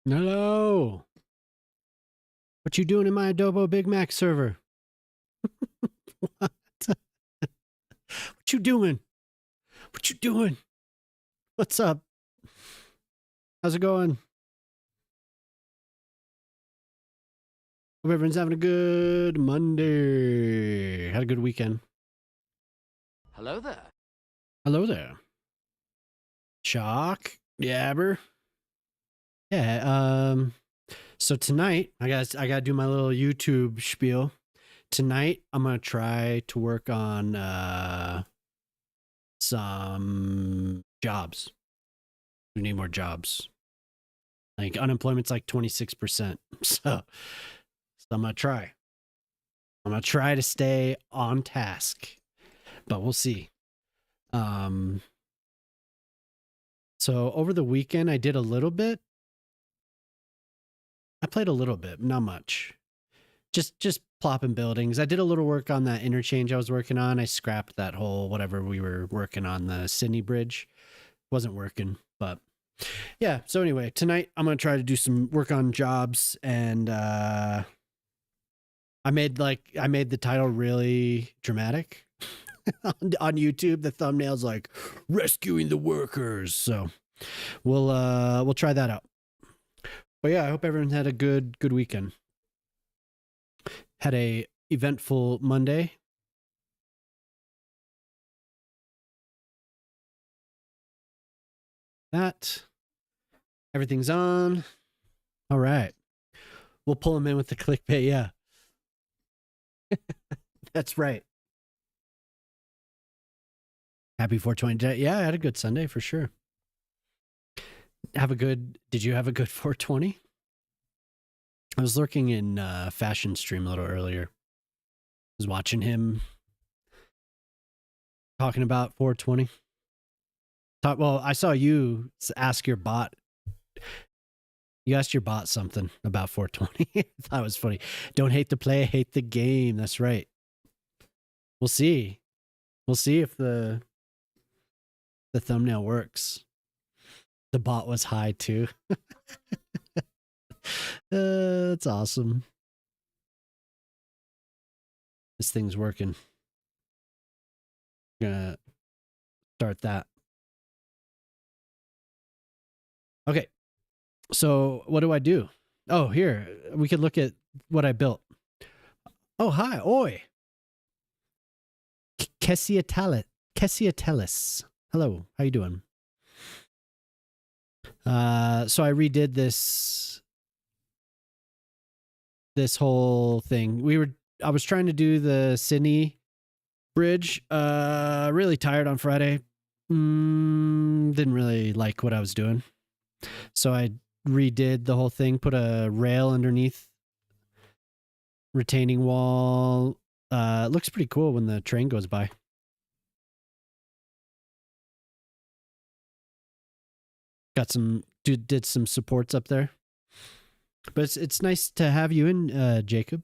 Hello. What you doing in my Adobo Big Mac server? What? What you doing? What you doing? What's up? How's it going? Hope everyone's having a good Monday. Had a good weekend. Hello there. Hello there. Shock. Yabber. Yeah, so tonight I gotta do my little YouTube spiel. Tonight I'm gonna try to work on some jobs. We need more jobs. Like unemployment's like 26%. So I'm gonna try. I'm gonna try to stay on task, but we'll see. So over the weekend I did a little bit. I played a little bit, not much. Just plopping buildings. I did a little work on that interchange I was working on. I scrapped that whole whatever we were working on, the Sydney Bridge. Wasn't working, but yeah. So anyway, tonight I'm gonna try to do some work on jobs, and I made the title really dramatic on YouTube. The thumbnail's like rescuing the workers. So we'll try that out. But yeah, I hope everyone had a good weekend. Had a eventful Monday. That everything's on. All right. We'll pull them in with the clickbait. Yeah. That's right. Happy 420. Yeah, I had a good Sunday for sure. Did you have a good 420? I was lurking in Fashion Stream a little earlier. I was watching him talking about 420. Well, I saw you ask your bot. You asked your bot something about 420. I thought it was funny. Don't hate the play, hate the game. That's right. We'll see. We'll see if the thumbnail works. The bot was high too. That's awesome. This thing's working. I'm gonna start that. Okay. So what do I do? Oh, here. We could look at what I built. Oh, hi. Oi. Kessia Tellis. Hello. How you doing? So I redid this whole thing. I was trying to do the Sydney Bridge. Really tired on Friday. Didn't really like what I was doing. So I redid the whole thing, put a rail underneath, retaining wall. It looks pretty cool when the train goes by. Did some supports up there. But it's nice to have you in, Jacob.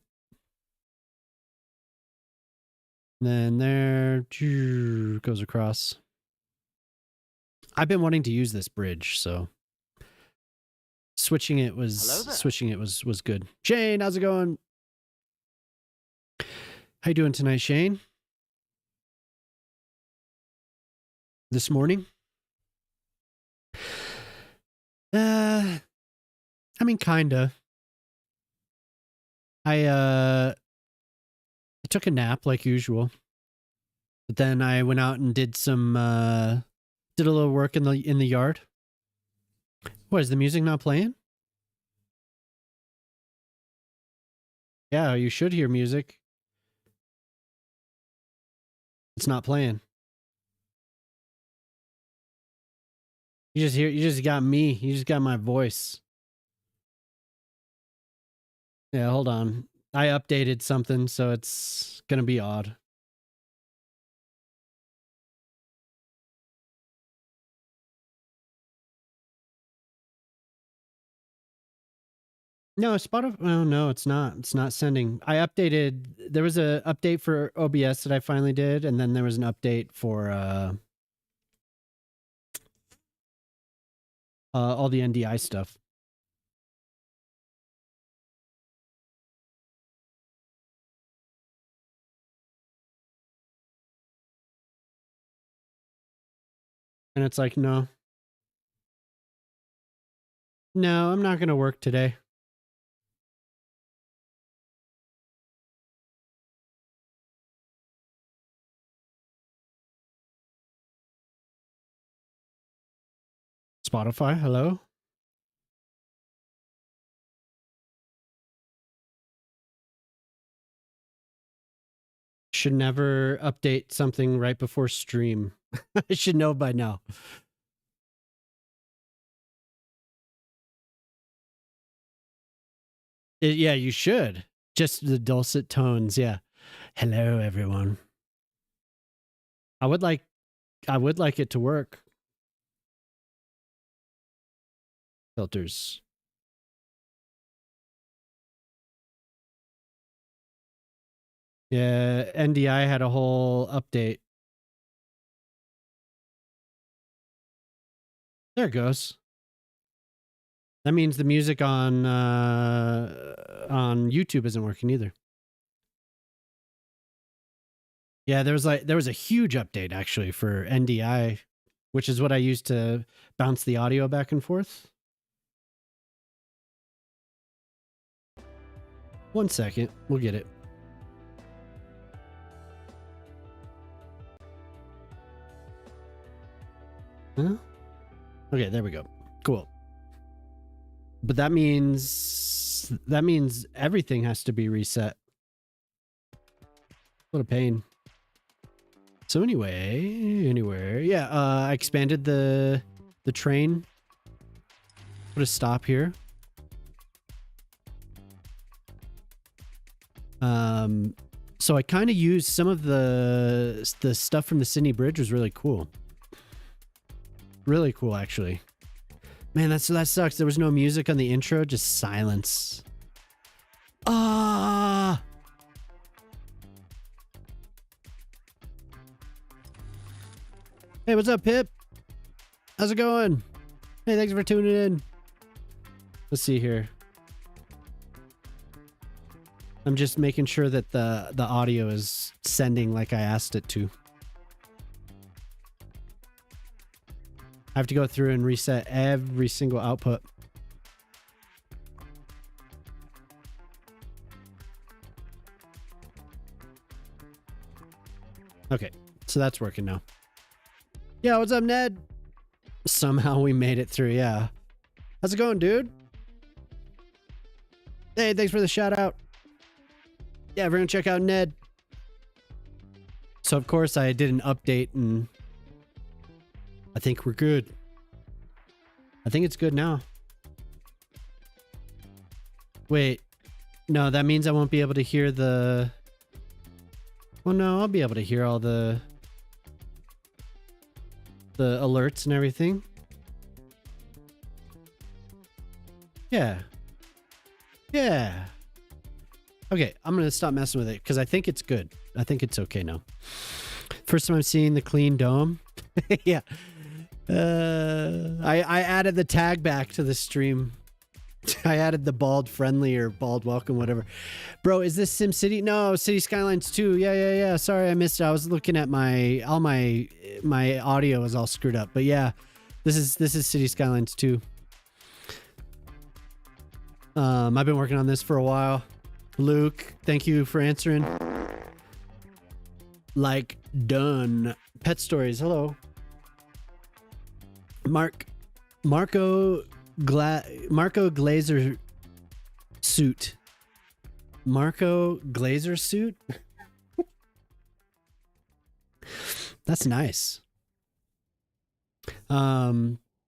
And then there goes across. I've been wanting to use this bridge, so switching it was good. Shane, how's it going? How you doing tonight, Shane? This morning? I mean, kinda. I took a nap like usual, but then I went out and did a little work in the yard. What, is the music not playing? Yeah, you should hear music. It's not playing. You just got me. You just got my voice. Yeah, hold on. I updated something, so it's gonna be odd. No, Spotify. Oh no, it's not. It's not sending. I updated. There was a update for OBS that I finally did, and then there was an update for all the NDI stuff. And it's like, no, I'm not going to work today. Spotify, hello? Should never update something right before stream. I should know by now. Yeah, you should. Just the dulcet tones, yeah. Hello, everyone. I would like it to work. Filters. Yeah, NDI had a whole update. There it goes. That means the music on YouTube isn't working either. Yeah, there was a huge update actually for NDI, which is what I use to bounce the audio back and forth. 1 second, we'll get it. Huh? Okay, there we go. Cool. But that means everything has to be reset. What a pain. So anyway, yeah, I expanded the train. Put a stop here. So I kind of used some of the stuff from the Sydney Bridge. Was really cool. Really cool, actually. Man, that sucks. There was no music on the intro, just silence. Ah. Hey, what's up, Pip? How's it going? Hey, thanks for tuning in. Let's see here. I'm just making sure that the audio is sending like I asked it to. I have to go through and reset every single output. Okay, so that's working now. Yeah, what's up, Ned? Somehow we made it through, yeah. How's it going, dude? Hey, thanks for the shout out. Yeah, everyone check out Ned. So, of course, I did an update and I think we're good. I think it's good now. Wait. No, that means I won't be able to hear the... Well, no, I'll be able to hear all the alerts and everything. Yeah. Yeah. Okay, I'm going to stop messing with it because I think it's good. I think it's okay now. First time I'm seeing the clean dome. Yeah. I added the tag back to the stream. I added the bald friendly or bald welcome, whatever. Bro, is this SimCity? No, City Skylines 2. Yeah. Sorry, I missed it. I was looking at my audio was all screwed up. But yeah, this is City Skylines 2. I've been working on this for a while. Luke, thank you for answering. Like done. Pet Stories, hello. Marco Glazer suit. Marco Glazer suit? That's nice.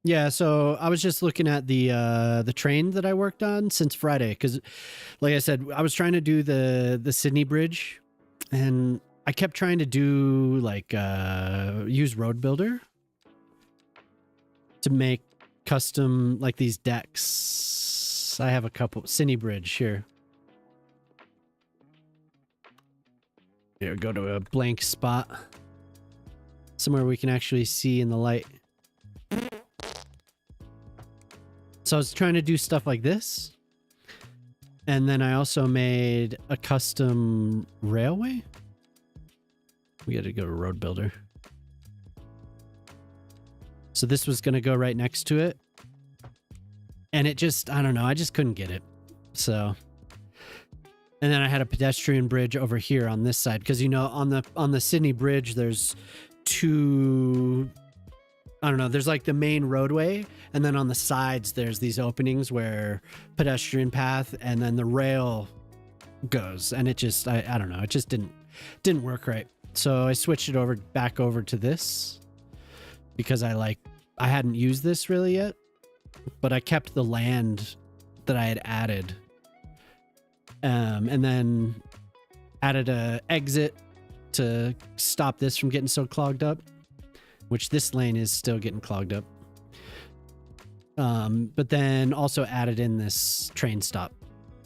Yeah, so I was just looking at the train that I worked on since Friday because, like I said, I was trying to do the Sydney Bridge, and I kept trying to do like use Road Builder to make custom like these decks. I have a couple. Sydney Bridge here. Here, go to a blank spot somewhere we can actually see in the light. So I was trying to do stuff like this. And then I also made a custom railway. We got to go to Road Builder. So this was going to go right next to it. And it just, I don't know, I just couldn't get it. So, and then I had a pedestrian bridge over here on this side. Because, you know, on the Sydney Bridge, there's two, I don't know, there's like the main roadway. And then on the sides, there's these openings where pedestrian path and then the rail goes. And it just, I don't know, it just didn't work right. So I switched it back over to this because I hadn't used this really yet, but I kept the land that I had added, and then added a exit to stop this from getting so clogged up, which this lane is still getting clogged up. But then also added in this train stop.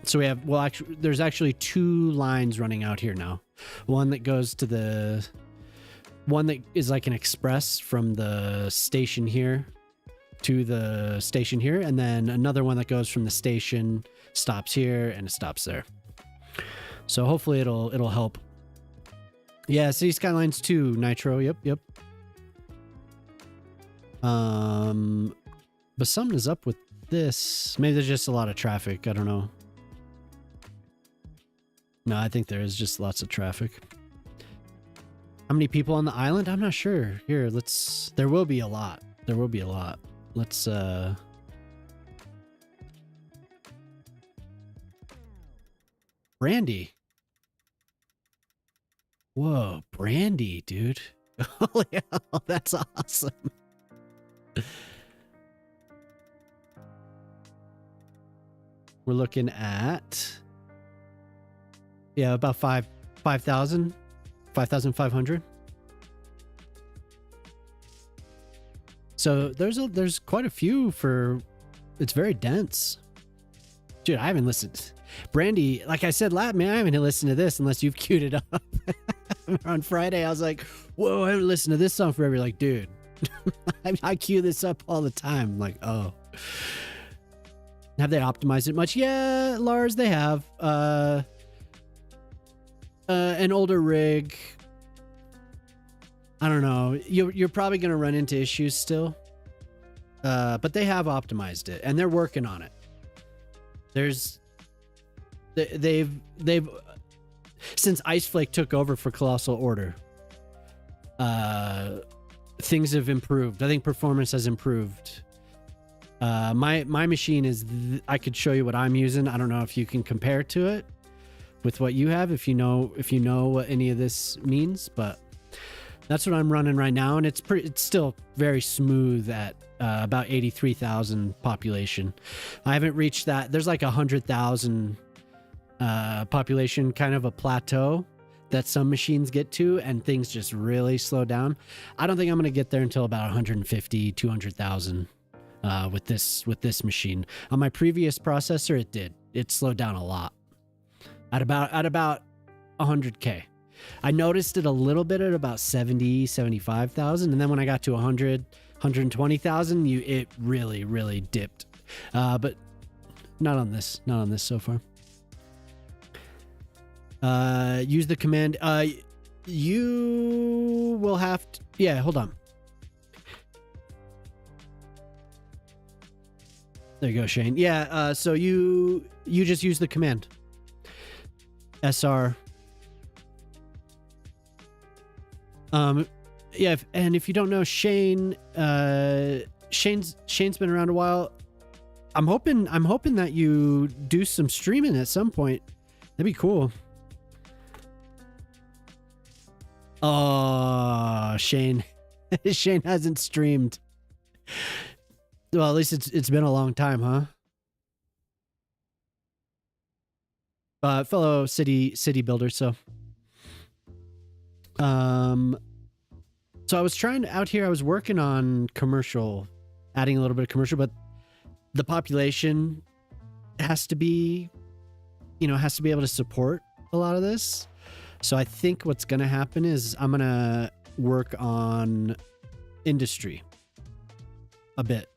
So we have, well, actually, there's actually two lines running out here now. One that goes to one that is like an express from the station here to the station here. And then another one that goes from the station, stops here and it stops there. So hopefully it'll help. Yeah, City Skylines 2, Nitro. Yep. But something is up with this. Maybe there's just a lot of traffic. I don't know. No, I think there is just lots of traffic. How many people on the island? I'm not sure. Here, there will be a lot. There will be a lot. Let's, Brandy. Whoa, Brandy, dude. Holy hell, that's awesome. We're looking at, yeah, about 5,000, 5,500. So there's quite a few for, it's very dense. Dude, I haven't listened. Brandy, like I said, man, I haven't listened to this unless you've queued it up. On Friday, I was like, whoa, I haven't listened to this song forever. You're like, dude, I queue this up all the time. I'm like, oh. Have they optimized it much? Yeah, Lars, they have. An older rig. I don't know. You're probably going to run into issues still. But they have optimized it and they're working on it. They've since Iceflake took over for Colossal Order, things have improved. I think performance has improved. My machine is, I could show you what I'm using. I don't know if you can compare to it with what you have, if you know what any of this means, but that's what I'm running right now. And it's still very smooth at about 83,000 population. I haven't reached that. There's like 100,000 population, kind of a plateau that some machines get to, and things just really slow down. I don't think I'm going to get there until about 150, 200,000 with this machine. On my previous processor, it slowed down a lot at about 100K. I noticed it a little bit at about 70, 75,000. And then when I got to 100, 120,000, it really dipped. But not on this so far. Use the command. You will have to, yeah, hold on. There you go, Shane. Yeah. So you just use the command. SR. Yeah, and if you don't know Shane, Shane's been around a while. I'm hoping that you do some streaming at some point. That'd be cool. Oh, Shane. Shane hasn't streamed. Well, at least it's been a long time, huh? Fellow city builder, so so I was trying out here, I was working on commercial, adding a little bit of commercial, but the population has to be able to support a lot of this. So I think what's going to happen is I'm going to work on industry a bit.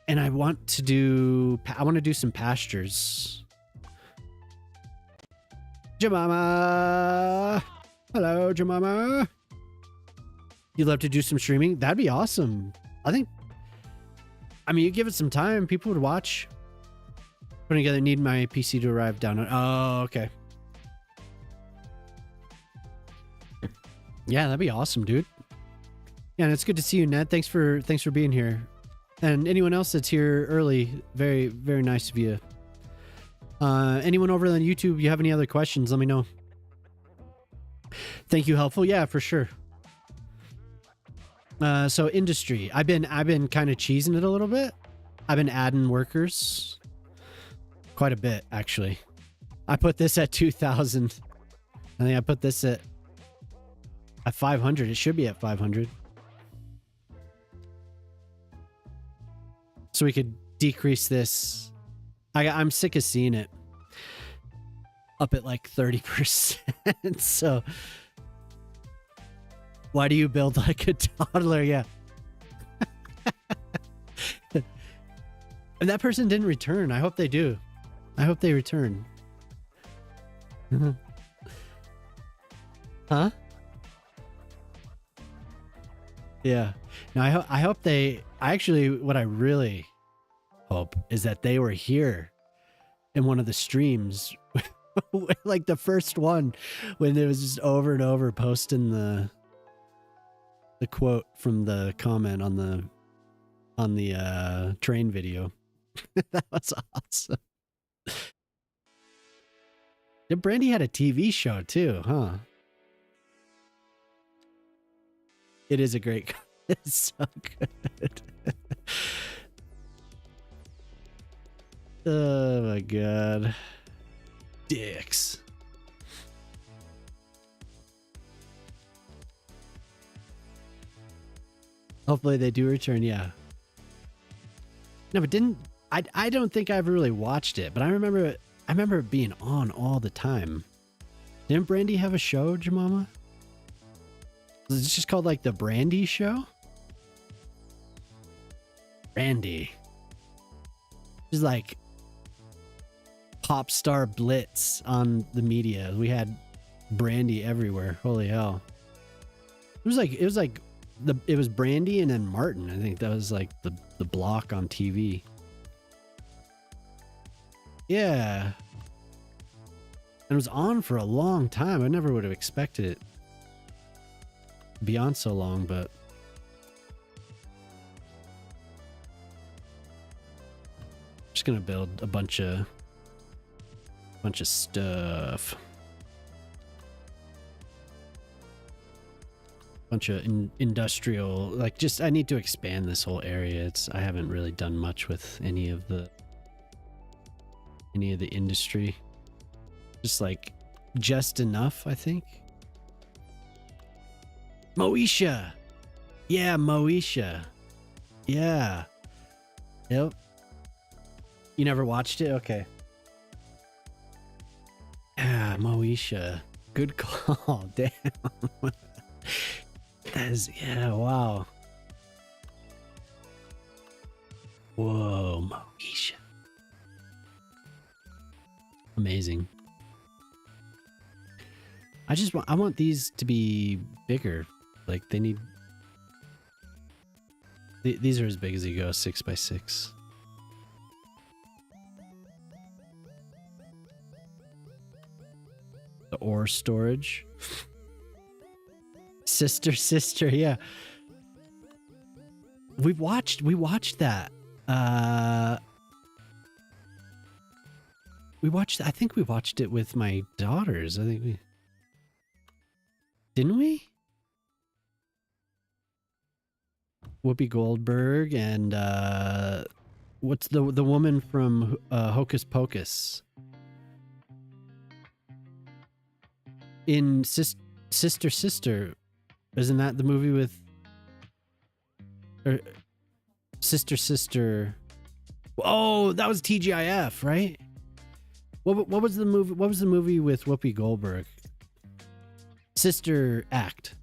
And I want to do some pastures. Jemima. Hello, Jemima. You'd love to do some streaming? That'd be awesome. I think, I mean, you give it some time, people would watch. Putting together, need my PC to arrive down. Oh, okay. Yeah, that'd be awesome, dude. Yeah, and it's good to see you, Ned. Thanks for being here. And anyone else that's here early, very, very nice of you. Anyone over on YouTube, you have any other questions, let me know. Thank you, helpful. Yeah, for sure. So industry. I've been kind of cheesing it a little bit. I've been adding workers quite a bit, actually. I put this at 2,000. I think I put this at 500. It should be at 500. So we could decrease this. I'm sick of seeing it up at like 30%. So why do you build like a toddler? Yeah. And that person didn't return. I hope they do. I hope they return. Huh? Yeah. No, I hope they, what I really hope is that they were here in one of the streams, like the first one, when it was just over and over posting the quote from the comment on the train video. That was awesome. Yeah, Brandy had a TV show too, huh? It is a great. It's so good. Oh my god. Dicks. Hopefully they do return, yeah. No, but I don't think I ever really watched it, but I remember it being on all the time. Didn't Brandy have a show, Jamama? Was it just called like the Brandy Show? Brandy. She's like pop star blitz on the media. We had Brandy everywhere. Holy hell. It was Brandy and then Martin. I think that was like the block on TV. Yeah. And it was on for a long time. I never would have expected it to be on so long, but I'm just gonna build a bunch of stuff. Bunch of industrial, like, just I need to expand this whole area. I haven't really done much with any of the industry. Just enough, I think. Moesha. Yeah, Moesha. Yeah. Yep. You never watched it? Okay. Ah, Moesha. Good call. Damn. That is, yeah, wow. Whoa, Moesha. Amazing. I want these to be bigger. Like, they need... These are as big as you go, 6x6. The ore storage. Sister, yeah. We watched that. I think we watched it with my daughters. I think didn't we? Whoopi Goldberg and what's the woman from Hocus Pocus? In Sister. Isn't that the movie with Sister? Oh, that was TGIF, right? What was the movie? What was the movie with Whoopi Goldberg? Sister Act.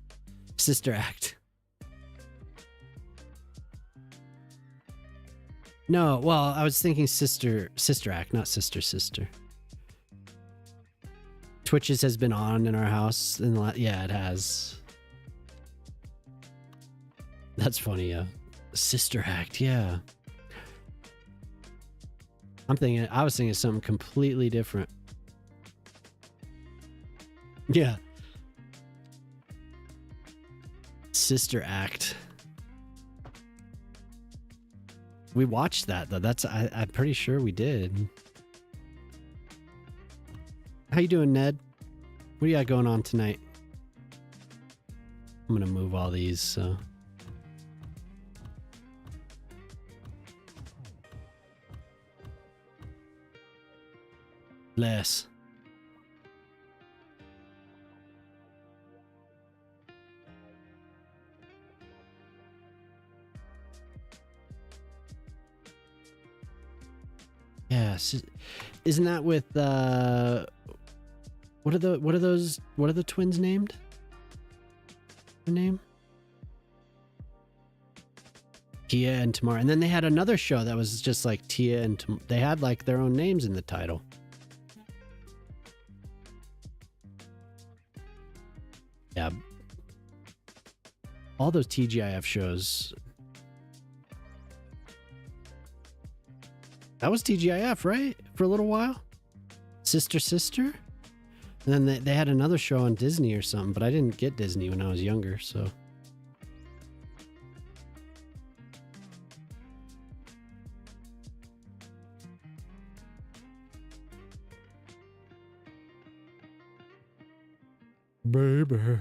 No, well, I was thinking Sister Act, not Sister. Twitches has been on in our house, and yeah, it has. That's funny, yeah. Sister Act, yeah. I was thinking something completely different. Yeah. Sister Act. We watched that though. I'm pretty sure we did. How you doing, Ned? What do you got going on tonight? I'm gonna move all these, so. Less. Yeah, isn't that with what are the twins named? Their name? Tia and Tamara. And then they had another show that was just like Tia and they had like their own names in the title. Yeah. All those TGIF shows. That was TGIF, right? For a little while? Sister? And then they had another show on Disney or something, but I didn't get Disney when I was younger, so. Baby.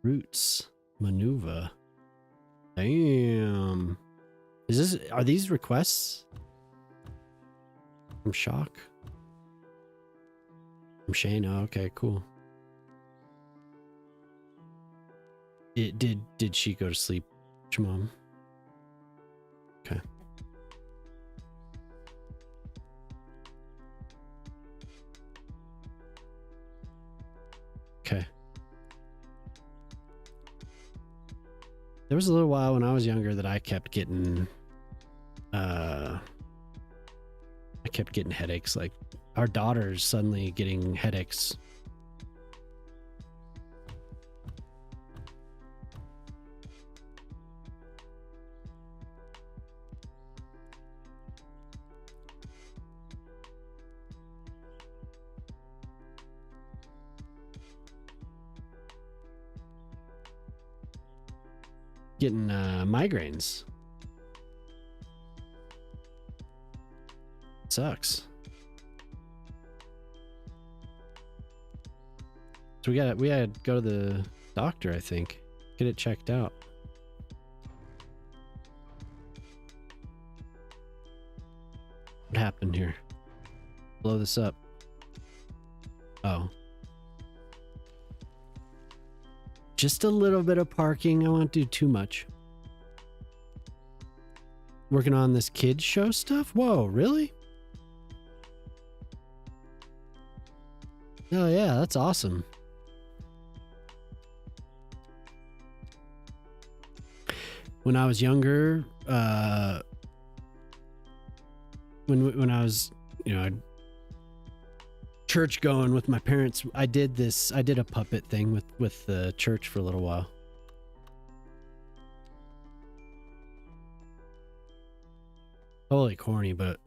Roots maneuver. Damn. Are these requests from Shock? From Shane? Oh, okay, cool. Did she go to sleep, Mom? Okay. Okay. There was a little while when I was younger that I kept getting headaches. Like our daughter's suddenly getting headaches. Getting migraines. Sucks. So we gotta go to the doctor, I think. Get it checked out. What happened here? Blow this up. Oh. Just a little bit of parking. I won't do too much. Working on this kids show stuff? Whoa, really? Oh yeah, that's awesome. When I was younger, when I was, church going with my parents, I did a puppet thing with the church for a little while. Totally corny, but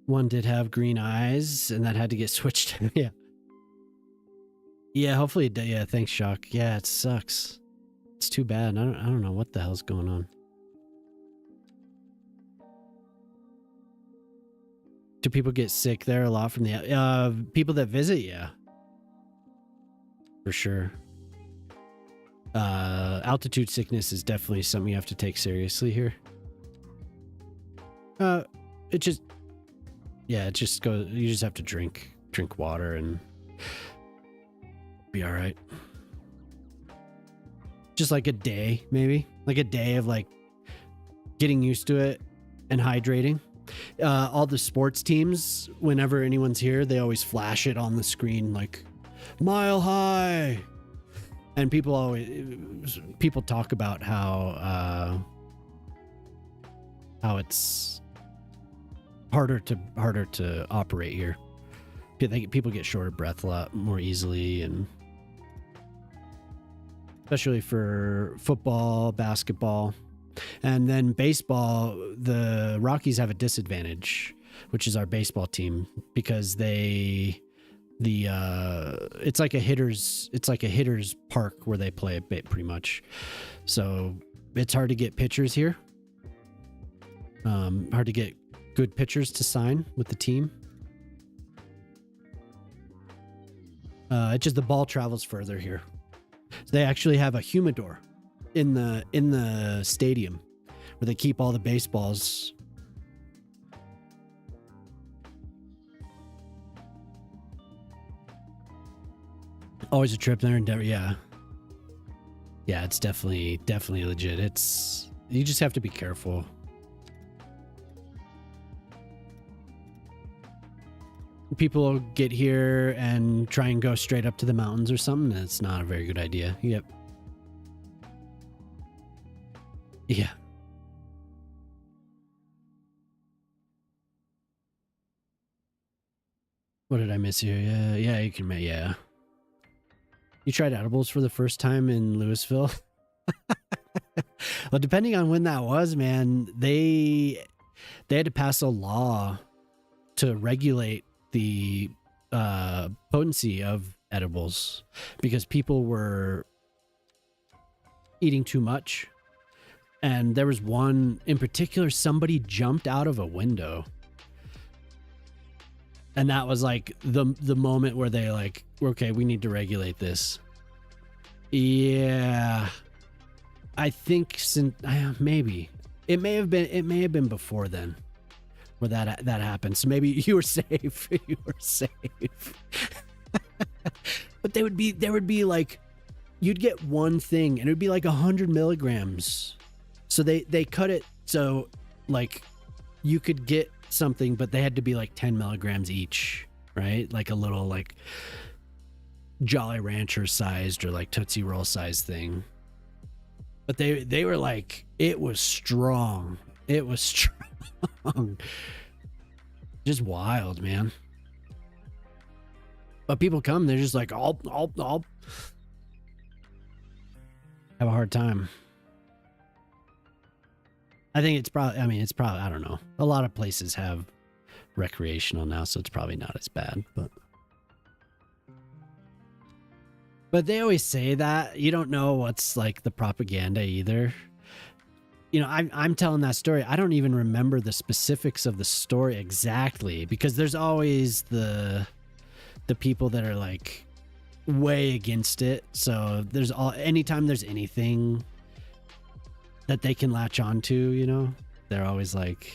one did have green eyes and that had to get switched. Yeah. Yeah, hopefully it, yeah, thanks, Shock. Yeah, it sucks. It's too bad. I don't know what the hell's going on. Do people get sick there a lot from the people that visit? Yeah, for sure. Altitude sickness is definitely something you have to take seriously here. It just goes. You just have to drink water and be all right. Just like a day, maybe like a day of like getting used to it and hydrating. All the sports teams, whenever anyone's here, they always flash it on the screen like mile high. And people talk about how it's harder to operate here. People get short of breath a lot more easily, and especially for football, basketball, and then baseball. The Rockies have a disadvantage, which is our baseball team, because it's like a hitter's park where they play a bit, pretty much. So it's hard to get pitchers here. Hard to get good pitchers to sign with the team. It's just the ball travels further here. So they actually have a humidor in the stadium where they keep all the baseballs. Always a trip there in Denver. Yeah, it's definitely legit. You just have to be careful. People get here and try and go straight up to the mountains or something. It's not a very good idea. Yep. Yeah. What did I miss here? Yeah, you can. Yeah. You tried edibles for the first time in Louisville? Well, depending on when that was, man, they had to pass a law to regulate the potency of edibles because people were eating too much. And there was one in particular, somebody jumped out of a window. And that was like the moment where they like, okay, we need to regulate this. Yeah, I think maybe it may have been before then where that happened. So maybe you were safe. You were safe. But there would be like, you'd get one thing and it would be like 100 milligrams. So they cut it so like you could get something, but they had to be like 10 milligrams each, right? Like a little like Jolly Rancher sized or like Tootsie Roll sized thing. But they were like, it was strong. It was strong. Just wild, man. But people come, they're just like, I'll have a hard time. I think it's probably, I don't know. A lot of places have recreational now, so it's probably not as bad, but they always say that. You don't know what's like the propaganda either. You know, I'm telling that story. I don't even remember the specifics of the story exactly because there's always the people that are like way against it. So anytime there's anything that they can latch onto, you know, they're always like,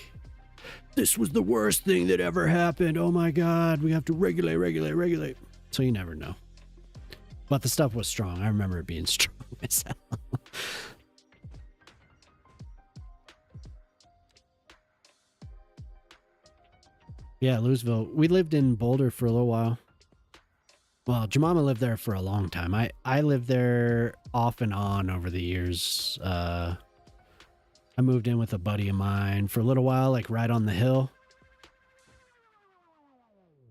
this was the worst thing that ever happened. Oh my God, we have to regulate. So you never know. But the stuff was strong. I remember it being strong as hell. Yeah, Louisville. We lived in Boulder for a little while. Well, Jemima lived there for a long time. I lived there off and on over the years. I moved in with a buddy of mine for a little while, like right on the hill.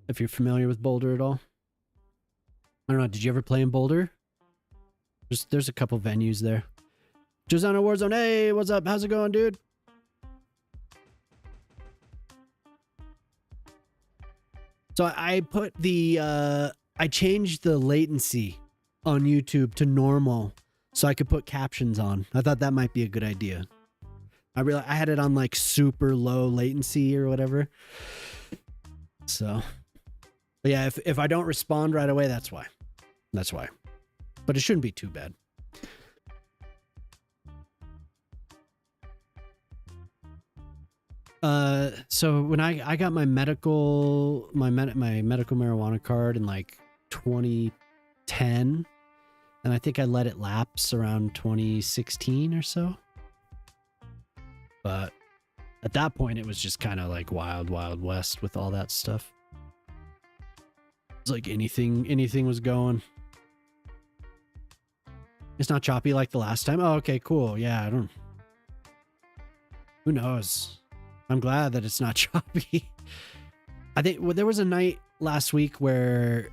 If you're familiar with Boulder at all. I don't know. Did you ever play in Boulder? There's a couple venues there. Josana Warzone. Hey, what's up? How's it going, dude? So I put I changed the latency on YouTube to normal so I could put captions on. I thought that might be a good idea. I realized I had it on like super low latency or whatever. So, but yeah, if I don't respond right away, that's why. That's why. But it shouldn't be too bad. So when I got my medical marijuana card in like 2010, and I think I let it lapse around 2016 or so. But at that point, it was just kind of like wild west with all that stuff. It's like anything was going. It's not choppy like the last time. Oh, okay, cool. Yeah, I don't. Who knows? I'm glad that it's not choppy. I think there was a night last week where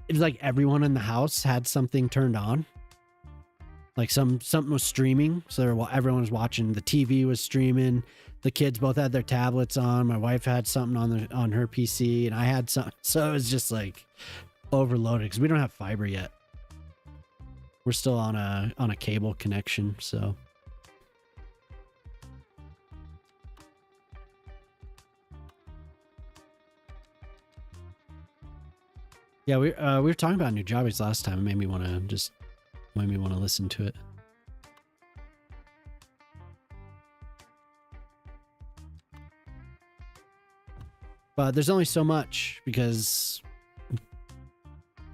it was like everyone in the house had something turned on. Like something was streaming, so everyone was watching. The TV was streaming. The kids both had their tablets on. My wife had something on her PC, and I had something. So it was just like overloaded because we don't have fiber yet. We're still on a cable connection, so. Yeah, we were talking about new jobbies last time. It made me want to listen to it. But there's only so much because,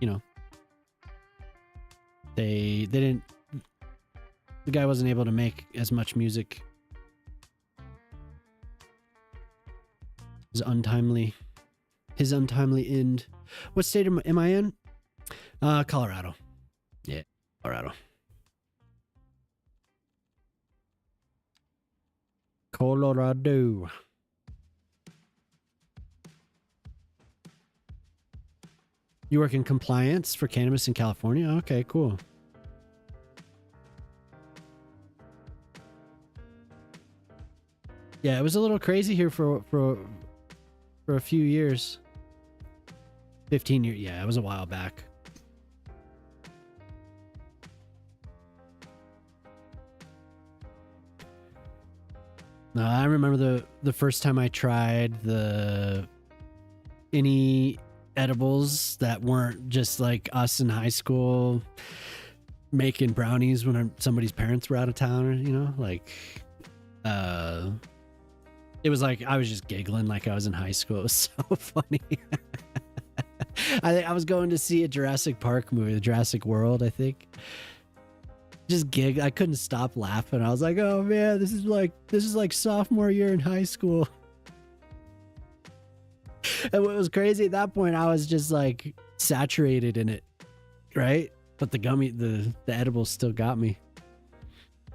you know, they didn't. The guy wasn't able to make as much music. His untimely end. What state am I in? Colorado. Yeah, Colorado. Colorado. You work in compliance for cannabis in California? Okay, cool. Yeah, it was a little crazy here for a few years. 15 years. Yeah, it was a while back. I remember the first time I tried any edibles that weren't just like us in high school making brownies when somebody's parents were out of town, or, you know, like it was like I was just giggling like I was in high school. It was so funny. I was going to see a Jurassic Park movie, the Jurassic World, I think. Just I couldn't stop laughing. I was like, oh man, this is like sophomore year in high school. And what was crazy at that point, I was just like saturated in it, right? But the edibles still got me.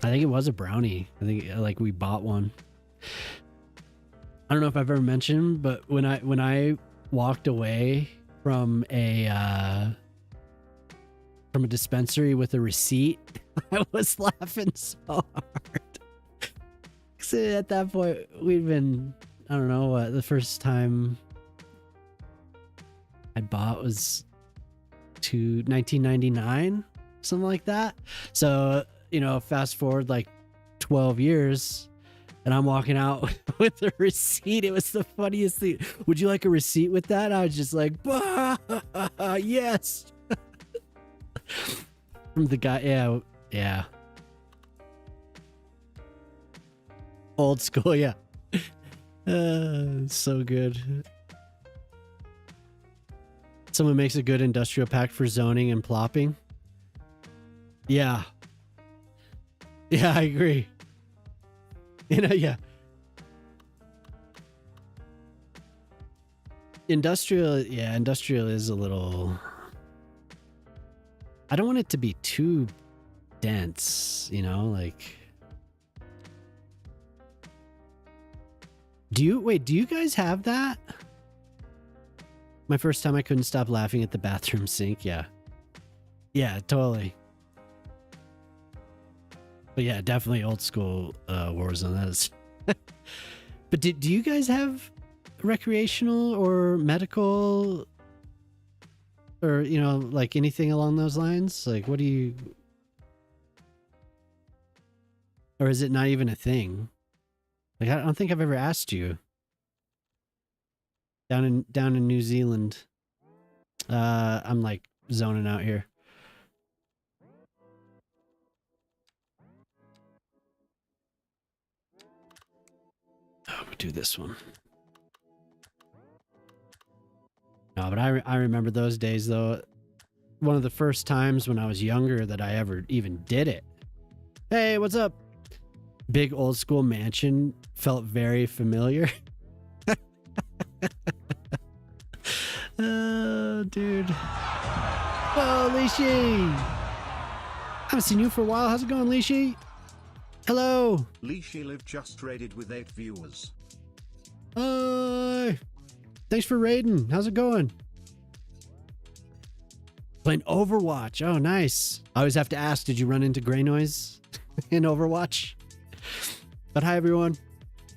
I think it was a brownie. I think like we bought one. I don't know if I've ever mentioned, but when I walked away from a dispensary with a receipt, I was laughing so hard. So at that point, we'd been, I don't know what, the first time I bought was 1999, something like that. So, you know, fast forward like 12 years and I'm walking out with a receipt. It was the funniest thing. Would you like a receipt with that? I was just like, bah, yes. From the guy. Yeah. Old school. Yeah. So good. Someone makes a good industrial pack for zoning and plopping. Yeah. Yeah, I agree. You know, yeah. Industrial is a little... I don't want it to be too dense, you know, like... Do you guys have that? My first time I couldn't stop laughing at the bathroom sink, yeah. Yeah, totally. But yeah, definitely old school Warzone. That is. But do you guys have recreational or medical or, you know, like anything along those lines? Like, what do you... Or is it not even a thing? Like, I don't think I've ever asked you. Down in New Zealand. I'm like zoning out here. Oh, we'll do this one. No, but I remember those days though. One of the first times when I was younger that I ever even did it. Hey, what's up? Big old school mansion felt very familiar. Oh, dude. Holy shit. Haven't seen you for a while. How's it going, Lishi? Hello. Lishi Live just raided with 8 viewers. Thanks for raiding. How's it going? Playing Overwatch. Oh, nice. I always have to ask, did you run into Grey Noise in Overwatch? But hi, everyone.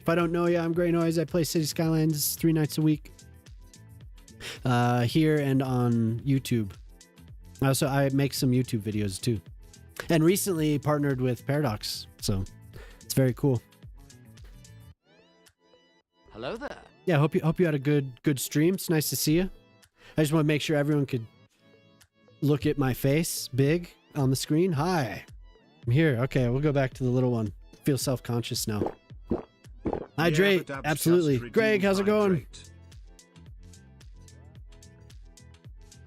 If I don't know you, I'm Grey Noise. I play City Skylines 3 nights a week. Here and on YouTube. Also, I make some YouTube videos too. And recently partnered with Paradox. So it's very cool. Hello there. Yeah, hope you had a good stream. It's nice to see you. I just want to make sure everyone could look at my face big on the screen. Hi. I'm here. Okay, we'll go back to the little one. Feel self-conscious now. Hydrate. Absolutely. Greg, how's it going?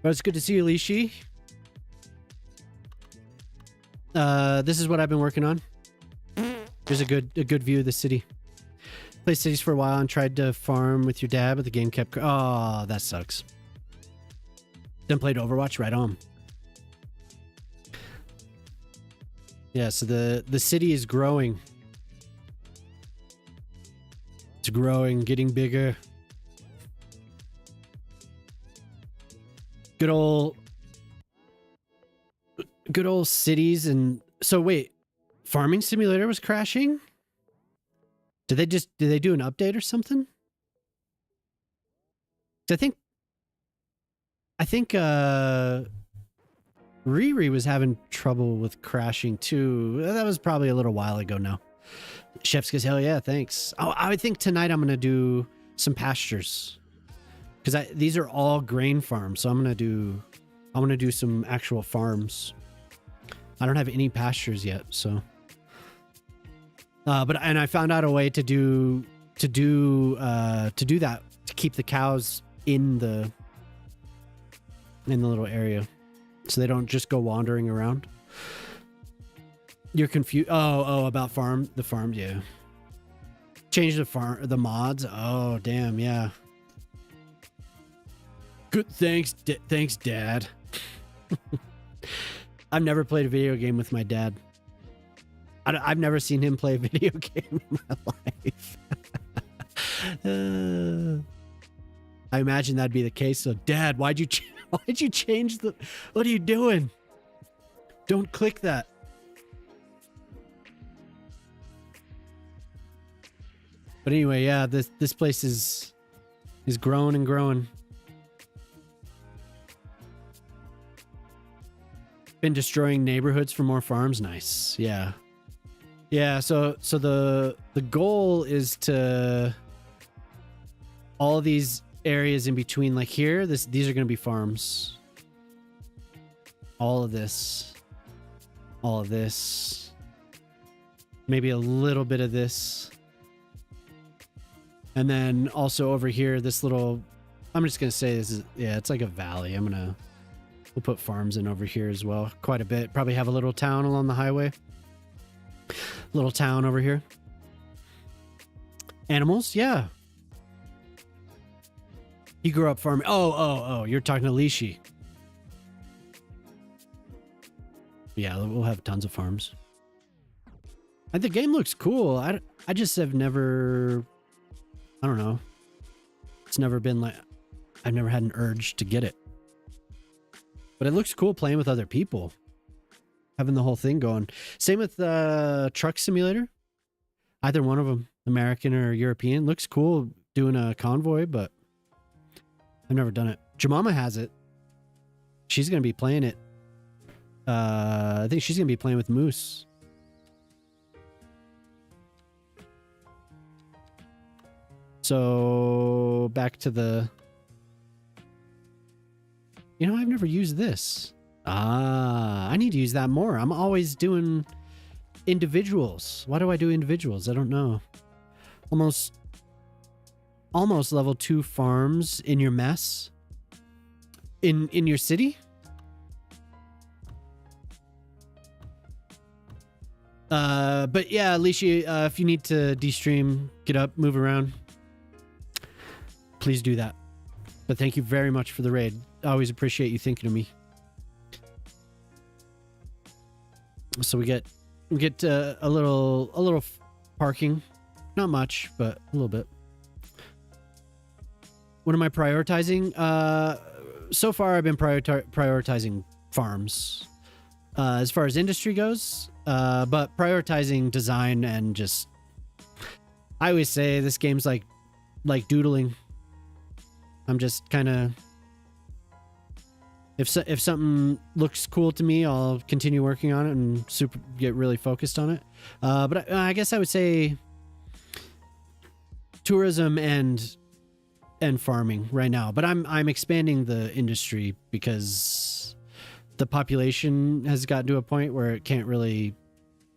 Well, it's good to see you, Lishi. This is what I've been working on. Here's a good view of the city. Played cities for a while and tried to farm with your dad, but the game kept... Oh, that sucks. Then played Overwatch, right on. Yeah, so the city is growing. It's growing, getting bigger. Good old cities. And so wait, Farming Simulator was crashing? Did they do an update or something? I think Riri was having trouble with crashing too. That was probably a little while ago now. Chef's goes, hell yeah, thanks. Oh, I think tonight I'm gonna do some pastures. Because these are all grain farms, so I want to do some actual farms. I don't have any pastures yet, so. But I found out a way to do that, to keep the cows in the little area, so they don't just go wandering around. You're confused. Oh, about the farms, yeah. Change the mods. Oh, damn, yeah. Good, thanks, Dad. I've never played a video game with my dad. I've never seen him play a video game in my life. I imagine that'd be the case. So, Dad, why'd you change the? What are you doing? Don't click that. But anyway, yeah, this place is growing and growing. Been destroying neighborhoods for more farms. Nice. Yeah. Yeah, so the goal is to all these areas in between, like here, these are going to be farms. All of this. Maybe a little bit of this. And then also over here, this little, I'm just going to say this is, yeah, it's like a valley. We'll put farms in over here as well. Quite a bit. Probably have a little town along the highway. Little town over here. Animals? Yeah. You grew up farming. Oh. You're talking to Lishi. Yeah, we'll have tons of farms. And the game looks cool. I just have never... I don't know. It's never been like... I've never had an urge to get it. But it looks cool playing with other people. Having the whole thing going. Same with Truck Simulator. Either one of them, American or European. Looks cool doing a convoy, but I've never done it. Jemima has it. She's going to be playing it. I think she's going to be playing with Moose. So back to the... You know, I've never used this. I need to use that more. I'm always doing individuals. Why do I do individuals? I don't know. Almost level 2 farms in your mess. In your city? But yeah, Alicia, if you need to de-stream, get up, move around, please do that. But thank you very much for the raid. I always appreciate you thinking of me. So we get a little parking, not much, but a little bit. What am I prioritizing? So far I've been prioritizing farms. As far as industry goes, but prioritizing design and just, I always say this game's like doodling. I'm just kind of, if something looks cool to me, I'll continue working on it and get really focused on it. But I guess I would say tourism and farming right now. But I'm expanding the industry because the population has gotten to a point where it can't really,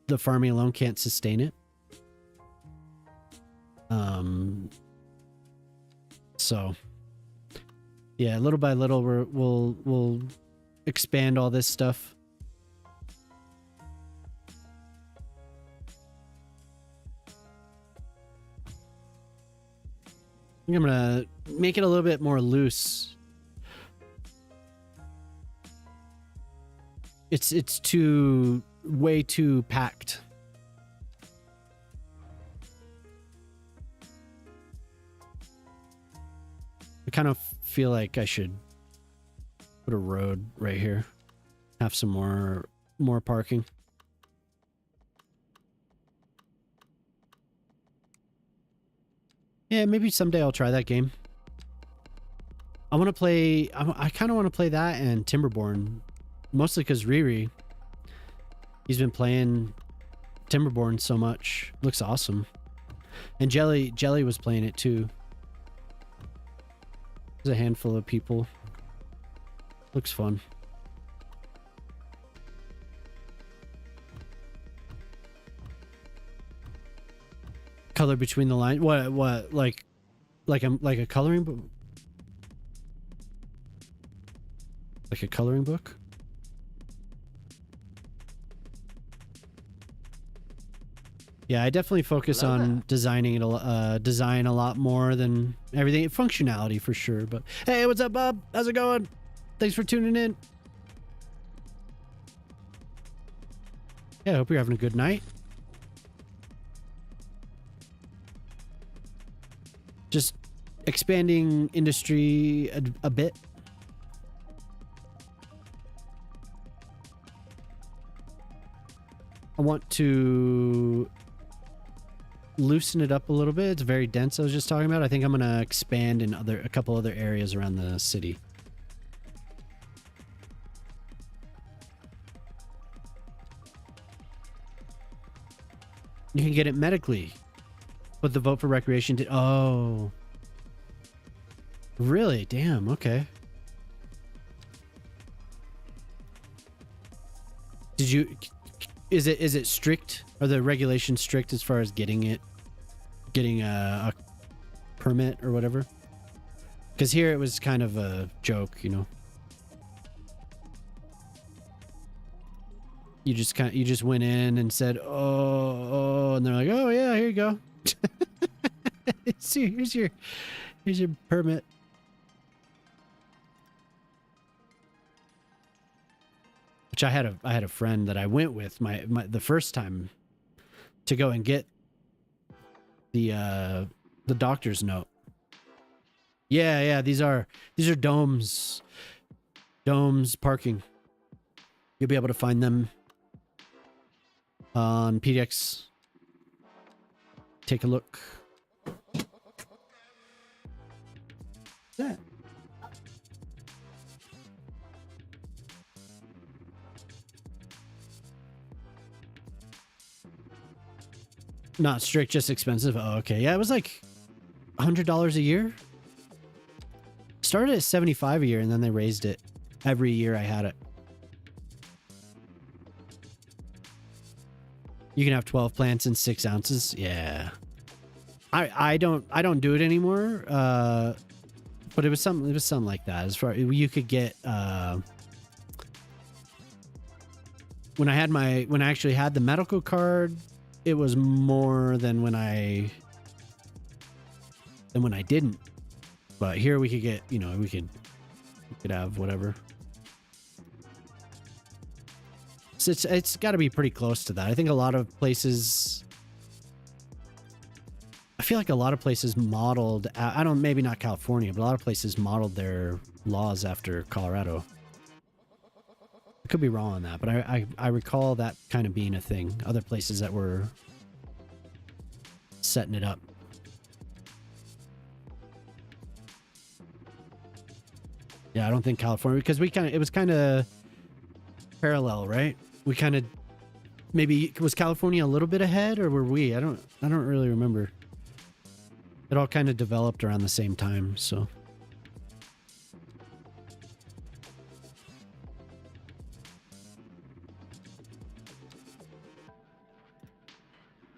the farming alone can't sustain it. So yeah, little by little we'll expand all this stuff. I think I'm gonna make it a little bit more loose. It's way too packed. I kind of feel like I should put a road right here. Have some more parking. Yeah, maybe someday I'll try that game. I want to play, I kind of want to play that and Timberborn. Mostly because Riri, he's been playing Timberborn so much. Looks awesome. And Jelly was playing it too. There's a handful of people. Looks fun. Color between the lines. What like a coloring book? Like a coloring book? Yeah, I definitely focus on designing it design a lot more than everything. Functionality for sure, but hey, what's up, Bob? How's it going? Thanks for tuning in. Yeah, I hope you're having a good night. Just expanding industry a bit. I want to loosen it up a little bit. It's very dense. I was just talking about. I think I'm gonna expand in a couple other areas around the city. You can get it medically, but the vote for recreation did. Oh, really? Damn. Okay. Did you? Is it strict? Are the regulations strict as far as getting a permit or whatever? Because here it was kind of a joke, you know. You just went in and said, oh, and they're like, oh yeah, here you go. See, here's your permit. Which I had a friend that I went with the first time to go and get the doctor's note. Yeah, these are domes parking. You'll be able to find them on PDX. Take a look. Yeah. Not strict, just expensive. Oh, okay. Yeah, it was like $100 a year. Started at $75 a year, and then they raised it every year I had it. You can have 12 plants in 6 ounces. Yeah. I don't do it anymore. But it was something like that. As far you could get when I actually had the medical card, it was more than when I didn't. But here we could get, you know, we could have whatever. So it's got to be pretty close to that. I think a lot of places. I feel like a lot of places modeled. I don't, maybe not California, but a lot of places modeled their laws after Colorado. I could be wrong on that, but I recall that kind of being a thing. Other places that were setting it up. Yeah, I don't think California, because it was kind of parallel, right? We kind of, maybe, was California a little bit ahead, or were we? I don't really remember. It all kind of developed around the same time, so.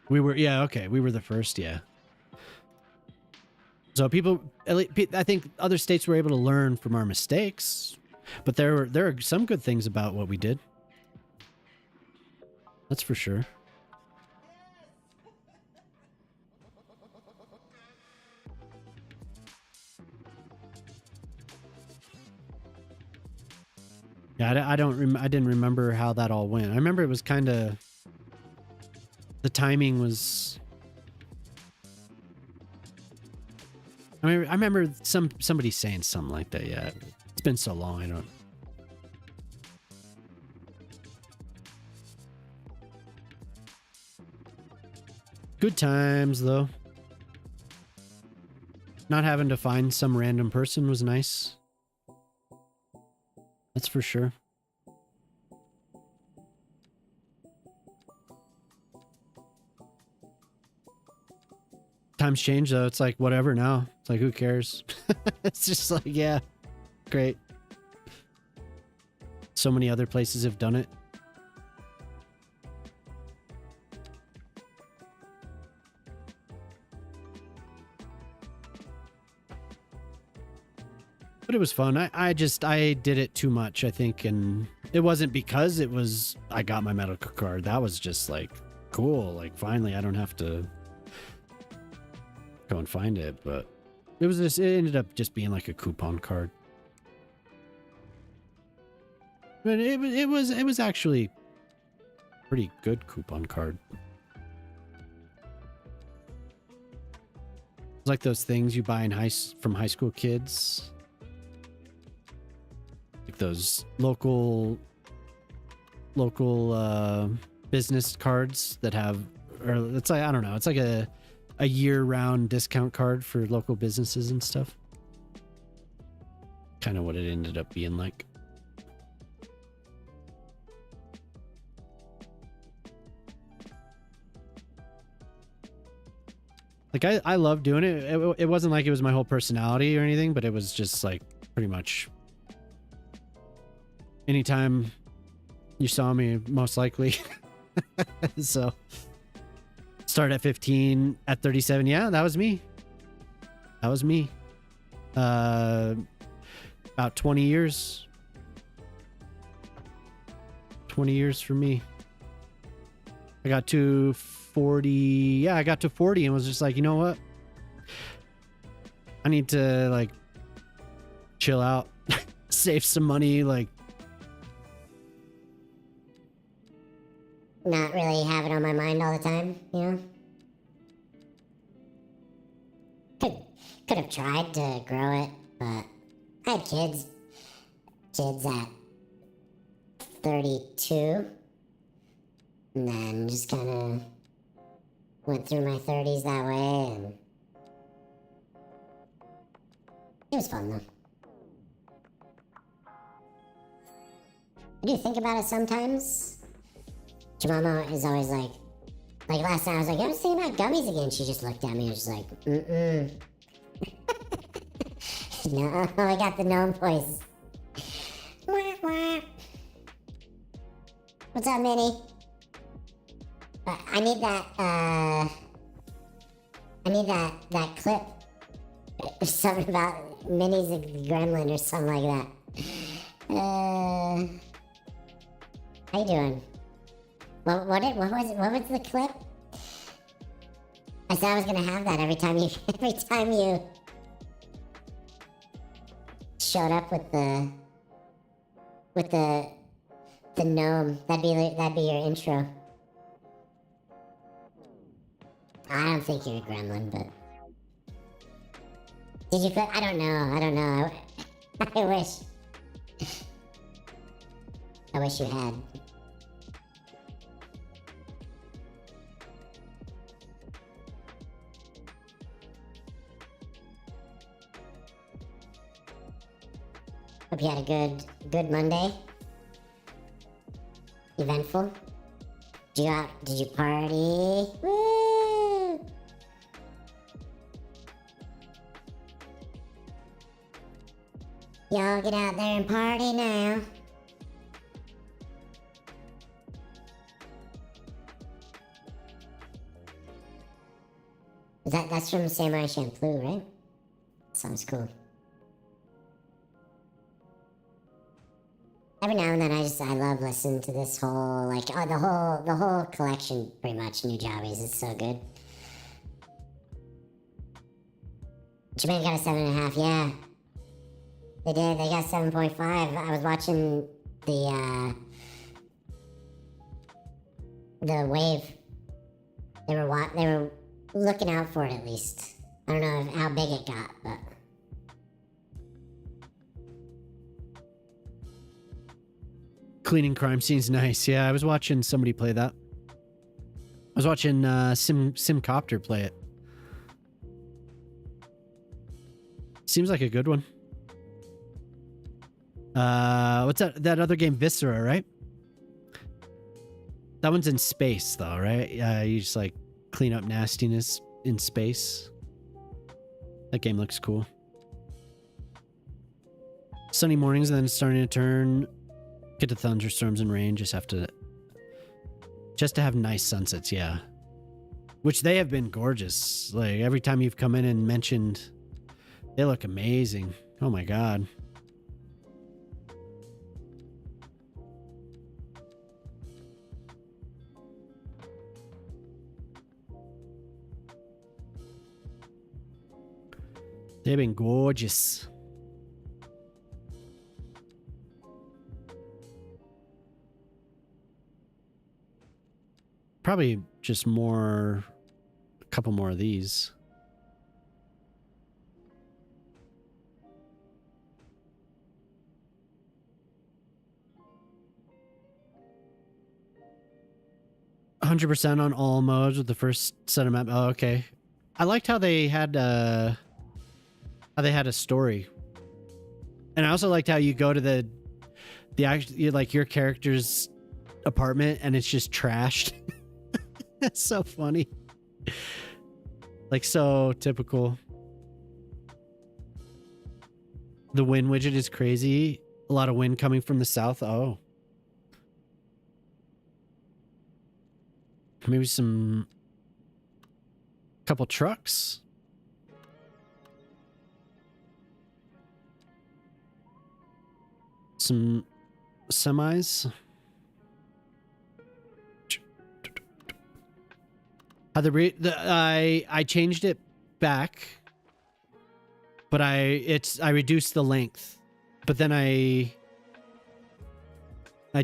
We were, yeah, okay, we were the first, yeah. So people, I think other states were able to learn from our mistakes, but there are some good things about what we did. That's for sure. Yeah, I didn't remember how that all went. I remember it was kind of, the timing was. I remember somebody saying something like that. Yeah, it's been so long. I don't. Good times though. Not having to find some random person was nice. That's for sure. Times change though. It's like whatever now. It's like who cares? It's just like, yeah, great. So many other places have done it. But it was fun. I did it too much, I think, and it wasn't because I got my medical card. That was just like cool. Like finally I don't have to go and find it, but it ended up just being like a coupon card. But it was actually a pretty good coupon card. It's like those things you buy from high school kids. Like those local business cards that have, or it's like, I don't know, it's like a year-round discount card for local businesses and stuff. Kind of what it ended up being like. Like I love doing it. It wasn't like it was my whole personality or anything, but it was just like pretty much anytime you saw me, most likely. So start at 15, at 37. Yeah, that was me. That was me. About 20 years. 20 years for me. I got to 40. Yeah, I got to 40 and was just like, you know what? I need to like chill out, save some money, like not really have it on my mind all the time, you know? Could have tried to grow it, but I had kids at 32, and then just kind of went through my 30s that way, and it was fun though. I do think about it sometimes. Mama is always like last night I was like, I was thinking about gummies again. She just looked at me and was just like, No, I got the gnome voice. What's up, Minnie? I need that clip. Something about Minnie's a gremlin or something like that. How you doing? What was the clip? I said I was gonna have that every time you showed up with the The gnome. That'd be your intro. I don't think you're a gremlin, but did you click? I don't know. I wish. I wish you had. Hope you had a good Monday. Eventful. Did you party? Woo! Y'all get out there and party now. That's from Samurai Champloo, right? Sounds cool. Every now and then I love listening to this whole, like, the whole collection, pretty much, New Jobbies. It's so good. Japan got a 7.5, yeah. They did, they got 7.5. I was watching the wave. They were looking out for it, at least. I don't know how big it got, but... Cleaning crime scenes, nice. Yeah, I was watching somebody play that. I was watching Simcopter play it. Seems like a good one. What's that other game, Viscera, right? That one's in space though, right? You just like clean up nastiness in space. That game looks cool. Sunny mornings and then it's starting to turn. Get to thunderstorms and rain. Just to have nice sunsets, yeah. Which they have been gorgeous. Like every time you've come in and mentioned, they look amazing. Oh my god. They've been gorgeous. Probably just a couple more of these. "100% on all modes with the first set of map." Oh, okay. I liked how they had a story, and I also liked how you go to the like your character's apartment and it's just trashed. That's so funny. Like so typical. The wind widget is crazy. A lot of wind coming from the south. Oh. Maybe couple trucks. Some semis. I changed it back, but I reduced the length, but then I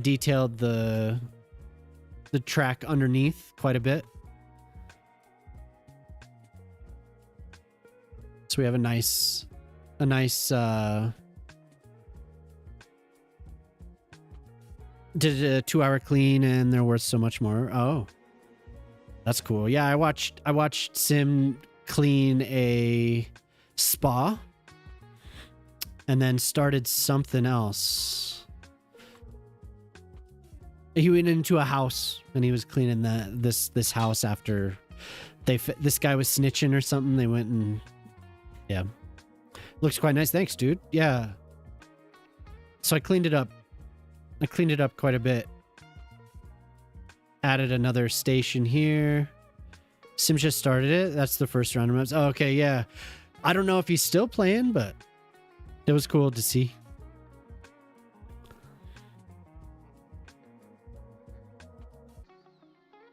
detailed the track underneath quite a bit, so we have a nice did a 2-hour clean and they're worth so much more. Oh. That's cool. Yeah, I watched Sim clean a spa and then started something else. He went into a house and he was cleaning this house after this guy was snitching or something. They went and yeah. Looks quite nice. Thanks, dude. Yeah. So I cleaned it up. Quite a bit. Added another station here. Sim just started it. That's the first round of maps. Oh, okay, yeah. I don't know if he's still playing, but it was cool to see.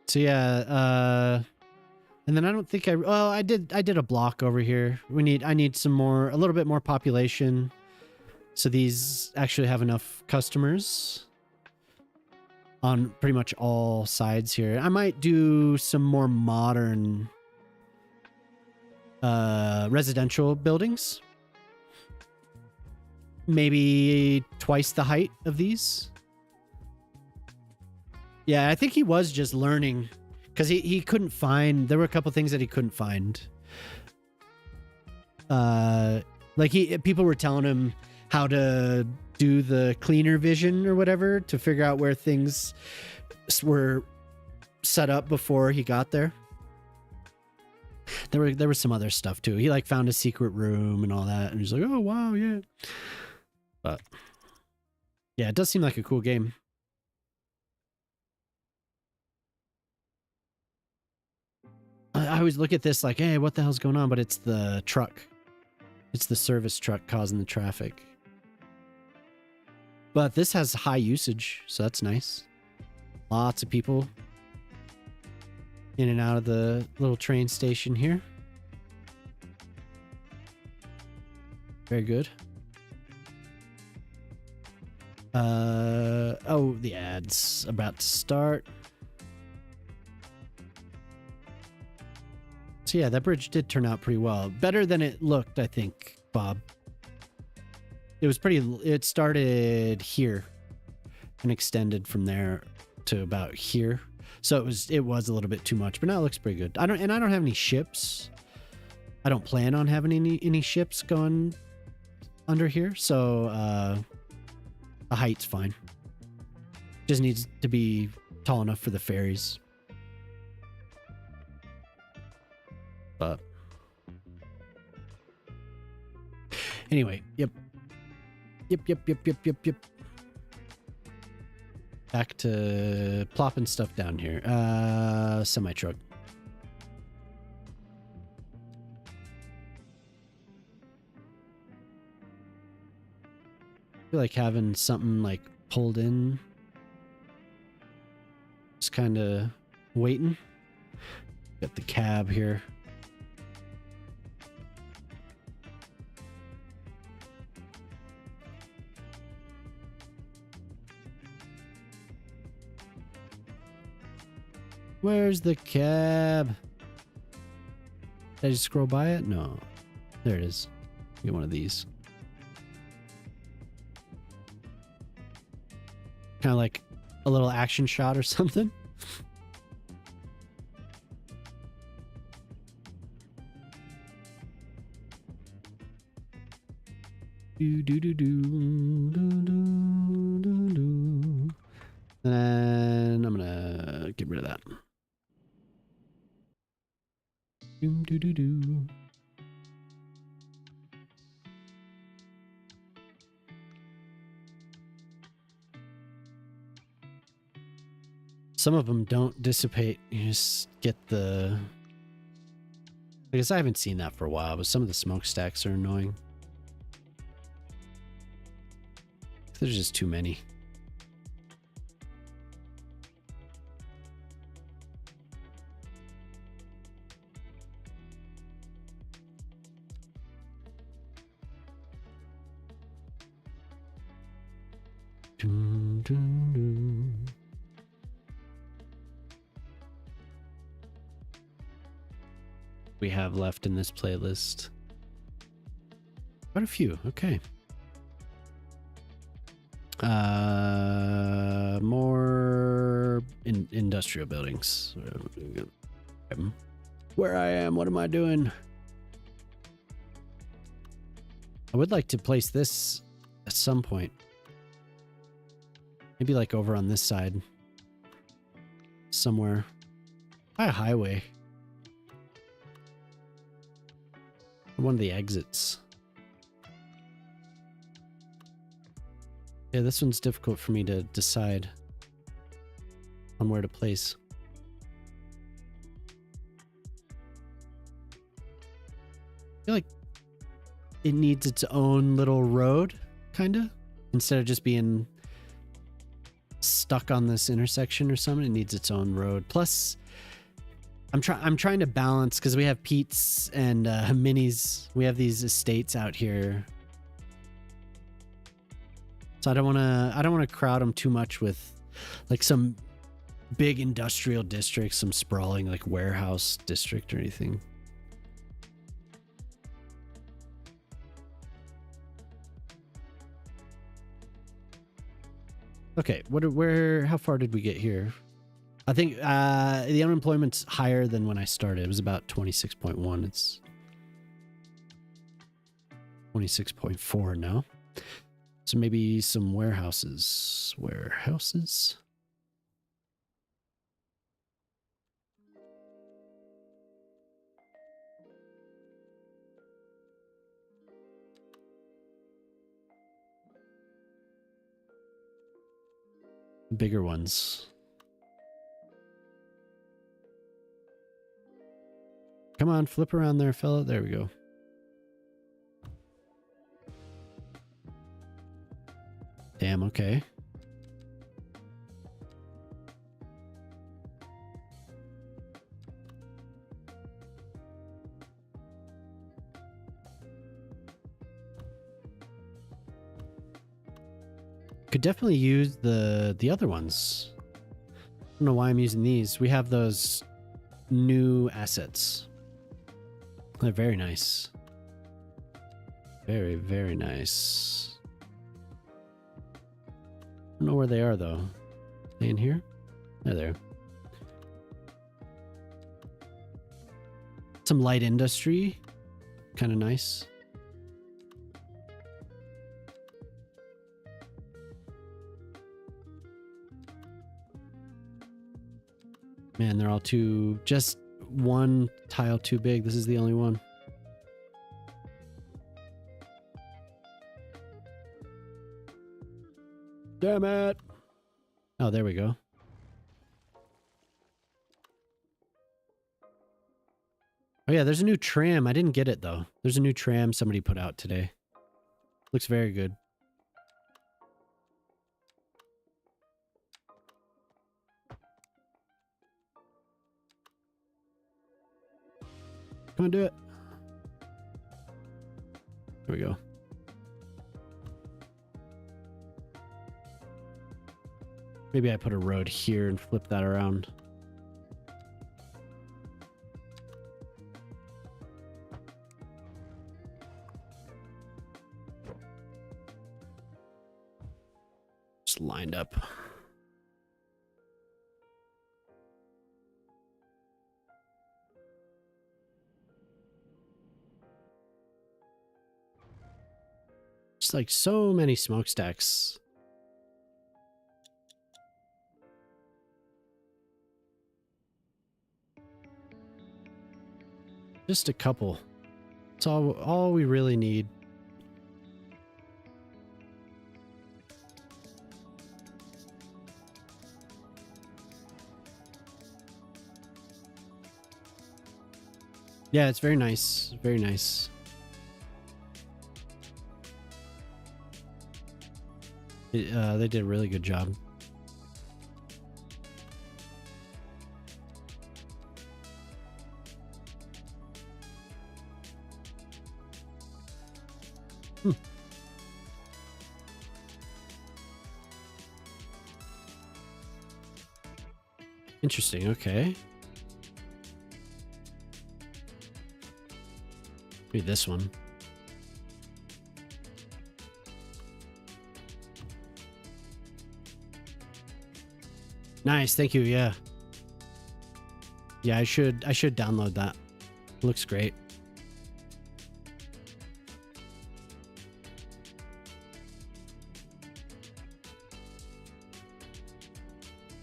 So yeah, and then I don't think I did a block over here. I need a little bit more population. So these actually have enough customers. on pretty much all sides here. I might do some more modern residential buildings. Maybe twice the height of these. Yeah, I think he was just learning because he couldn't find, there were a couple things that he couldn't find. Like people were telling him how to do the cleaner vision or whatever to figure out where things were set up before he got there. There was some other stuff too. He like found a secret room and all that, and he's like, "Oh wow, yeah." But yeah, it does seem like a cool game. I always look at this like, "Hey, what the hell's going on?" But it's the truck. It's the service truck causing the traffic. But this has high usage, so that's nice. Lots of people in and out of the little train station here. Very good. Oh, the ad's about to start. So yeah, that bridge did turn out pretty well. Better than it looked, I think, Bob. It started here and extended from there to about here. So it was a little bit too much, but now it looks pretty good. I don't have any ships. I don't plan on having any ships going under here, so the height's fine. Just needs to be tall enough for the ferries. But anyway, yep. Back to plopping stuff down here. Semi-truck. I feel like having something like pulled in. Just kind of waiting. Got the cab here. Where's the cab? Did I just scroll by it? No. There it is. Get one of these. Kind of like a little action shot or something. Do do do do do do do do. And I'm gonna get rid of that. Do do do do. Some of them don't dissipate. You just get the... I guess I haven't seen that for a while, but some of the smokestacks are annoying. There's just too many. Dun, dun, dun. We have left in this playlist? Quite a few. Okay. More industrial buildings. Where I am, what am I doing? I would like to place this at some point. Maybe like over on this side. Somewhere. By a highway. One of the exits. Yeah, this one's difficult for me to decide on where to place. I feel like it needs its own little road, kind of. Instead of just being stuck on this intersection or something, it needs its own road. Plus, I'm trying to balance, because we have Pete's and Minnie's. We have these estates out here. So I don't want to crowd them too much with like some big industrial district, some sprawling like warehouse district or anything. Okay, how far did we get here? I think the unemployment's higher than when I started. It was about 26.1. It's 26.4 now. So maybe some warehouses. Warehouses? Bigger ones. Come on, flip around there, fella. There we go. Damn, okay. Could definitely use the other ones. I don't know why I'm using these. We have those new assets. They're very nice. Very, very nice. I don't know where they are though. Are they in here? They're there. Some light industry. Kind of nice. Man, they're all just one tile too big. This is the only one. Damn it. Oh, there we go. Oh yeah, there's a new tram. I didn't get it though. There's a new tram somebody put out today. Looks very good. Come on, do it. There we go. Maybe I put a road here and flip that around. Just lined up. Just like so many smokestacks. Just a couple. It's all we really need. Yeah, it's very nice. Very nice. They did a really good job. Interesting. Okay. Maybe this one. Nice. Thank you. Yeah. Yeah, I should download that. Looks great.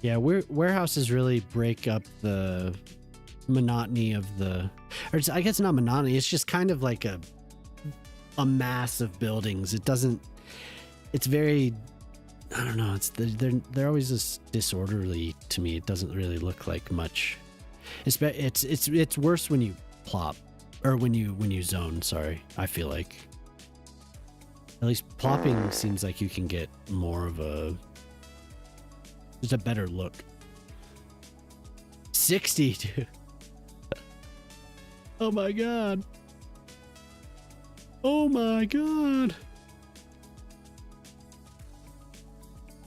Yeah, warehouses really break up the monotony of the, or I guess not monotony. It's just kind of like a mass of buildings. It doesn't. It's very. I don't know. They're always just disorderly to me. It doesn't really look like much. It's worse when you plop, or when you zone. Sorry, I feel like. At least plopping seems like you can get more of a. Just a better look. 60, dude. Oh my god. Oh my god.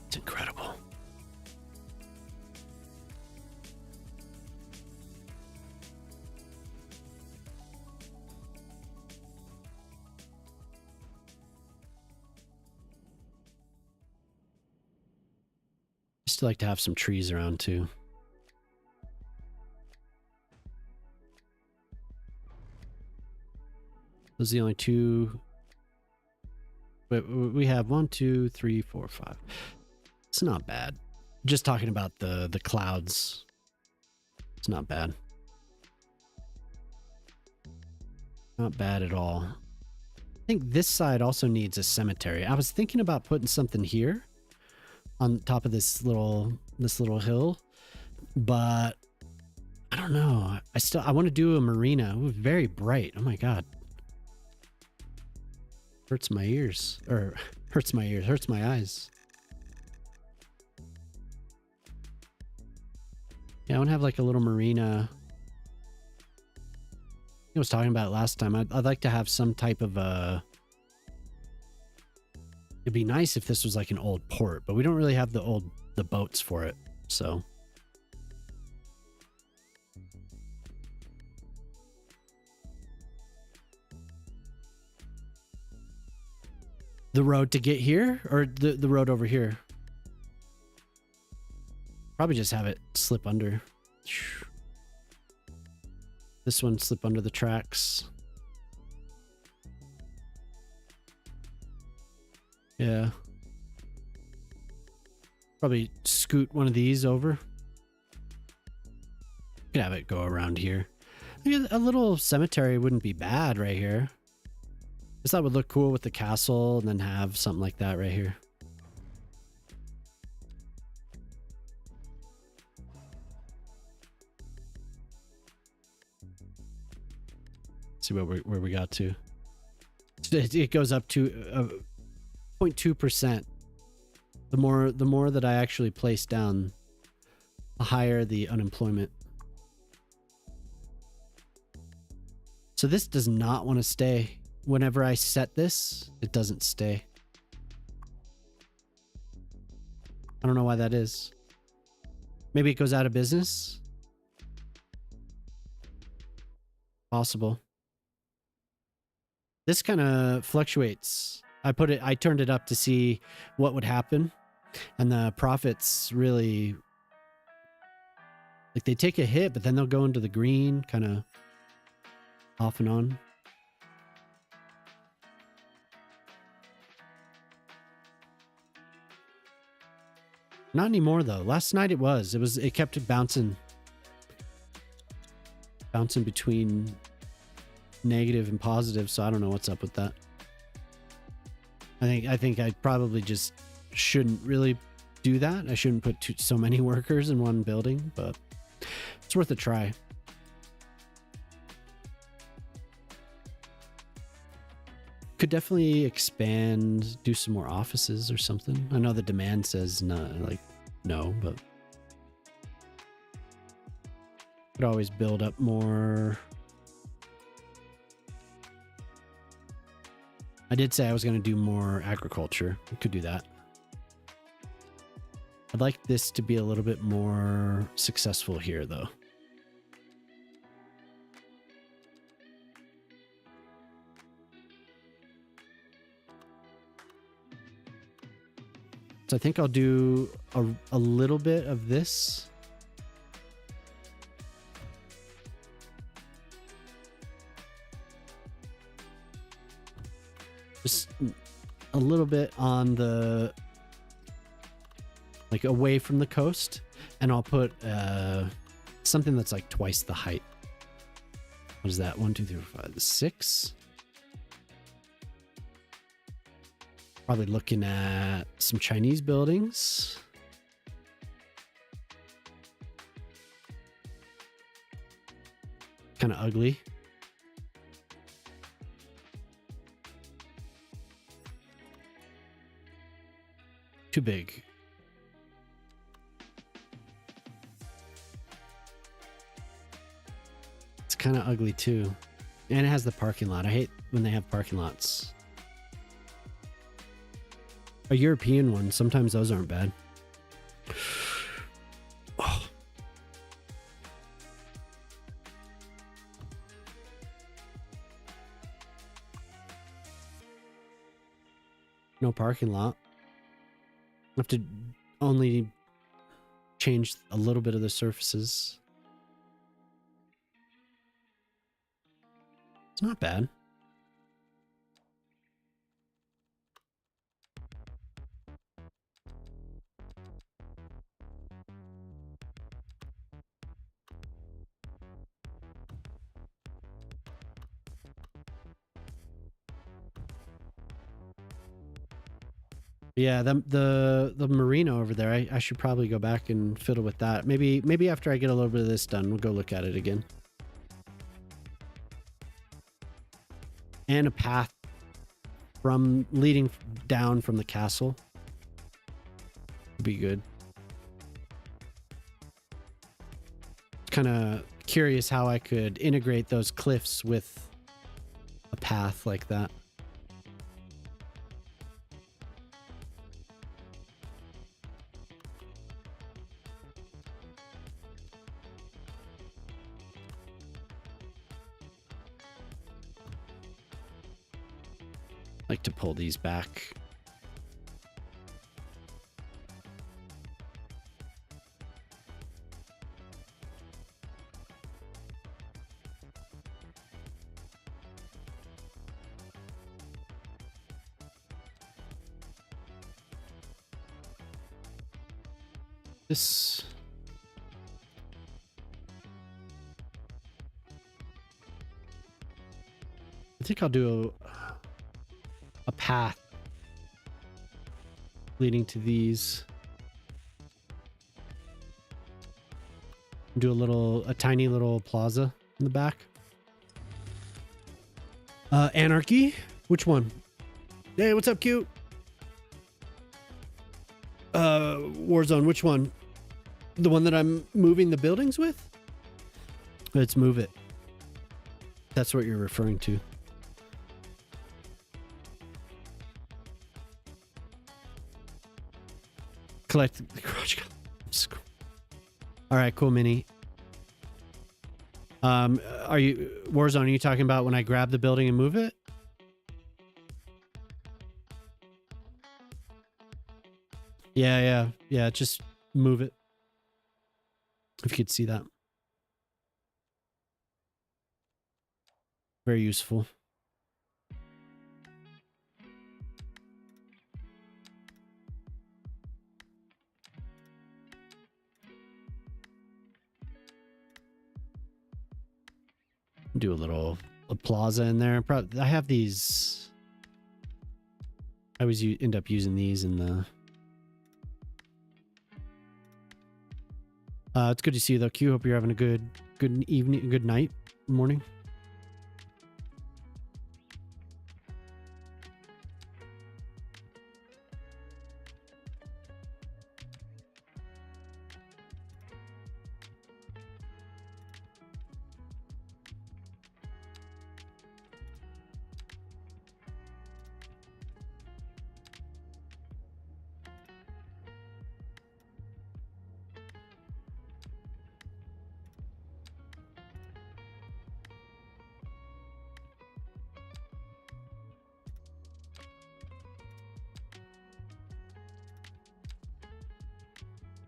It's incredible. Still like to have some trees around too. Those are the only two. But we have 1, 2, 3, 4, 5. It's not bad. Just talking about the clouds. It's not bad. Not bad at all. I think this side also needs a cemetery. I was thinking about putting something here on top of this little hill, but I don't know. I want to do a marina. Ooh, very bright. Oh my god. Hurts my ears. Or hurts my ears. Hurts my eyes. Yeah, I want to have like a little marina. I was talking about it last time. I'd like to have some type of a... It'd be nice if this was like an old port, but we don't really have the boats for it, so... The road to get here, or the road over here? Probably just have it slip under. This one slip under the tracks. Yeah. Probably scoot one of these over. Could have it go around here. A little cemetery wouldn't be bad right here. I just thought it would look cool with the castle and then have something like that right here. See where we got to. It goes up to 0.2%. The more that I actually place down, the higher the unemployment. So this does not want to stay. Whenever I set this, it doesn't stay. I don't know why that is. Maybe it goes out of business? Possible. This kind of fluctuates. I turned it up to see what would happen, and the profits really, like, they take a hit, but then they'll go into the green, kind of off and on. Not anymore though. Last night it kept bouncing between negative and positive, so I don't know what's up with that. I think I probably just shouldn't really do that. I shouldn't put so many workers in one building, but it's worth a try. Could definitely expand, do some more offices or something. I know the demand says no, but could always build up more. I did say I was going to do more agriculture. We could do that. I'd like this to be a little bit more successful here, though. So I think I'll do a little bit of this. Just a little bit on the, like, away from the coast, and I'll put something that's like twice the height. What is that? 1, 2, 3, 4, 5, 6. Probably looking at some Chinese buildings. Kind of ugly. Too big. It's kind of ugly too. And it has the parking lot. I hate when they have parking lots. A European one, sometimes those aren't bad. Oh. No parking lot. I have to only changed a little bit of the surfaces. It's not bad. Yeah, the marina over there, I should probably go back and fiddle with that. Maybe after I get a little bit of this done, we'll go look at it again. And a path from leading down from the castle would be good. Kind of curious how I could integrate those cliffs with a path like that. Like to pull these back. This I think I'll do a path leading to these. Do a tiny little plaza in the back. Anarchy? Which one? Hey, what's up, cute? Warzone, which one? The one that I'm moving the buildings with? Let's move it. That's what you're referring to. Collect the garage. All right, cool, Mini. Are you Warzone? Are you talking about when I grab the building and move it? Yeah. Just move it. If you could see that. Very useful. Do a plaza in there. I have these. I always end up using these in the. It's good to see you though, Q. Hope you're having a good evening, good night, morning.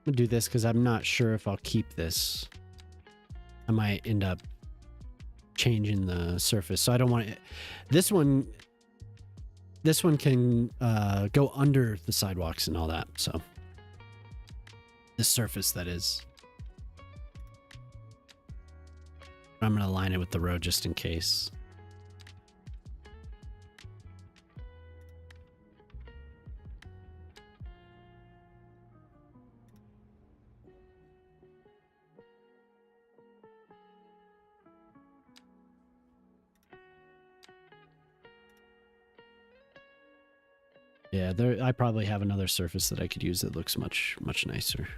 I'm gonna do this because I'm not sure if I'll keep this. I might end up changing the surface, so I don't want it. This one can go under the sidewalks and all that. So the surface, that is. I'm gonna line it with the road just in case. Yeah, I probably have another surface that I could use that looks much nicer.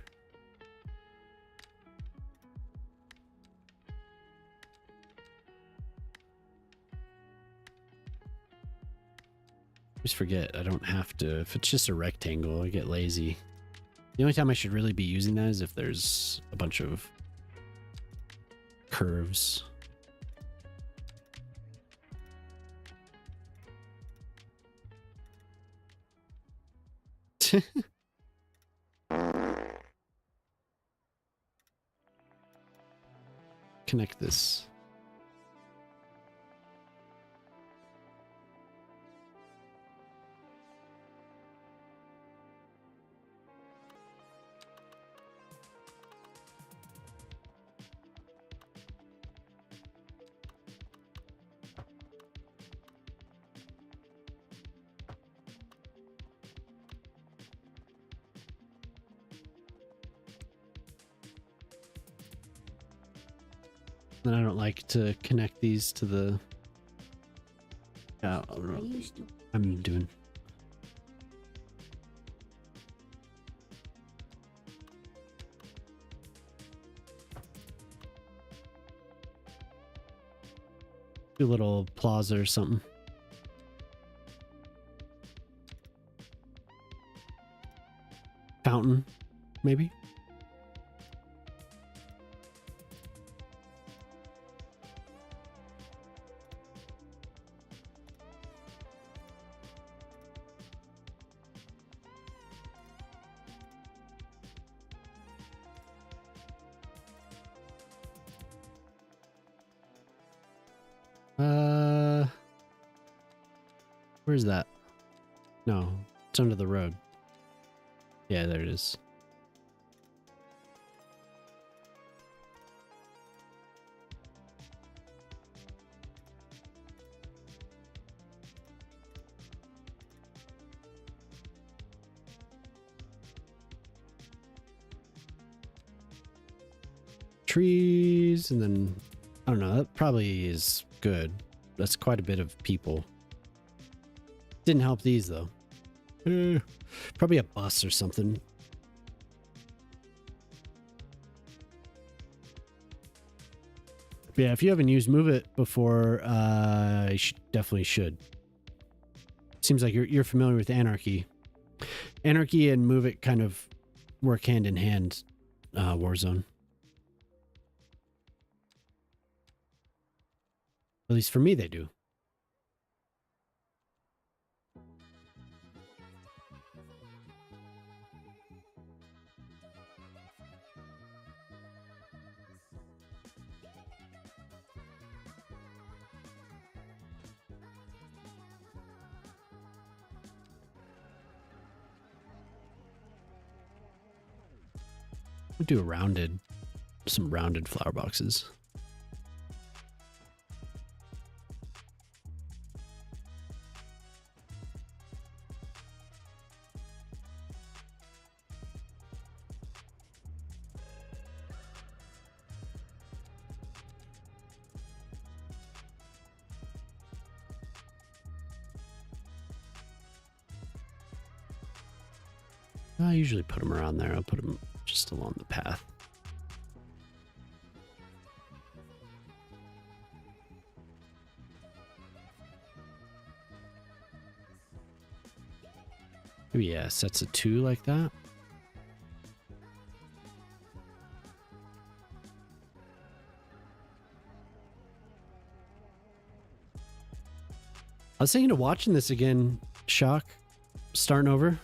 I just forget I don't have to. If it's just a rectangle, I get lazy. The only time I should really be using that is if there's a bunch of curves. connect this. Then I don't like to connect these to the. Yeah, I'm doing. Do a little plaza or something. Fountain, maybe. Where's that? No, it's under the road. Yeah, there it is. Trees, and then I don't know, that probably is good. That's quite a bit of people. Didn't help these though. Probably a bus or something. But yeah, if you haven't used Move It before, you definitely should. Seems like you're familiar with Anarchy. Anarchy and Move It kind of work hand in hand. Warzone. At least for me, they do. We'll do some rounded flower boxes. I usually put them around there. I'll put them just along the path. Maybe, yeah, sets of 2 like that. I was thinking of watching this again, Shock, starting over.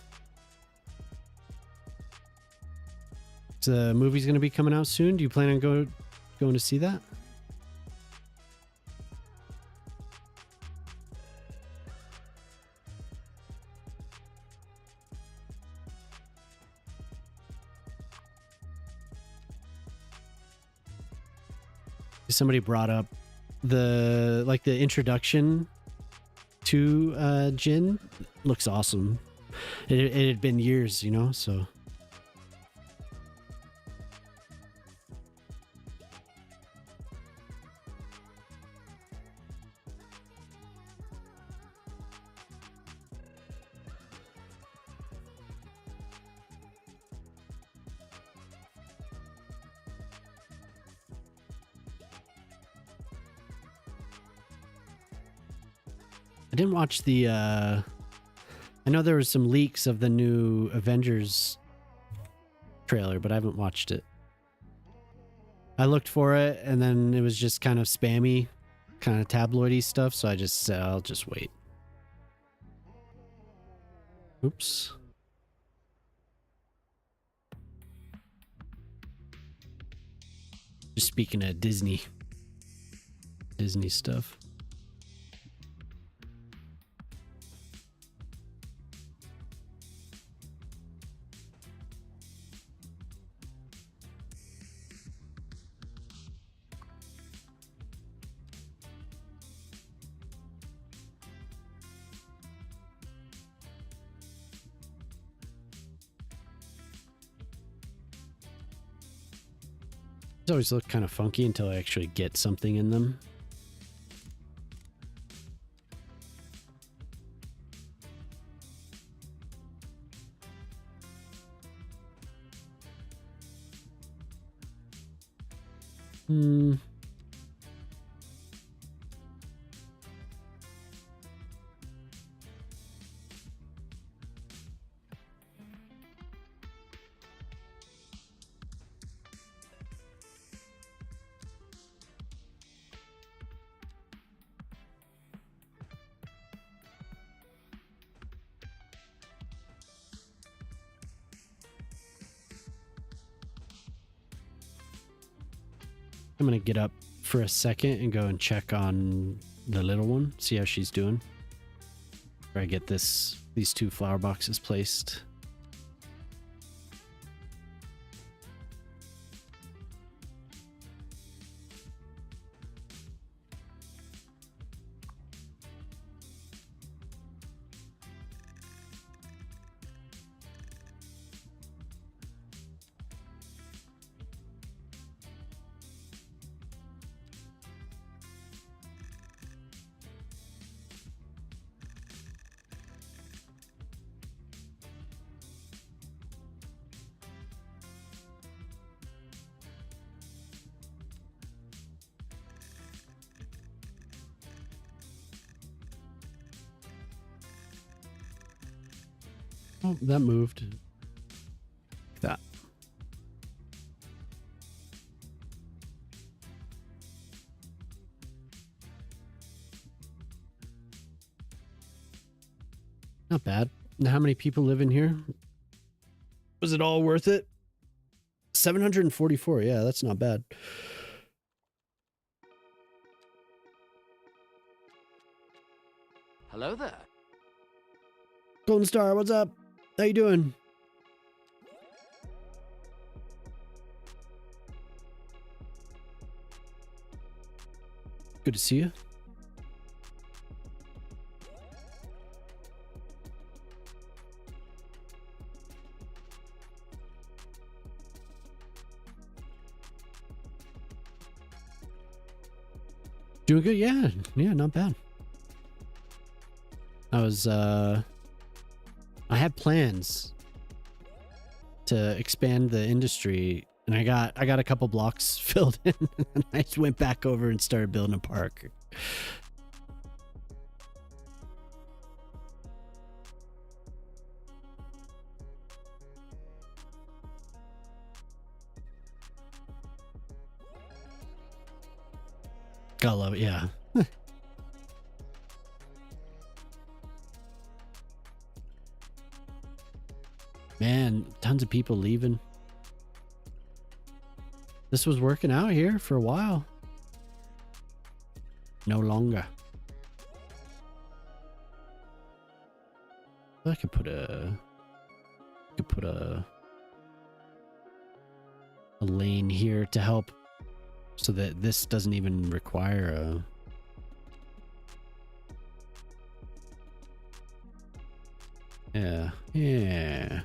The movie's going to be coming out soon. Do you plan on going to see that? Somebody brought up the introduction to Jin. Looks awesome. It had been years, you know, so. I didn't watch the I know there was some leaks of the new Avengers trailer, but I haven't watched it. I looked for it and then it was just kind of spammy, kind of tabloidy stuff, so I just said I'll just wait. Oops. Just speaking of Disney. Disney stuff. These always look kind of funky until I actually get something in them. I'm going to get up for a second and go and check on the little one, see how she's doing. Where I get these 2 flower boxes placed. Oh, that moved. Like that. Not bad. Now, how many people live in here? Was it all worth it? 744. Yeah, that's not bad. Hello there. Golden Star, what's up? How you doing? Good to see you. Doing good? Yeah, not bad. I had plans to expand the industry, and I got a couple blocks filled in, and I just went back over and started building a park. Gotta love it, yeah. Man, tons of people leaving. This was working out here for a while. No longer. I could put a lane here to help so that this doesn't even require a yeah.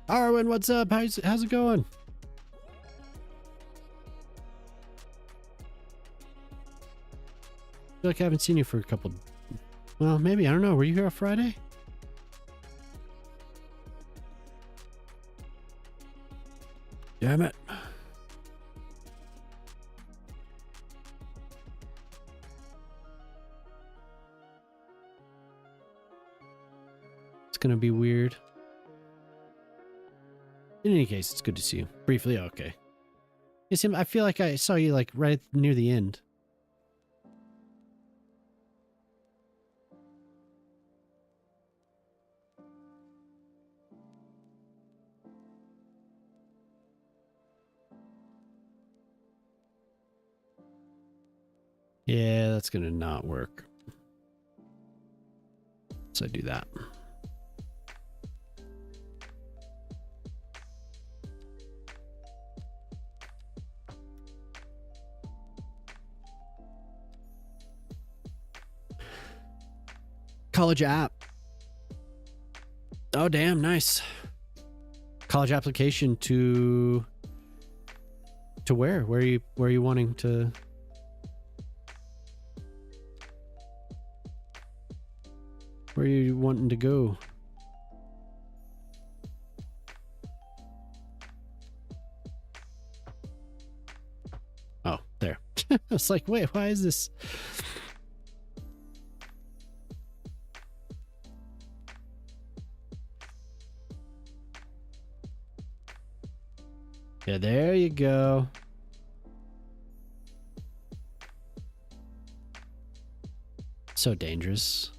Arwen, what's up? How's it going? I feel like I haven't seen you for a couple. Well, maybe, I don't know. Were you here on Friday? Damn it. It's gonna be weird. In any case, it's good to see you. Briefly, okay. Yes, I feel like I saw you like right near the end. Yeah, that's gonna not work. So I do that. College app. Oh, damn, nice. College application to where? Where are you wanting to? Where are you wanting to go? Oh, there. I was like, wait, why is this? Yeah, there you go. So dangerous.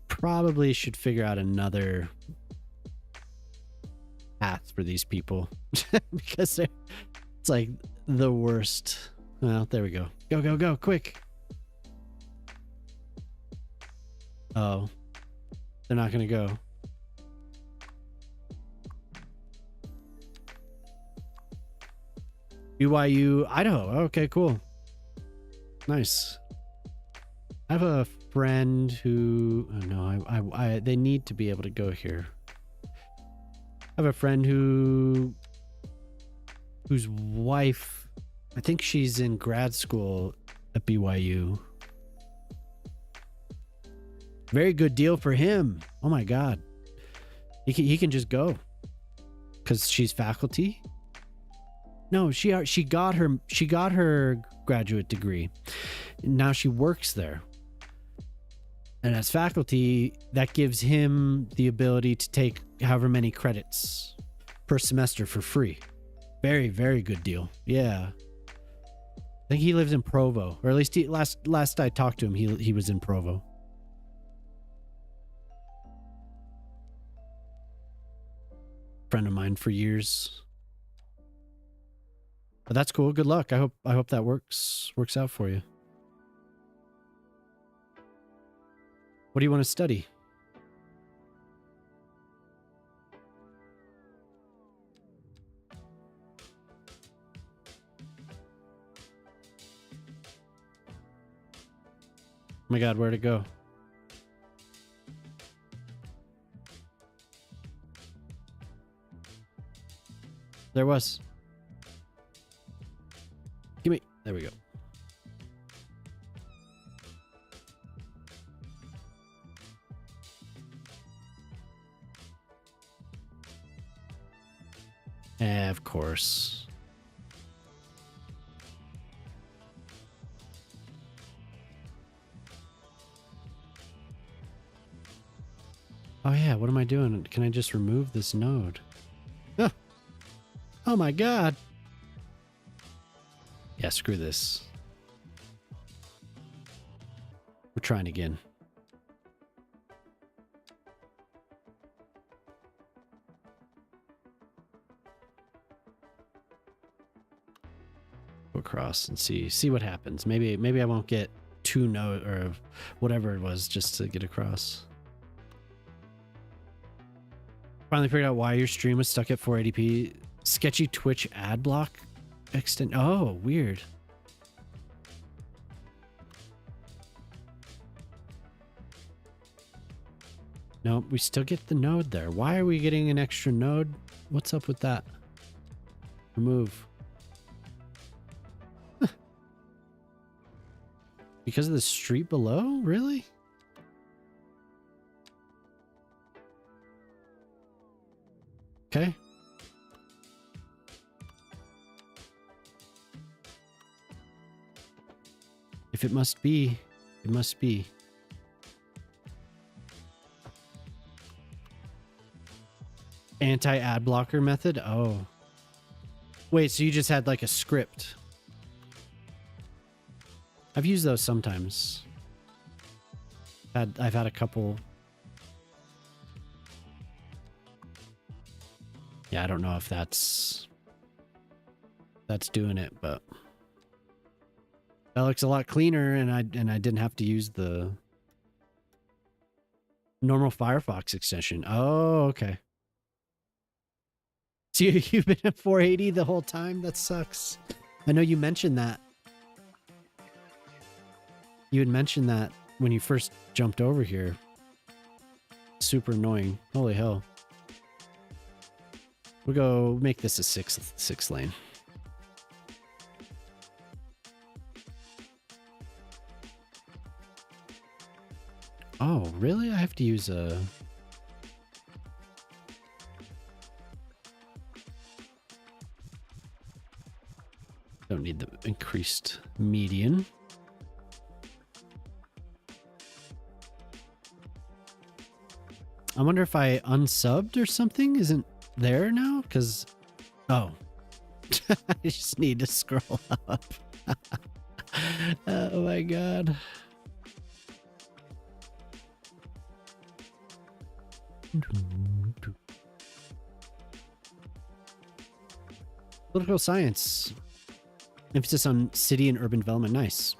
Probably should figure out another path for these people because it's like the worst. Well, there we go. Go, go, go, quick. Oh, they're not going to go. BYU, Idaho. Okay, cool. Nice. I have a friend who, oh no, I they need to be able to go here. I have a friend whose wife, I think she's in grad school at BYU. Very good deal for him. Oh my God. He can just go because she's faculty. No, she got her graduate degree. Now she works there. And as faculty, that gives him the ability to take however many credits per semester for free. Very, very good deal. Yeah. I think he lives in Provo, or at least last I talked to him, he was in Provo. Friend of mine for years. But that's cool. Good luck. I hope that works out for you. What do you want to study? Oh my God, where'd it go? There was. Give me. There we go. Of course. Oh yeah, what am I doing? Can I just remove this node? Oh, oh my God. Yeah, screw this. We're trying again. Go across and see what happens. Maybe I won't get 2 node or whatever it was just to get across. Finally figured out why your stream was stuck at 480p. Sketchy Twitch ad block extend. Oh, weird. No, we still get the node there. Why are we getting an extra node? What's up with that? Remove. Huh. Because of the street below? Really? Okay. If it must be, it must be. Anti-ad blocker method? Oh. Wait, so you just had like a script. I've used those sometimes. I've had a couple. Yeah, I don't know if that's doing it, but that looks a lot cleaner, and I didn't have to use the normal Firefox extension. Oh, okay. So you've been at 480 the whole time? That sucks. I know you mentioned that. You had mentioned that when you first jumped over here. Super annoying. Holy hell. We'll go make this a six lane. Oh, really? I have to use a... Don't need the increased median. I wonder if I unsubbed or something isn't there now? Because... Oh. I just need to scroll up. Oh my god. Political science. Emphasis on city and urban development. Nice.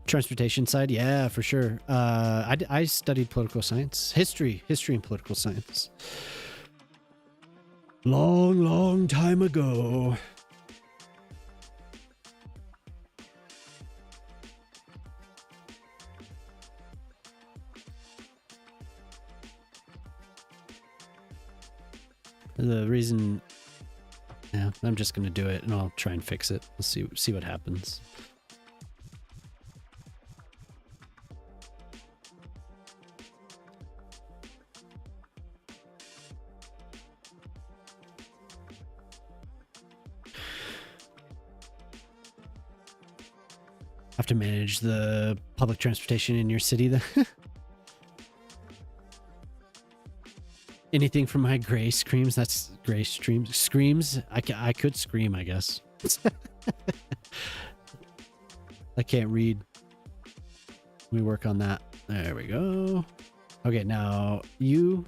Transportation side. Yeah, for sure. I studied political science. History and political science. Long time ago. The reason... Yeah, I'm just going to do it and I'll try and fix it. We'll see what happens. Have to manage the public transportation in your city then. Anything from my gray screams? That's gray streams. Screams? I could scream, I guess. I can't read. Let me work on that. There we go. Okay, now you.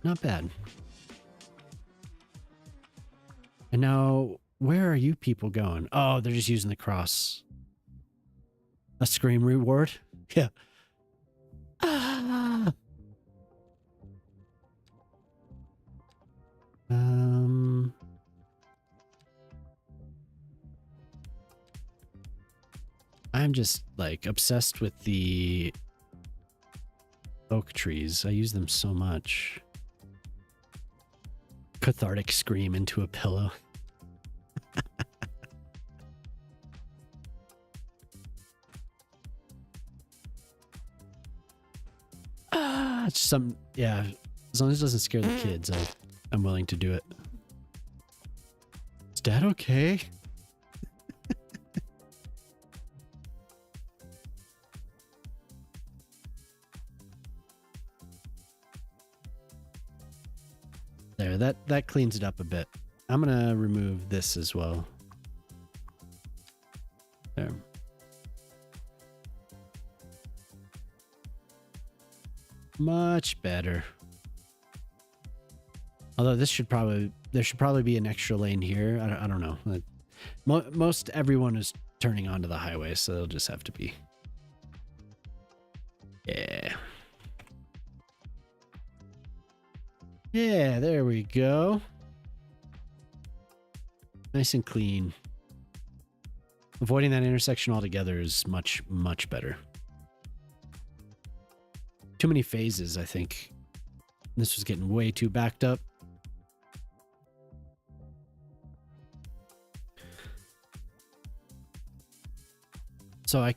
Not bad. And now, where are you people going? Oh, they're just using the cross. A scream reward? Yeah. Ah. I'm just like obsessed with the oak trees. I use them so much. Cathartic scream into a pillow. It's some, yeah, as long as it doesn't scare the kids, I'm willing to do it. Is Dad okay? There, that cleans it up a bit. I'm gonna remove this as well. There. Much better. Although there should probably be an extra lane here. I don't know. Most everyone is turning onto the highway, so it'll just have to be. Yeah. Yeah, there we go. Nice and clean. Avoiding that intersection altogether is much better. Too many phases, I think. This was getting way too backed up. So I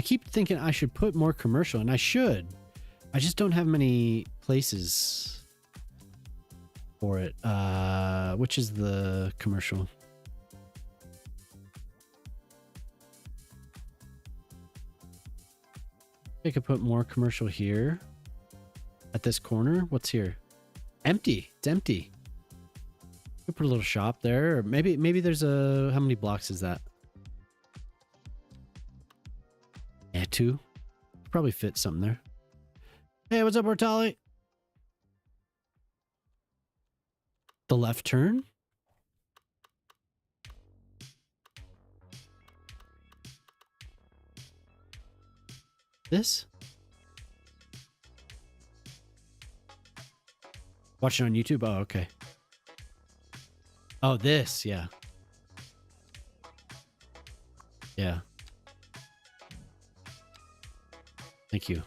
keep thinking I should put more commercial, and I should. I just don't have many places. for it. Which is the commercial? I could put more commercial here at this corner. What's here? Empty. It's empty. Could put a little shop there. Or maybe there's a, how many blocks is that? Yeah, 2. Probably fit something there. Hey, what's up, Mortali? The left turn? This? Watching on YouTube? Oh, okay. Oh, this, yeah. Yeah. Thank you.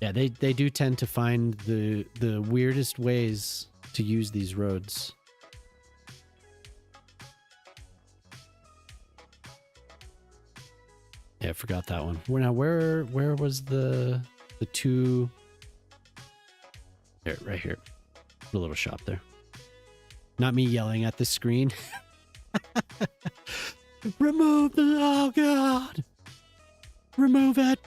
Yeah, they do tend to find the weirdest ways to use these roads. Yeah, I forgot that one. Where was the 2? There, right here. Put a little shop there. Not me yelling at the screen. Remove the, oh God. Remove it.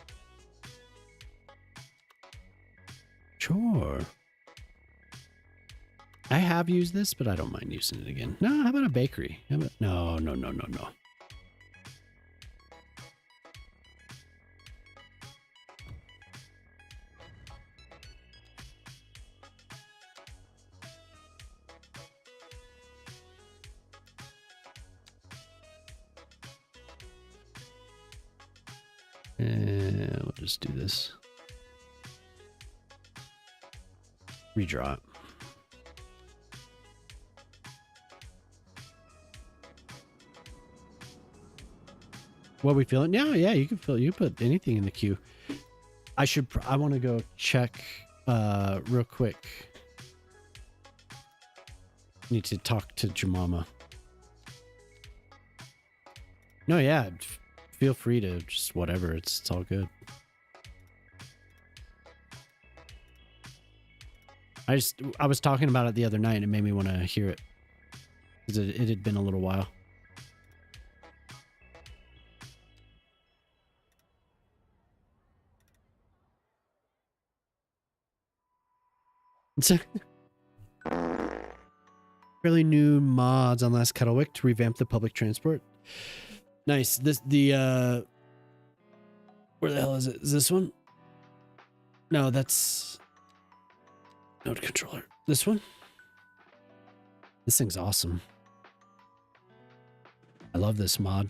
Sure. I have used this, but I don't mind using it again. No, how about a bakery? No. We'll just do this. Redraw it. What are we feeling? Yeah, you can put anything in the queue. I want to go check real quick. Need to talk to Jemima. No, yeah. Feel free to just whatever. It's all good. I was talking about it the other night and it made me want to hear it. Because it had been a little while. Fairly new mods on Last Cuddlewick to revamp the public transport. Nice. Where the hell is it? Is this one? No, that's node controller. This one? This thing's awesome. I love this mod.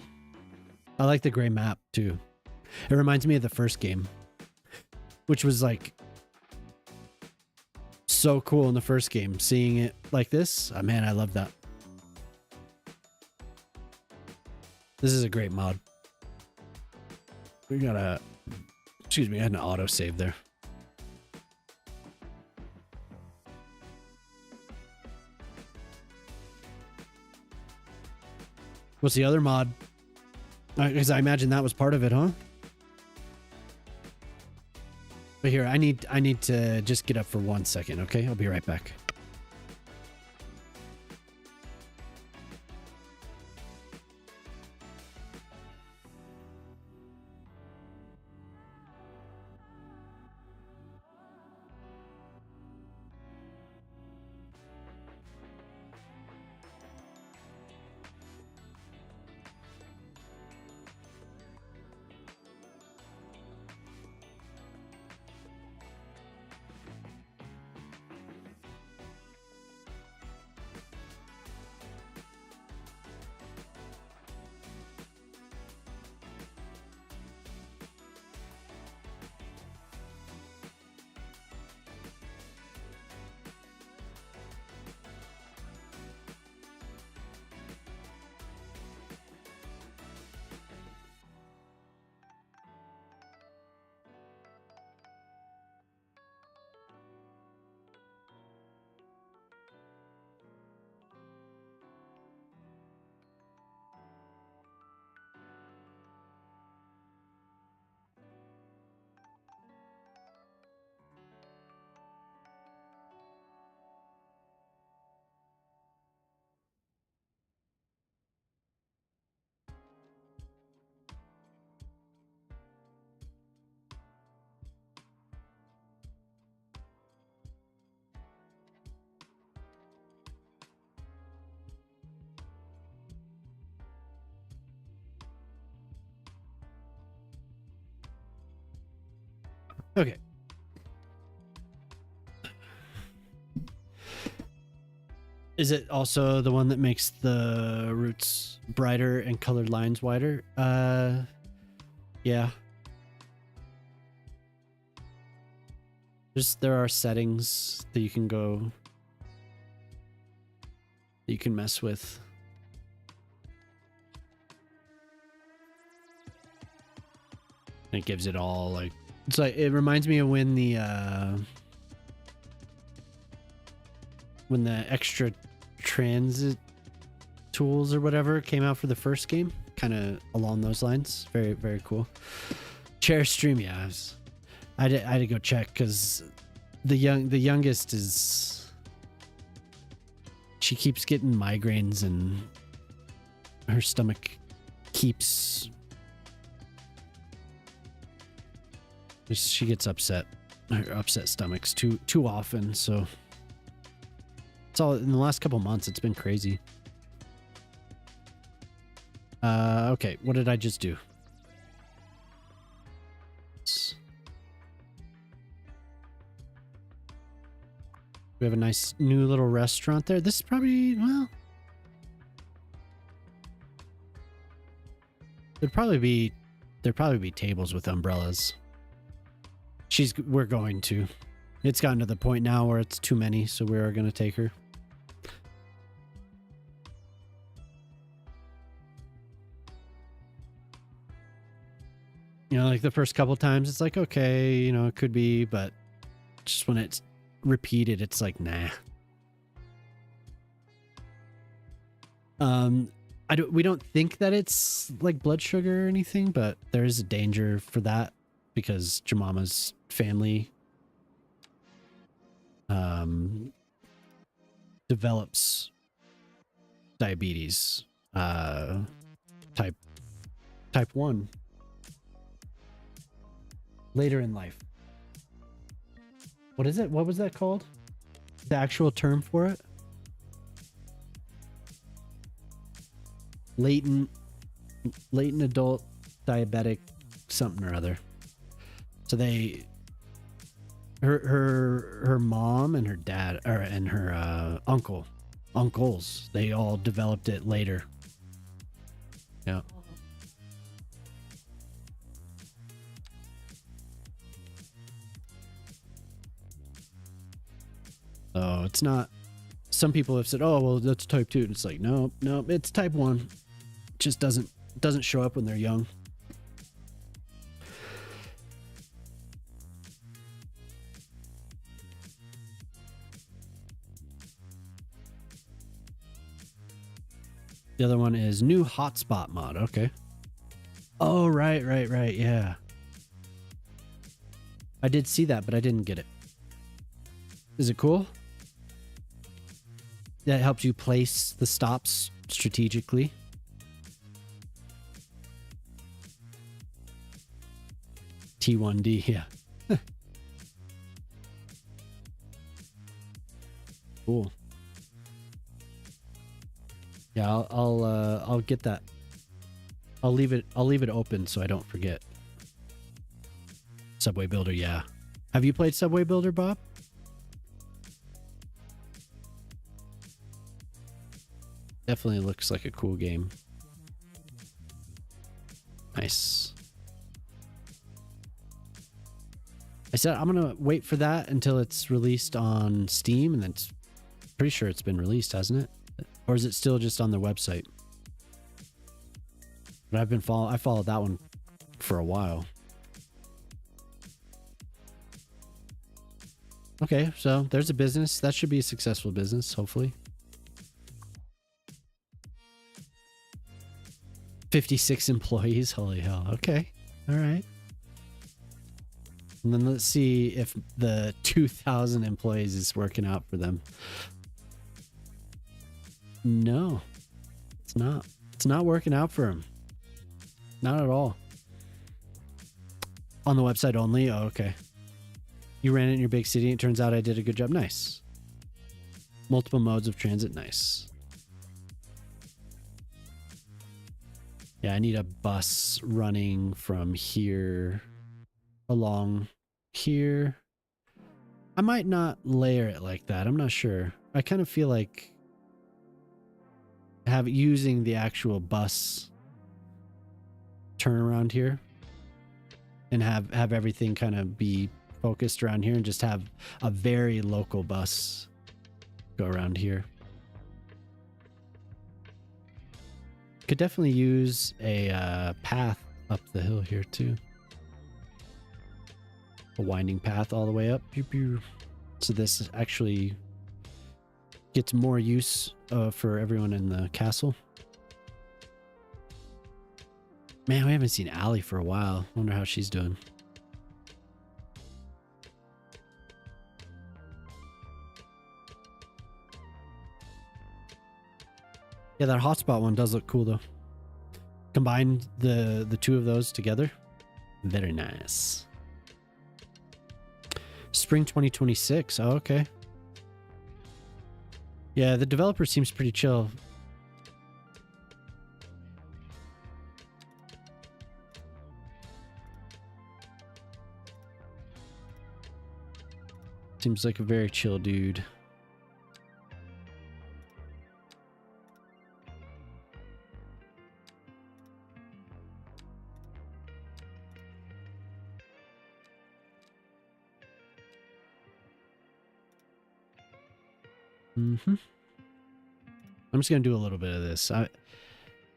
I like the gray map too. It reminds me of the first game, which was like so cool in the first game. Seeing it like this, oh, man, I love that. This is a great mod. We got a, excuse me, I had an auto save there. What's the other mod? Because I imagine that was part of it, huh? But here, I need to just get up for 1 second, okay? I'll be right back. Okay. Is it also the one that makes the roots brighter and colored lines wider? Yeah. There are settings that you can go, that you can mess with. And it gives it all like, it's like, it reminds me of when the extra transit tools or whatever came out for the first game, kind of along those lines. Very, very cool. Chair stream, yeah. I had to go check because the youngest is, she keeps getting migraines and her stomach keeps, she gets upset, her upset stomachs too often. So it's all in the last couple months. It's been crazy. Okay, what did I just do? We have a nice new little restaurant there. This is probably, well, there'd probably be tables with umbrellas. We're going to. It's gotten to the point now where it's too many, so we are going to take her. You know, like the first couple times, it's like, okay, you know, it could be, but just when it's repeated, it's like, nah. We don't think that it's like blood sugar or anything, but there is a danger for that because Jemama's family develops diabetes, type 1 later in life. What is it? What was that called? The actual term for it? Latent adult diabetic something or other. So her mom and her dad, and her uncles, they all developed it later. Yeah. So it's not, some people have said, oh, well, that's type 2. And it's like, no, it's type 1. It just doesn't show up when they're young. The other one is new hotspot mod. Okay. Oh, right. Yeah. I did see that, but I didn't get it. Is it cool? That helps you place the stops strategically. T1D, yeah. Cool. Yeah, I'll get that. I'll leave it open so I don't forget. Subway Builder, yeah. Have you played Subway Builder, Bob? Definitely looks like a cool game. Nice. I said I'm gonna wait for that until it's released on Steam, and then it's pretty sure it's been released, hasn't it? Or is it still just on their website? But I followed that one for a while. Okay, so there's a business. That should be a successful business, hopefully. 56 employees. Holy hell. Okay. All right. And then let's see if the 2,000 employees is working out for them. No, it's not. It's not working out for them. Not at all. On the website only? Oh, okay. You ran it in your big city. It turns out I did a good job. Nice. Multiple modes of transit. Nice. Yeah, I need a bus running from here along here. I might not layer it like that. I'm not sure. I kind of feel like using the actual bus turnaround here and have everything kind of be focused around here and just have a very local bus go around here. Could definitely use a path up the hill here too. A winding path all the way up. Pew, pew. So this actually gets more use for everyone in the castle. Man, we haven't seen Allie for a while. Wonder how she's doing. Yeah, that hotspot one does look cool though. Combine the two of those together. Very nice. Spring 2026. Oh, okay. Yeah, the developer seems pretty chill. Seems like a very chill dude. I'm just gonna do a little bit of this.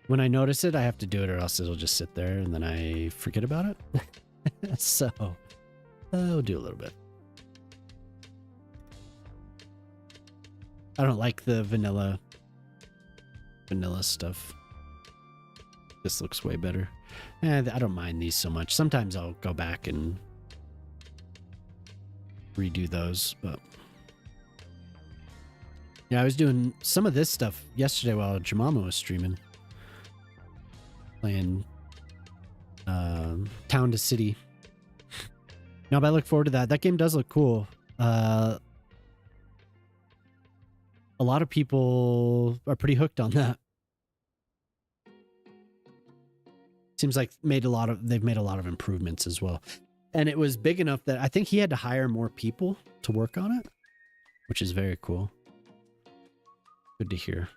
When I notice it, I have to do it, or else it'll just sit there and then I forget about it. So I'll do a little bit. I don't like the vanilla stuff. This looks way better. I don't mind these so much. Sometimes I'll go back and redo those, but yeah, I was doing some of this stuff yesterday while Jemima was streaming. Playing Town to City. No, but I look forward to that. That game does look cool. A lot of people are pretty hooked on that. Seems like they've made a lot of improvements as well. And it was big enough that I think he had to hire more people to work on it, which is very cool. Good to hear.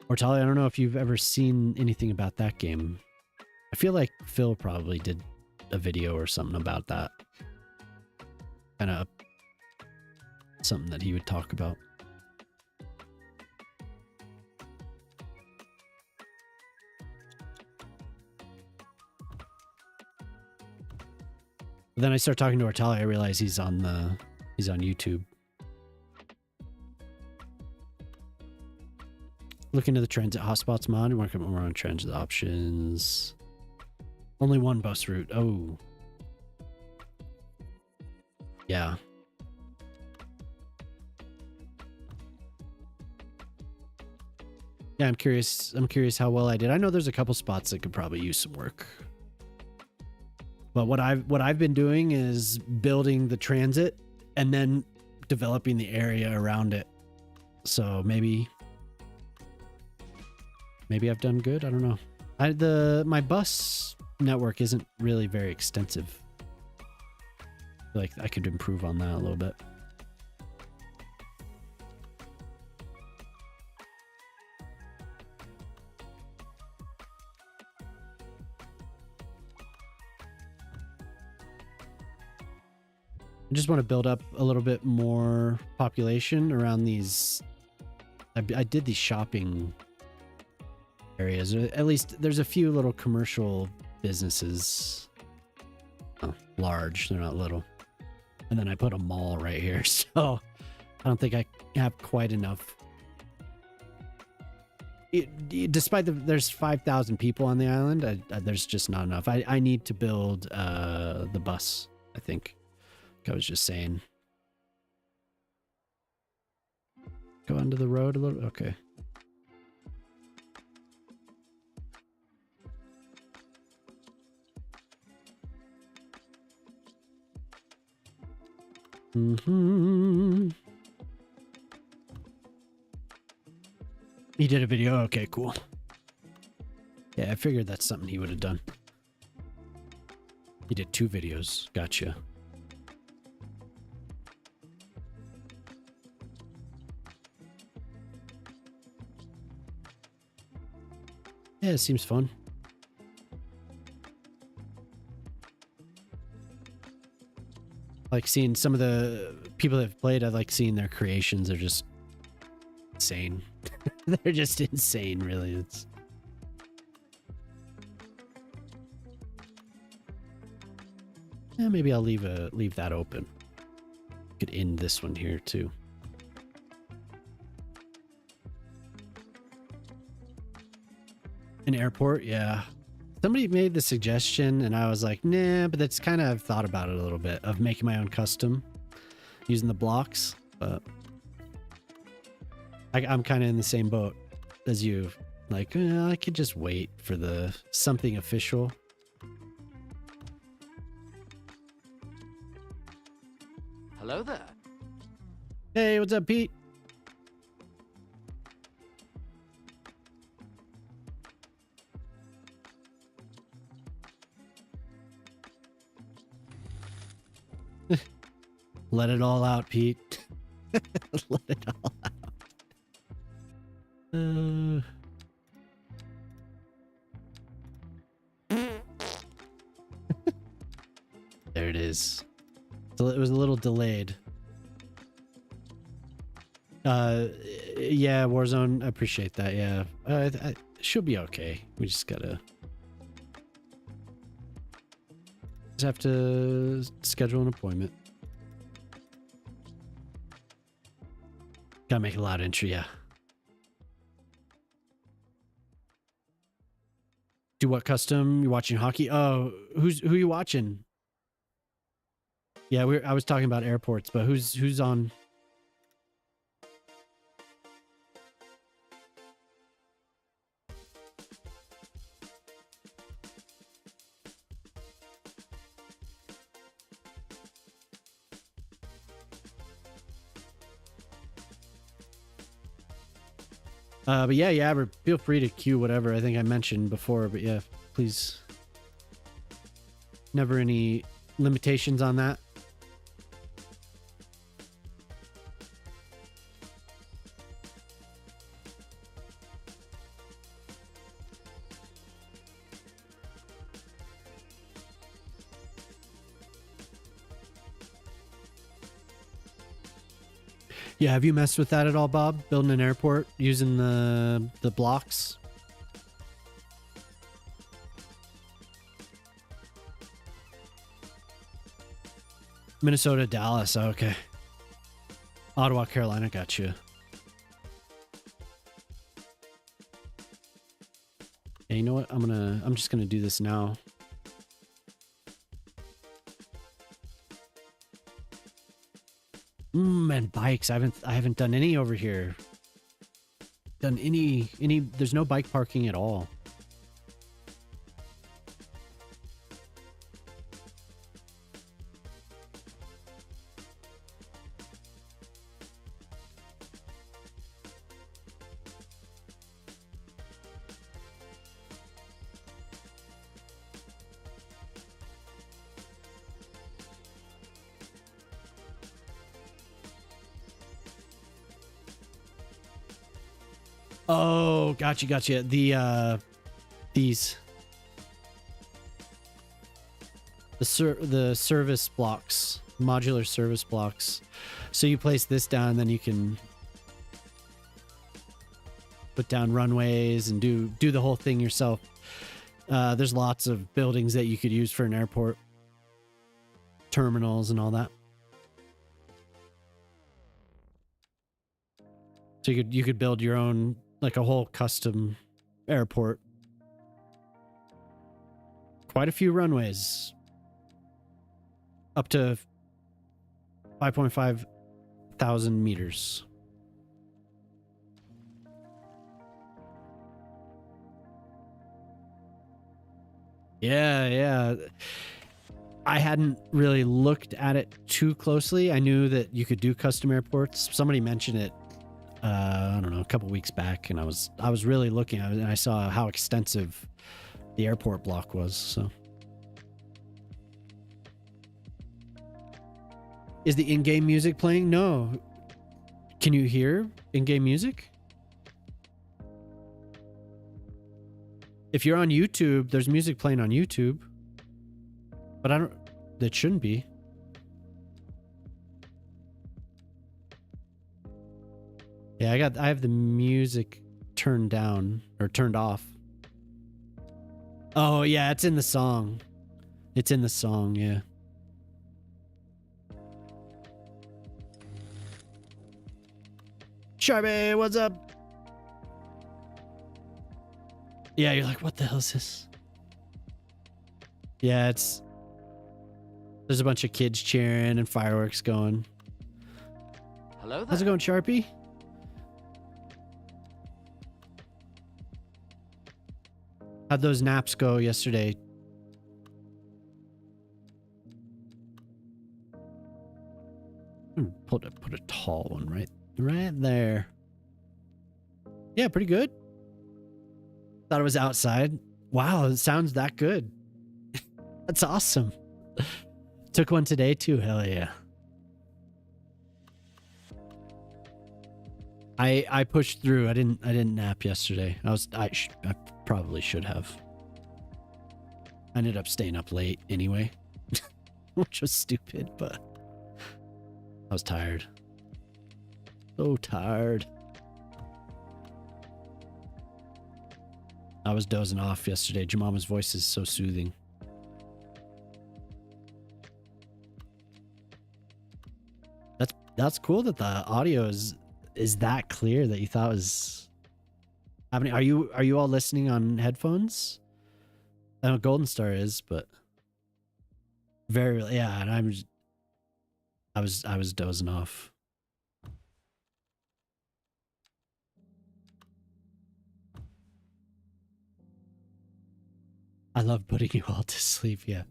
Ortali, I don't know if you've ever seen anything about that game. I feel like Phil probably did a video or something about that. Kind of something that he would talk about. But then I start talking to Ortali, I realize he's on YouTube. Look into the transit hotspots mod and work more on transit options. Only one bus route. Oh. Yeah. Yeah, I'm curious how well I did. I know there's a couple spots that could probably use some work. But what I've been doing is building the transit and then developing the area around it. So maybe I've done good. I don't know. My bus network isn't really very extensive. I feel like I could improve on that a little bit. I just want to build up a little bit more population around these. I did these shopping areas. At least there's a few little commercial businesses. Oh, large, they're not little. And then I put a mall right here. So I don't think I have quite enough. Despite there's 5,000 people on the island, there's just not enough. I need to build the bus, I think. I was just saying. Go onto the road a little. Okay. He did a video. Okay, cool. Yeah, I figured that's something he would have done. He did 2 videos. Gotcha. Yeah, it seems fun. Like seeing some of the people that have played, I like seeing their creations. They're just insane. They're just insane, really. It's yeah, maybe I'll leave that open. Could end this one here too. An airport, yeah. Somebody made the suggestion and I was like, nah, but that's kind of, I've thought about it a little bit of making my own custom using the blocks, but I'm kind of in the same boat as you. Like, I could just wait for the something official. Hello there. Hey, what's up, Pete? Let it all out, Pete. Let it all out. There it is. So it was a little delayed. Yeah, Warzone, I appreciate that. Yeah, she'll be okay. We just have to schedule an appointment. Gotta make a loud entry, yeah. Do what custom? You watching hockey? Oh, who are you watching? Yeah, I was talking about airports, but who's on? But yeah, feel free to queue whatever I think I mentioned before, but yeah, please. Never any limitations on that. Yeah, have you messed with that at all, Bob? Building an airport using the blocks? Minnesota, Dallas. Oh, okay. Ottawa, Carolina. Got you. Yeah, you know what? I'm just gonna do this now. And bikes. I haven't done any over here. Done any there's no bike parking at all. Oh, gotcha. The service blocks, modular service blocks. So you place this down, then you can put down runways and do the whole thing yourself. There's lots of buildings that you could use for an airport, terminals and all that. So you could build your own, like a whole custom airport. Quite a few runways. Up to 5.5 thousand meters. Yeah. I hadn't really looked at it too closely. I knew that you could do custom airports. Somebody mentioned it I don't know, a couple weeks back, and I was really looking at it, and I saw how extensive the airport block was. So, is the in-game music playing? No. Can you hear in-game music? If you're on YouTube, there's music playing on YouTube, but I don't. That shouldn't be. Yeah, I have the music turned down or turned off. Oh yeah, it's in the song. It's in the song, yeah. Sharpie, what's up? Yeah, you're like, what the hell is this? Yeah, there's a bunch of kids cheering and fireworks going. Hello there. How's it going, Sharpie? How'd those naps go yesterday? Put a tall one right there. Yeah, pretty good. Thought it was outside. Wow, it sounds that good. That's awesome. Took one today too. Hell yeah. I pushed through. I didn't nap yesterday. I probably should have. I ended up staying up late anyway, which was stupid, but I was tired. So tired. I was dozing off yesterday. Jemama's voice is so soothing. That's cool that the audio is that clear that you thought was happening. Are you all listening on headphones? I know Golden Star is, but very, yeah, and I was dozing off. I love putting you all to sleep, yeah.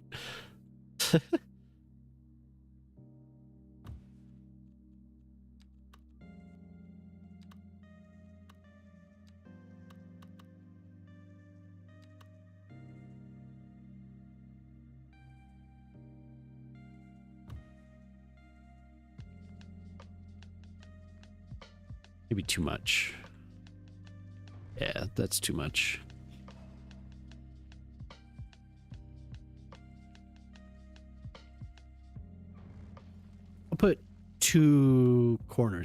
Maybe too much. Yeah, that's too much. I'll put two corner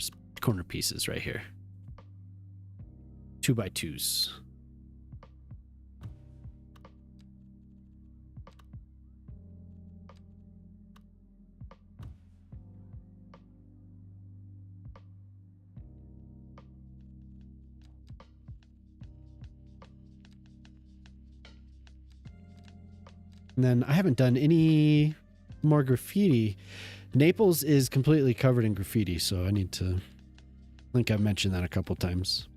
pieces right here. 2x2s. And then I haven't done any more graffiti. Naples is completely covered in graffiti, so I need to... I think I've mentioned that a couple times.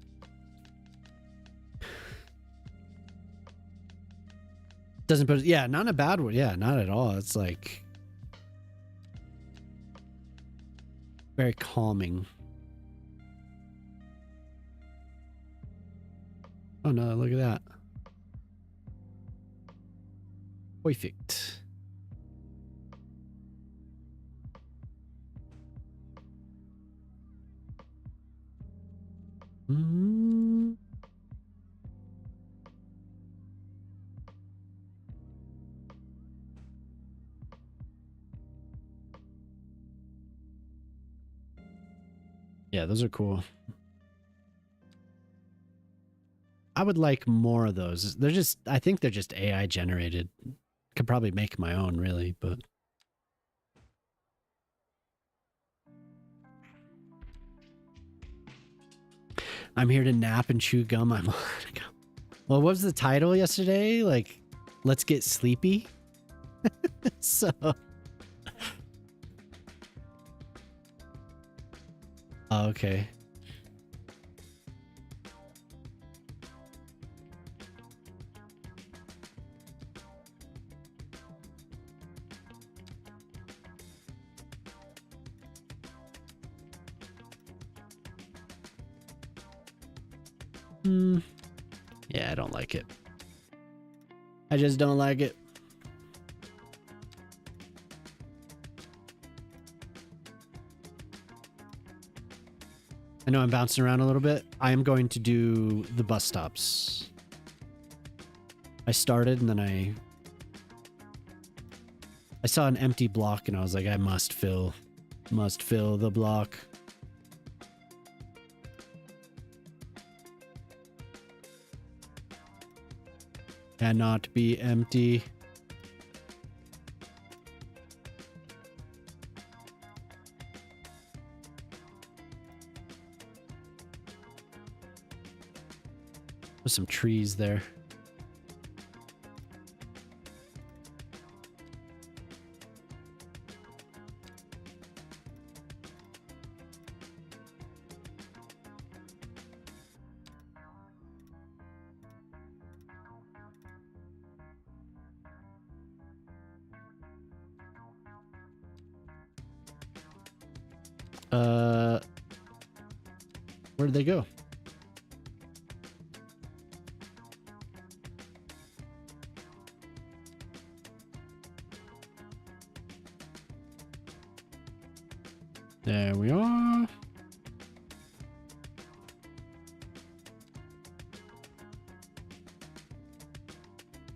Doesn't put... Yeah, not in a bad way. Yeah, not at all. It's like... very calming. Oh no, look at that. Perfect. Yeah, those are cool. I would like more of those. They're just, I think they're just AI generated. Could probably make my own, really, but... I'm here to nap and chew gum. I'm on. Well, what was the title yesterday? Like, let's get sleepy? So... Oh, okay. Yeah, I don't like it. I just don't like it. I know I'm bouncing around a little bit. I am going to do the bus stops. I started and then I saw an empty block and I was like, I must fill the block. Cannot be empty. There's some trees there. Where did they go? There we are.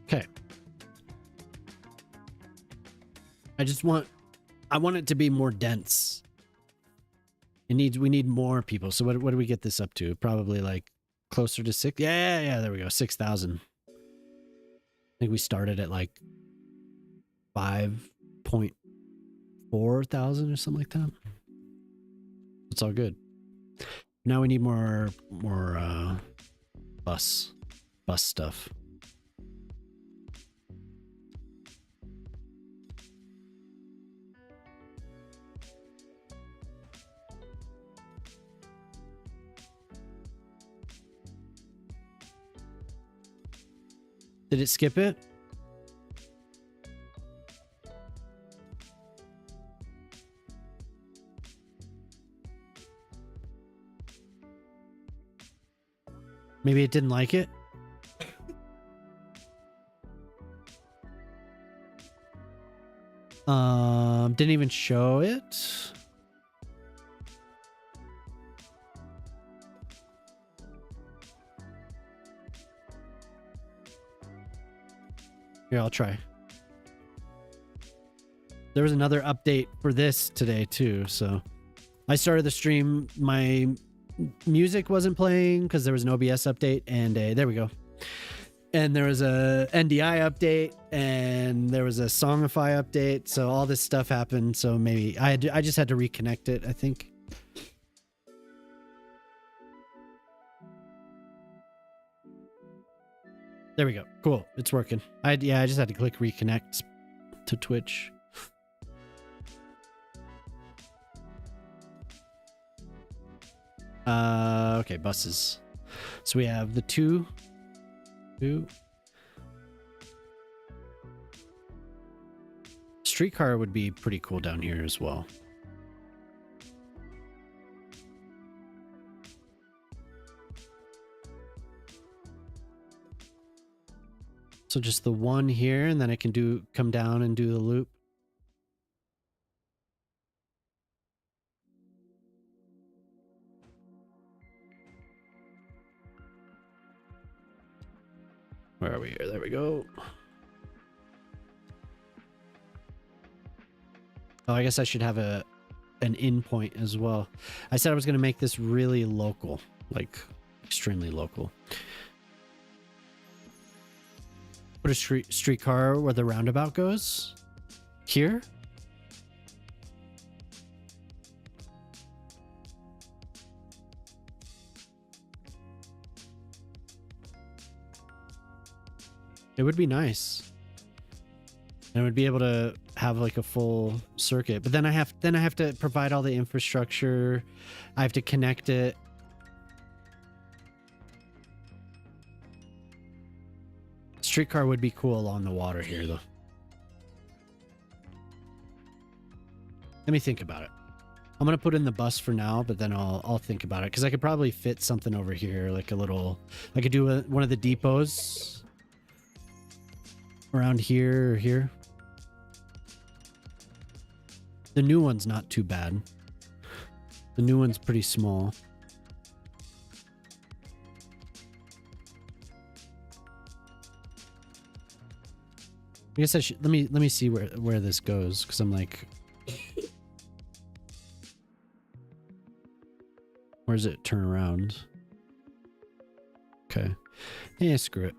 Okay. I want it to be more dense. We need more people. So what do we get this up to? Probably like closer to 6. Yeah, there we go. 6,000. I think we started at like 5.4 thousand or something like that. It's all good. Now we need more bus stuff. Did it skip it? Maybe it didn't like it? Didn't even show it? Here, I'll try. There was another update for this today too, so I started the stream. My music wasn't playing because there was an OBS update, and there we go. And there was a NDI update, and there was a Songify update. So all this stuff happened. So maybe I just had to reconnect it, I think. There we go. Cool. It's working. I just had to click reconnect to Twitch. Okay, buses. So we have the two. Streetcar would be pretty cool down here as well. So just the one here, and then I can come down and do the loop. Where are we here? There we go. Oh, I guess I should have an in point as well. I said I was going to make this really local, like extremely local. Put a streetcar where the roundabout goes. Here? It would be nice. And I would be able to have like a full circuit. But then I have to provide all the infrastructure. I have to connect it. Streetcar would be cool along the water here, though. Let me think about it. I'm gonna put in the bus for now, but then I'll think about it because I could probably fit something over here, like a little. I could do one of the depots around here or here. The new one's not too bad. The new one's pretty small. I guess I should let me see where this goes because I'm like, where does it turn around? Okay, yeah, screw it.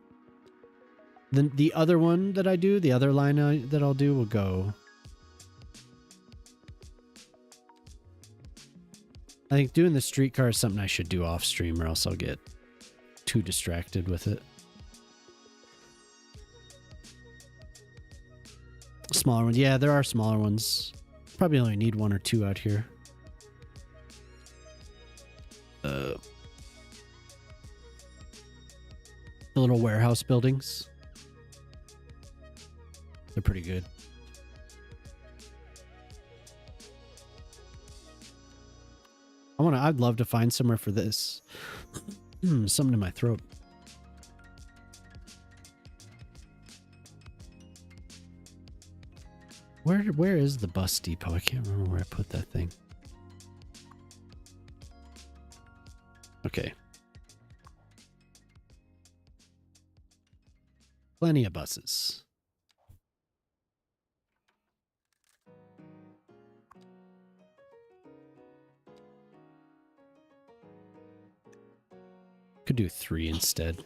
Then the other one that I do, the other line that I'll do will go. I think doing the streetcar is something I should do off stream, or else I'll get too distracted with it. Smaller ones. Yeah, there are smaller ones. Probably only need one or two out here. The little warehouse buildings. They're pretty good. I'd love to find somewhere for this. Something in my throat. Where is the bus depot? I can't remember where I put that thing. Okay. Plenty of buses. Could do 3 instead.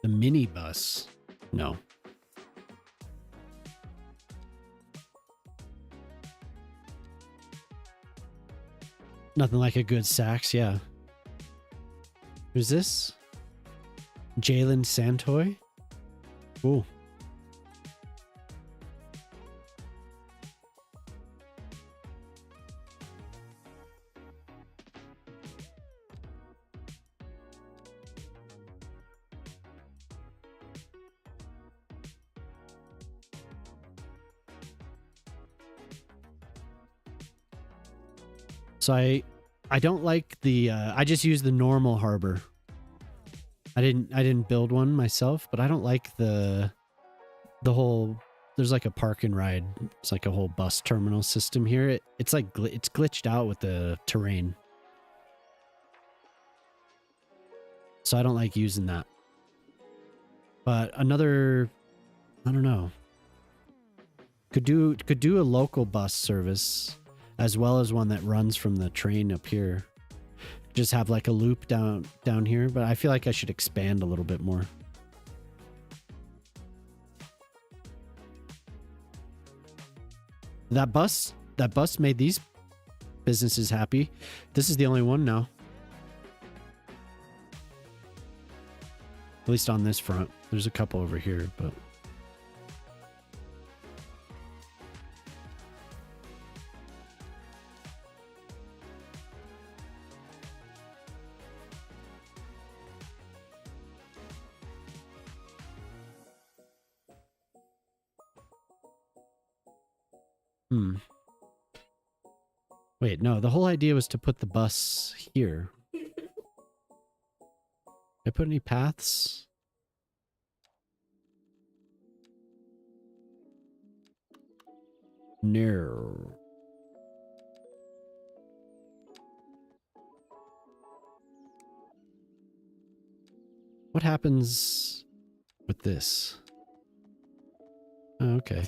The minibus? No. Nothing like a good sax, yeah. Who's this? Jalen Santoy? Cool. So I don't like the I just use the normal harbor. I didn't build one myself, but I don't like the whole, there's like a park and ride. It's like a whole bus terminal system here. It's like it's glitched out with the terrain. So I don't like using that. But another, I don't know. Could do a local bus service as well as one that runs from the train up here. Just have like a loop down here, but I feel like I should expand a little bit more. That bus made these businesses happy. This is the only one now. At least on this front. There's a couple over here, but wait, no, the whole idea was to put the bus here. Did I put any paths? No. What happens with this? Oh, okay.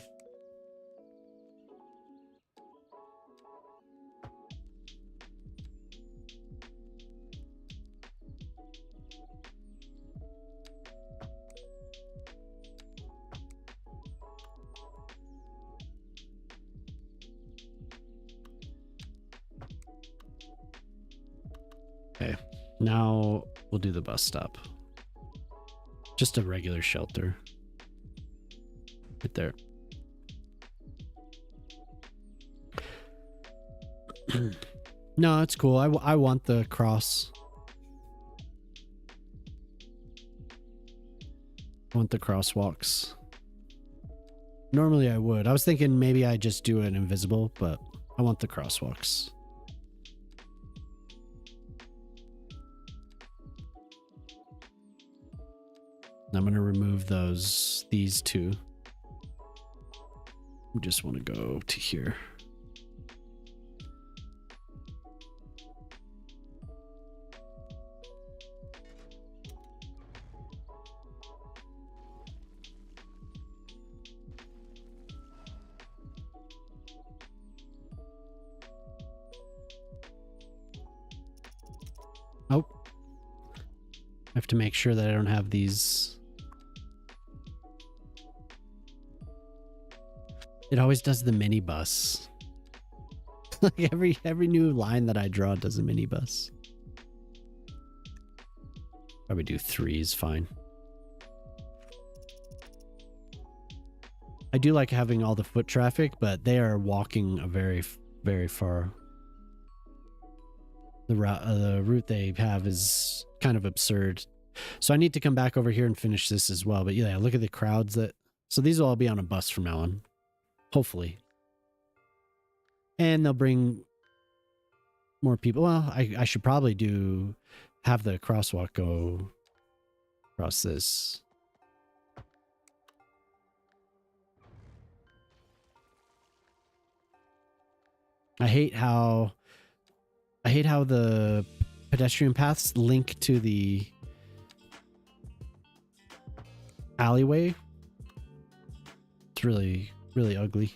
Okay, now we'll do the bus stop. Just a regular shelter. Right there. No, it's cool. I want the cross. I want the crosswalks. Normally I would. I was thinking maybe I just do an invisible, but I want the crosswalks. I'm going to remove these two. I just want to go to here. Oh, I have to make sure that I don't have these. It always does the minibus. Like every new line that I draw does a minibus. Probably do 3 is fine. I do like having all the foot traffic, but they are walking a very far. The route they have is kind of absurd. So I need to come back over here and finish this as well. But yeah, look at the crowds that... So these will all be on a bus from now on. Hopefully. And they'll bring more people. Well, I should probably have the crosswalk go across this. I hate how the pedestrian paths link to the alleyway. It's really ugly.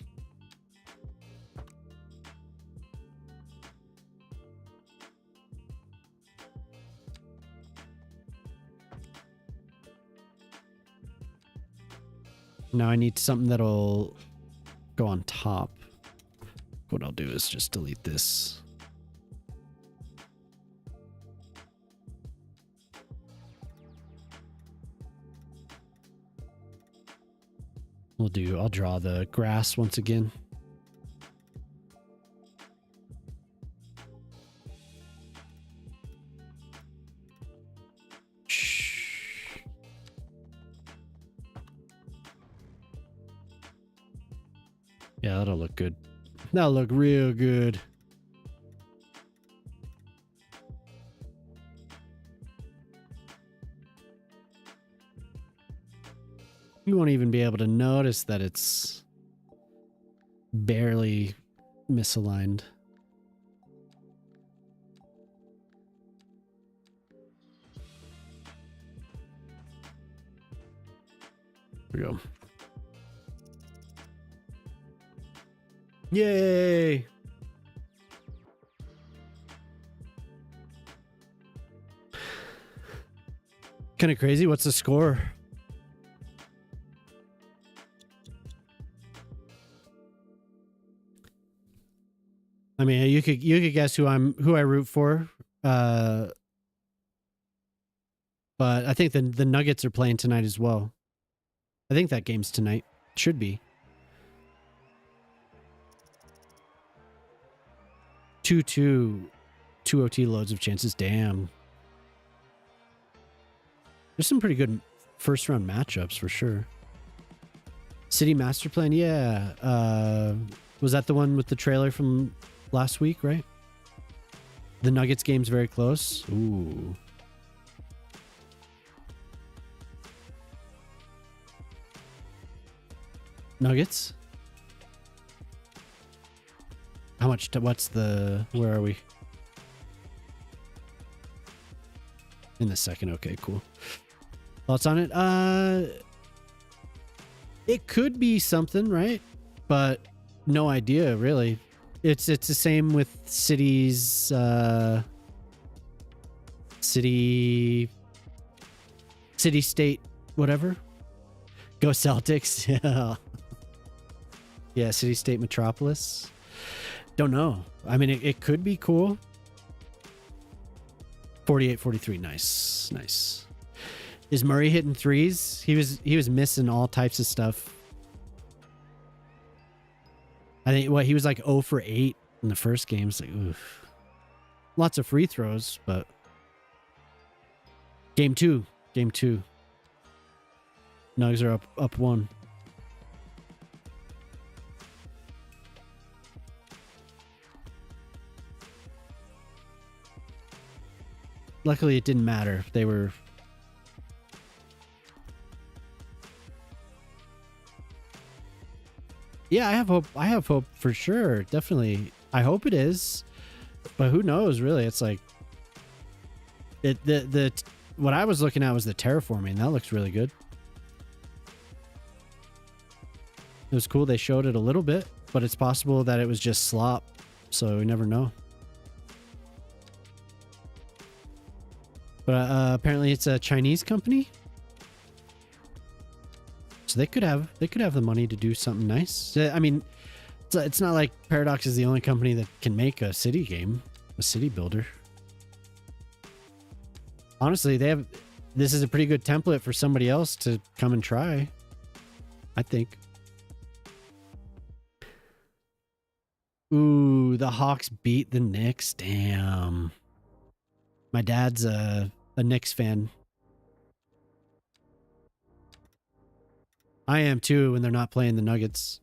Now I need something that'll go on top. What I'll do is just delete this. I'll draw the grass once again. Shh. Yeah, that'll look good. That'll look real good. You won't even be able to notice that it's barely misaligned. There we go. Yay! Kind of crazy. What's the score? I mean, you could guess who I root for. But I think the Nuggets are playing tonight as well. I think that game's tonight. Should be. 2-2. 2 OT loads of chances. Damn. There's some pretty good first round matchups for sure. City Master Plan, yeah. Was that the one with the trailer from last week, right? The Nuggets game's very close. Ooh. Nuggets? How much? Where are we? In the second. Okay, cool. Thoughts on it? It could be something, right? But no idea, really. It's the same with cities, city state, whatever. Go Celtics. Yeah. Yeah, city state metropolis. Don't know. I mean, it could be cool. 48-43. Nice. Is Murray hitting threes? He was missing all types of stuff. I think he was like 0 for 8 in the first game. It's like, oof. Lots of free throws, but game two. Nugs are up 1. Luckily, it didn't matter. They were. Yeah, I have hope. I have hope for sure. Definitely. I hope it is. But who knows, really? It's like what I was looking at was the terraforming. That looks really good. It was cool. They showed it a little bit, but it's possible that it was just slop. So we never know. But apparently it's a Chinese company. So they could have the money to do something nice. I mean, it's not like Paradox is the only company that can make a city game, a city builder. Honestly, this is a pretty good template for somebody else to come and try, I think. Ooh, the Hawks beat the Knicks. Damn. My dad's a Knicks fan. I am too when they're not playing the Nuggets.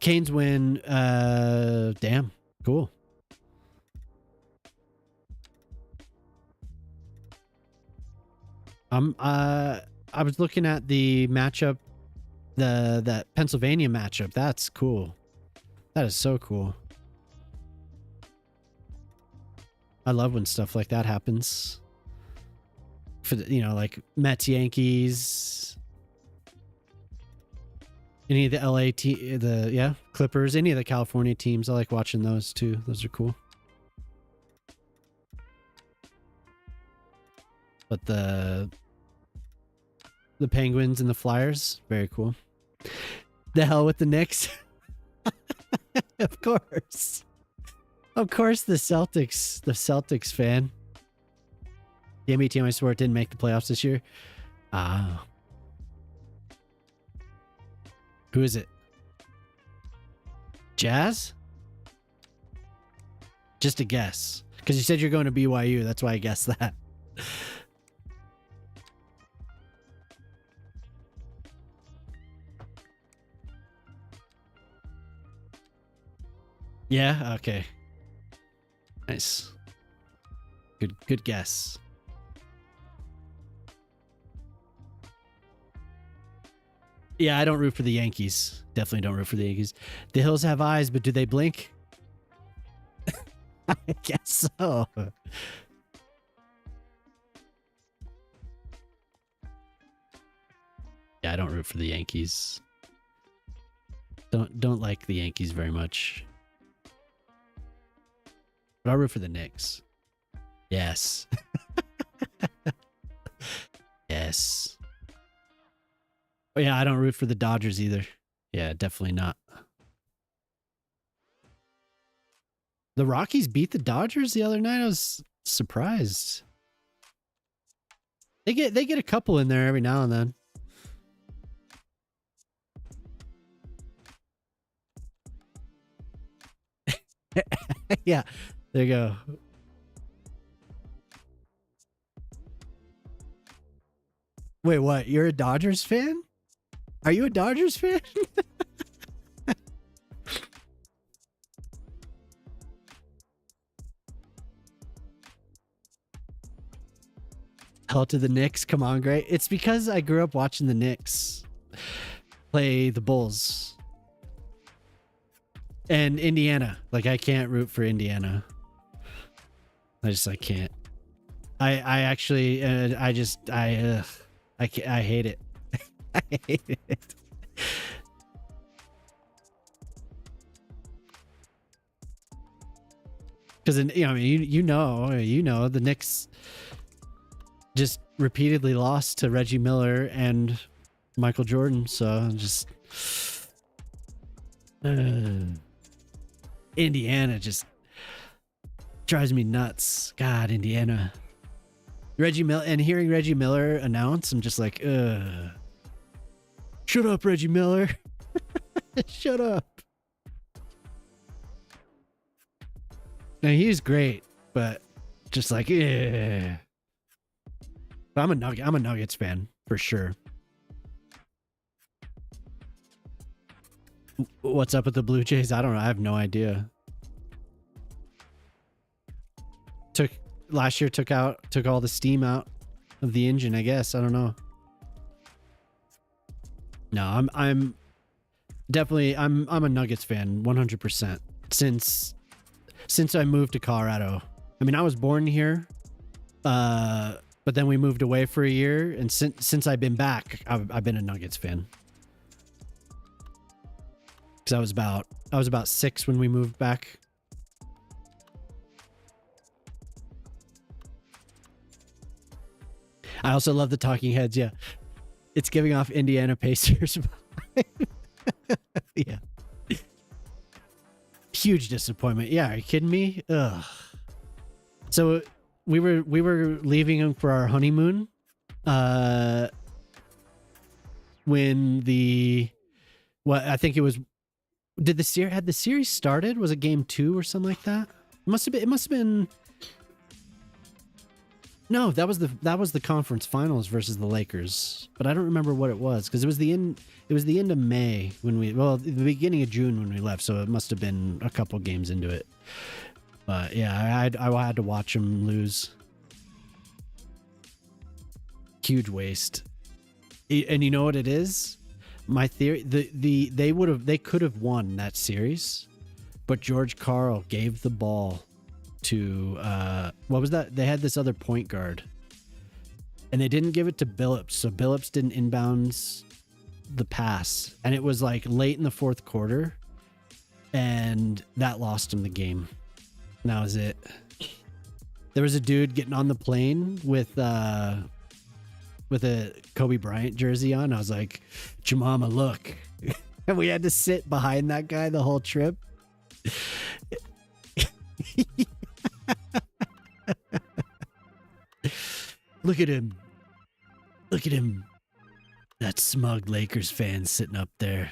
Canes win. Damn. Cool. I was looking at the matchup, that Pennsylvania matchup. That's cool. That is so cool. I love when stuff like that happens. For the, like Mets, Yankees, any of the LA Clippers, any of the California teams. I like watching those too. Those are cool. But the Penguins and the Flyers, very cool. The hell with the Knicks. Of course. Of course, the Celtics fan. The NBA team I swear didn't make the playoffs this year. Ah. Who is it? Jazz? Just a guess. Because you said you're going to BYU. That's why I guessed that. Yeah? Okay. Nice. Good guess. Yeah, I don't root for the Yankees. Definitely don't root for the Yankees. The Hills have eyes, but do they blink? I guess so. Yeah, I don't root for the Yankees. Don't like the Yankees very much. But I'll root for the Knicks. Yes. Yes. Oh yeah, I don't root for the Dodgers either. Yeah, definitely not. The Rockies beat the Dodgers the other night. I was surprised. They get a couple in there every now and then. Yeah, there you go. Wait, what? You're a Dodgers fan? Are you a Dodgers fan? Hell to the Knicks. Come on, great. It's because I grew up watching the Knicks play the Bulls. And Indiana. Like, I can't root for Indiana. I can't. I actually, I hate it. I hate it. Because you know the Knicks just repeatedly lost to Reggie Miller and Michael Jordan, so just Indiana just drives me nuts. God, Indiana. Reggie Miller, and hearing Reggie Miller announce, I'm just like, shut up, Reggie Miller. Shut up. Now he's great, but just like, yeah. But I'm a Nuggets fan for sure. What's up with the Blue Jays? I don't know. I have no idea. Last year took all the steam out of the engine, I guess. I don't know. No, I'm definitely I'm a Nuggets fan 100% since I moved to Colorado. I mean, I was born here. But then we moved away for a year, and since I've been back, I've been a Nuggets fan. Cuz I was about 6 when we moved back. I also love the talking heads. Yeah, it's giving off Indiana Pacers. Yeah, huge disappointment. Yeah, are you kidding me? Ugh. So we were leaving them for our honeymoon. When I think it was. Had the series started? Was it game 2 or something like that? It must have been. No, that was the conference finals versus the Lakers, but I don't remember what it was because it was the end of May the beginning of June when we left, so it must have been a couple games into it. But yeah, I had to watch them lose. Huge waste. And you know what it is? My theory, they could have won that series, but George Karl gave the ball to what was that? They had this other point guard, and they didn't give it to Billups, so Billups didn't inbounds the pass, and it was like late in the fourth quarter, and that lost him the game. And that was it. There was a dude getting on the plane with a Kobe Bryant jersey on. I was like, Jemama, look. And we had to sit behind that guy the whole trip. Look at him. Look at him. That smug Lakers fan sitting up there.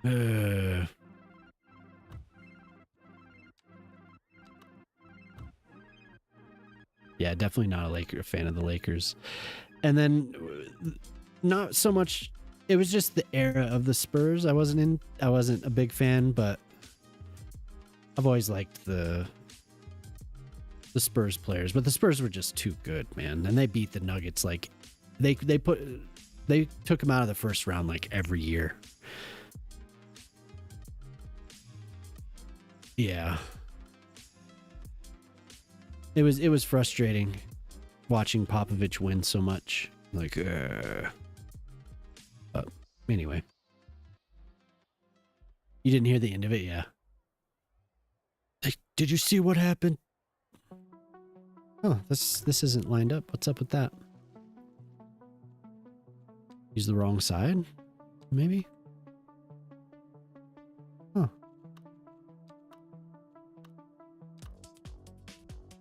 Yeah, definitely not a fan of the Lakers. And then not so much, it was just the era of the Spurs. I wasn't a big fan, but I've always liked the Spurs players, but the Spurs were just too good, man. And they beat the Nuggets like they took them out of the first round like every year. Yeah. It was frustrating watching Popovich win so much. Like, but anyway, you didn't hear the end of it, yeah? Like, did you see what happened? Oh, this isn't lined up. What's up with that? Use the wrong side, maybe. Huh.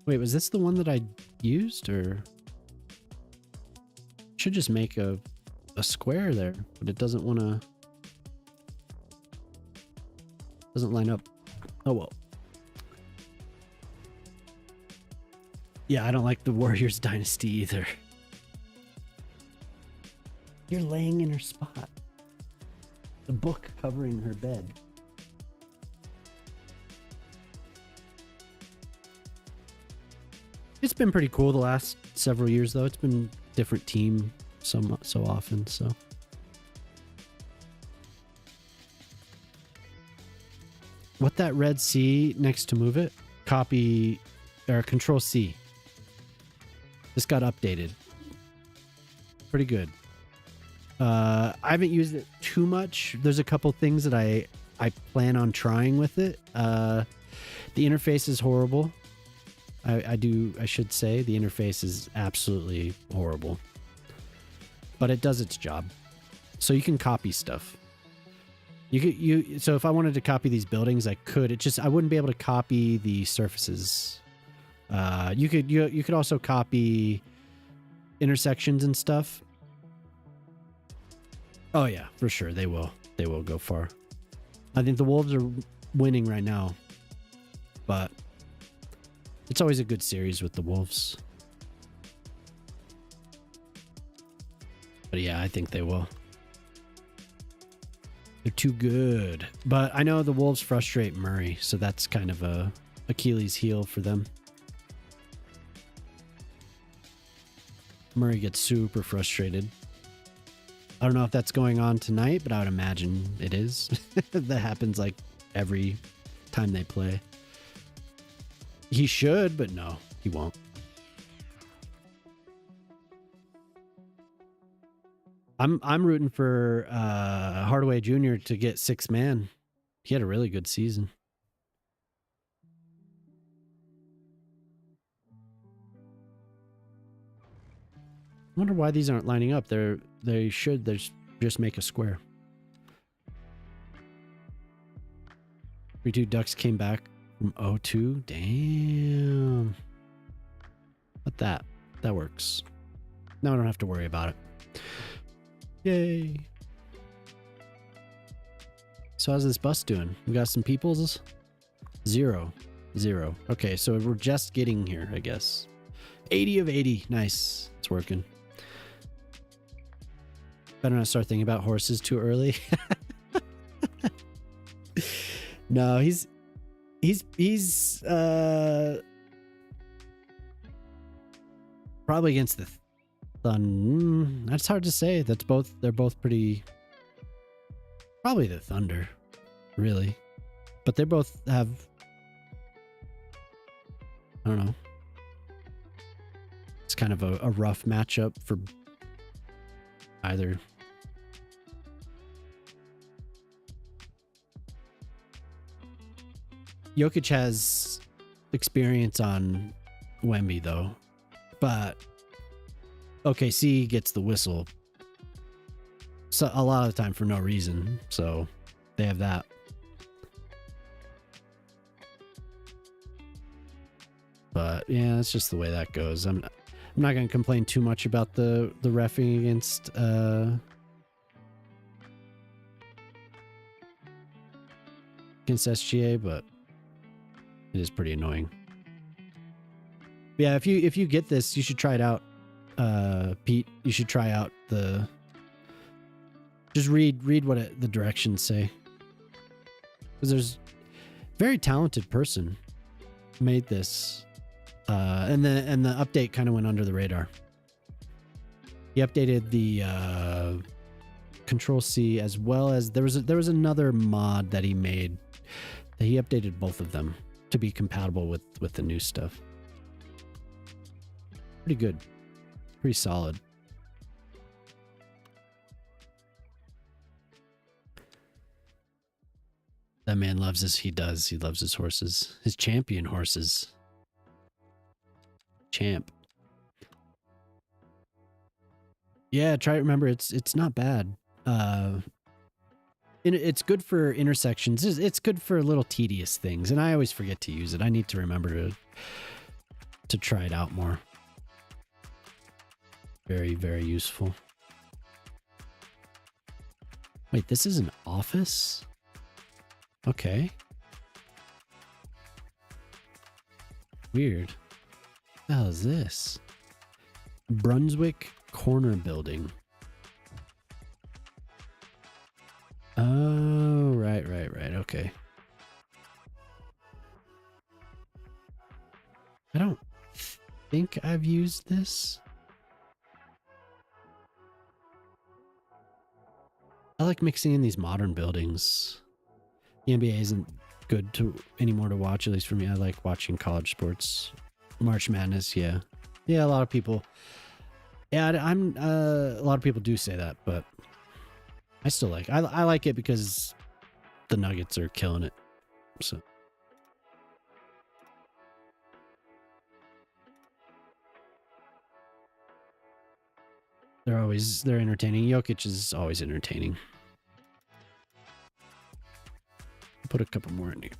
Wait, was this the one that I used, or should just make a square there, but it doesn't want to. Doesn't line up. Oh well. Yeah, I don't like the Warriors dynasty either. You're laying in her spot. The book covering her bed. It's been pretty cool the last several years, though. It's been a different team so often, so. What that red C next to move it? Copy or Control C. This got updated. Pretty good. I haven't used it too much. There's a couple things that I plan on trying with it. The interface is horrible. I should say the interface is absolutely horrible. But it does its job. So you can copy stuff. So if I wanted to copy these buildings, I could. I wouldn't be able to copy the surfaces. You could also copy intersections and stuff. Oh yeah, for sure they will go far. I think the Wolves are winning right now, but it's always a good series with the Wolves. But yeah, I think they will. They're too good. But I know the Wolves frustrate Murray, so that's kind of a Achilles heel for them. Murray gets super frustrated. I don't know if that's going on tonight, but I would imagine it is. That happens like every time they play. He should, but no, he won't. I'm rooting for Hardaway Jr. to get 6th man. He had a really good season. I wonder why these aren't lining up. They should just make a square. 3-2 Ducks came back from 0-2. Damn. But that works. Now I don't have to worry about it. Yay. So how's this bus doing? We got some peoples? 0. Okay, so we're just getting here, I guess. 80 of 80. Nice. It's working. Better not start thinking about horses too early. No, he's probably against the Thunder. That's hard to say. They're both pretty. Probably the Thunder, really, but they both have. I don't know. It's kind of a rough matchup for either. Jokic has experience on Wemby though, but OKC gets the whistle so a lot of the time for no reason, so they have that. But yeah, that's just the way that goes. I'm not going to complain too much about the reffing against SGA, but it is pretty annoying. Yeah, if you get this, you should try it out, Pete. You should try out just read what the directions say, because there's very talented person made this, and the update kind of went under the radar. He updated the Control C, as well as there was another mod that he made that he updated both of them to be compatible with the new stuff. Pretty good, pretty solid. That man loves his. He does. He loves his horses. His champion horses. Champ. Yeah, try to remember. It's not bad. It's good for intersections. It's good for little tedious things, and I always forget to use it. I need to remember to try it out more. Very, very useful. Wait, this is an office? Okay. Weird. What the hell is this? Brunswick Corner Building. Oh, right. Okay. I don't think I've used this. I like mixing in these modern buildings. The NBA isn't good anymore to watch, at least for me. I like watching college sports. March Madness, yeah. Yeah, a lot of people. Yeah, a lot of people do say that, but I still like it. I like it because the Nuggets are killing it. So they're entertaining. Jokic is always entertaining. Put a couple more in here.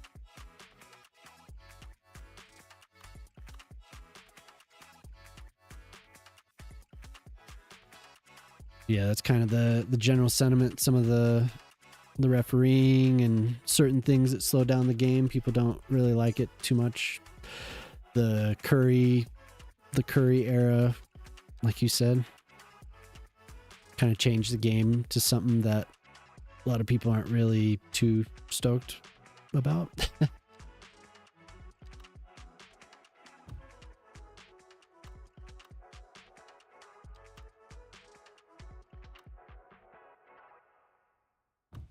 Yeah, that's kind of the general sentiment. Some of the refereeing and certain things that slow down the game, people don't really like it too much. The Curry era, like you said. kind of changed the game to something that a lot of people aren't really too stoked about.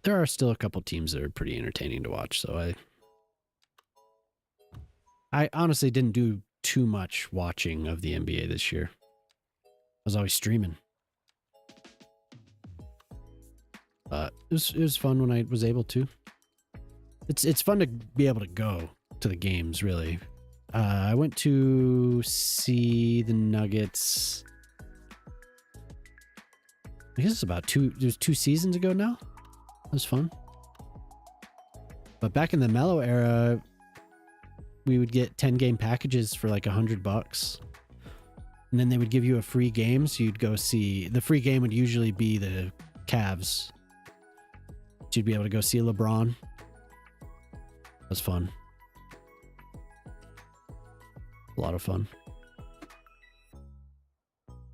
There are still a couple teams that are pretty entertaining to watch, so I honestly didn't do too much watching of the NBA this year. I was always streaming. But it was fun when I was able to. It's fun to be able to go to the games, really. I went to see the Nuggets. I guess it's about it was 2 seasons ago now. It was fun. But back in the Mellow era, we would get 10-game packages for like $100. And then they would give you a free game, so you'd go see... The free game would usually be the Cavs. So you'd be able to go see LeBron. That was fun. A lot of fun.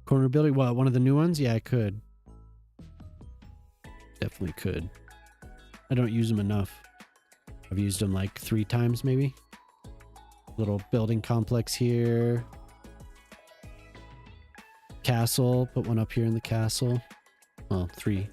Corner building, what, one of the new ones? Yeah, I could. Definitely could. I don't use them enough. I've used them like 3 times maybe. Little building complex here. Castle, put one up here in the castle. Oh, 3.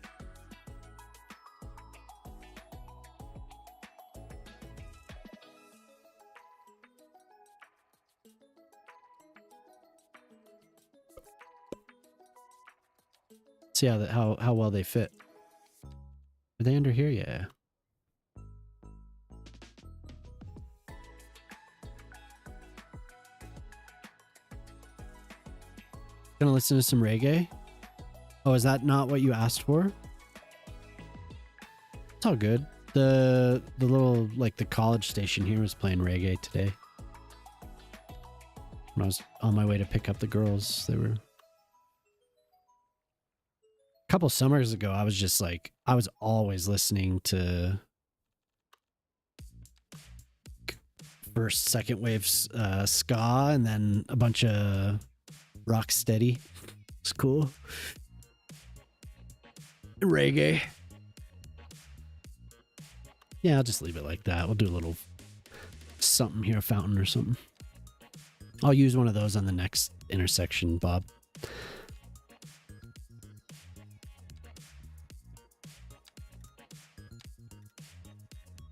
See how well they fit. Are they under here? Yeah. Gonna listen to some reggae? Oh, is that not what you asked for? It's all good. The little, like, the college station here was playing reggae today. When I was on my way to pick up the girls, they were... A couple summers ago, I was just like, I was always listening to first, second wave ska, and then a bunch of rock steady. It's cool. Reggae. Yeah, I'll just leave it like that. We'll do a little something here, a fountain or something. I'll use one of those on the next intersection, Bob.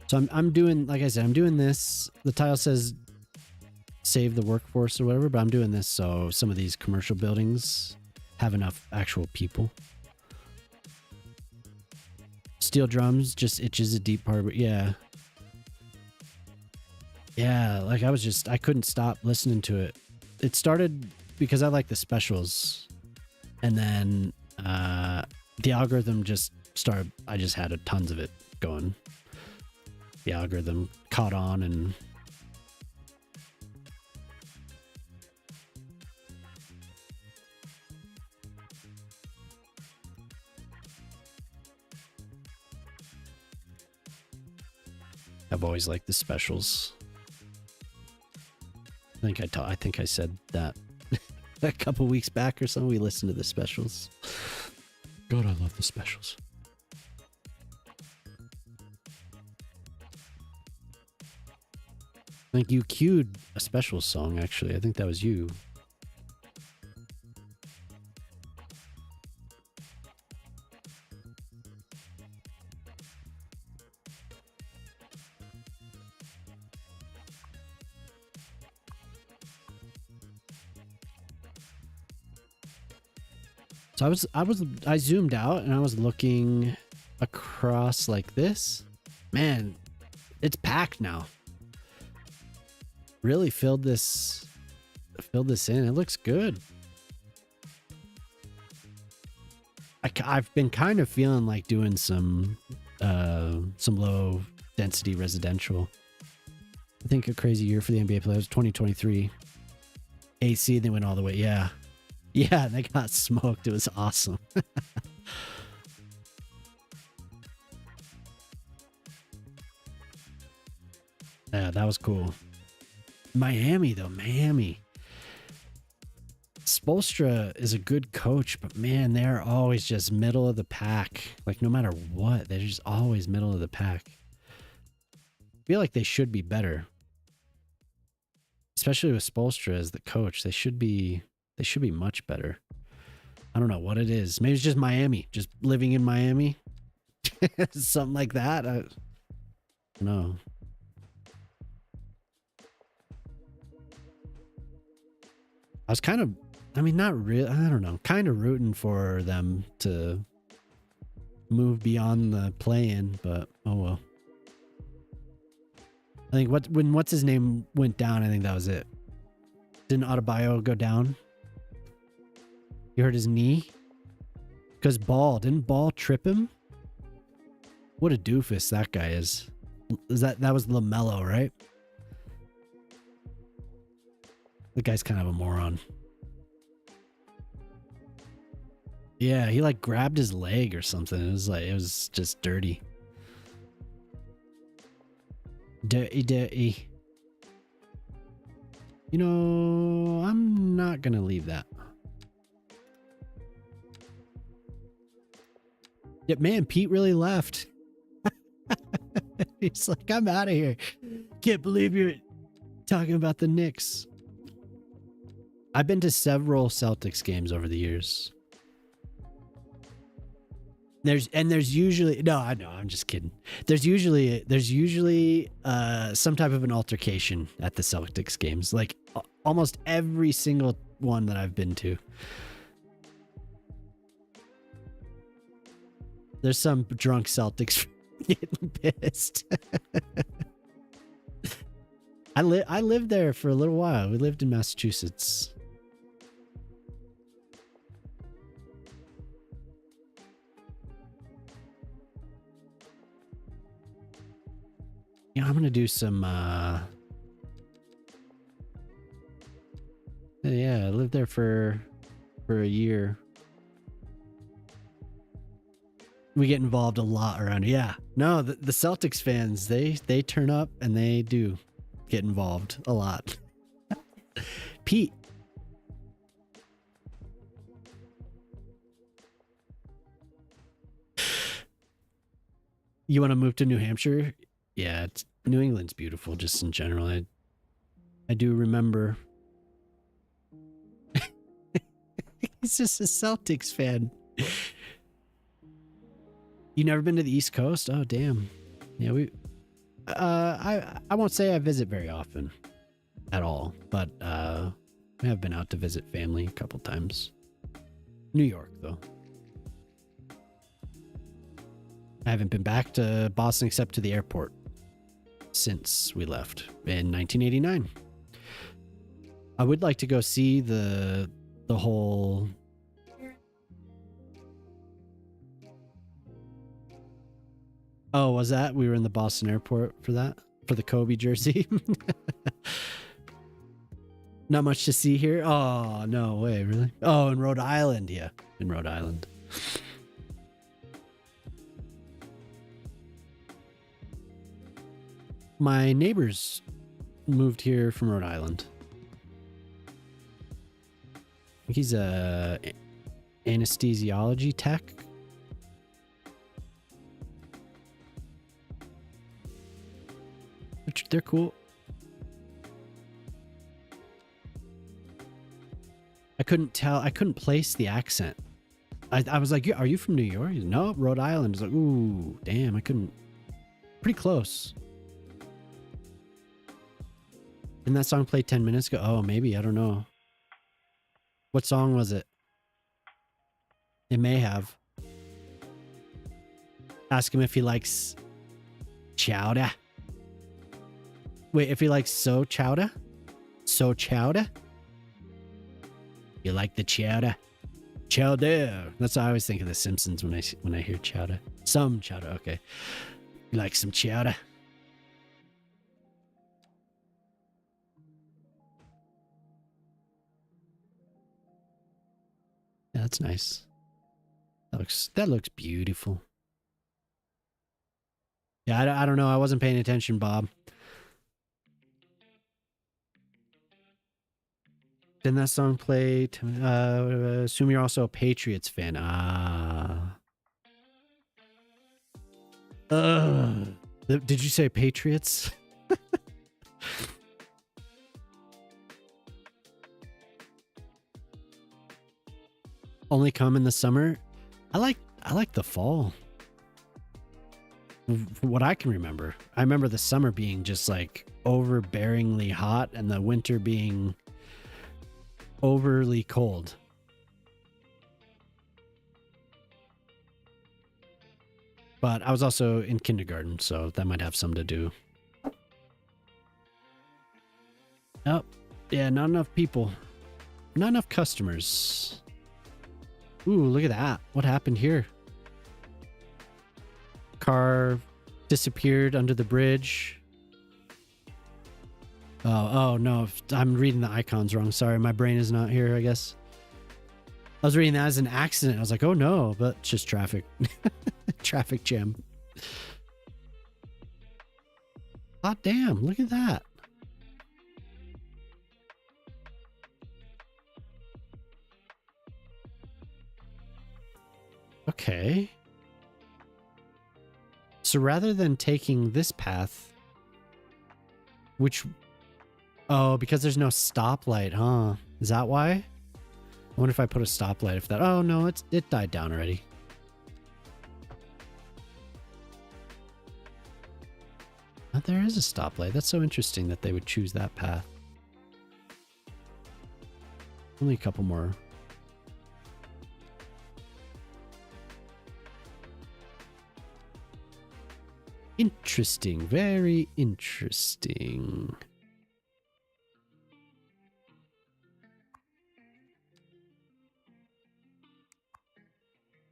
So I'm doing, like I said, I'm doing this. The title says save the workforce or whatever, but I'm doing this so some of these commercial buildings have enough actual people. Steel drums just itches a deep part, but yeah. Yeah, like I couldn't stop listening to it. It started because I like the specials. And then the algorithm just started, I just had tons of it going. The algorithm caught on and I've always liked the specials. I think I said that a couple weeks back or something. We listened to the specials. God, I love the specials. I think you cued a special song, actually. I think that was you. So I zoomed out and I was looking across like this. Man, it's packed now. Really filled this in. It looks good. I've been kind of feeling like doing some low density residential. I think a crazy year for the NBA players, 2023. AC, they went all the way. Yeah. Yeah, they got smoked. It was awesome. Yeah, that was cool. Miami, though. Miami. Spoelstra is a good coach, but man, they're always just middle of the pack. Like no matter what, they're just always middle of the pack. I feel like they should be better. Especially with Spoelstra as the coach. They should be much better. I don't know what it is. Maybe it's just Miami. Just living in Miami. Something like that. I don't know. I was kind of, I mean, not really, I don't know, kind of rooting for them to move beyond the play-in, but oh well. I think when what's his name went down, I think that was it. Didn't Adebayo go down? He hurt his knee? Because didn't Ball trip him? What a doofus that guy is. That was LaMelo, right? The guy's kind of a moron. Yeah, he like grabbed his leg or something. It was just dirty. Dirty. You know, I'm not gonna leave that. Yeah, man, Pete really left. He's like, I'm out of here. Can't believe you're talking about the Knicks. I've been to several Celtics games over the years. There's usually no, I know, I'm just kidding. There's usually some type of an altercation at the Celtics games. Like almost every single one that I've been to. There's some drunk Celtics getting pissed. I lived there for a little while. We lived in Massachusetts. Yeah, I'm gonna do some yeah, I lived there for a year. We get involved a lot around here. Yeah. No, the Celtics fans, they turn up and they do get involved a lot. Pete. You want to move to New Hampshire? Yeah, New England's beautiful just in general. I do remember. He's just a Celtics fan. You never been to the East Coast? Oh, damn. Yeah, I won't say I visit very often at all, but I have been out to visit family a couple times. New York, though. I haven't been back to Boston except to the airport since we left in 1989. I would like to go see the whole... Oh, was that? We were in the Boston airport for that? For the Kobe jersey? Not much to see here? Oh, no way, really? Oh, in Rhode Island, yeah. In Rhode Island. My neighbors moved here from Rhode Island. I think he's a anesthesiology tech. They're cool. I couldn't place the accent. I was like, are you from New York? No, Rhode Island. I was like, ooh, damn, I couldn't. Pretty close. Didn't that song play 10 minutes ago? Oh, maybe. I don't know. What song was it? It may have. Ask him if he likes chowder. Wait, if he likes chowder? So chowder? You like the chowder? Chowder. That's what I always think of The Simpsons when I hear chowder. Some chowder, okay. You like some chowder? Yeah, that's nice. That looks beautiful. Yeah, I don't know. I wasn't paying attention, Bob. Didn't that song play? Assume you're also a Patriots fan. Did you say Patriots? Only come in the summer. I like the fall. From what I can remember, I remember the summer being just like overbearingly hot and the winter being overly cold. But I was also in kindergarten, so that might have something to do. Oh, yeah, not enough people. Not enough customers. Ooh, look at that. What happened here? Car disappeared under the bridge. Oh no, I'm reading the icons wrong. Sorry, my brain is not here, I guess. I was reading that as an accident. I was like, oh no, but it's just traffic. Traffic jam. Hot damn, look at that. Okay. So rather than taking this path, which... Oh, because there's no stoplight, huh? Is that why? I wonder if I put a stoplight if that... Oh, no, it died down already. Oh, there is a stoplight. That's so interesting that they would choose that path. Only a couple more. Interesting. Very interesting.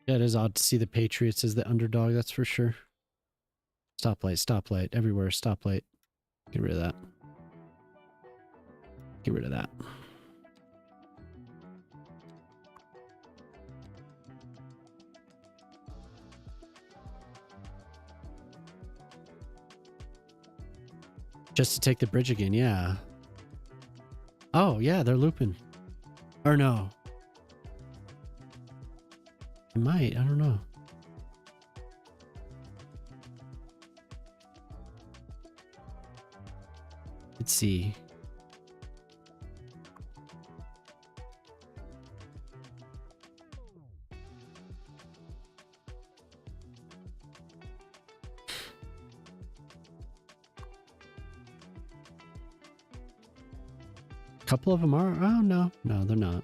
Yeah, it is odd to see the Patriots as the underdog, that's for sure. Stoplight, stoplight, everywhere, stoplight. Get rid of that. Get rid of that. Just to take the bridge again, yeah. Oh, yeah, they're looping. Or no. It might, I don't know. Let's see. A couple of them are? Oh, no. No, they're not. I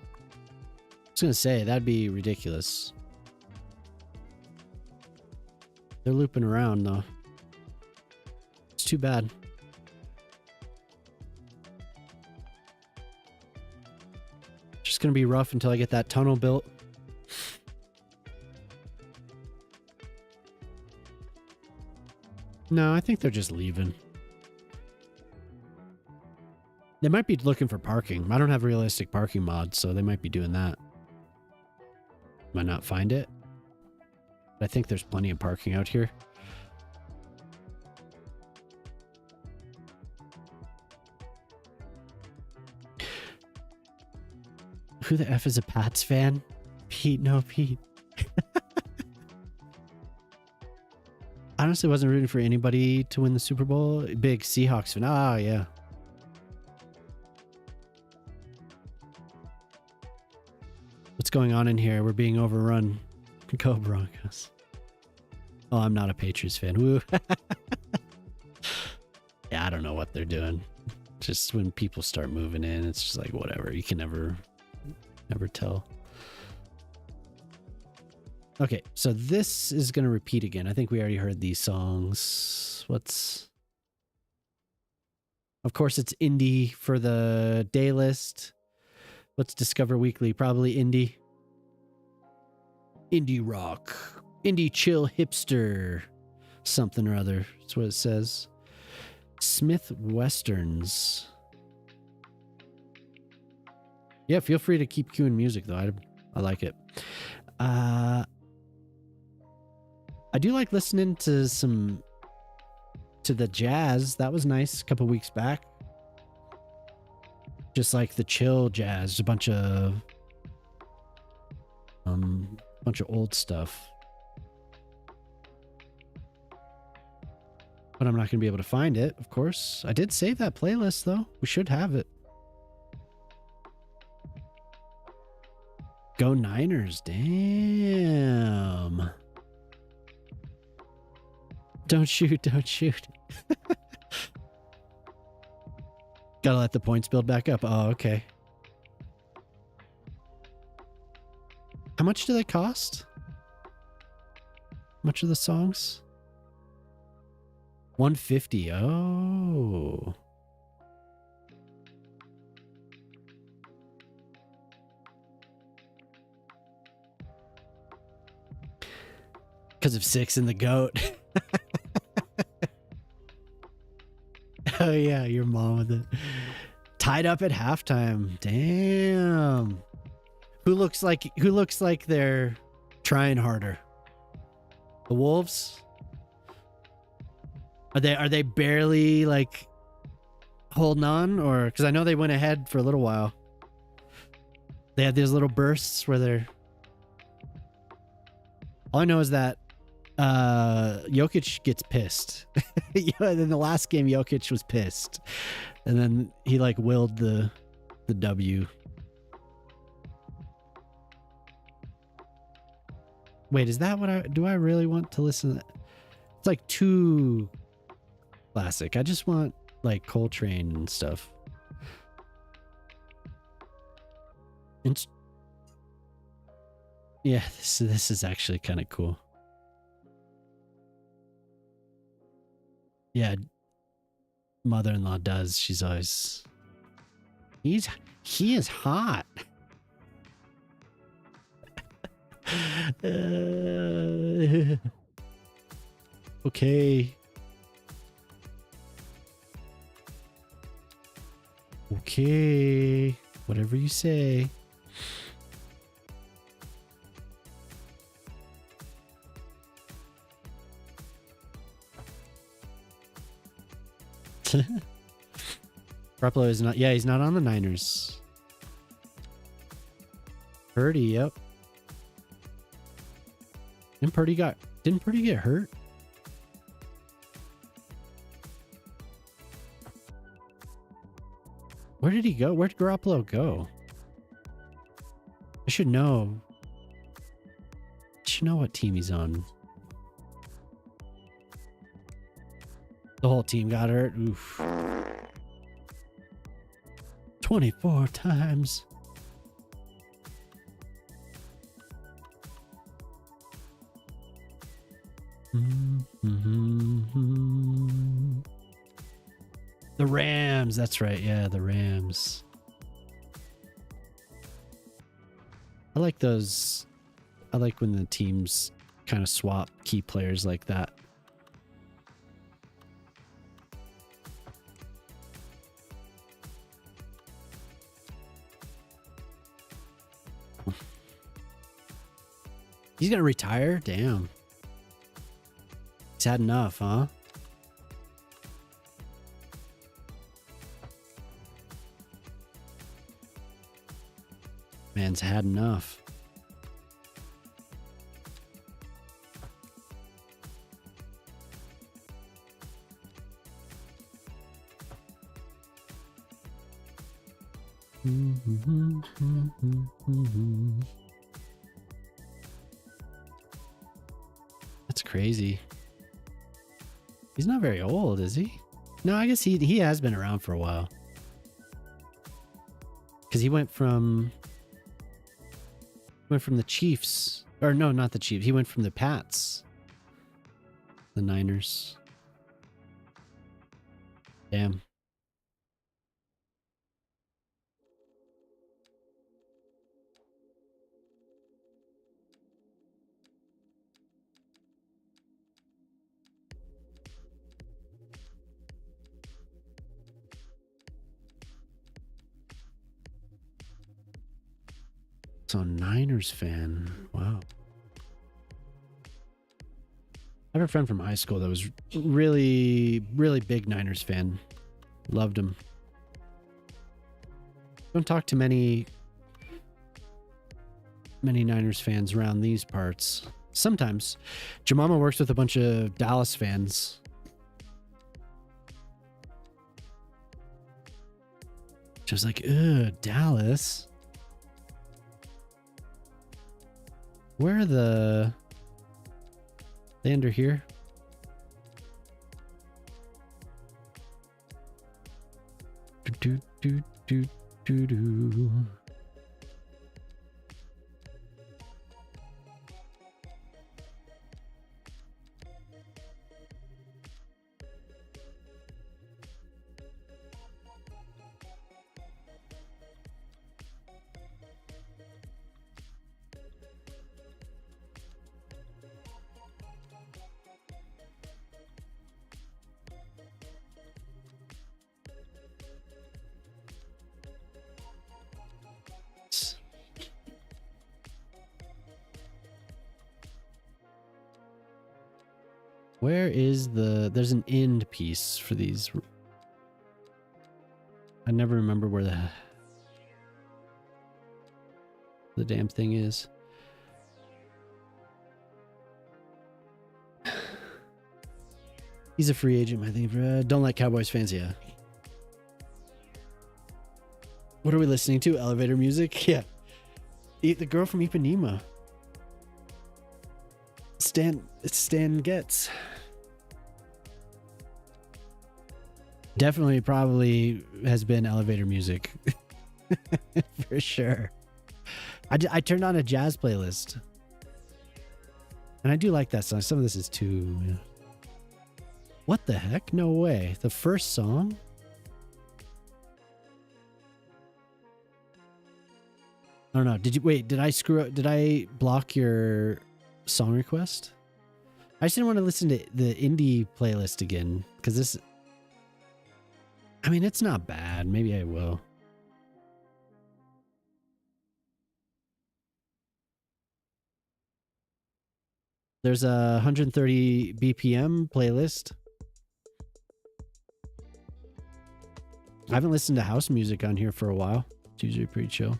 was going to say, that'd be ridiculous. They're looping around, though. It's too bad. Just going to be rough until I get that tunnel built. No, I think they're just leaving. They might be looking for parking. I don't have realistic parking mods, so they might be doing that. Might not find it. But I think there's plenty of parking out here. Who the F is a Pats fan? Pete, no Pete. I honestly wasn't rooting for anybody to win the Super Bowl. Big Seahawks fan. Ah, yeah. What's going on in here? We're being overrun. Go Broncos. Oh, I'm not a Patriots fan. Woo. Yeah, I don't know what they're doing. Just when people start moving in, it's just like whatever. You can never tell. Okay, so this is going to repeat again. I think we already heard these songs. Of course, it's indie for the day list. What's Discover Weekly? Probably indie. Indie rock. Indie chill hipster. Something or other. That's what it says. Smith Westerns. Yeah, feel free to keep queuing music, though. I like it. I do like listening to the jazz. That was nice a couple weeks back. just like the chill jazz, a bunch of old stuff. But I'm not gonna be able to find it, of course. I did save that playlist though. We should have it. Go Niners, damn. Don't shoot, don't shoot. Gotta let the points build back up. Oh, okay. How much do they cost? How much are the songs? 150. Oh. Because of 6 and the goat. Oh yeah, your mom with it. Tied up at halftime. Damn. Who looks like they're trying harder? The Wolves? Are they barely like holding on, or because I know they went ahead for a little while. They had these little bursts where they're. All I know is that Jokic gets pissed. In the last game, Jokic was pissed, and then he like willed the W. Wait, is that what I really want to listen to? It's like too classic. I just want like Coltrane and stuff. Yeah, this is actually kind of cool. Yeah, mother-in-law does. She's always he is hot. Okay. Okay. Whatever you say. Garoppolo is not. Yeah, he's not on the Niners. Purdy, yep. Didn't Purdy get hurt? Where did he go? Where did Garoppolo go? I should know. I should know what team he's on. The whole team got hurt. Oof. 24 times. The Rams. That's right. Yeah, the Rams. I like those. I like when the teams kind of swap key players like that. He's gonna retire? Damn. He's had enough, huh? Man's had enough. That's crazy. He's not very old, is he? No, I guess he has been around for a while. Because he went from the Chiefs. Or no, not the Chiefs. He went from the Pats. The Niners. Damn. So Niners fan. Wow. I have a friend from high school that was really, really big Niners fan. Loved him. Don't talk to many Niners fans around these parts. Sometimes. Jemima works with a bunch of Dallas fans. She was like, ugh, Dallas? Where are they under here? Do, do, do, do, do, do. Where is there's an end piece for these. I never remember where the damn thing is. He's a free agent, I think. Don't like Cowboys fans, yeah. What are we listening to? Elevator music? Yeah. The girl from Ipanema. It's Stan Getz. Definitely, probably has been elevator music. For sure. I turned on a jazz playlist. And I do like that song. Some of this is too... Yeah. What the heck? No way. The first song? I don't know. Did I screw up? Did I block your song request? I just didn't want to listen to the indie playlist again because this, I mean, it's not bad. Maybe I will. There's a 130 BPM playlist. I haven't listened to house music on here for a while. It's usually pretty chill.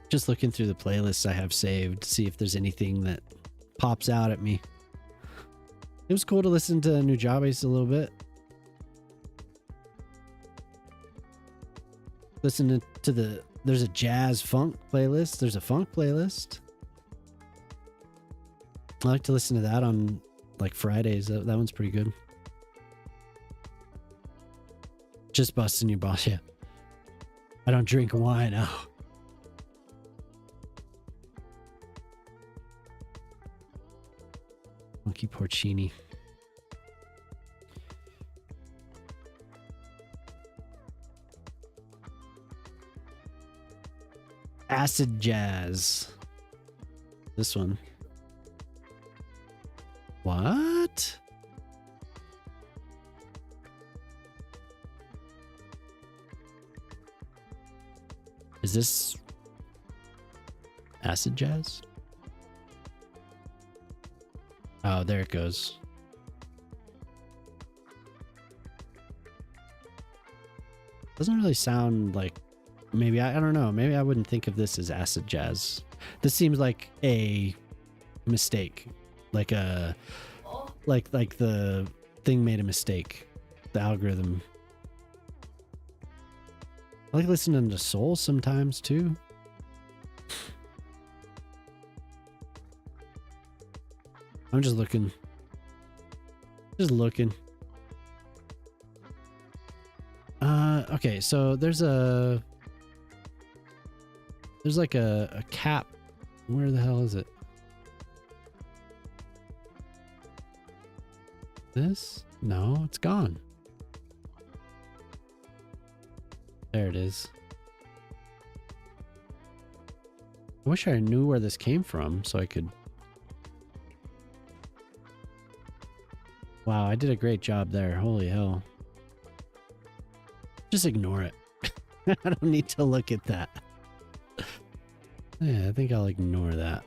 Just looking through the playlists I have saved to see if there's anything that pops out at me. It was cool to listen to Nujabes a little bit. Listen to there's a jazz funk playlist. There's a funk playlist. I like to listen to that on like Fridays. That one's pretty good. Just busting your boss, yeah. I don't drink wine. Oh. Monkey porcini. Acid jazz. This one. What? Is this acid jazz? Oh, there it goes. Doesn't really sound like, maybe, I don't know. Maybe I wouldn't think of this as acid jazz. This seems like a mistake. Like the thing made a mistake. The algorithm. I like listening to soul sometimes too. I'm just looking. Just looking. Okay, so there's like a cap. Where the hell is it? This? No, it's gone. There it is. I wish I knew where this came from so I could... Wow, I did a great job there. Holy hell. Just ignore it. I don't need to look at that. Yeah, I think I'll ignore that.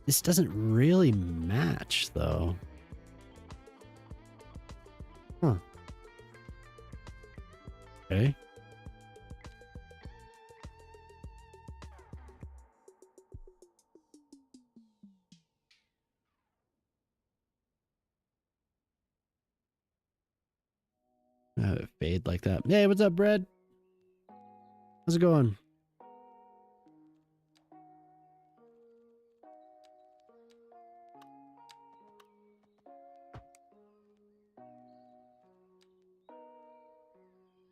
This doesn't really match, though. Huh. Okay. Have it fade like that. Hey, what's up, Brad? How's it going?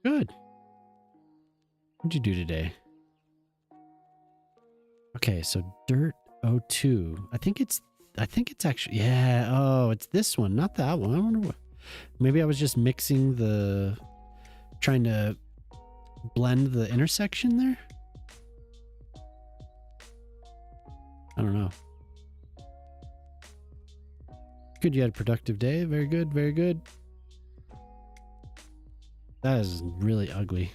Good. What'd you do today? Okay, so Dirt 02. I think it's actually, yeah. Oh, it's this one, not that one. I wonder what. Maybe I was just mixing trying to blend the intersection there. I don't know. Good, you had a productive day. Very good, very good. That is really ugly.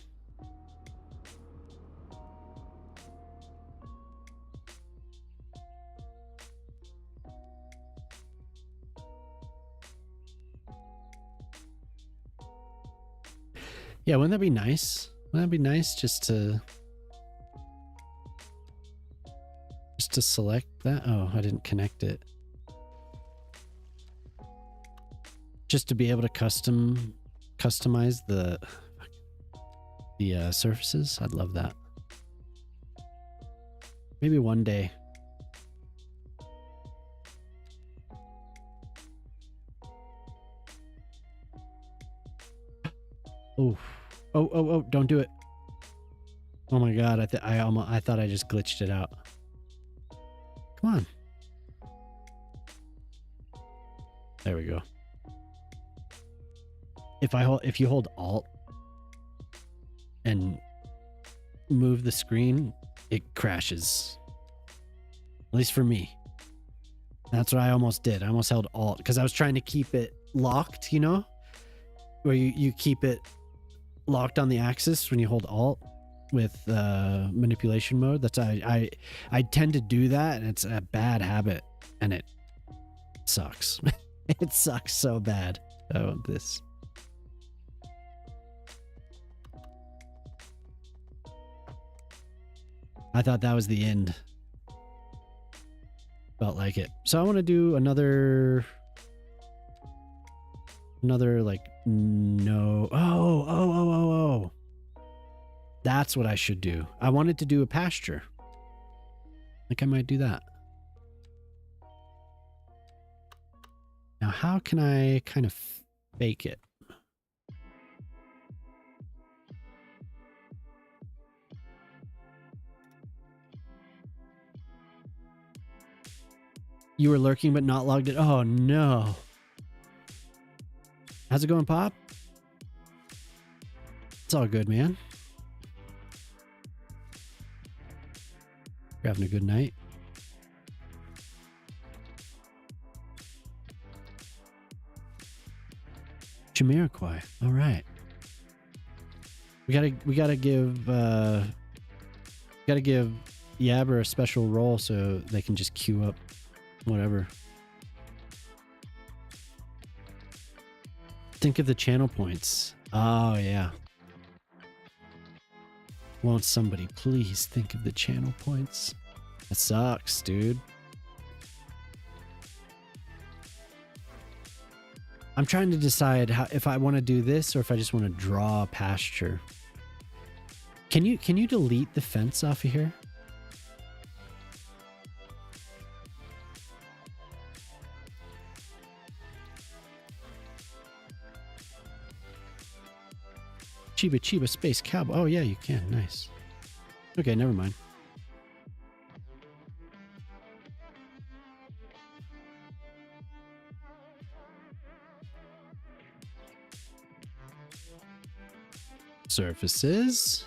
Yeah, wouldn't that be nice? Wouldn't that be nice just to select that? Oh, I didn't connect it. Just to be able to customize the surfaces. I'd love that. Maybe one day. Oh. Oh, don't do it. Oh my god, I thought I just glitched it out. Come on. There we go. If you hold Alt and move the screen, it crashes. At least for me. That's what I almost did. I almost held Alt because I was trying to keep it locked, you know? Where you keep it locked on the axis when you hold Alt with manipulation mode. That's I tend to do that, and it's a bad habit, and it sucks. It sucks so bad. I want this. I thought that was the end. Felt like it. So I want to do another like no. Oh. That's what I should do. I wanted to do a pasture. I think I might do that. Now, how can I kind of fake it? You were lurking but not logged in. Oh no. How's it going, Pop? It's all good, man. You're having a good night. Jamiroquai. All right. We gotta give Yabber a special role so they can just queue up whatever. Think of the channel points. Oh yeah. Won't somebody please think of the channel points? That sucks, dude. I'm trying to decide if I want to do this or if I just want to draw a pasture. Can you delete the fence off of here? Chiba Space Cowboy. Oh yeah, you can. Nice. Okay, never mind. Surfaces.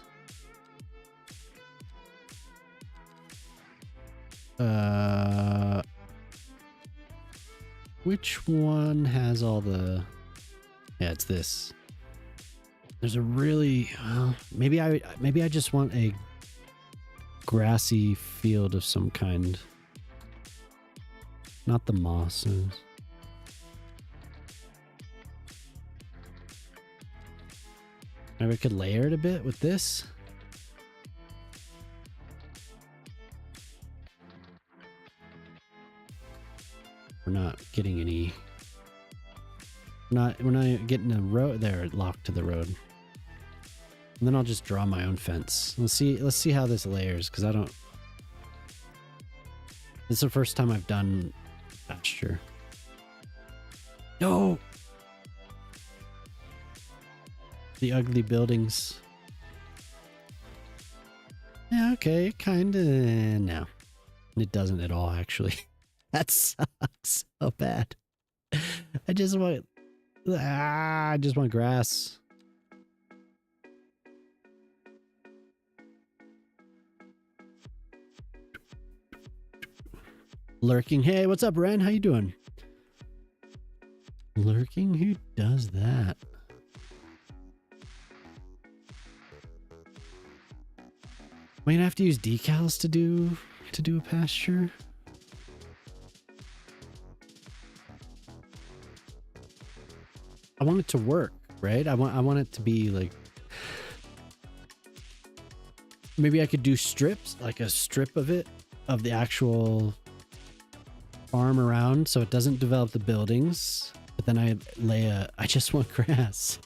Which one has all the... Yeah, it's this. There's a really... maybe I just want a grassy field of some kind. Not the mosses. Maybe I could layer it a bit with this. We're not getting any. We're not getting a road there locked to the road. And then I'll just draw my own fence. Let's see how this layers, because I don't. This is the first time I've done pasture. No. The ugly buildings. Yeah, okay, kinda. No, it doesn't at all. Actually, that sucks so bad. I just want grass. Lurking. Hey, what's up, Ren? How you doing? Lurking? Who does that? Am I gonna have to use decals to do a pasture? I want it to work, right? I want it to be like, maybe I could do strips, like a strip of it, of the actual farm around, so it doesn't develop the buildings, but then I just want grass.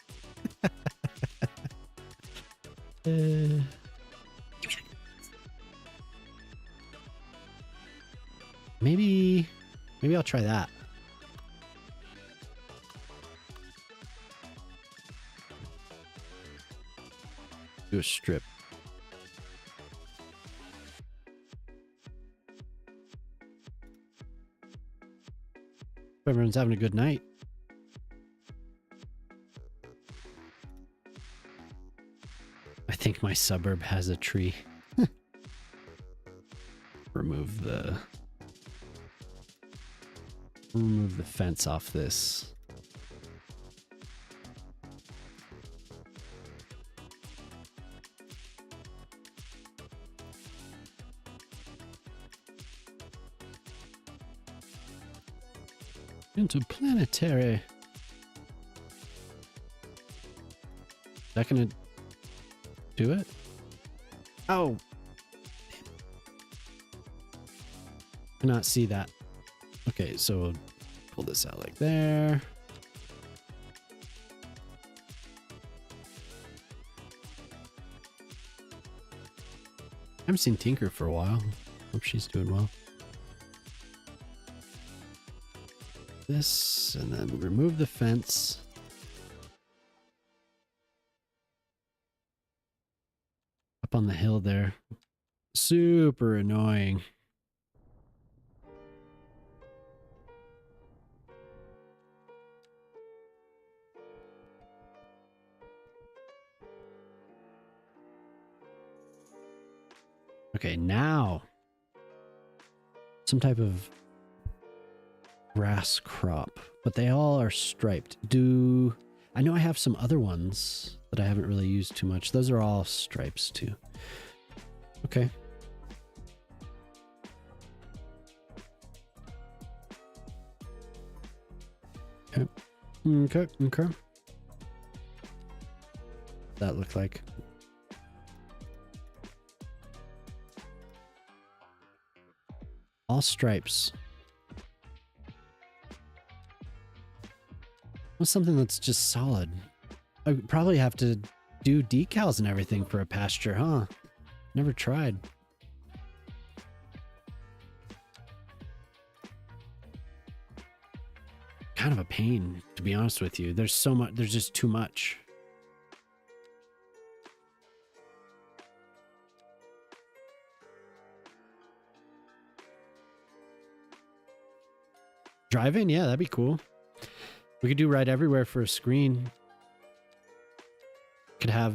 Maybe I'll try that. Do a strip. Everyone's having a good night. I think my suburb has a tree. Remove the fence off this. Interplanetary. Is that gonna do it? Oh! Cannot see that. Okay, so pull this out like there. I haven't seen Tinker for a while. Hope she's doing well. This, and then remove the fence. Up on the hill there. Super annoying. Okay, now some type of grass crop, but they all are striped. I know I have some other ones that I haven't really used too much. Those are all stripes too. Okay. Okay. Okay. That looked like. All stripes. What's something that's just solid? I would probably have to do decals and everything for a pasture, huh? Never tried. Kind of a pain, to be honest with you. There's so much, there's just too much. Drive-in? Yeah, that'd be cool. We could do Right Everywhere for a screen. Could have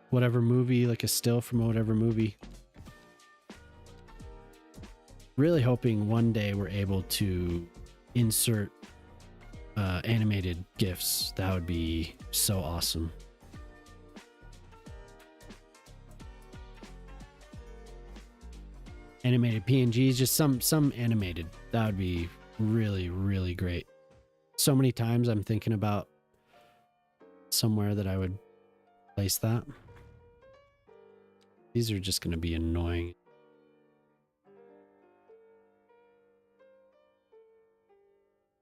whatever movie, like a still from whatever movie. Really hoping one day we're able to insert animated GIFs. That would be so awesome. Animated PNGs, just some animated. That would be really, really great. So many times I'm thinking about somewhere that I would Place that. These are just going to be annoying.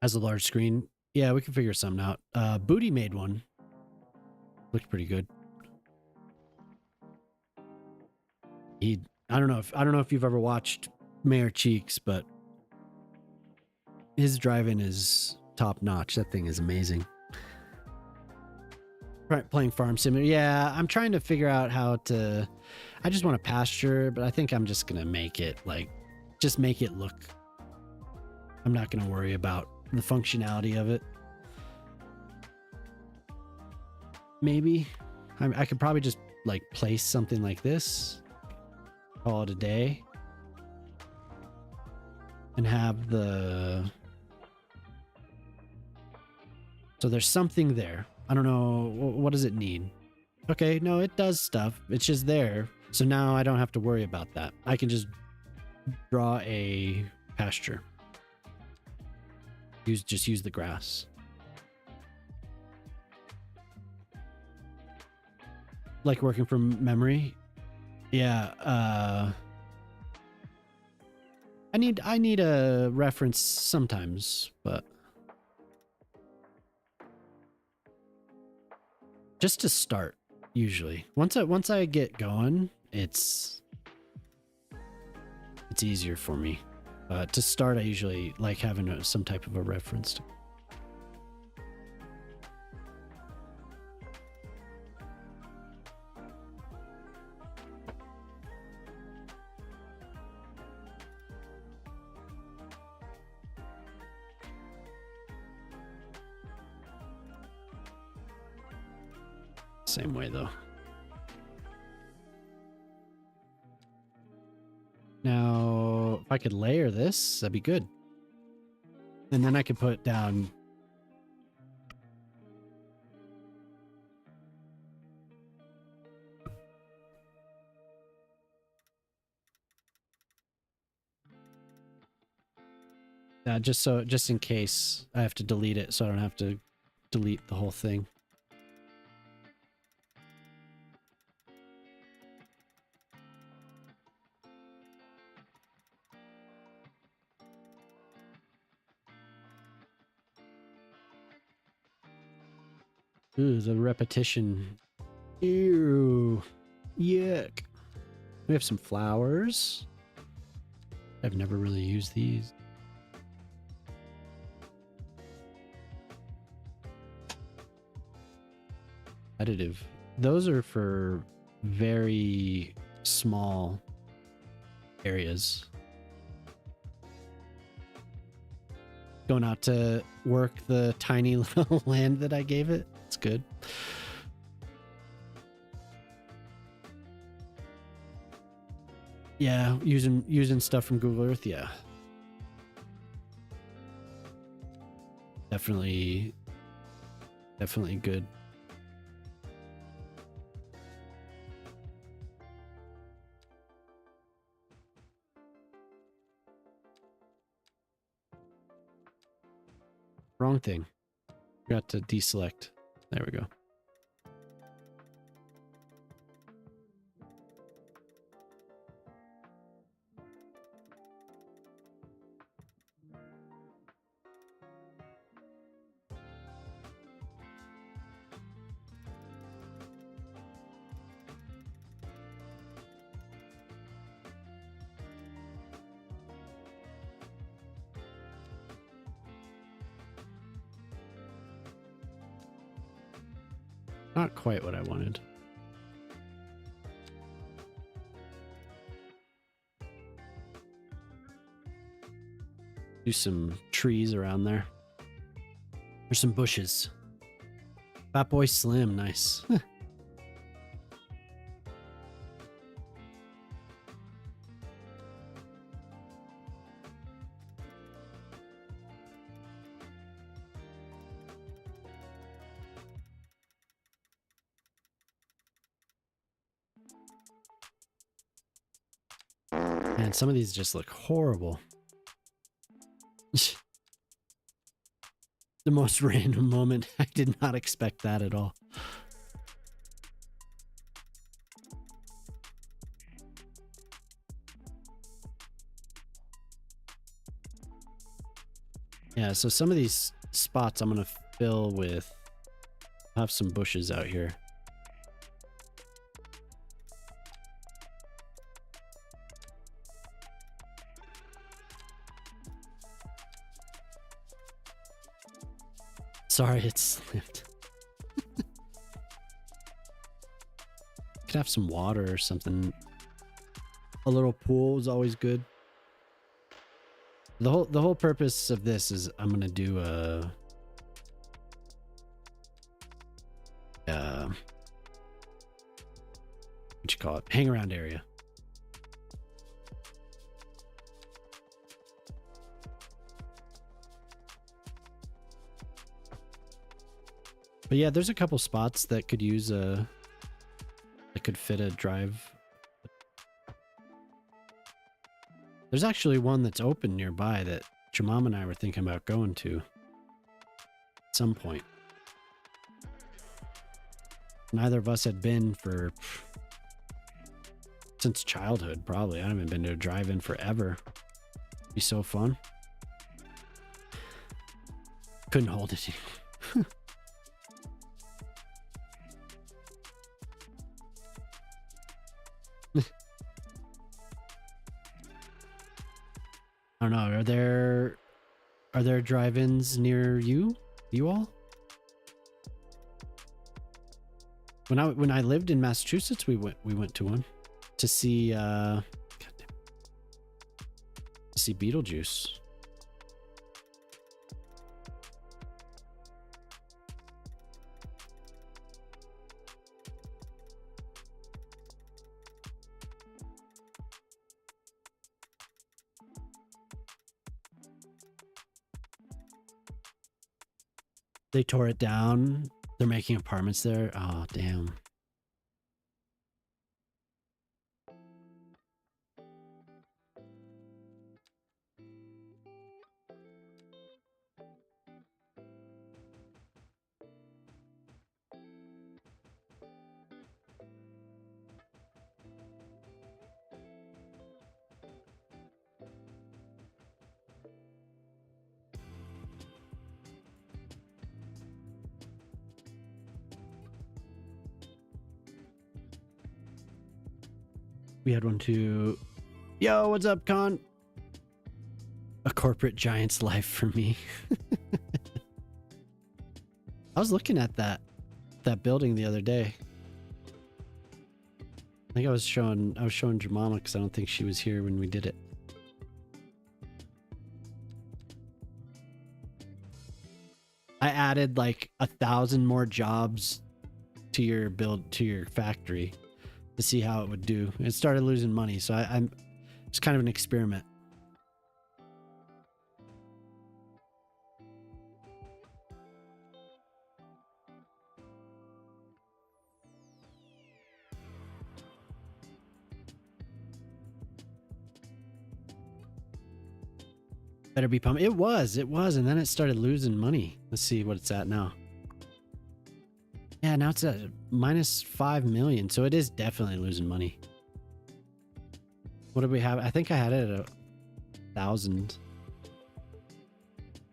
Has a large screen. Yeah, we can figure something out. Booty made one. Looked pretty good. I don't know if you've ever watched Mayor Cheeks, but his driving is top notch. That thing is amazing. Right, playing Farm Simulator. Yeah, I'm trying to figure out how to. I just want to pasture, but I think I'm just gonna make it just make it look. I'm not gonna worry about the functionality of it. Maybe I could probably just place something like this, call it a day, and have the. So there's something there. I don't know. What does it need? Okay, no, it does stuff. It's just there. So now I don't have to worry about that. I can just draw a pasture. Just use the grass. Like working from memory. Yeah, I need a reference sometimes, but just to start, usually. Once I get going, it's easier for me. To start, I usually like having some type of a reference. Same way though. Now, if I could layer this, that'd be good. And then I could put down. Just in case I have to delete it, so I don't have to delete the whole thing. Ooh, the repetition. Ew. Yuck. We have some flowers. I've never really used these. Additive. Those are for very small areas. Going out to work the tiny little land that I gave it. It's good. Yeah, using stuff from Google Earth, yeah. Definitely good. Wrong thing. Got to deselect. There we go. Not quite what I wanted. Do some trees around there. There's some bushes. Fat Boy Slim, nice. Man, some of these just look horrible. The most random moment. I did not expect that at all. Yeah, so some of these spots I'm gonna fill with, I'll have some bushes out here. Sorry, it slipped. Could have some water or something. A little pool is always good. The whole purpose of this is I'm gonna do a what you call it, hang around area. But yeah, there's a couple spots that could use that could fit a drive. There's actually one that's open nearby that your mom and I were thinking about going to at some point. Neither of us had been since childhood, probably. I haven't been to a drive-in forever. It'd be so fun. Couldn't hold it. I don't know. Are there drive-ins near you all? When I lived in Massachusetts, we went to one to see Beetlejuice. They tore it down. They're making apartments there. Oh, damn. We had one too. Yo, what's up, Con? A corporate giant's life for me. I was looking at that building the other day. I think I was showing Jemima because I don't think she was here when we did it. I added like 1,000 more jobs to your factory to see how it would do. It started losing money, so it's kind of an experiment. Better be pumped. It was, and then it started losing money. Let's see what it's at now. Yeah, now it's at minus 5 million, so it is definitely losing money. What did we have? I think I had it at 1,000.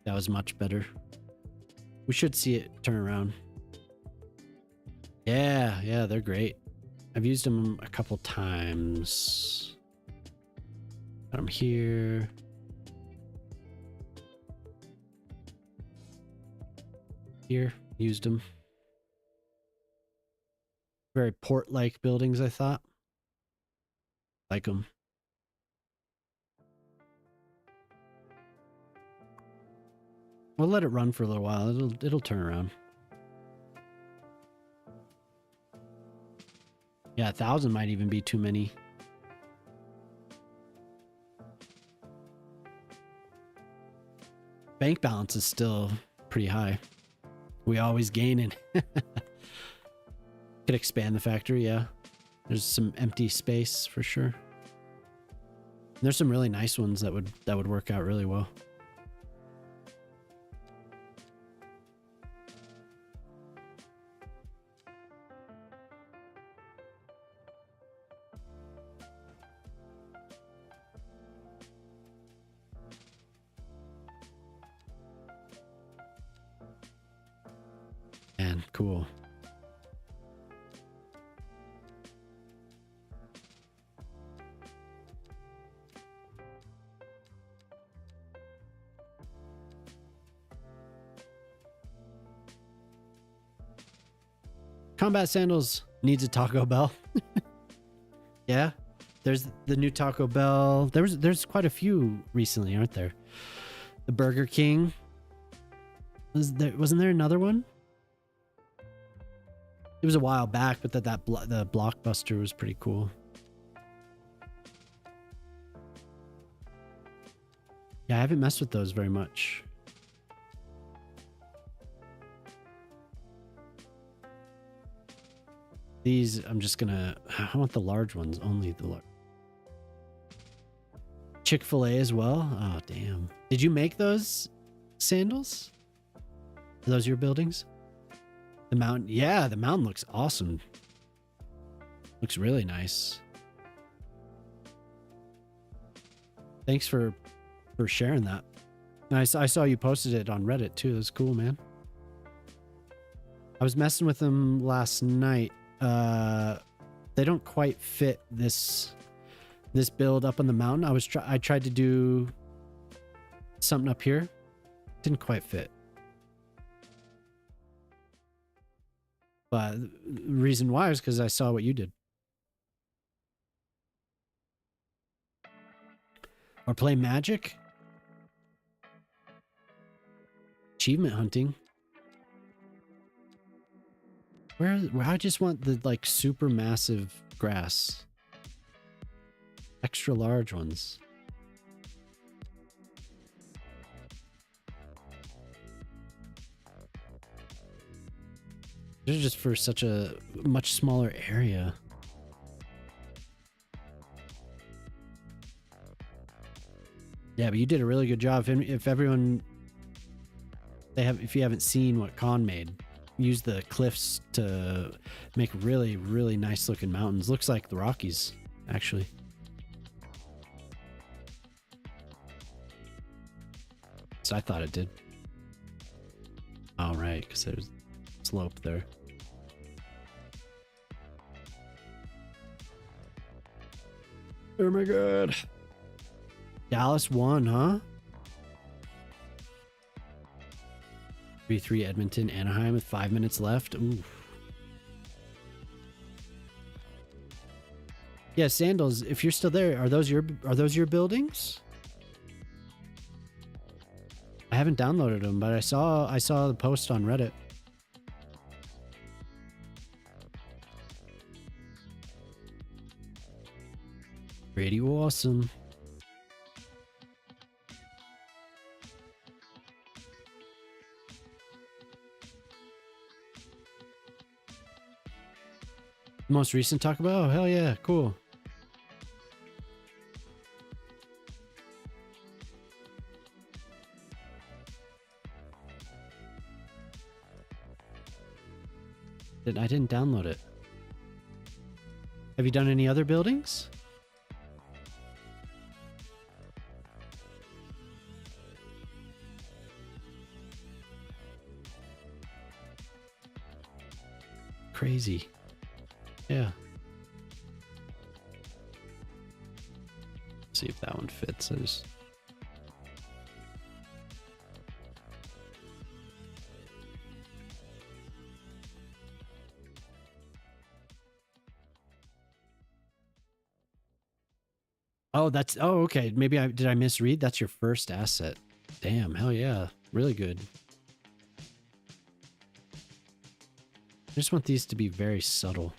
That was much better. We should see it turn around. Yeah, they're great. I've used them a couple times. Got them here. Here, used them. Very port-like buildings, I thought. Like them. We'll let it run for a little while. It'll turn around. Yeah, 1,000 might even be too many. Bank balance is still pretty high. We always gaining. Could expand the factory, yeah. There's some empty space for sure. And there's some really nice ones that would work out really well. Man, cool. Combat Sandals needs a Taco Bell. Yeah, there's the new Taco Bell. There's quite a few recently, aren't there? The Burger King. Wasn't there another one? It was a while back, but the Blockbuster was pretty cool. Yeah, I haven't messed with those very much. These, I'm just gonna, I want the large ones, only the large. Chick-fil-A as well? Oh, damn. Did you make those sandals? Are those your buildings? The mountain, yeah, the mountain looks awesome. Looks really nice. Thanks for sharing that. I saw you posted it on Reddit too. That's cool, man. I was messing with them last night. They don't quite fit this build up on the mountain. I tried to do something up here. Didn't quite fit. But the reason why is because I saw what you did. Or play Magic. Achievement hunting. Where I just want the like super massive grass. Extra large ones. They're just for such a much smaller area. Yeah, but you did a really good job. If everyone if you haven't seen what Khan made, use the cliffs to make really, really nice looking mountains. Looks like the Rockies, actually. So I thought it did. All right, because there's slope there. Oh my god. Dallas won, huh? 3-3 Edmonton, Anaheim with 5 minutes left. Ooh. Yeah, Sandals, if you're still there, are those your buildings? I haven't downloaded them, but I saw the post on Reddit. Pretty awesome. Most recent Taco Bell? Oh, hell yeah, cool. I didn't download it. Have you done any other buildings? Crazy. Yeah. See if that one fits. Okay. Maybe did I misread? That's your first asset. Damn, hell yeah. Really good. I just want these to be very subtle.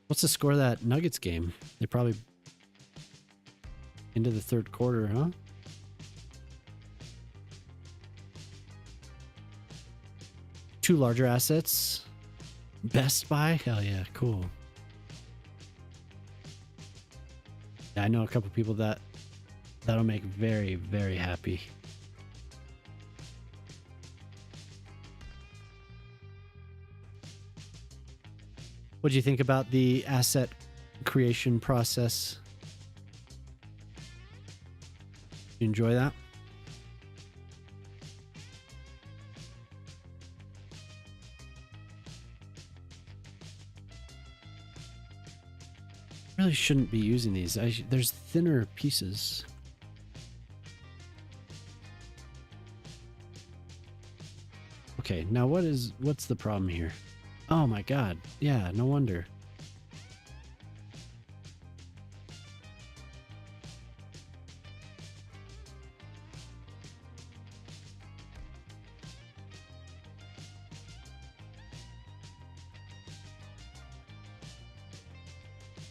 What's the score of that Nuggets game? They probably into the third quarter, huh? Two larger assets. Best Buy? Hell yeah, cool. Yeah, I know a couple people that'll make very, very happy. What do you think about the asset creation process. You enjoy that? Really shouldn't be using these. There's thinner pieces. Okay, now what's the problem here? Oh my god. Yeah, no wonder.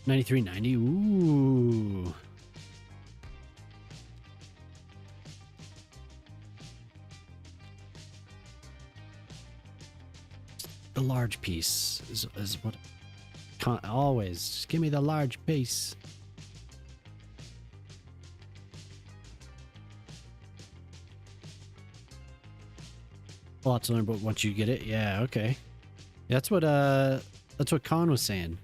$93.90. Ooh. The large piece is what. Always just give me the large piece. Lots to learn, but once you get it, yeah, okay. That's what Con was saying.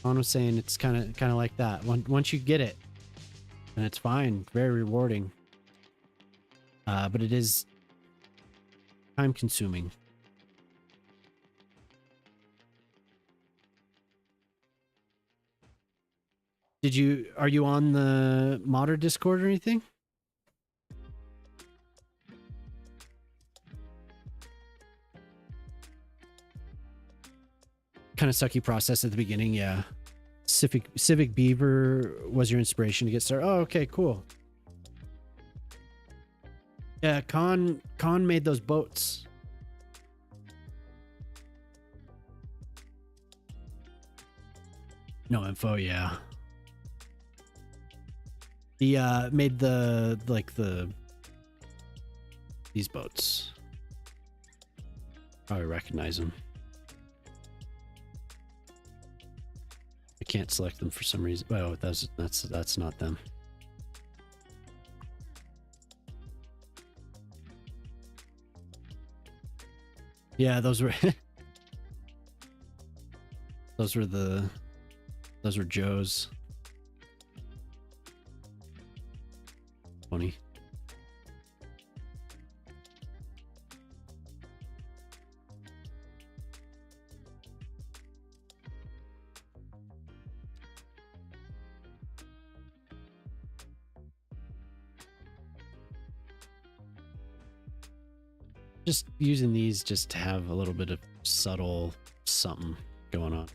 Con was saying it's kind of like that. Once you get it, and it's fine, very rewarding. But it is time consuming. Are you on the modder Discord or anything? Kind of sucky process at the beginning, yeah. Civic Beaver was your inspiration to get started. Oh, okay, cool. Yeah, Con made those boats. No info, yeah. He made these boats. Probably recognize them. I can't select them for some reason. Oh, that's not them. Yeah, those were those were Joe's. Funny. Just using these just to have a little bit of subtle something going on.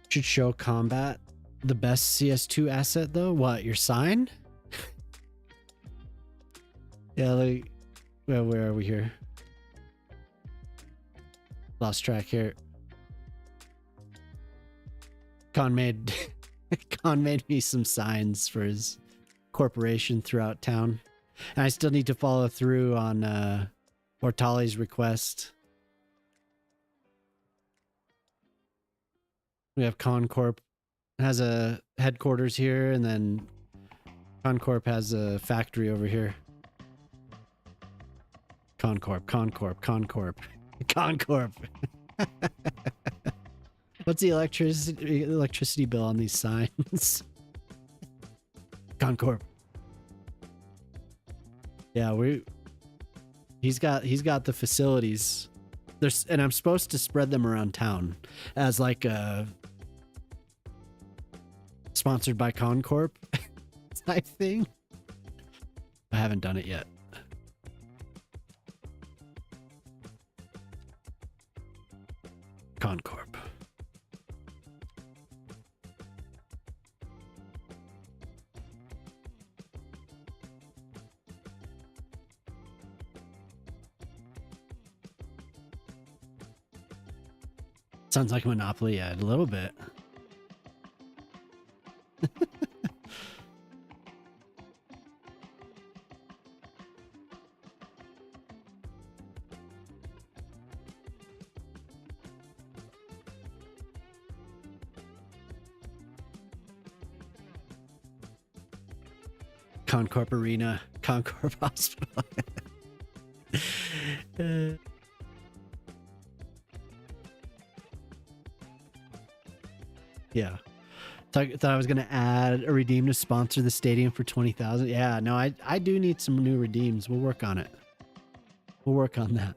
Should show combat the best CS2 asset though. What, your sign? Yeah, like, well, where are we here? Lost track here. Con made me some signs for his corporation throughout town, and I still need to follow through on Ortali's request. We have Concorp has a headquarters here, and then Concorp has a factory over here. Concorp. What's the electricity bill on these signs? Concorp. Yeah, he's got the facilities. And I'm supposed to spread them around town as like a sponsored by Concorp type thing. I haven't done it yet. Concorp. Sounds like Monopoly, yeah, a little bit. Concorp Arena, Concorp Hospital. Yeah. Thought I was gonna add a redeem to sponsor the stadium for 20,000. Yeah, no, I do need some new redeems. We'll work on it. We'll work on that.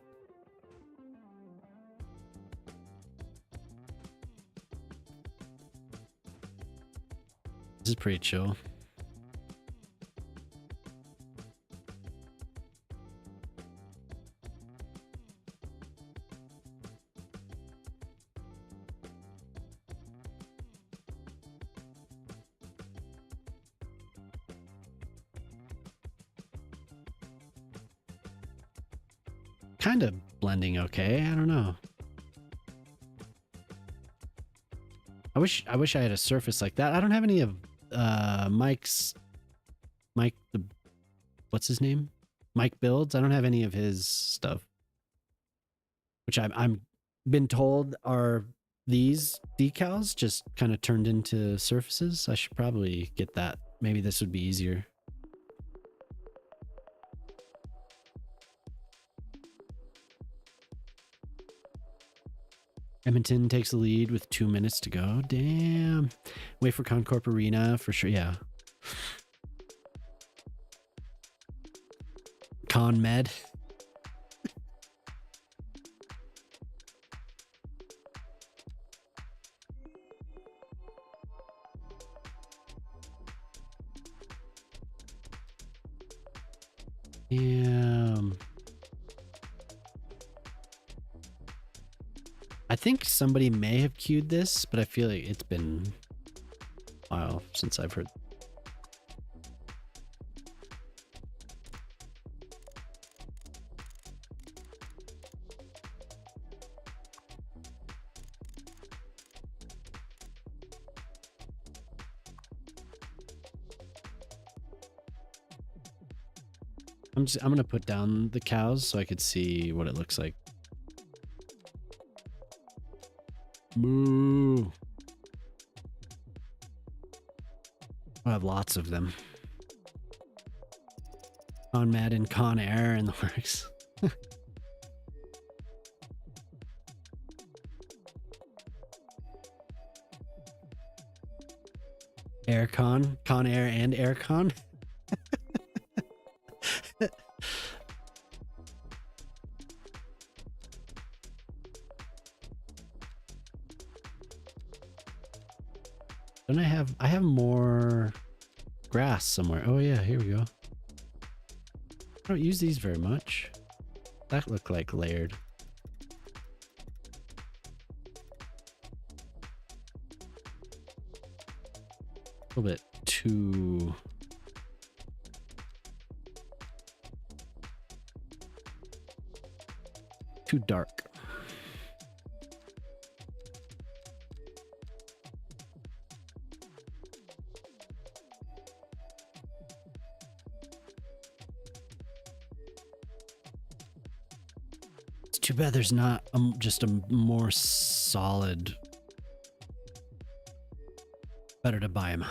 This is pretty chill. Kind of blending okay. I don't know. I wish I had a surface like that. I don't have any of Mike the what's his name? Mike Builds. I don't have any of his stuff. Which I'm been told are these decals just kind of turned into surfaces. I should probably get that. Maybe this would be easier. Edmonton takes the lead with 2 minutes to go. Damn. Wait for Concorp Arena for sure. Yeah. ConMed. Damn. I think somebody may have queued this, but I feel like it's been a while since I've heard. I'm gonna put down the cows so I could see what it looks like. Moo. I have lots of them. Con Madden, Con Air in the works. Aircon, Con Air and Aircon. Don't I have more grass somewhere. Oh yeah, here we go. I don't use these very much. That looked like layered. A little bit too dark. Too bad there's not just a more solid. Better to buy them.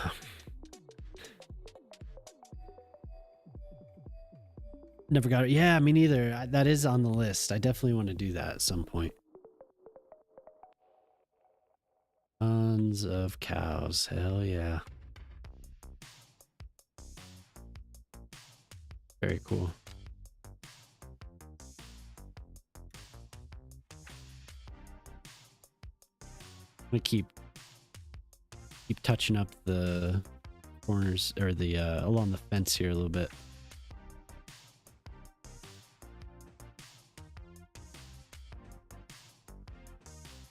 Never got it. Yeah, me neither. That is on the list. I definitely want to do that at some point. Tons of cows. Hell yeah. Very cool. I'm gonna keep touching up the corners or the along the fence here a little bit.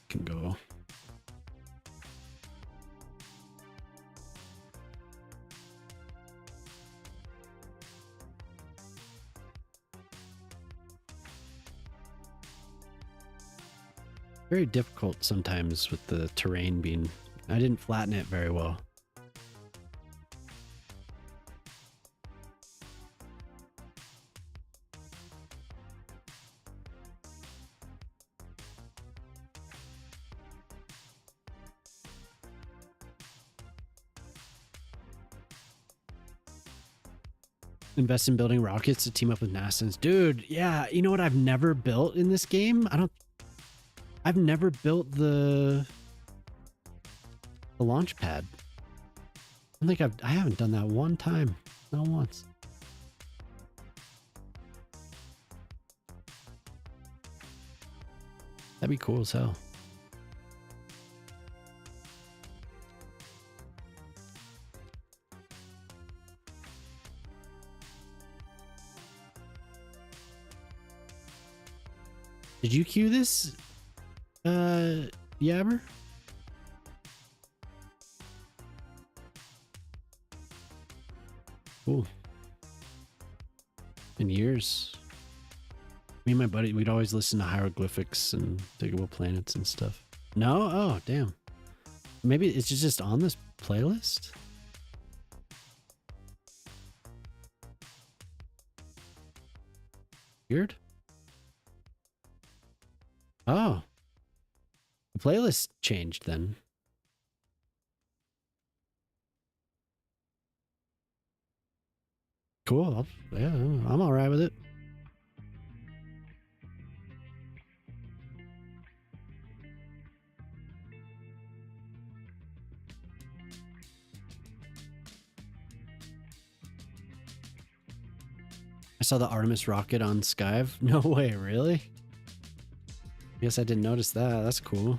Can go. very difficult sometimes with the terrain being... I didn't flatten it very well. Invest in building rockets to team up with NASA. Dude, yeah, you know what I've never built in this game? I've never built the launch pad. I don't think I haven't done that one time. Not once. That'd be cool as hell. Did you queue this, Yabber? Cool. In years. Me and my buddy, we'd always listen to hieroglyphics and think about planets and stuff. No? Oh, damn. Maybe it's just on this playlist? Weird. Oh. The playlist changed then. Cool. Yeah, I'm all right with it. I saw the Artemis rocket on Skive. No way, really? Guess I didn't notice that. That's cool.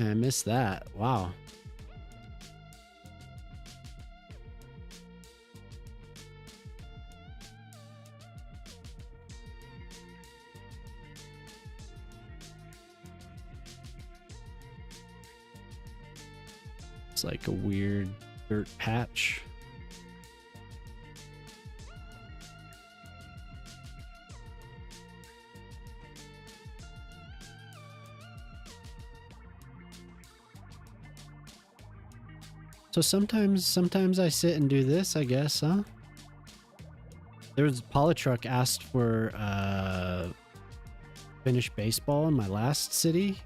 I missed that. Wow. It's like a weird dirt patch. So sometimes I sit and do this, I guess, huh? There was Polytruck asked for finished baseball in my last city.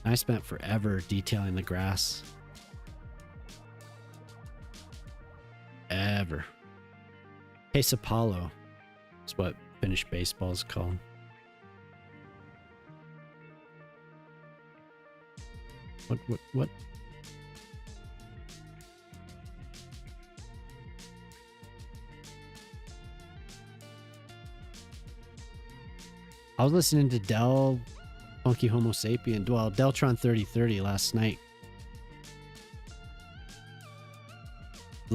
I spent forever detailing the grass. Ever. Hey, Apollo is what finished baseball is called. What? I was listening to Del Funky Homo Sapien, well, Deltron 3030 last night. I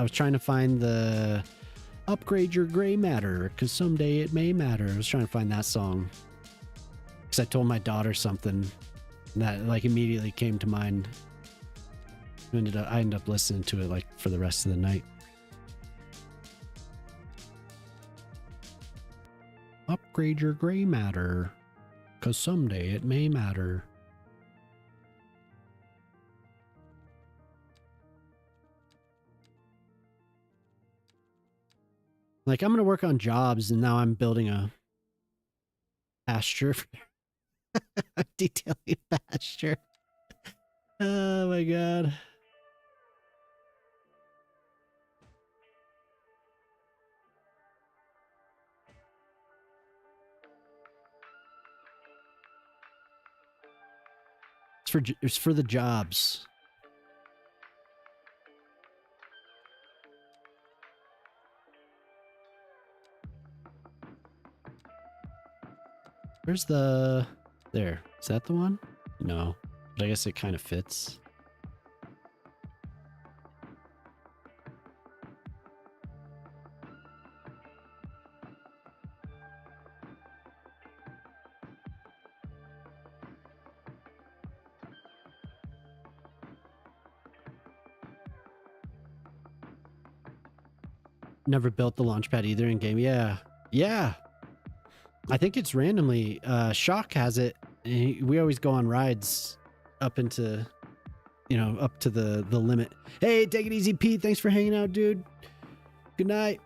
was trying to find the upgrade your gray matter, because someday it may matter. I was trying to find that song. Because I told my daughter something that like immediately came to mind. I ended up listening to it like for the rest of the night. Upgrade your gray matter, because someday it may matter. Like, I'm going to work on jobs, and now I'm building a pasture. I'm detailing a pasture. Oh my god. It's for the jobs. Where's the... There. Is that the one? No. But I guess it kind of fits. Never built the launch pad either in game. Yeah. Yeah. I think it's randomly. Shock has it. We always go on rides up into, up to the limit. Hey, take it easy, Pete. Thanks for hanging out, dude. Good night.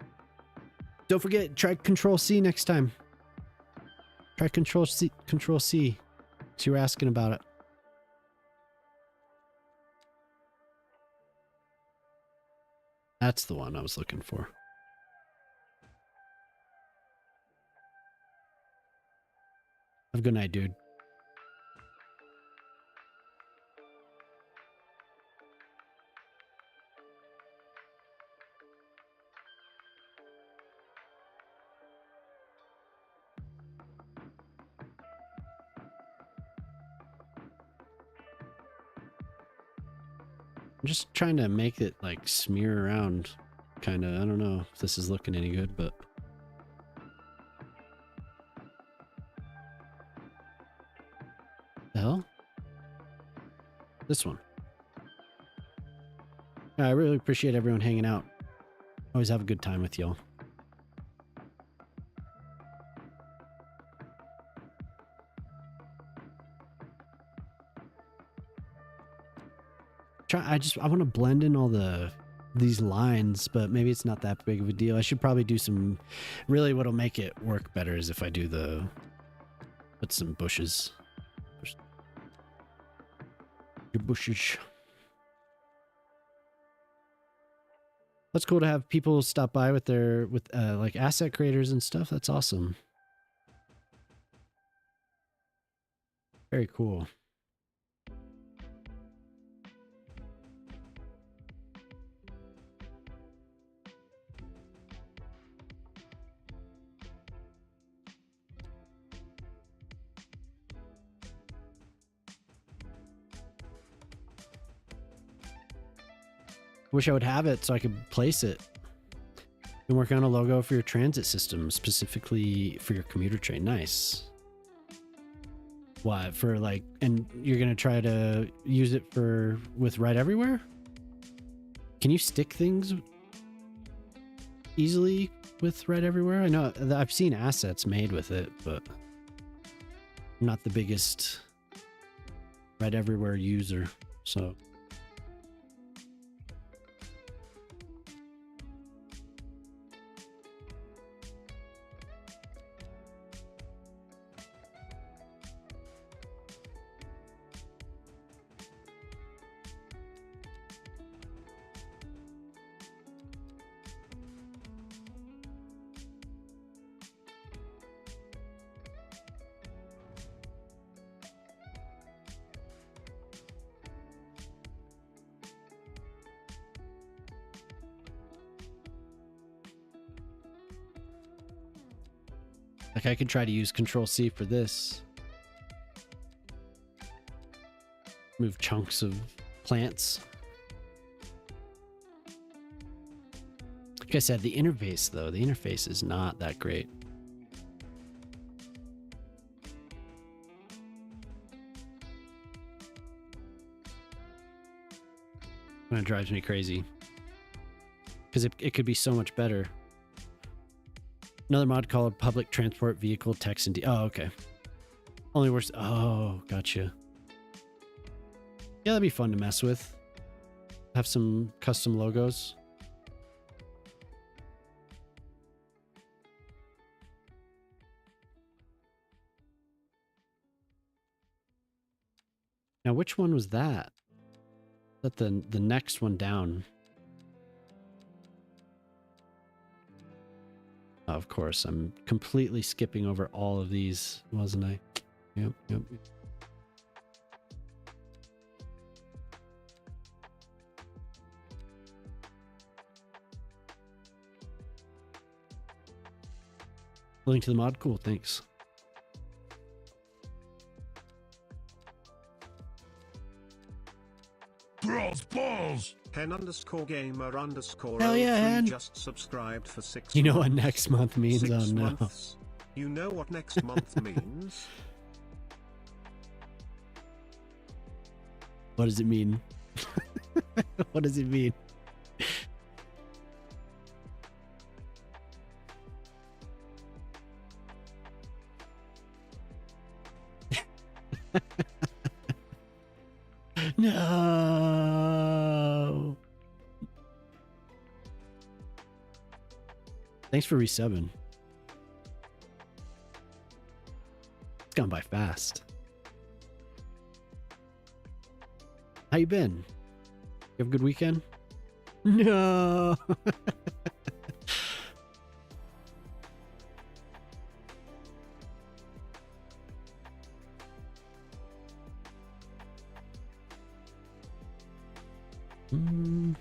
Don't forget, try Control C next time. Try Control C. Control C. So you were asking about it. That's the one I was looking for. Have a good night, dude. I'm just trying to make it like smear around, kind of. I don't know if this is looking any good, but the hell? This one. Yeah, I really appreciate everyone hanging out. Always have a good time with y'all. I want to blend in all these lines, but maybe it's not that big of a deal. I should probably do some, really what'll make it work better is if I do put some bushes. Your bushes. That's cool to have people stop by with like asset creators and stuff. That's awesome. Very cool. Wish I would have it so I could place it. Been working on a logo for your transit system, specifically for your commuter train. Nice. What, for like, and you're gonna try to use it with Right Everywhere? Can you stick things easily with Right Everywhere? I know I've seen assets made with it, but I'm not the biggest Right Everywhere user, so. Like I could try to use Control C for this. Move chunks of plants. Like I said, the interface though, the interface is not that great. And it drives me crazy. Because it could be so much better. Another mod called Public Transport Vehicle Text and oh, okay. Only worse. Oh, gotcha. Yeah, that'd be fun to mess with. Have some custom logos. Now, which one was that? Is that the next one down? Of course, I'm completely skipping over all of these, wasn't I? Yep. Link to the mod? Cool, thanks. Balls! Hen_gamer_. Hell yeah, Hen. Just subscribed for 6 You know what months. next month means? 6 Oh no. months. You know what next month means? What does it mean? What does it mean? No. Thanks for resubbing. It's gone by fast. How you been? You have a good weekend? No. Mhm.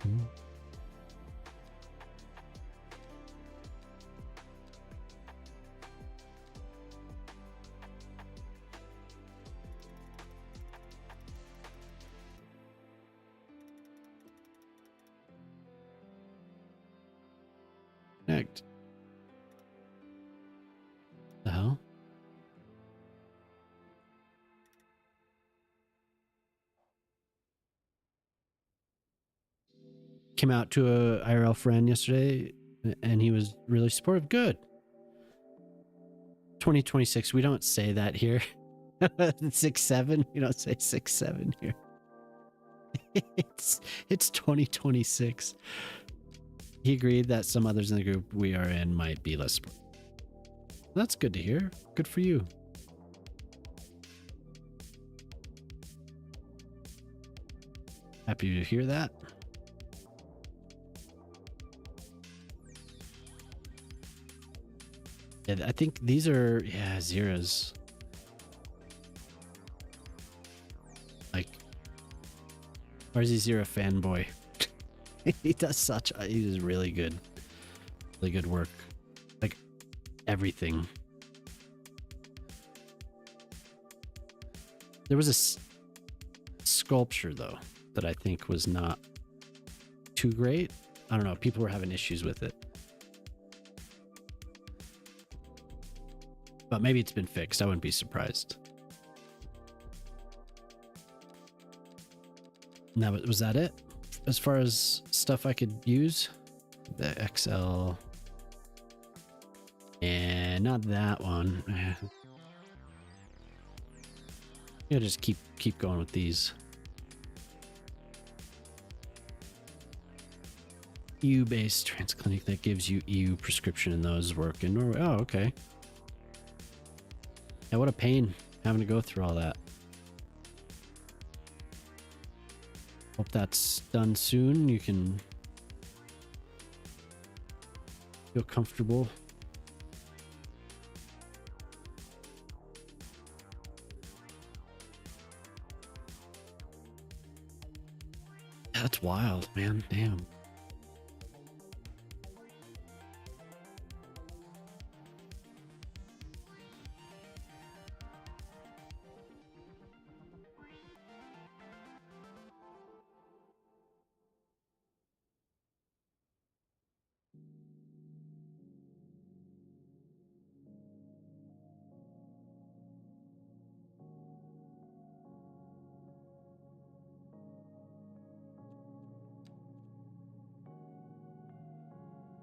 Connect. The hell? Came out to a IRL friend yesterday and he was really supportive. Good. 2026. We don't say that here. 6-7. We don't say 6-7 here. It's 2026. He agreed that some others in the group we are in might be less supportive. That's good to hear. Good for you. Happy to hear that. Yeah, I think these are, yeah, zeros. Like, RZ Zero fanboy. He does he does really good work. Like, everything. There was a sculpture, though, that I think was not too great. I don't know. People were having issues with it. But maybe it's been fixed. I wouldn't be surprised. Now, was that it? As far as stuff I could use? The XL. And not that one. Yeah, just keep going with these. EU-based trans clinic that gives you EU prescription and those work in Norway. Oh, okay. Yeah, what a pain having to go through all that. Hope that's done soon. You can feel comfortable. That's wild, man. Damn.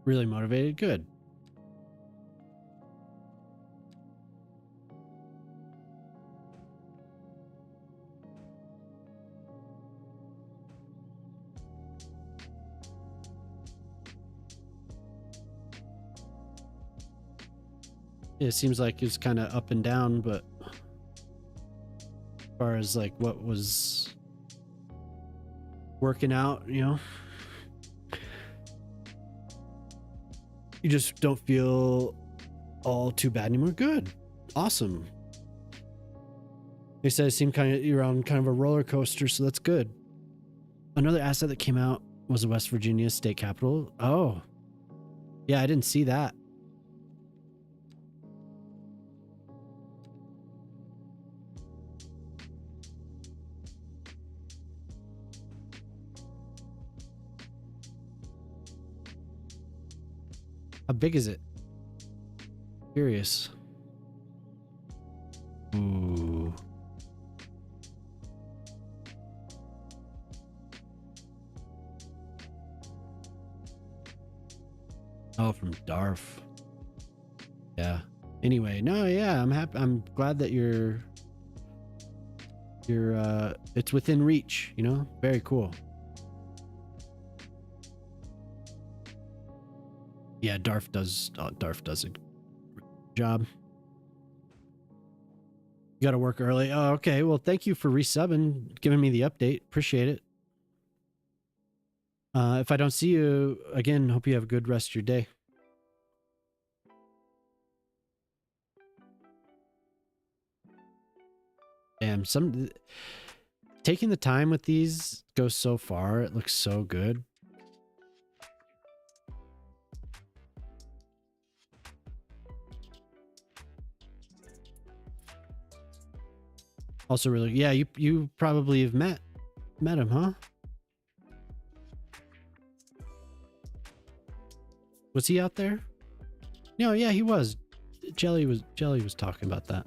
Really motivated. Good. Yeah, it seems like it's kind of up and down, but as far as like what was working out, you know, you just don't feel all too bad anymore. Good. Awesome. They said it seemed you're on kind of a roller coaster, so that's good. Another asset that came out was the West Virginia state capitol. Oh. Yeah, I didn't see that. How big is it? Curious. Ooh. Oh, from Darf. Yeah. Anyway, no, yeah, I'm happy. I'm glad that you're you're it's within reach, you know? Very cool. Yeah, Darf does a job. You got to work early. Oh, okay. Well, thank you for resubbing, giving me the update. Appreciate it. If I don't see you again, hope you have a good rest of your day. Damn, taking the time with these goes so far. It looks so good. Also really, yeah, you probably have met him, huh? Was he out there? No, yeah, he was. Jelly was talking about that.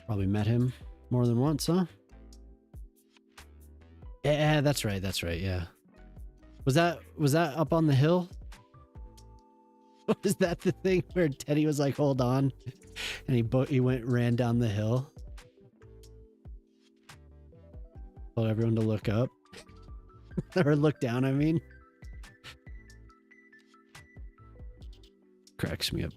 Probably met him more than once, huh? Yeah, that's right. Yeah. Was that up on the hill? Was that the thing where Teddy was like, "Hold on," and he ran down the hill? Told everyone to look up or look down. I mean, cracks me up.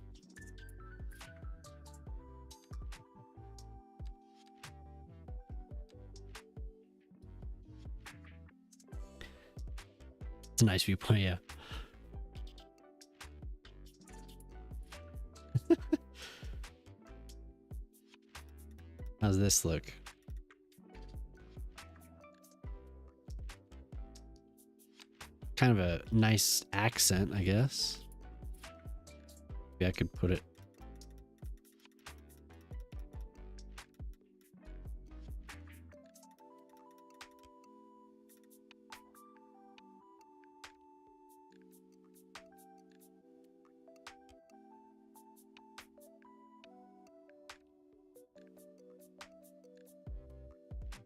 It's a nice viewpoint, yeah. How's this look? Kind of a nice accent, I guess. Maybe I could put it.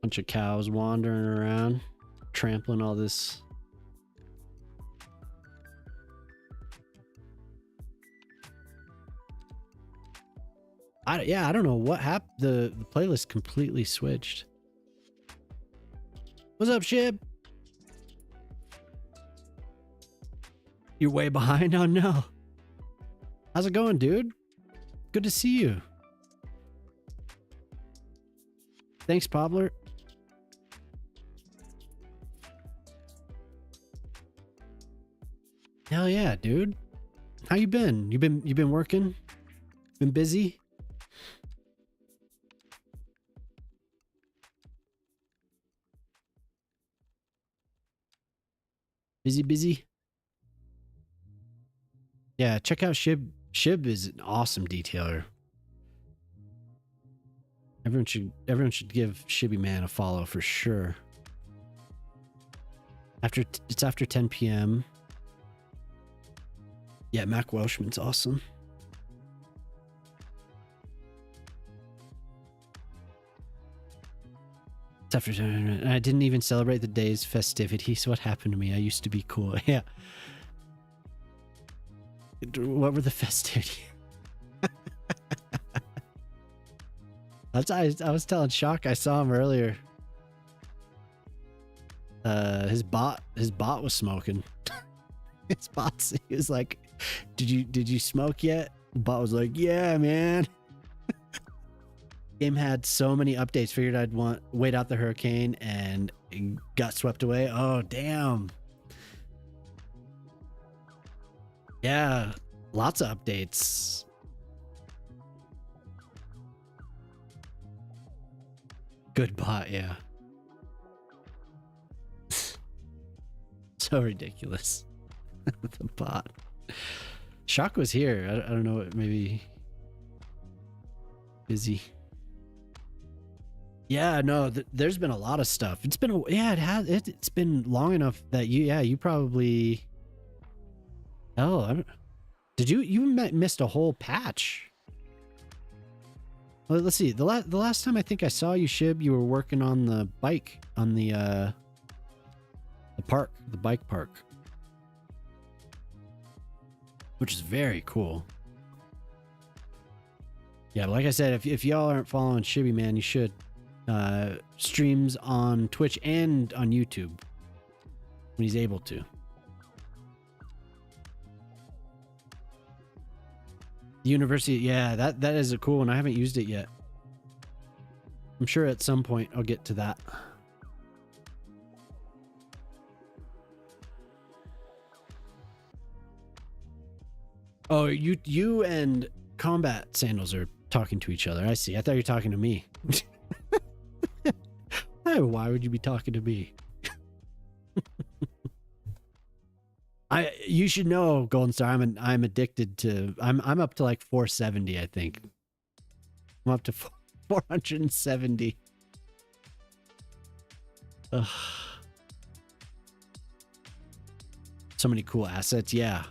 Bunch of cows wandering around, trampling all this. I don't know what happened. The playlist completely switched. What's up, Shib? You're way behind? Oh no. How's it going, dude? Good to see you. Thanks, Pobler. Hell yeah, dude. How you been? You been working? Been busy? Busy? Yeah, check out Shib. Shib is an awesome detailer. Everyone should give Shibby Man a follow for sure. It's after 10 p.m. Yeah, Mac Welshman's awesome. It's after 10. I didn't even celebrate the day's festivities. What happened to me? I used to be cool. Yeah. What were the festivities? I was telling Shock I saw him earlier. His bot was smoking. He was like, did you smoke yet? The bot was like, yeah, man. Game had so many updates, figured I'd wait out the hurricane, and it got swept away. Oh damn. Yeah, lots of updates. Good bot, yeah. So ridiculous. The bot. Shock was here. I don't know, maybe busy. Yeah, no, there's been a lot of stuff. It's been, yeah, it's been long enough that you probably, you missed a whole patch. Well, let's see. The last time I think I saw you, Shib, you were working on the bike on the The park, the bike park, which is very cool. Yeah, like I said, if y'all aren't following Shibby, man, you should. Streams on Twitch and on YouTube when he's able to. The University, yeah, that is a cool one. I haven't used it yet. I'm sure at some point I'll get to that. Oh, you and Combat Sandals are talking to each other. I see. I thought you were talking to me. Why would you be talking to me? You should know, Golden Star. I'm addicted to. I'm up to like 470. I think I'm up to 470. Ugh. So many cool assets. Yeah.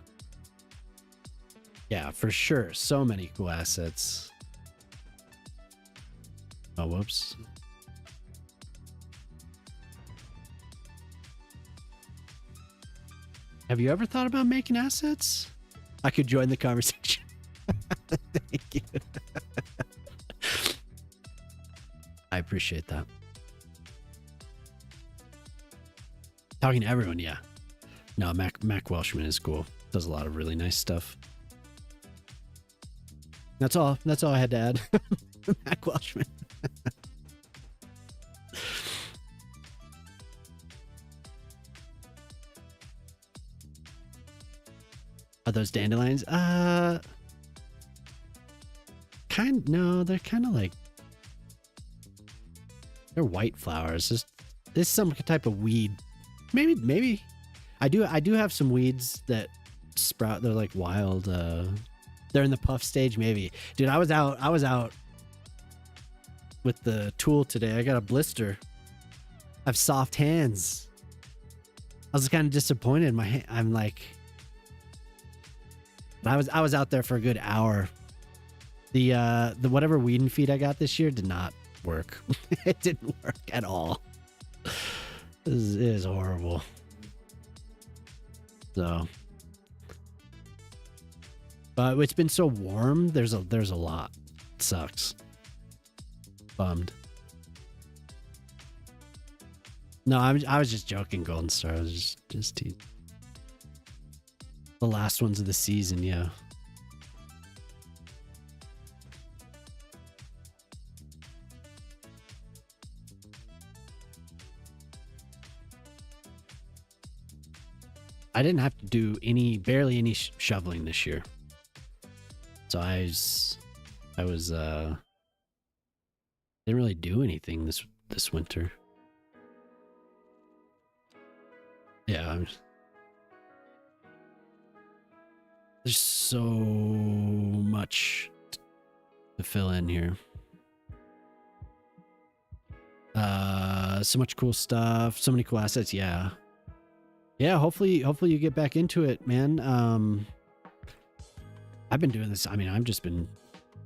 Yeah, for sure. So many cool assets. Oh, whoops. Have you ever thought about making assets? I could join the conversation. Thank you. I appreciate that. Talking to everyone, yeah. No, Mac Welshman is cool. Does a lot of really nice stuff. That's all I had to add. Mac Welshman. Are those dandelions? No, they're kind of like, they're white flowers. There's some type of weed. Maybe. I do have some weeds that sprout. They're like wild. They're in the puff stage. Maybe, dude. I was out with the tool today. I got a blister. I have soft hands. I was kind of disappointed. I'm like. I was out there for a good hour. The whatever weed and feed I got this year did not work. It didn't work at all. It is horrible. So, but it's been so warm. There's a lot. It sucks. Bummed. No, I was just joking, Golden Star. I was just teasing. The last ones of the season, yeah. I didn't have to do barely any shoveling this year. So I was didn't really do anything this winter. Yeah, there's so much to fill in here. So much cool stuff, so many cool assets. Yeah, hopefully you get back into it, man. I've been doing this. I mean, I've just been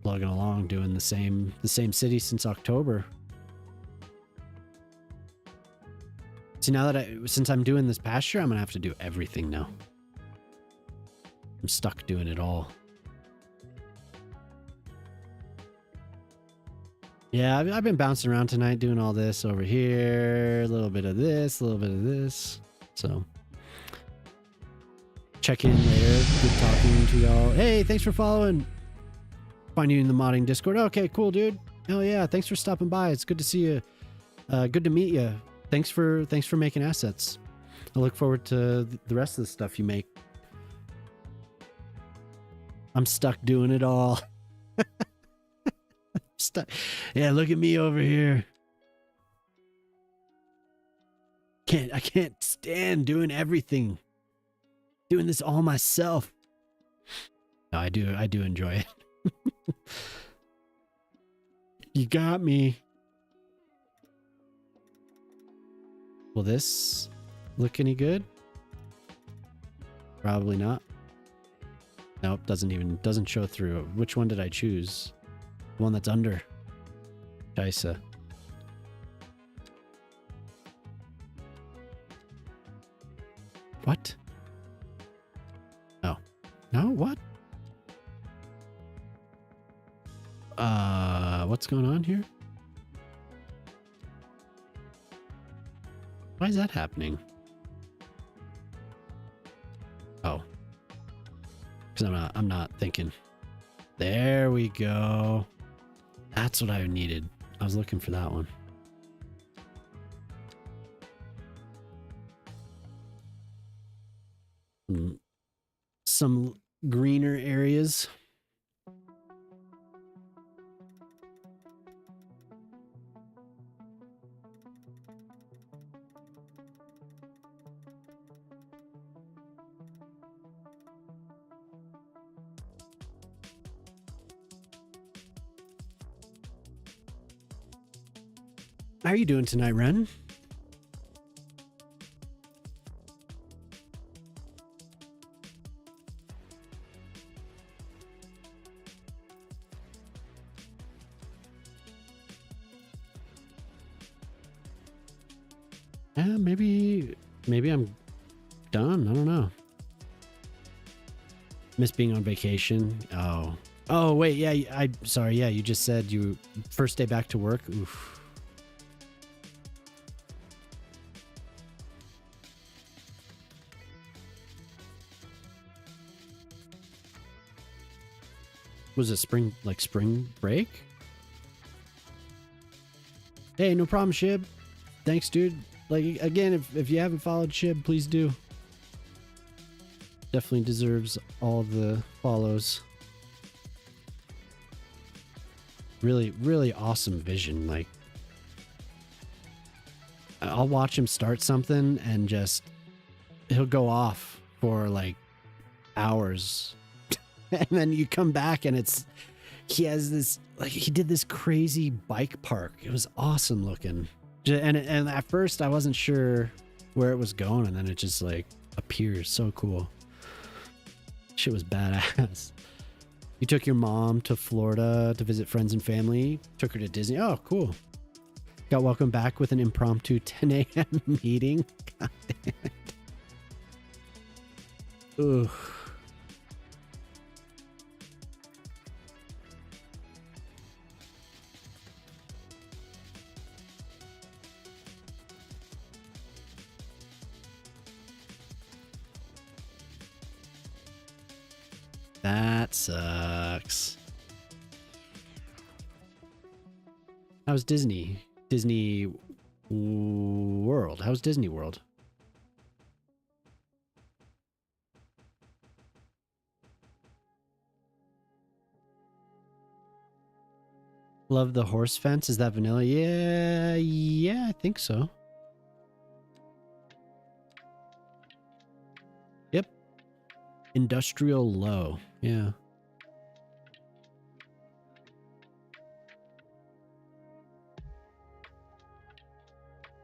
plugging along doing the same city since October. See, now that since I'm doing this pasture, I'm gonna have to do everything now. I'm stuck doing it all. Yeah, I've been bouncing around tonight doing all this over here, a little bit of this, a little bit of this. So check in later. Good talking to y'all. Hey, thanks for following. Find you in the modding Discord. Okay, cool, dude. Oh yeah, thanks for stopping by. It's good to see you. Good to meet you. Thanks for making assets. I look forward to the rest of the stuff you make. I'm stuck doing it all. Stuck. Yeah, look at me over here. I can't stand doing everything. Doing this all myself. No, I do enjoy it. You got me. Will this look any good? Probably not. Nope, doesn't show through. Which one did I choose? The one that's under. Kaisa. What? Oh. No, what? What's going on here? Why is that happening? Oh. Because I'm not thinking. There we go. That's what I needed. I was looking for that one. Some greener areas. How are you doing tonight, Ren? Yeah, maybe I'm done. I don't know. Miss being on vacation. Oh wait, yeah. I'm sorry. Yeah, you just said you first day back to work. Oof. Was it spring break? Hey, no problem, Shib. Thanks, dude. Like, again, if you haven't followed Shib, please do. Definitely deserves all the follows. Really, really awesome vision. Like, I'll watch him start something and just, he'll go off for like hours. And then you come back and he has this, like, he did this crazy bike park. It was awesome looking. And at first I wasn't sure where it was going, and then it just like appears. So cool. Shit was badass. You took your mom to Florida to visit friends and family. Took her to Disney. Oh, cool. Got welcomed back with an impromptu 10 a.m. meeting. God damn it. Ugh. That sucks. How's Disney? Disney World. How's Disney World? Love the horse fence. Is that vanilla? Yeah, I think so. Yep. Industrial low. Yeah.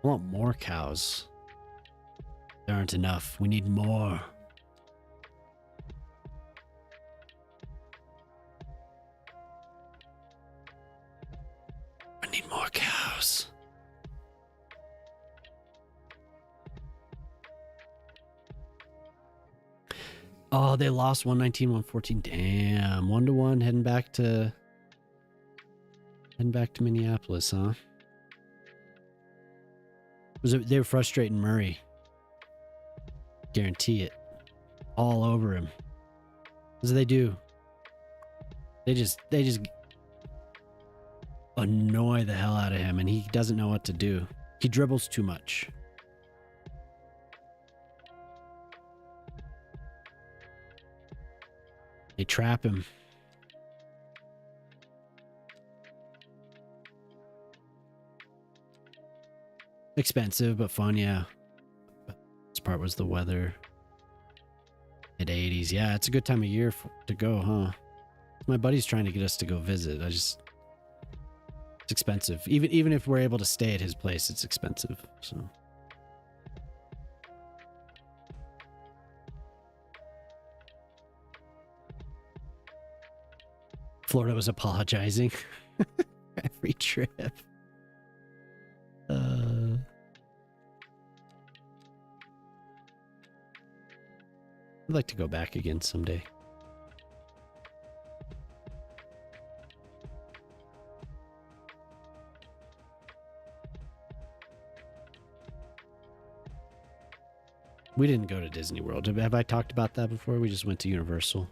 I want more cows. There aren't enough. We need more. I need more cows. Oh, they lost 119, 114. Damn. 1-1 heading back to Minneapolis, huh? They were frustrating Murray. Guarantee it. All over him. As they do. They just annoy the hell out of him, and he doesn't know what to do. He dribbles too much. They trap him. Expensive, but fun, yeah. This part was the weather. Mid-80s. Yeah, it's a good time of year to go, huh? My buddy's trying to get us to go visit. It's expensive. Even if we're able to stay at his place, it's expensive. So Florida was apologizing every trip. I'd like to go back again someday. We didn't go to Disney World. Have I talked about that before? We just went to Universal.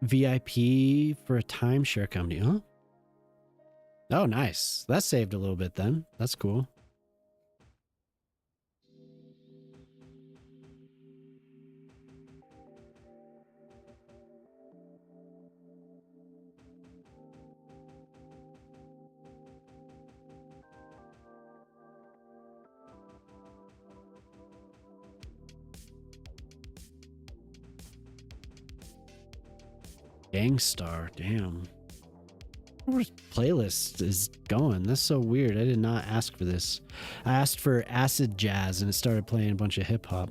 VIP for a timeshare company, huh? Oh, nice. That saved a little bit then. That's cool. Gangstar, damn. Where's playlist is going? That's so weird. I did not ask for this. I asked for acid jazz and it started playing a bunch of hip hop.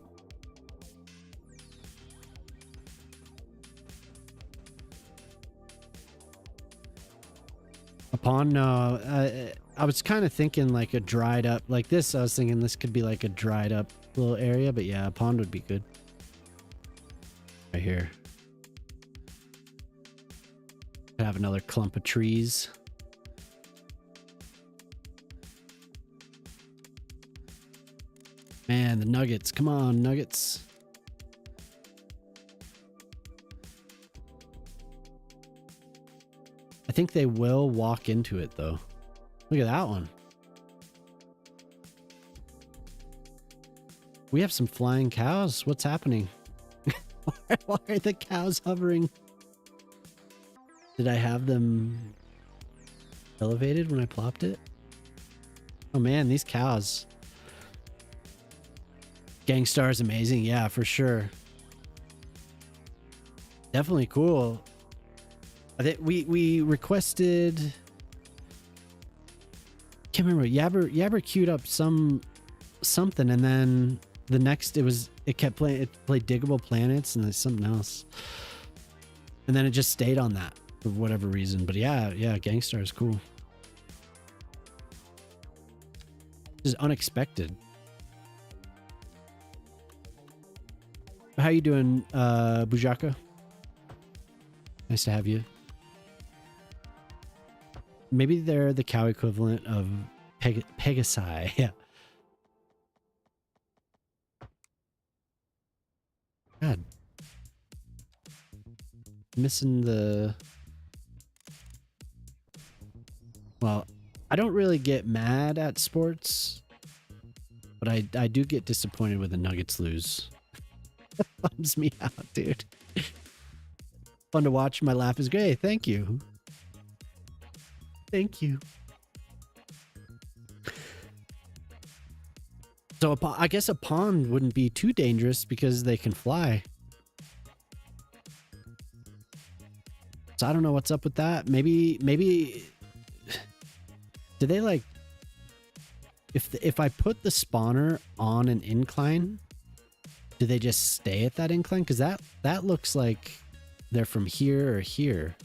Upon I was kind of thinking like a dried up like this. I was thinking this could be like a dried up little area, but yeah, a pond would be good. Right here. Have another clump of trees. Man, the nuggets. Come on, nuggets. I think they will walk into it though. Look at that one. We have some flying cows. What's happening? Why are the cows hovering? Did I have them elevated when I plopped it? Oh man, these cows. Gangstar is amazing. Yeah, for sure. Definitely cool. I think we requested. Can't remember. Yabber queued up something, and then the next it kept playing. It played Diggable Planets, and there's something else, and then it just stayed on that for whatever reason. But yeah, Gangstar is cool. This is unexpected. How you doing, Bujaka? Nice to have you. Maybe they're the cow equivalent of Pegasi. Yeah. God. Missing the... Well, I don't really get mad at sports, but I do get disappointed when the Nuggets lose. Bums me out, dude. Fun to watch. My laugh is great. Thank you. Thank you. So I guess a pond wouldn't be too dangerous because they can fly. So I don't know what's up with that. Maybe do they like if I put the spawner on an incline, do they just stay at that incline? Because that looks like they're from here or here.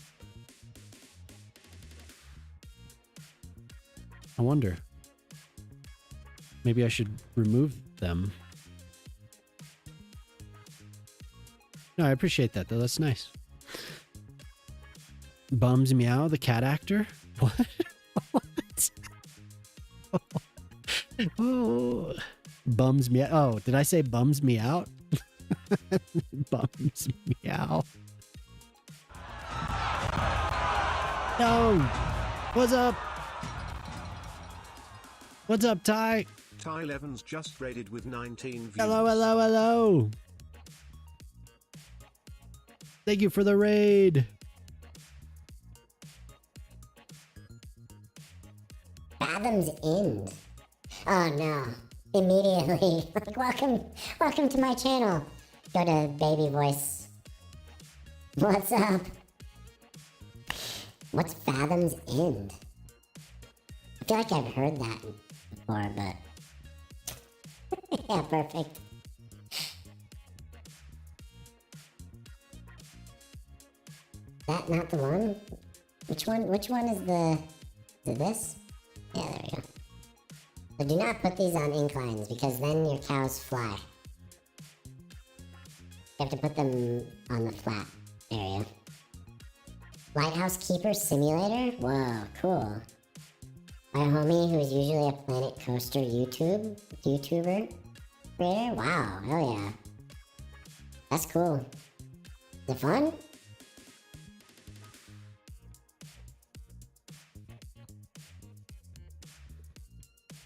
I wonder. Maybe I should remove them. No, I appreciate that though. That's nice. Bums Meow, the cat actor? What? What? Oh. Bums me out. Oh, did I say bums me out? Bums me out. No. What's up? What's up, Ty? Ty Levens just raided with 19 views. Hello, hello, hello. Thank you for the raid. Fathom's End. Oh no. Immediately. Like, welcome to my channel. Go to baby voice. What's up? What's Fathom's End? I feel like I've heard that before, but yeah, perfect. That not the one? Which one is the Is it this? Yeah, there we go. So do not put these on inclines because then your cows fly. You have to put them on the flat area. Lighthouse Keeper Simulator? Whoa, cool. My homie, who's usually a Planet Coaster YouTuber creator? Wow, hell yeah. That's cool. Is it fun?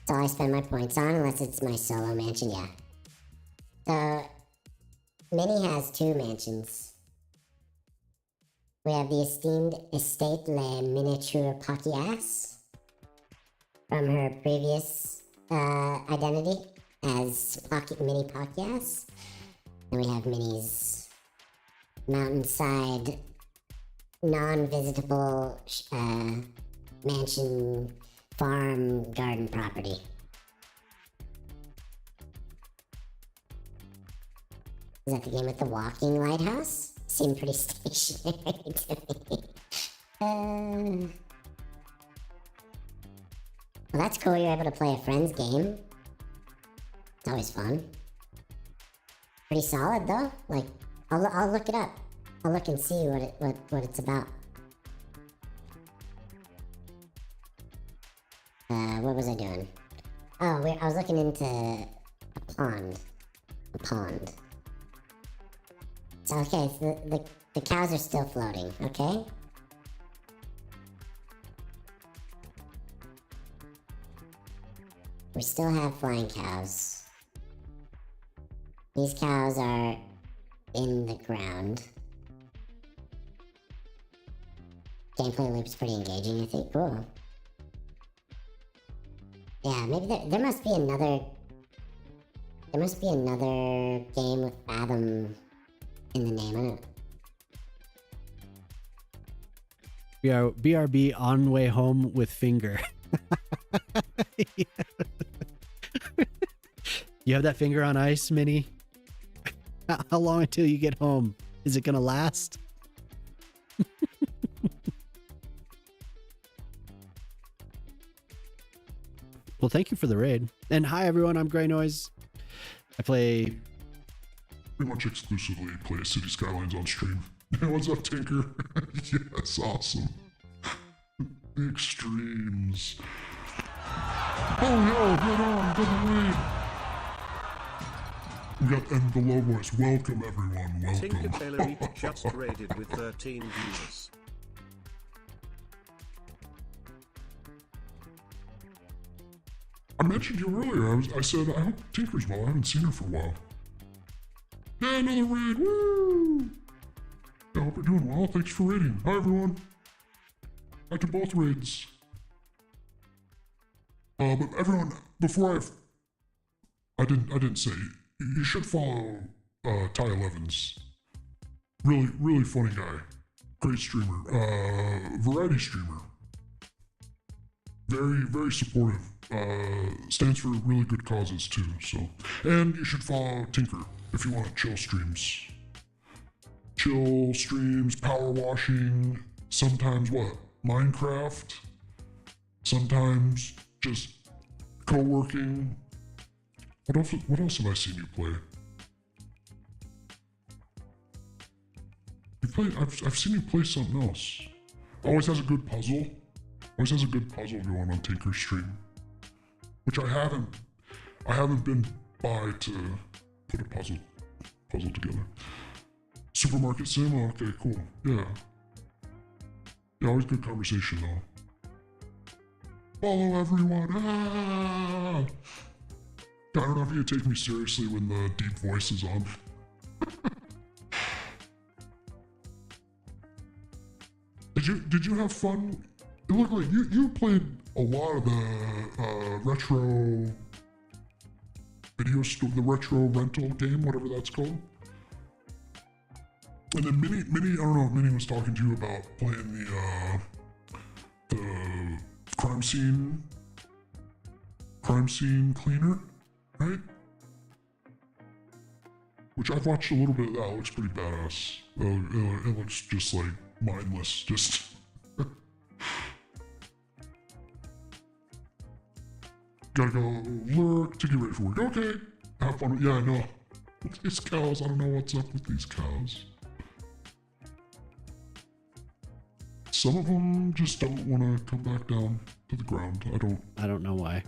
That's all I spend my points on, unless it's my solo mansion, yeah. So, Minnie has 2 mansions. We have the esteemed Estate Le Miniature Paquias from her previous identity as Minnie Paquias. And we have Minnie's mountainside, non-visitable mansion, farm, garden property. Is that the game with the walking lighthouse? Seemed pretty stationary to me. Well, that's cool. You're able to play a friend's game. It's always fun. Pretty solid though. Like, I'll look it up. I'll look and see what it's about. What was I doing? Oh, I was looking into a pond. A pond. So, okay, so the cows are still floating, okay? We still have flying cows. These cows are in the ground. Gameplay loop's pretty engaging, I think. Cool. Yeah, maybe there must be another... There must be another game with Fathom in the name. I don't... Yeah, BRB on way home with finger. You have that finger on ice, Minnie? How long until you get home? Is it gonna last? Well, thank you for the raid. And hi everyone, I'm Grey Noise. I play... Pretty much exclusively play City Skylines on stream. What's up, Tinker? Yes, awesome. The extremes. Oh yo, right on, double raid. We got and the low voice. Welcome everyone, Tinker welcome. Taylor just raided with 13 viewers. I mentioned you earlier. I said I hope Tinker's well. I haven't seen her for a while. Yeah, another raid. Woo! I hope you're doing well. Thanks for raiding. Hi everyone. Back to both raids. But everyone, before I didn't say, you should follow Ty Levens. Really funny guy. Great streamer. Variety streamer. Very supportive. Stands for really good causes too, so. And you should follow Tinker if you want chill streams. Chill streams, power washing, sometimes what? Minecraft. Sometimes just co-working. What else have I seen you play? I've seen you play something else. Always has a good puzzle. Always has a good puzzle going on Tinker's stream. Which I haven't been by to put a puzzle together. Supermarket sim, okay, cool. Yeah, always good conversation though. Follow everyone. Ah! I don't know if you take me seriously when the deep voice is on. Did you have fun? It looked like you played a lot of the retro video store, the retro rental game, whatever that's called. And then Minnie, I don't know if Minnie was talking to you about playing the crime scene cleaner, right? Which I've watched a little bit of that. It looks pretty badass. It looks just like mindless, just. Gotta go work to get ready for work. Okay. Have fun. Yeah, I know. These cows, I don't know what's up with these cows. Some of them just don't want to come back down to the ground. I don't know why.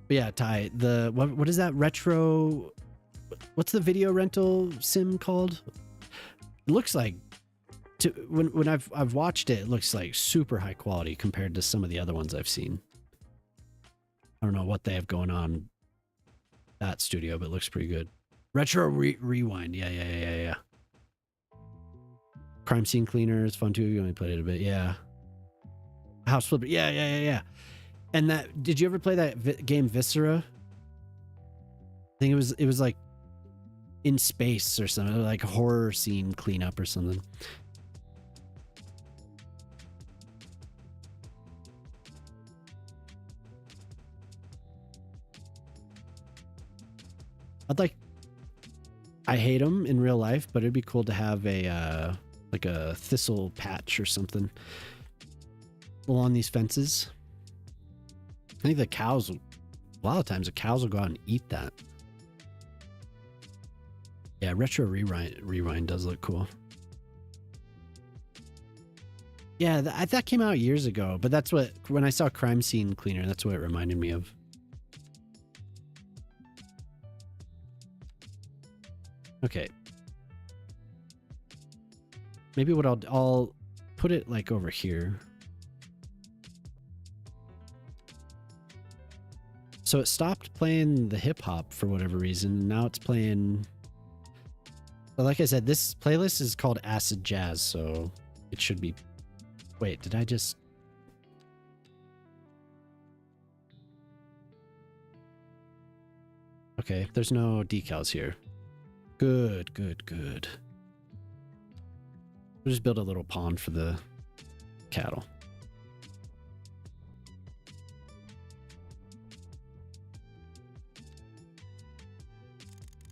But yeah, Ty, what is that retro? What's the video rental sim called? It looks like when I've watched it, it looks like super high quality compared to some of the other ones I've seen. I don't know what they have going on that studio, but it looks pretty good. Retro Rewind, yeah. Crime Scene Cleaner is fun too. You only played it a bit, yeah. House Flipper, yeah. And that, did you ever play that game Viscera? I think it was like in space or something, like horror scene cleanup or something. I hate them in real life, but it'd be cool to have a like a thistle patch or something along these fences. I think the cows, a lot of times the cows will go out and eat that. Yeah, Retro Rewind does look cool. Yeah, that came out years ago, but that's what, when I saw Crime Scene Cleaner, that's what it reminded me of. Okay. Maybe what I'll put it like over here. So it stopped playing the hip hop for whatever reason. Now it's playing. But like I said, this playlist is called Acid Jazz, so it should be. Wait, did I just? Okay, there's no decals here. Good. We'll just build a little pond for the cattle.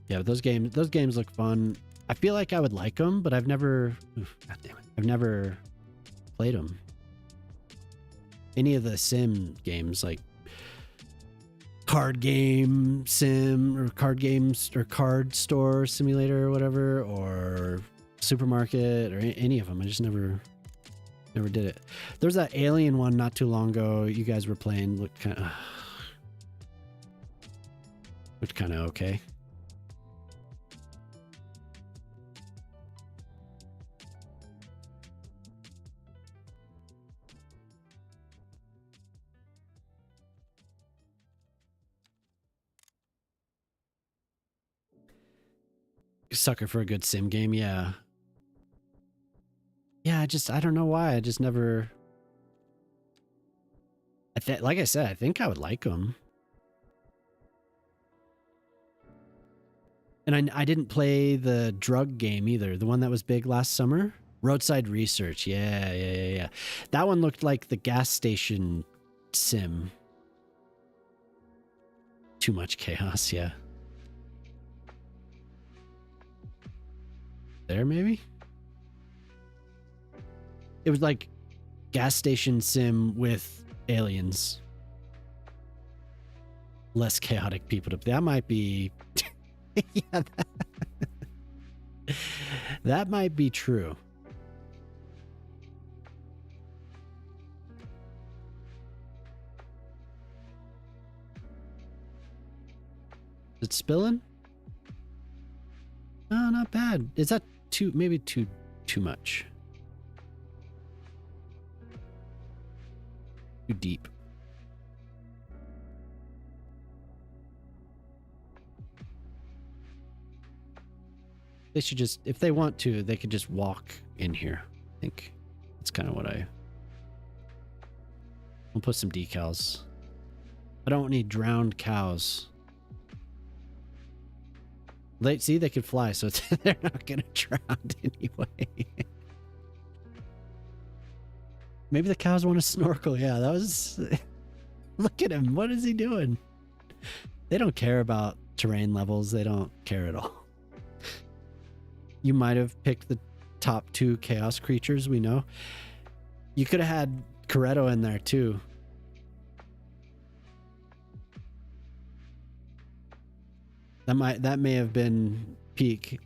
Yeah, those games look fun. I feel like I would like them, but I've never played them. Any of the sim games, like card game sim or card games or card store simulator or whatever, or supermarket or any of them. I just never did it. There was that alien one not too long ago you guys were playing, looked kind of okay. Sucker for a good sim game, yeah. I don't know why. I just never. Like I said, I think I would like them. And I didn't play the drug game either. The one that was big last summer, Roadside Research. Yeah. That one looked like the gas station sim. Too much chaos, yeah. There, maybe? It was like gas station sim with aliens. Less chaotic people. That might be... yeah, that might be true. Is it spilling? No, not bad. Is that maybe too much? Too deep. They should just, if they want to, they could just walk in here. I think that's kind of what I'll put some decals. I don't need drowned cows. See, they could fly, so they're not gonna drown anyway. Maybe the cows want to snorkel. Yeah, that was... Look at him. What is he doing? They don't care about terrain levels. They don't care at all. You might have picked the top 2 chaos creatures we know. You could have had Coretto in there too. That may have been peak.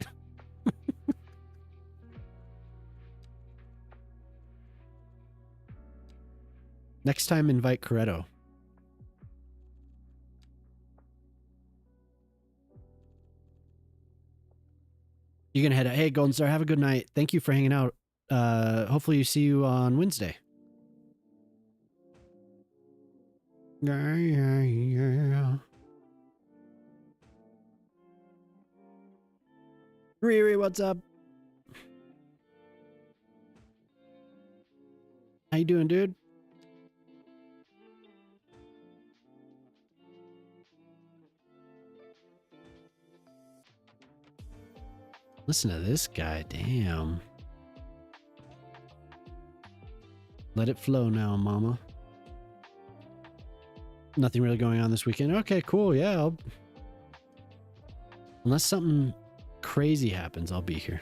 Next time, invite Coretto. You're gonna head out. Hey, Golden Star, have a good night. Thank you for hanging out. Hopefully you see you on Wednesday. Yeah. Riri, what's up? How you doing, dude? Listen to this guy, damn. Let it flow now, mama. Nothing really going on this weekend. Okay, cool, yeah. Unless something crazy happens, I'll be here.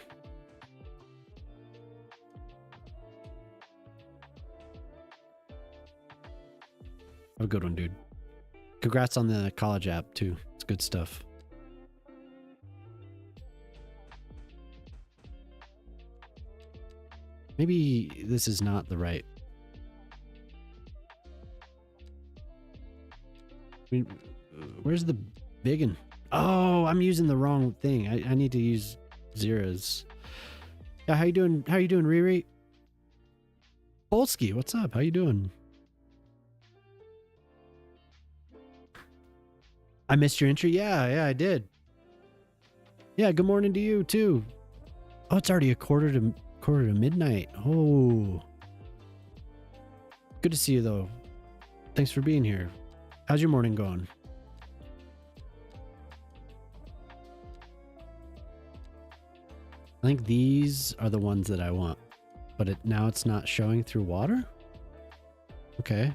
Have a good one, dude. Congrats on the college app, too. It's good stuff. Maybe this is not the right... I mean, where's the big one? Oh, I'm using the wrong thing. I need to use zeros. Yeah, how you doing? How you doing, Riri? Polsky, what's up? How you doing? I missed your entry? Yeah, I did. Yeah, good morning to you, too. Oh, it's already a quarter to midnight. Oh. Good to see you, though. Thanks for being here. How's your morning going? I think these are the ones that I want, but now it's not showing through water? Okay.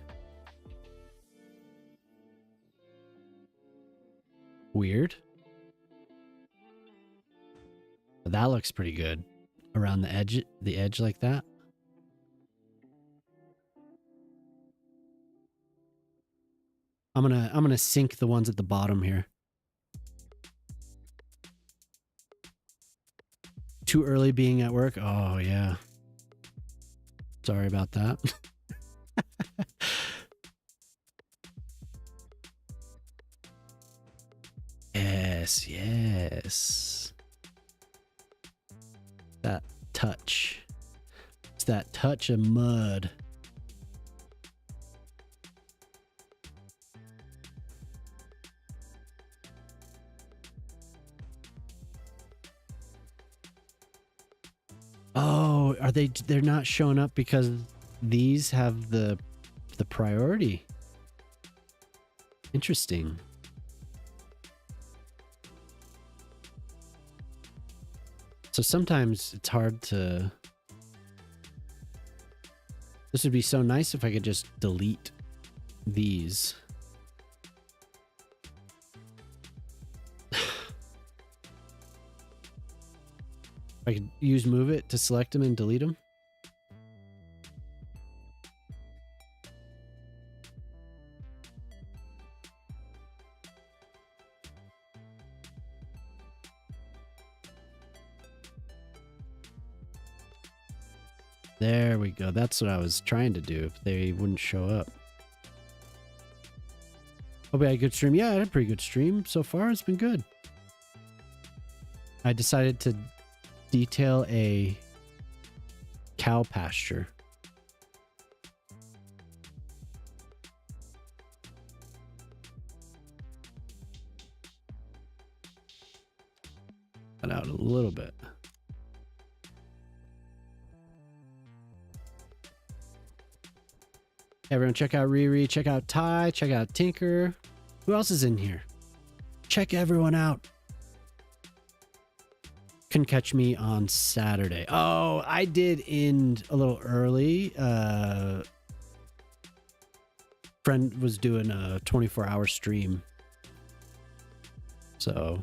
Weird. That looks pretty good. Around the edge like that. I'm gonna sync the ones at the bottom here. Too early being at work. Oh yeah. Sorry about that. Yes. That touch. It's that touch of mud. Oh, they're not showing up because these have the priority. Interesting. So sometimes it's hard to... This would be so nice if I could just delete these. I could use Move It to select them and delete them. There we go. That's what I was trying to do if they wouldn't show up. Hope I had a good stream. Yeah, I had a pretty good stream so far. It's been good. I decided to detail a cow pasture. Cut out a little bit. Everyone check out Riri, check out Ty, check out Tinker. Who else is in here? Check everyone out. Couldn't catch me on Saturday. Oh, I did end a little early. Friend was doing a 24-hour stream. So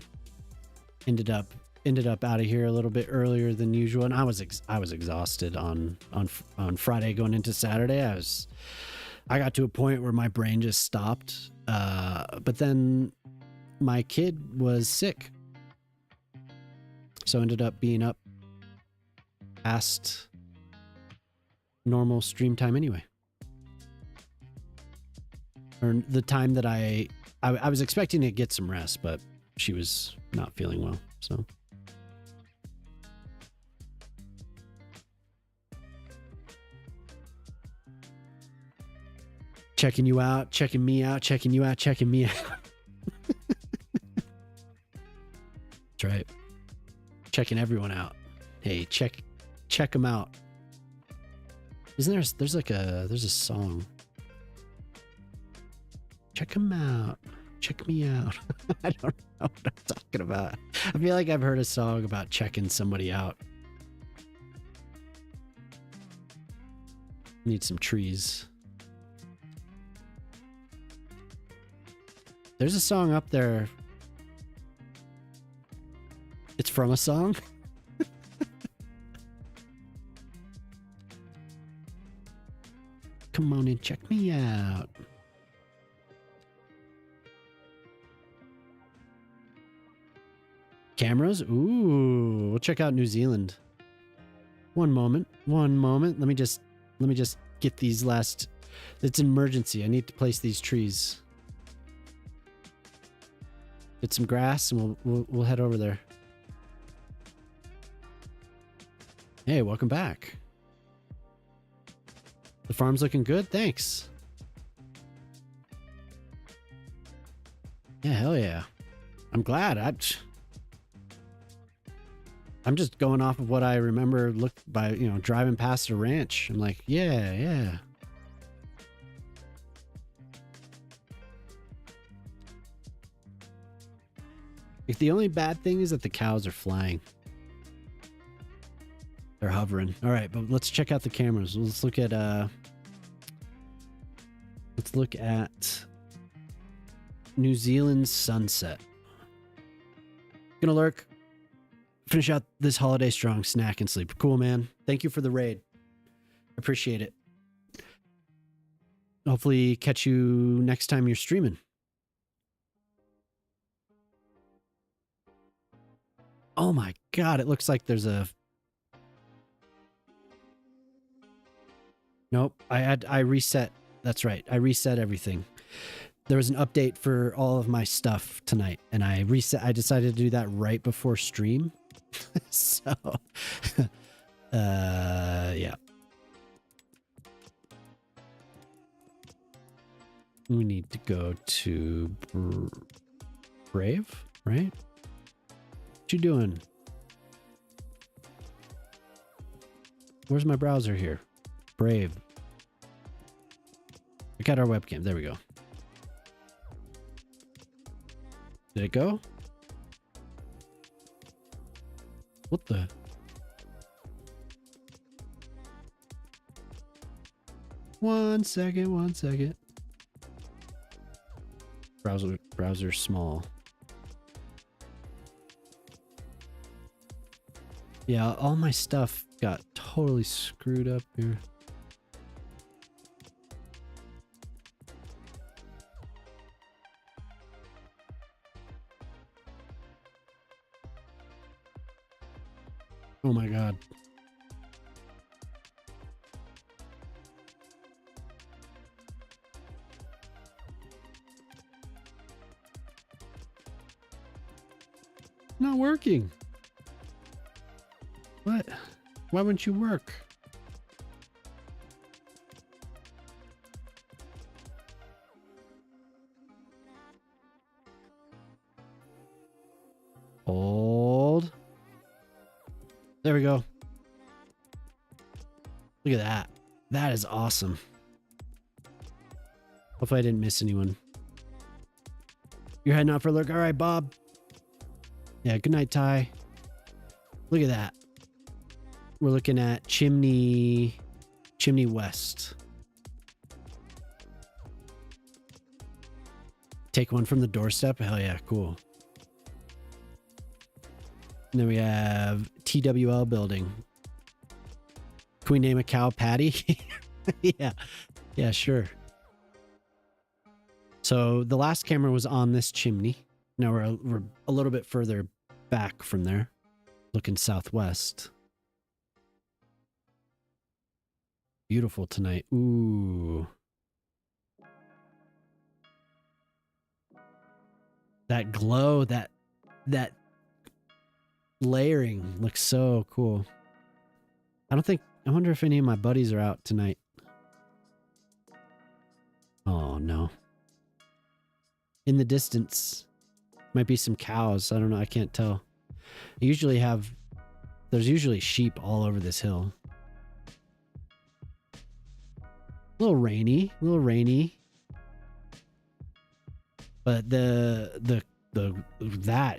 ended up out of here a little bit earlier than usual, and I was exhausted on Friday going into Saturday. I got to a point where my brain just stopped. But then my kid was sick. So ended up being up past normal stream time anyway. Or the time that I was expecting to get some rest, but she was not feeling well, so. Checking you out, checking me out, checking you out, checking me out. That's right. Checking everyone out. Hey, check them out. Isn't there's a song. Check them out. Check me out. I don't know what I'm talking about. I feel like I've heard a song about checking somebody out. Need some trees. There's a song up there. It's from a song. Come on and check me out. Cameras? Ooh, we'll check out New Zealand. One moment. Let me just get these last. It's an emergency. I need to place these trees. Get some grass and we'll head over there. Hey, welcome back. The farm's looking good, thanks. Yeah, hell yeah. I'm glad. I'm just going off of what I remember driving past a ranch. I'm like, yeah. Like, the only bad thing is that the cows are flying. They're hovering. All right, but let's check out the cameras. Let's look at New Zealand's sunset. Gonna lurk. Finish out this holiday strong, snack and sleep. Cool, man. Thank you for the raid. Appreciate it. Hopefully catch you next time you're streaming. Oh my god, it looks like there's a... Nope, I reset. That's right. I reset everything. There was an update for all of my stuff tonight, and I decided to do that right before stream. So, yeah. We need to go to Brave, right? What you doing? Where's my browser here? Brave. I got our webcam. There we go. Did it go? What the? One second. Browser small. Yeah, all my stuff got totally screwed up here. Oh my god. Not working. What? Why wouldn't you work? Hold. There we go. Look at that. That is awesome. Hopefully I didn't miss anyone. You're heading out for a look. All right, Bob. Yeah, good night, Ty. Look at that. We're looking at Chimney West. Take one from the doorstep. Hell yeah, cool. And then we have TWL building. Can we name a cow Patty? Yeah, sure. So the last camera was on this chimney. Now we're a little bit further back from there, looking southwest. Beautiful tonight. Ooh. That glow, that layering looks so cool. I wonder if any of my buddies are out tonight. Oh no. In the distance might be some cows. I don't know. I can't tell. There's usually sheep all over this hill. A little rainy. But that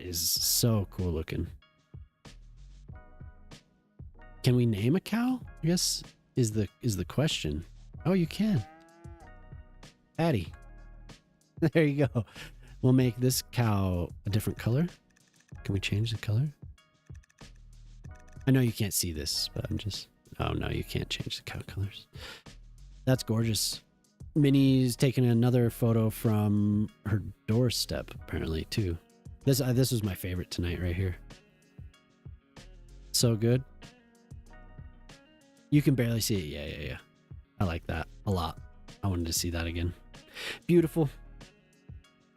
is so cool looking. Can we name a cow? I guess is the question. Oh, you can. Patty. There you go. We'll make this cow a different color. Can we change the color? I know you can't see this, but oh no, you can't change the cow colors. That's gorgeous. Minnie's taking another photo from her doorstep, apparently, too. This was my favorite tonight right here. So good. You can barely see it. Yeah. I like that a lot. I wanted to see that again. Beautiful.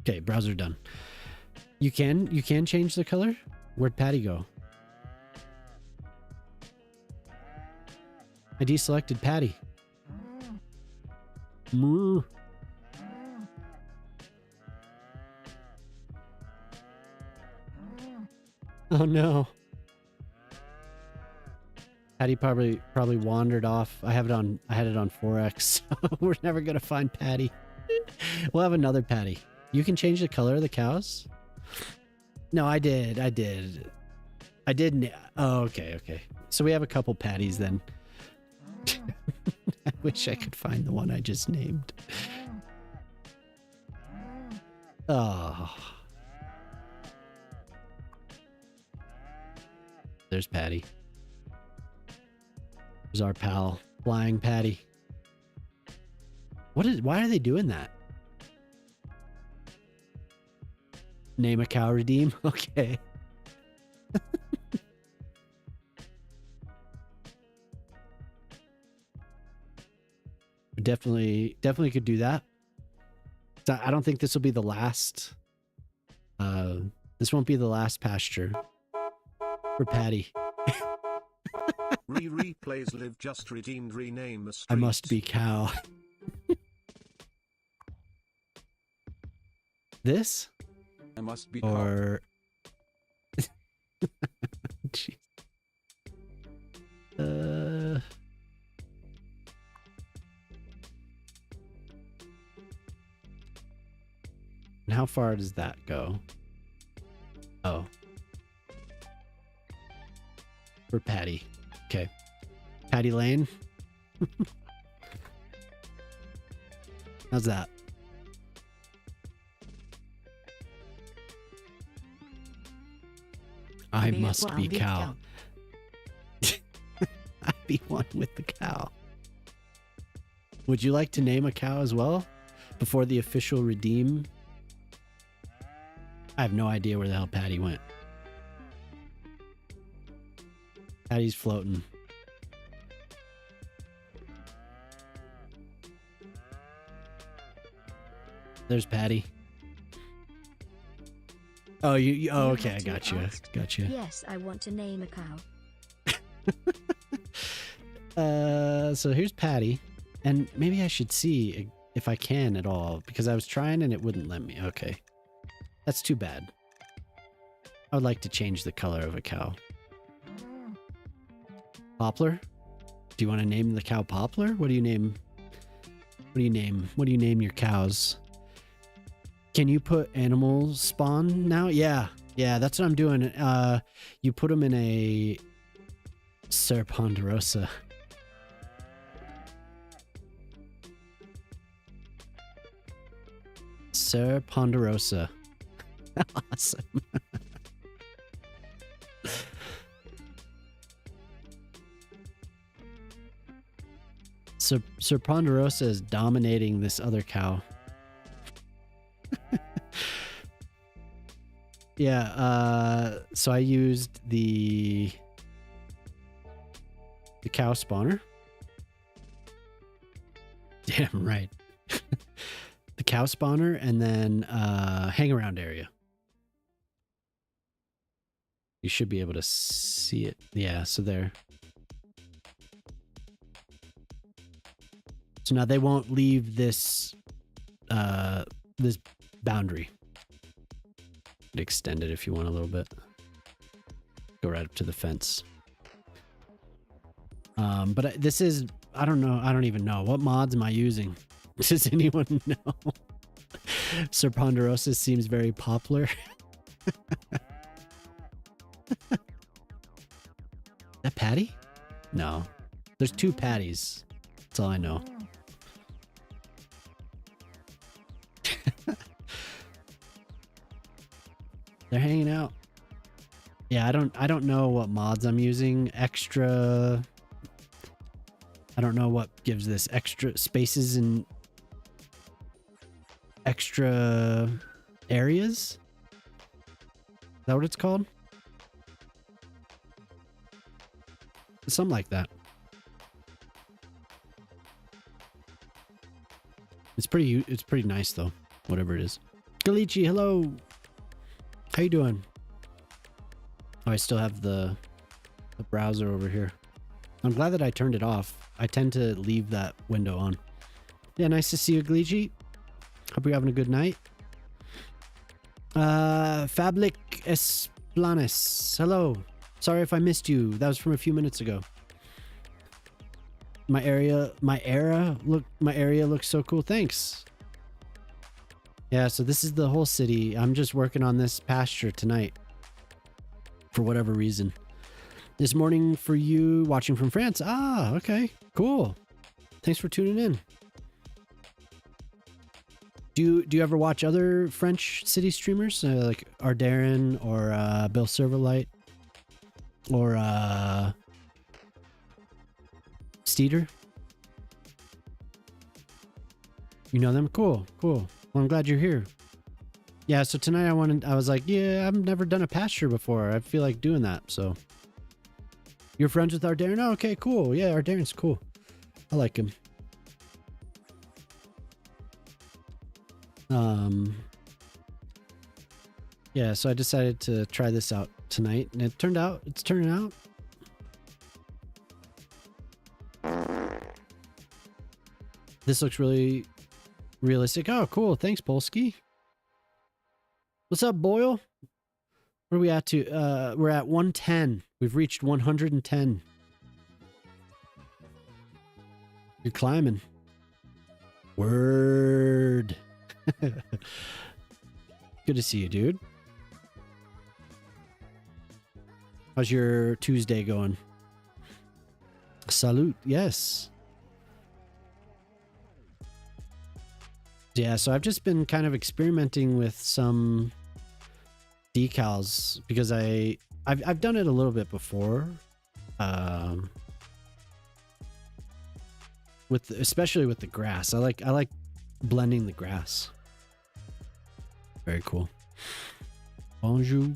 Okay, browser done. You can change the color? Where'd Patty go? I deselected Patty. Moo. Oh no. Patty probably wandered off. I had it on 4x. So we're never gonna find Patty. We'll have another Patty. You can change the color of the cows? No, I did. Oh, okay. So we have a couple Patties then. I wish I could find the one I just named. Oh. There's Patty. There's our pal, Flying Patty. Why are they doing that? Name a cow, redeem? Okay. Definitely could do that. I don't think this will be the last. This won't be the last pasture for Patty. Replays live just redeemed rename a street. I must be cow. This? I must be or Jeez. And how far does that go? Oh. For Patty. Okay. Patty Lane. How's that? I must be cow. I'd be one with the cow. Would you like to name a cow as well? Before the official redeem? I have no idea where the hell Patty went. Patty's floating. There's Patty. Oh, you oh, okay, I got you. Got you. Yes, I want to name a cow. So here's Patty. And maybe I should see if I can at all, because I was trying and it wouldn't let me. Okay. That's too bad. I would like to change the color of a cow. Poplar? Do you want to name the cow Poplar? What do you name your cows? Can you put animal spawn now? Yeah, that's what I'm doing. You put them in a Ser Ponderosa. Ser Ponderosa. Awesome. Ser Ponderosa is dominating this other cow. Yeah, so I used the cow spawner. Damn right. The cow spawner and then hang around area. You should be able to see it. Yeah, so there. So now they won't leave this this boundary. Extend it if you want a little bit. Go right up to the fence. But this is, I don't know. I don't even know. What mods am I using? Does anyone know? Sir Ponderosa seems very popular. That Patty? No. There's 2 patties. That's all I know. They're hanging out. Yeah, I don't know what mods I'm using. Extra. I don't know what gives this extra spaces and extra areas. Is that what it's called? Something like that. It's pretty nice though, whatever it is. Galici, hello. How you doing? Oh, I still have the browser over here. I'm glad that I turned it off. I tend to leave that window on. Yeah, nice to see you, Galici. Hope you're having a good night. Fablic Esplanes, hello. Sorry if I missed you. That was from a few minutes ago. My area looks so cool. Thanks. Yeah, so this is the whole city. I'm just working on this pasture tonight. For whatever reason. This morning for you, watching from France. Ah, okay. Cool. Thanks for tuning in. Do you ever watch other French city streamers? Like Ardarin or Bill Silverlight? Or Steeder? You know them? Cool. Well, I'm glad you're here. Yeah, so tonight I was like, yeah, I've never done a pasture before. I feel like doing that, so. You're friends with Ardarin? Oh, okay, cool. Yeah, Ardarin's cool. I like him. Yeah, so I decided to try this out tonight, and it's turning out. This looks really realistic. Oh, cool. Thanks, Polsky. What's up, Boyle? What are we at to? We're at 110. We've reached 110. You're climbing. Word. Good to see you, dude. How's your Tuesday going? Salute. Yes. Yeah, so I've just been kind of experimenting with some decals because I've done it a little bit before, especially with the grass. I like blending the grass. Very cool. Bonjour.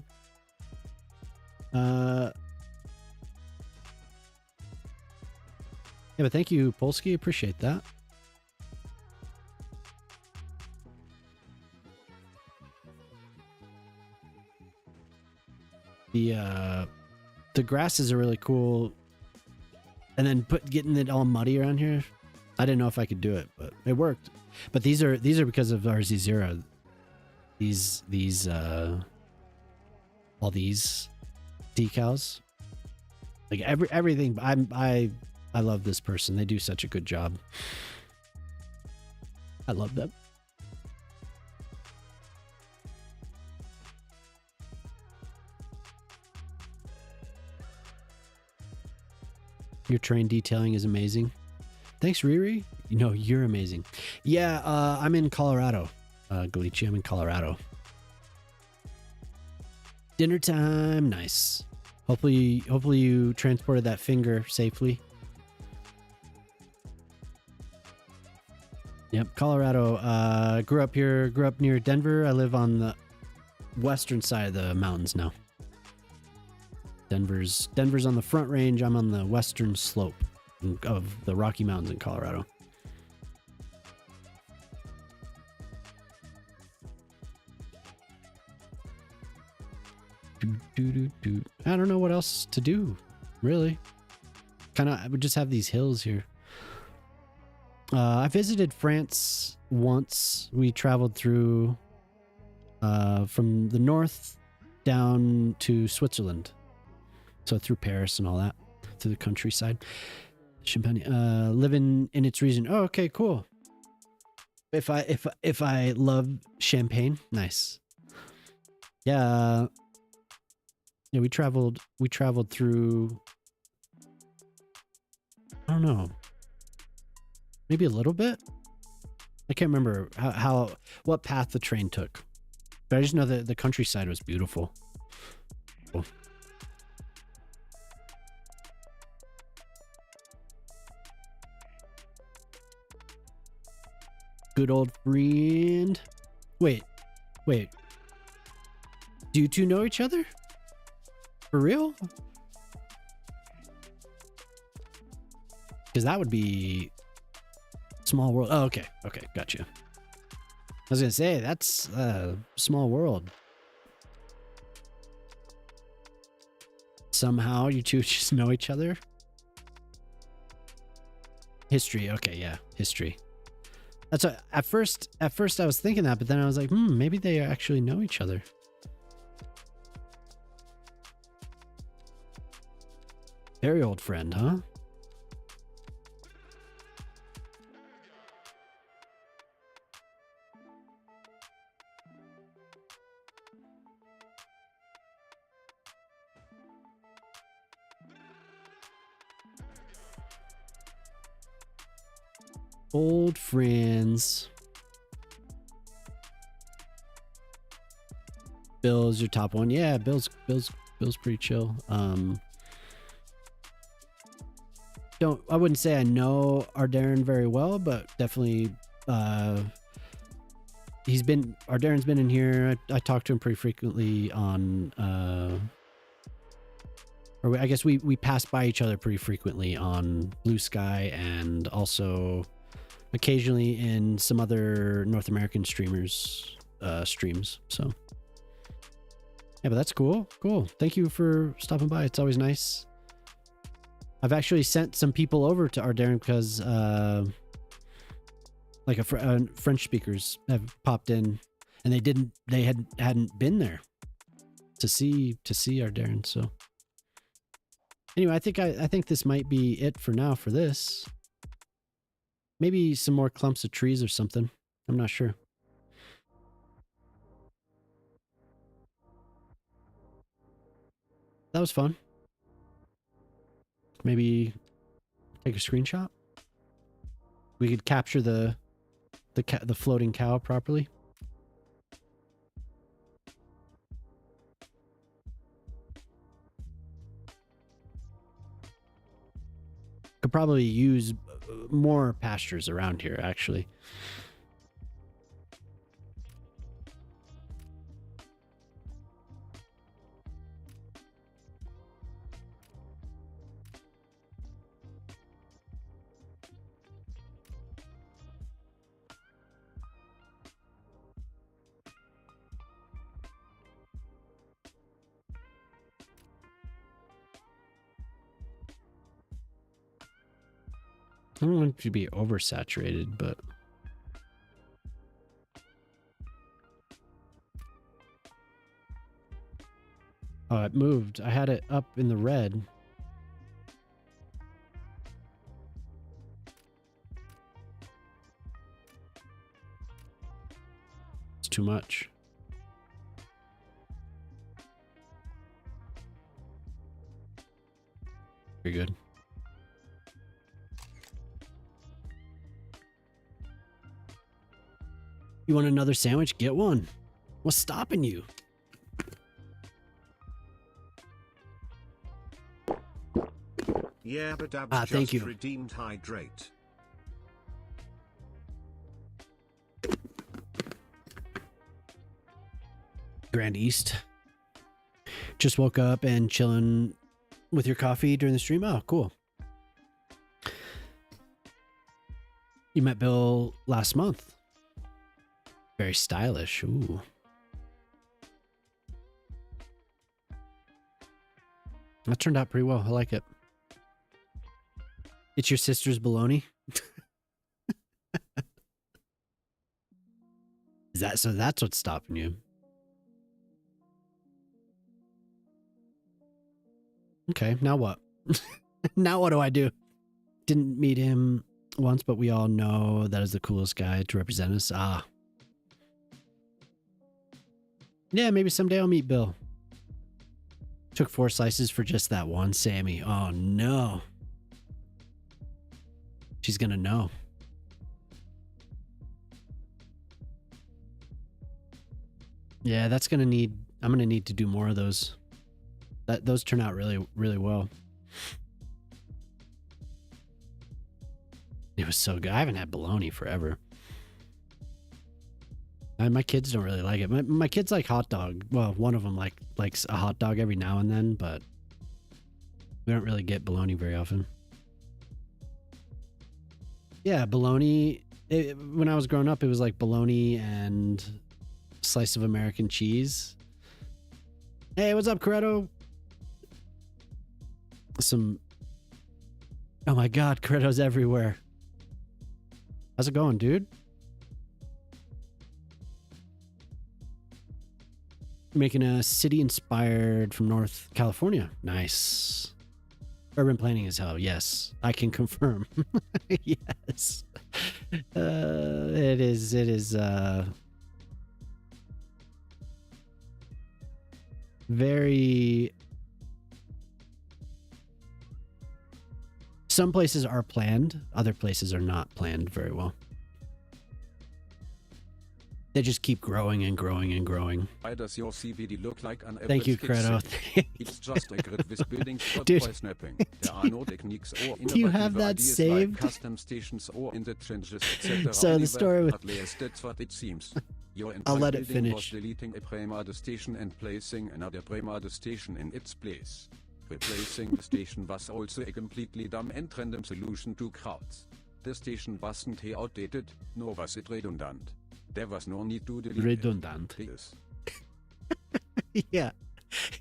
Yeah, but thank you, Polsky. Appreciate that. The grasses are really cool, and then getting it all muddy around here. I didn't know if I could do it, but it worked. But these are because of RZ0. These all these decals, like everything. I love this person. They do such a good job. I love them. Your train detailing is amazing. Thanks, Riri. You know, you're amazing. Yeah, I'm in Colorado. Galici, I'm in Colorado. Dinner time. Nice. Hopefully you transported that finger safely. Yep, Colorado. Grew up near Denver. I live on western side of the mountains now. Denver's on the Front Range. I'm on the western slope of the Rocky Mountains in Colorado. I don't know what else to do, really. I would just have these hills here. I visited France once. We traveled through from the north down to Switzerland. So through Paris and all that, through the countryside. Champagne, living in its region. Oh, okay, cool. If I love champagne, nice. Yeah. Yeah, we traveled through, I don't know, maybe a little bit. I can't remember what path the train took, but I just know that the countryside was beautiful. Cool. Good old friend. Wait. Do you two know each other? For real? Because that would be small world. Oh, okay, gotcha. I was gonna say that's a small world. Somehow you two just know each other. History. Okay, yeah, history. That's what, at first I was thinking that, but then I was like, maybe they actually know each other. Very old friend, huh? Old friends. Bill's your top one. Yeah, Bill's pretty chill. I wouldn't say I know Ardarren very well, but definitely Ardarren's been in here. I talk to him pretty frequently on I guess we pass by each other pretty frequently on Blue Sky, and also occasionally in some other North American streamers streams. So yeah, but that's cool. Thank you for stopping by. It's always nice. I've actually sent some people over to Ardarren because French speakers have popped in, and they hadn't been there to see Ardarren. So anyway, I think this might be it for now for this. Maybe some more clumps of trees or something. I'm not sure. That was fun. Maybe take a screenshot. We could capture the floating cow properly. Could probably use more pastures around here, actually. I don't want it to be oversaturated, but oh, it moved. I had it up in the red. It's too much. Very good. You want another sandwich? Get one. What's stopping you? Yeah, but thank you. Redeemed hydrate. Grand East. Just woke up and chilling with your coffee during the stream. Oh, cool. You met Bill last month. Very stylish. Ooh. That turned out pretty well. I like it. It's your sister's baloney. Is that so? That's what's stopping you. Okay, now what? Now what do I do? Didn't meet him once, but we all know that is the coolest guy to represent us. Ah. Yeah, maybe someday I'll meet Bill. Took 4 slices for just that one Sammy. Oh no. She's gonna know. Yeah, that's gonna need, I'm gonna need to do more of those. Those turn out really, really well. It was so good. I haven't had bologna forever. My kids don't really like it. My kids like hot dog. Well, one of them likes a hot dog every now and then, but we don't really get bologna very often. Yeah, bologna. When I was growing up, it was like bologna and a slice of American cheese. Hey, what's up, Coretto? Oh my God, Coretto's everywhere. How's it going, dude? Making a city inspired from North California. Nice. Urban planning is hell. Yes, I can confirm. Yes. It is very, some places are planned, other places are not planned very well. They just keep growing and growing and growing. Why does your CVD look like an Thank you, Credo. It's just a grid with buildings for Dude. boy snapping. There are no techniques or Do you have innovative that ideas saved? like custom stations or in the trenches, etc. So the story with- At least that's what it seems. Your I'll entire let it building was finish. deleting a Bremade station and placing another Bremade station in its place. Replacing the station was also a completely dumb and random solution to crowds. The station wasn't outdated, nor was it redundant. There was no need to delete Redundant. it. Yes. Yeah.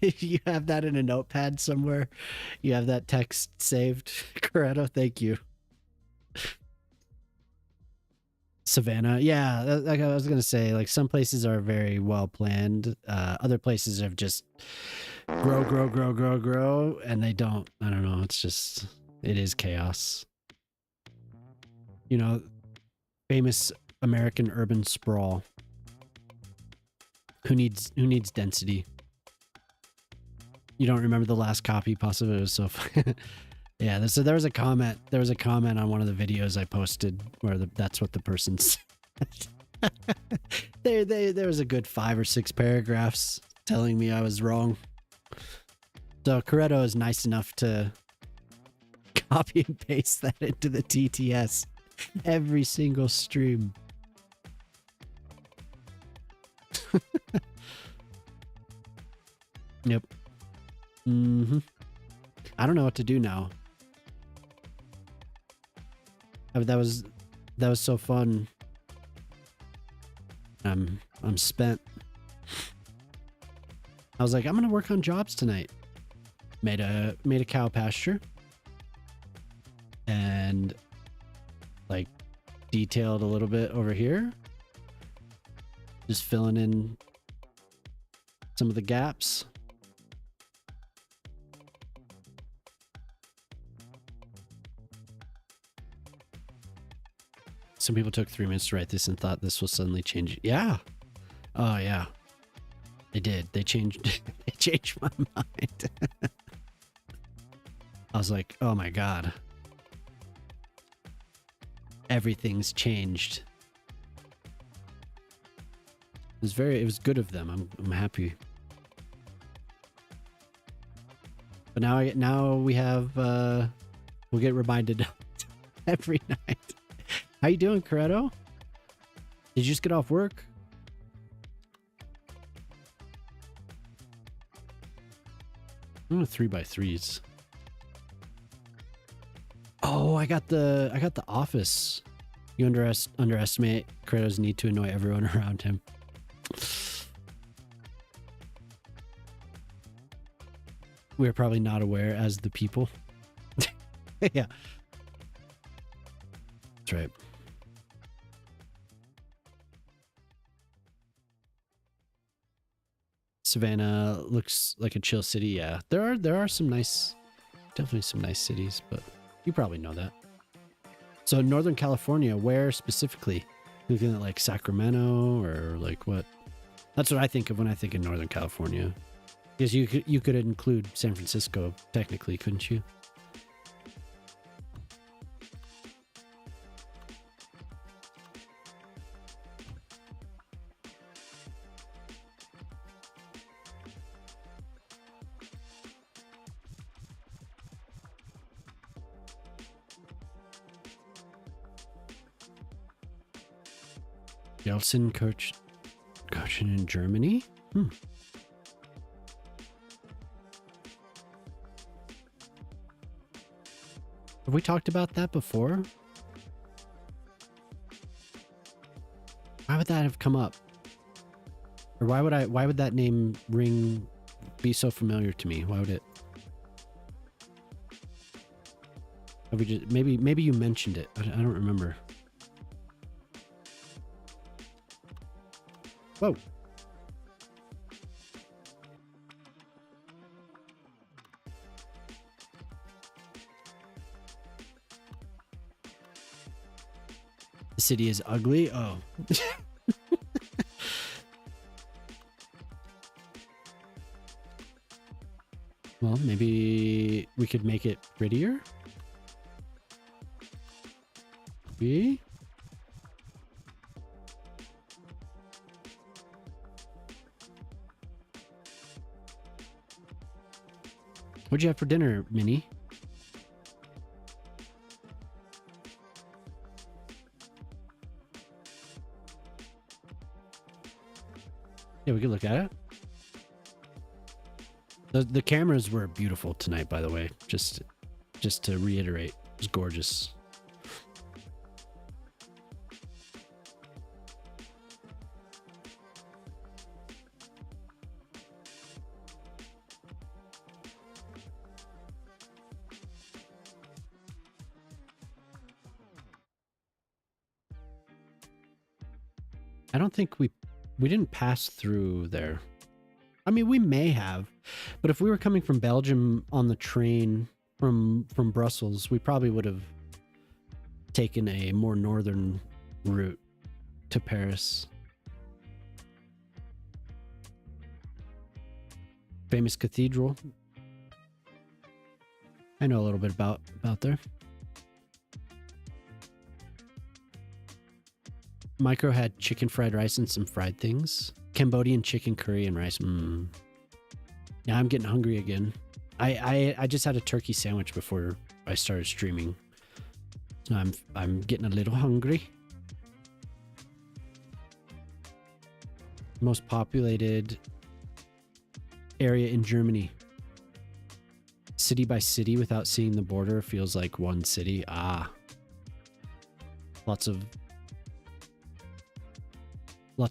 If you have that in a notepad somewhere, you have that text saved. Coretto, thank you. Savannah. Yeah, like I was going to say, like some places are very well planned. Other places have just grow, and they don't. I don't know. It's just, it is chaos. You know, famous American urban sprawl. Who needs density? You don't remember the last copy, possibly? It was so fun. Yeah, so there was a comment. There was a comment on one of the videos I posted where that's what the person said. There was a good 5 or 6 paragraphs telling me I was wrong. So Coretto is nice enough to copy and paste that into the TTS every single stream. Yep. I don't know what to do now. That was so fun. I'm spent. I was like, I'm gonna work on jobs tonight. Made a cow pasture. And like detailed a little bit over here. Just filling in some of the gaps. Some people took 3 minutes to write this and thought this will suddenly change. Yeah. Oh yeah. They did. They changed they changed my mind. I was like, oh my God. Everything's changed. It was good of them. I'm happy. But now we have we'll get reminded every night. How you doing, Coretto? Did you just get off work? I'm gonna 3x3s. Oh, I got the office. You underestimate Kratos' need to annoy everyone around him. We're probably not aware as the people. Yeah. That's right. Savannah looks like a chill city. Yeah, there are some nice, definitely some nice cities, but you probably know that. So Northern California, where specifically? Looking at like Sacramento or like what? That's what I think of when I think of Northern California. Because you could include San Francisco technically, couldn't you? Jelson coaching in Germany? Have we talked about that before? Why would that have come up? Or why would that name be so familiar to me? Why would it? Have we just, maybe you mentioned it. I don't remember. Whoa. The city is ugly? Oh. Well, maybe we could make it prettier? Maybe? What'd you have for dinner, Minnie? Yeah, we could look at it. The cameras were beautiful tonight, by the way. Just to reiterate, it was gorgeous. I don't think we didn't pass through there. I mean, we may have, but if we were coming from Belgium on the train from Brussels, we probably would have taken a more northern route to Paris. Famous cathedral. I know a little bit about there. Micro had chicken fried rice and some fried things. Cambodian chicken curry and rice. Now I'm getting hungry again. I just had a turkey sandwich before I started streaming. So I'm getting a little hungry. Most populated area in Germany. City by city without seeing the border feels like one city. Ah. Lots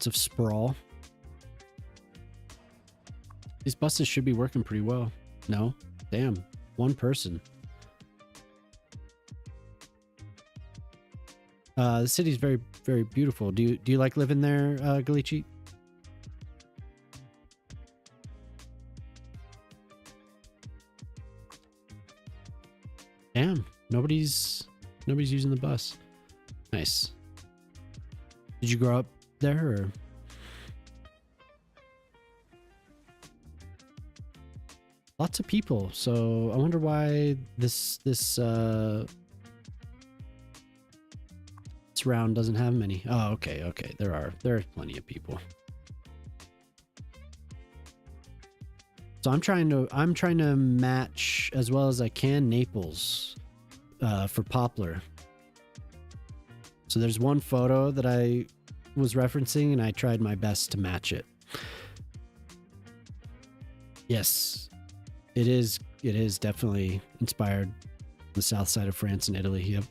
of sprawl. These buses should be working pretty well. No? Damn. One person. The city's very, very beautiful. Do you like living there, Galici? Damn. Nobody's using the bus. Nice. Did you grow up there or? Lots of people, so I wonder why this round doesn't have many. Oh, okay. There are plenty of people. So I'm trying to match as well as I can Naples for Poplar. So there's one photo that I was referencing and I tried my best to match it. Yes. It is definitely inspired the south side of France and Italy. Yep.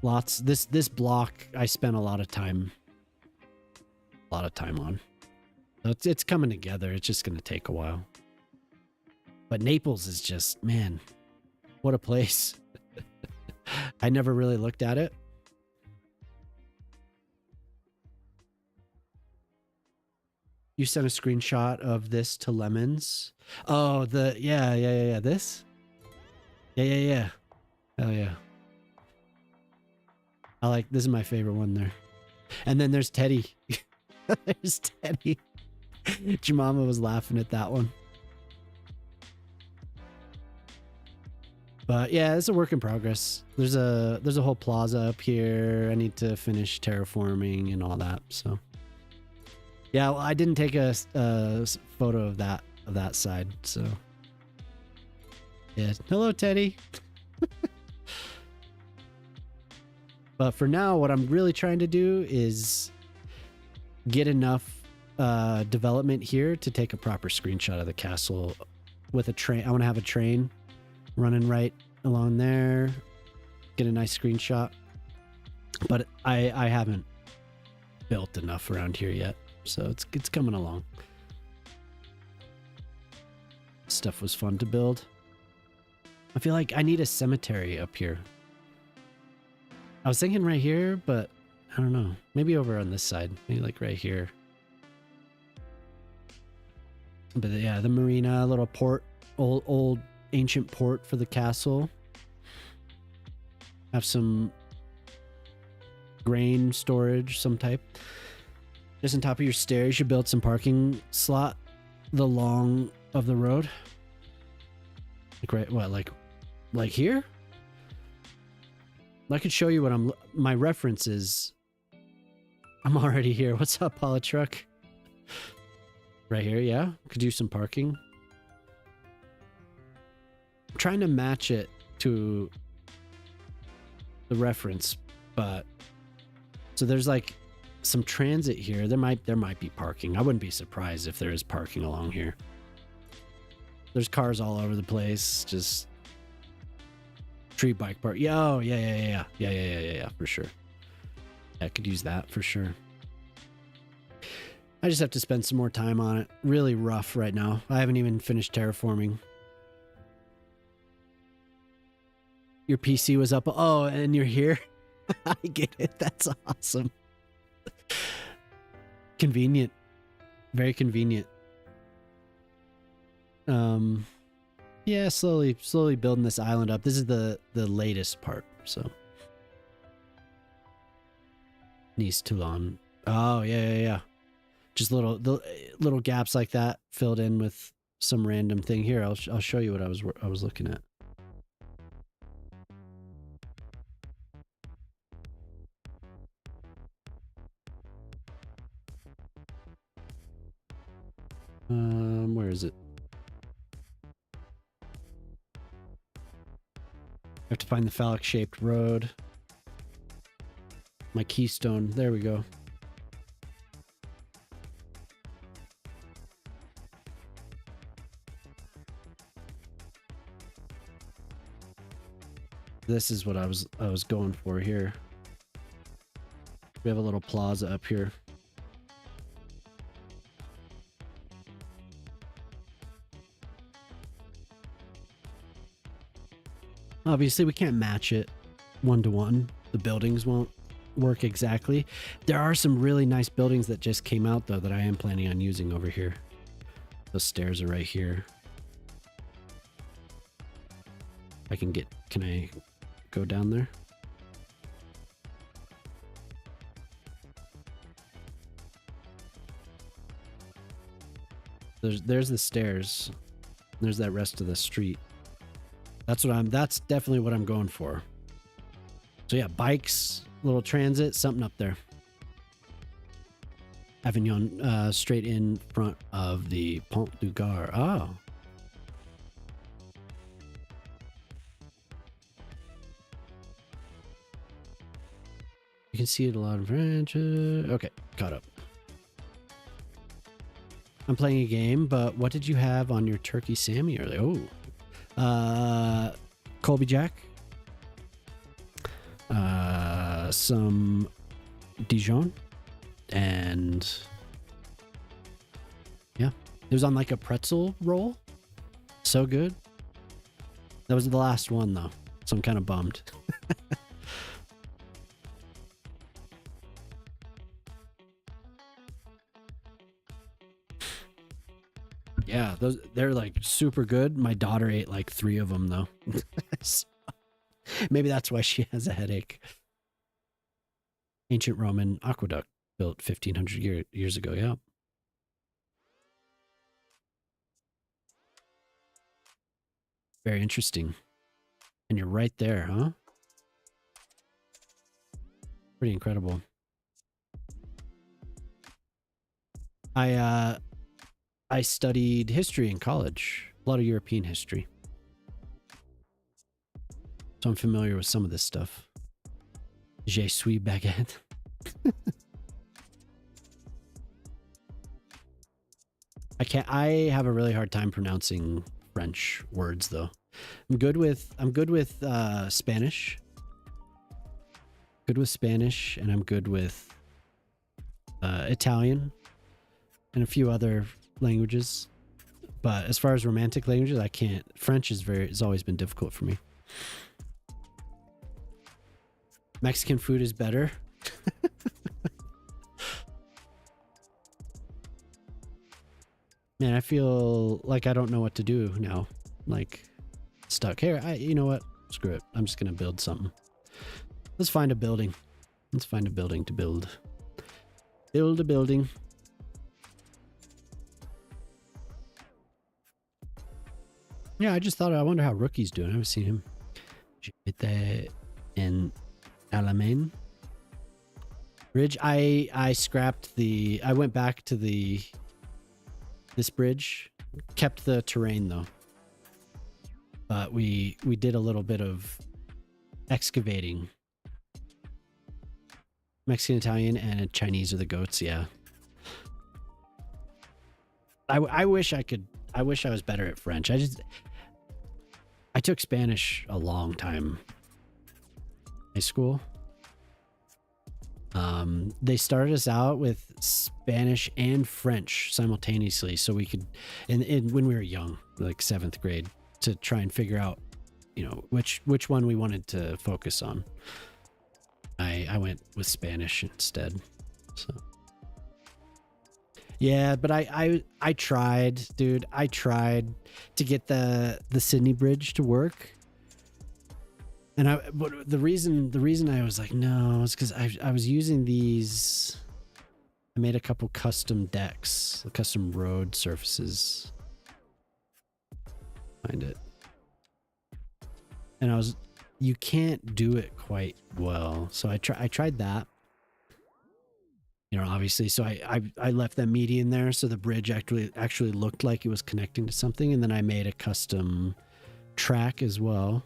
Lots this block I spent a lot of time on. So it's coming together. It's just going to take a while. But Naples is just, man, what a place. I never really looked at it. You sent a screenshot of this to Lemons. Oh, yeah. This? Yeah. Oh, yeah. This is my favorite one there. And then there's Teddy. There's Teddy. Jemima was laughing at that one. But yeah, it's a work in progress. There's a whole plaza up here. I need to finish terraforming and all that. So yeah, well, I didn't take a photo of that side. So yeah, hello Teddy. But for now, what I'm really trying to do is get enough development here to take a proper screenshot of the castle with a train. I want to have a train running right along there, get a nice screenshot. But I haven't built enough around here yet, so it's coming along. Stuff was fun to build. I feel like I need a cemetery up here. I was thinking right here, but I don't know. Maybe over on this side. Maybe like right here. But yeah, the marina, little port, old ancient port for the castle. Have some grain storage, some type. Just on top of your stairs, you build some parking slot the long of the road. Like right, what, like here? I could show you what my reference is. I'm already here. What's up, Polytruck? Right here, yeah. Could use some parking. I'm trying to match it to the reference, but so there's like some transit here. There might be parking. I wouldn't be surprised if there is parking along here. There's cars all over the place. Just tree bike park. Yeah, yeah, for sure. I could use that for sure. I just have to spend some more time on it. Really rough right now. I haven't even finished terraforming. Your PC was up. Oh, and you're here? I get it. That's awesome. Convenient. Very convenient. Yeah, slowly building this island up. This is the latest part, so. Nice Toulon. Oh, yeah. Just little gaps like that filled in with some random thing. Here, I'll show you what I was looking at. Where is it? I have to find the phallic shaped road. My keystone. There we go. This is what I was going for here. We have a little plaza up here. Obviously, we can't match it one-to-one. The buildings won't work exactly. There are some really nice buildings that just came out, though, that I am planning on using over here. Those stairs are right here. Can I go down there? There's the stairs. There's that rest of the street. That's definitely what I'm going for. So yeah, bikes, little transit, something up there. Avignon, straight in front of the Pont du Gard. Oh. You can see it a lot of French. Okay, caught up. I'm playing a game, but what did you have on your turkey Sammy earlier? Oh, Colby Jack, some Dijon, and yeah, it was on like a pretzel roll. So good. That was the last one though, so I'm kind of bummed. Yeah, they're like super good. My daughter ate like 3 of them though. So, maybe that's why she has a headache. Ancient Roman aqueduct built 1500 years ago. Yeah. Very interesting. And you're right there, huh? Pretty incredible. I studied history in college, a lot of European history. So I'm familiar with some of this stuff. Je suis baguette. I have a really hard time pronouncing French words though. I'm good with Spanish. Good with Spanish, and I'm good with Italian and a few other languages. But as far as romantic languages, I can't. French has always been difficult for me. Mexican food is better. Man, I feel like I don't know what to do now. Like, stuck here. You know what? Screw it. I'm just gonna build something. Let's find a building. Let's find a building to build. Build a building. Yeah, I just thought, I wonder how Rookie's doing. I haven't seen him. J'étais in Alamein Bridge. I scrapped I went back to this bridge. Kept the terrain though. But we did a little bit of excavating. Mexican, Italian, and Chinese are the goats, yeah. I wish I was better at French. I took Spanish a long time. High school. They started us out with Spanish and French simultaneously, so we could, and when we were young, like 7th grade, to try and figure out, you know, which one we wanted to focus on. I went with Spanish instead. So yeah, but I tried, dude. I tried to get the Sydney Bridge to work. And but the reason I was like, no, is because I was using these. I made a couple custom decks, custom road surfaces. Find it. And you can't do it quite well. So I tried that. You know, obviously, so I left that median there, so the bridge actually looked like it was connecting to something, and then I made a custom track as well.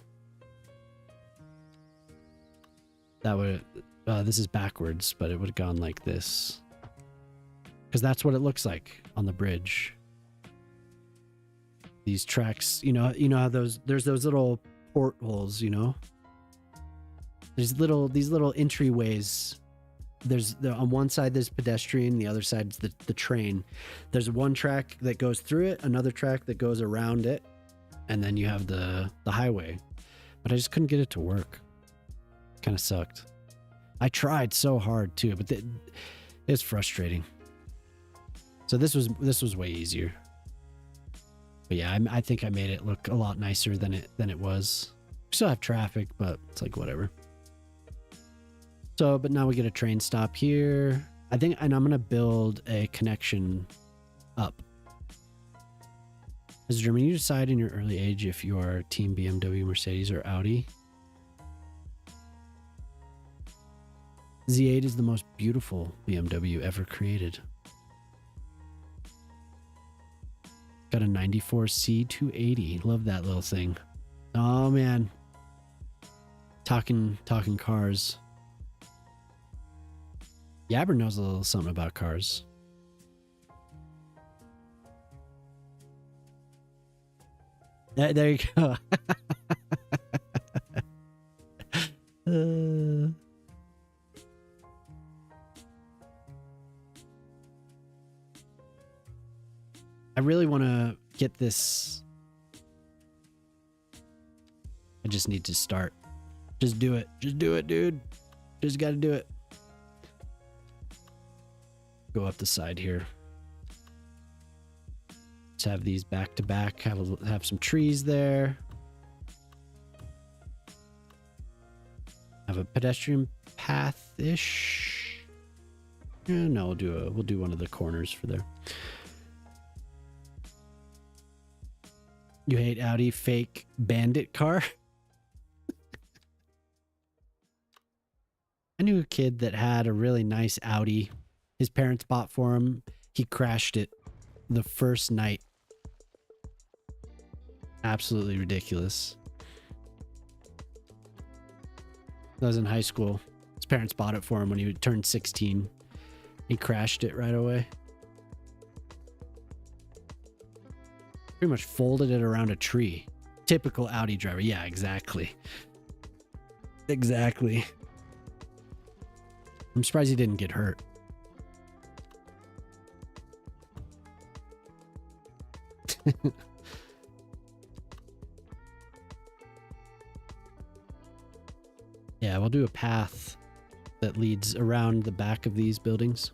That would this is backwards, but it would have gone like this, because that's what it looks like on the bridge. These tracks, you know how there's those little portholes, you know. There's these little entryways. On one side there's pedestrian, the other side's the train. There's one track that goes through it, another track that goes around it, and then you have the highway. But I just couldn't get it to work. Kind of sucked. I tried so hard too, but it's frustrating. So this was way easier. But yeah, I think I made it look a lot nicer than it was. We still have traffic, but it's like whatever. So, but now we get a train stop here. I think, and I'm gonna build a connection up. As German, you decide in your early age if you are Team BMW, Mercedes, or Audi. Z8 is the most beautiful BMW ever created. Got a 94 C280. Love that little thing. Oh man. Talking cars. Yabber knows a little something about cars. There you go. Uh, I really want to get this. I just need to start. Just do it. Just do it, dude. Just got to do it. Go up the side here. Let's have these back to back. Have some trees there. Have a pedestrian path-ish. No, we'll do one of the corners for there. You hate Audi fake bandit car? I knew a kid that had a really nice Audi. His parents bought for him. He crashed it the first night. Absolutely ridiculous. I was in high school. His parents bought it for him when he turned 16. He crashed it right away. Pretty much folded it around a tree. Typical Audi driver. Yeah, exactly. Exactly. I'm surprised he didn't get hurt. Yeah, we'll do a path that leads around the back of these buildings.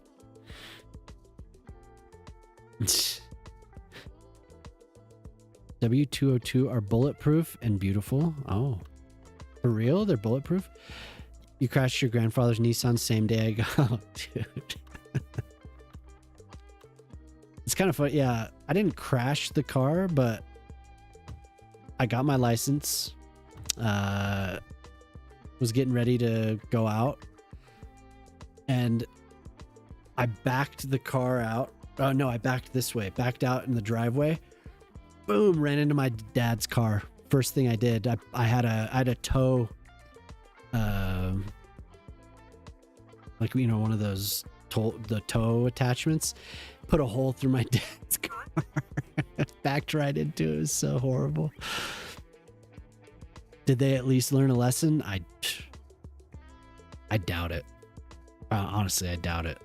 W202 are bulletproof and beautiful. Oh, for real? They're bulletproof? You crashed your grandfather's Nissan same day I got. Oh, dude. It's kind of fun. Yeah, I didn't crash the car, but I got my license. Was getting ready to go out, and I backed the car out. Oh no, I backed this way. Backed out in the driveway. Boom! Ran into my dad's car. First thing I did, I had a tow. Like, you know, one of those the tow attachments. Put a hole through my dad's car. Backed right into it. It was so horrible. Did they at least learn a lesson? I doubt it. Honestly, I doubt it.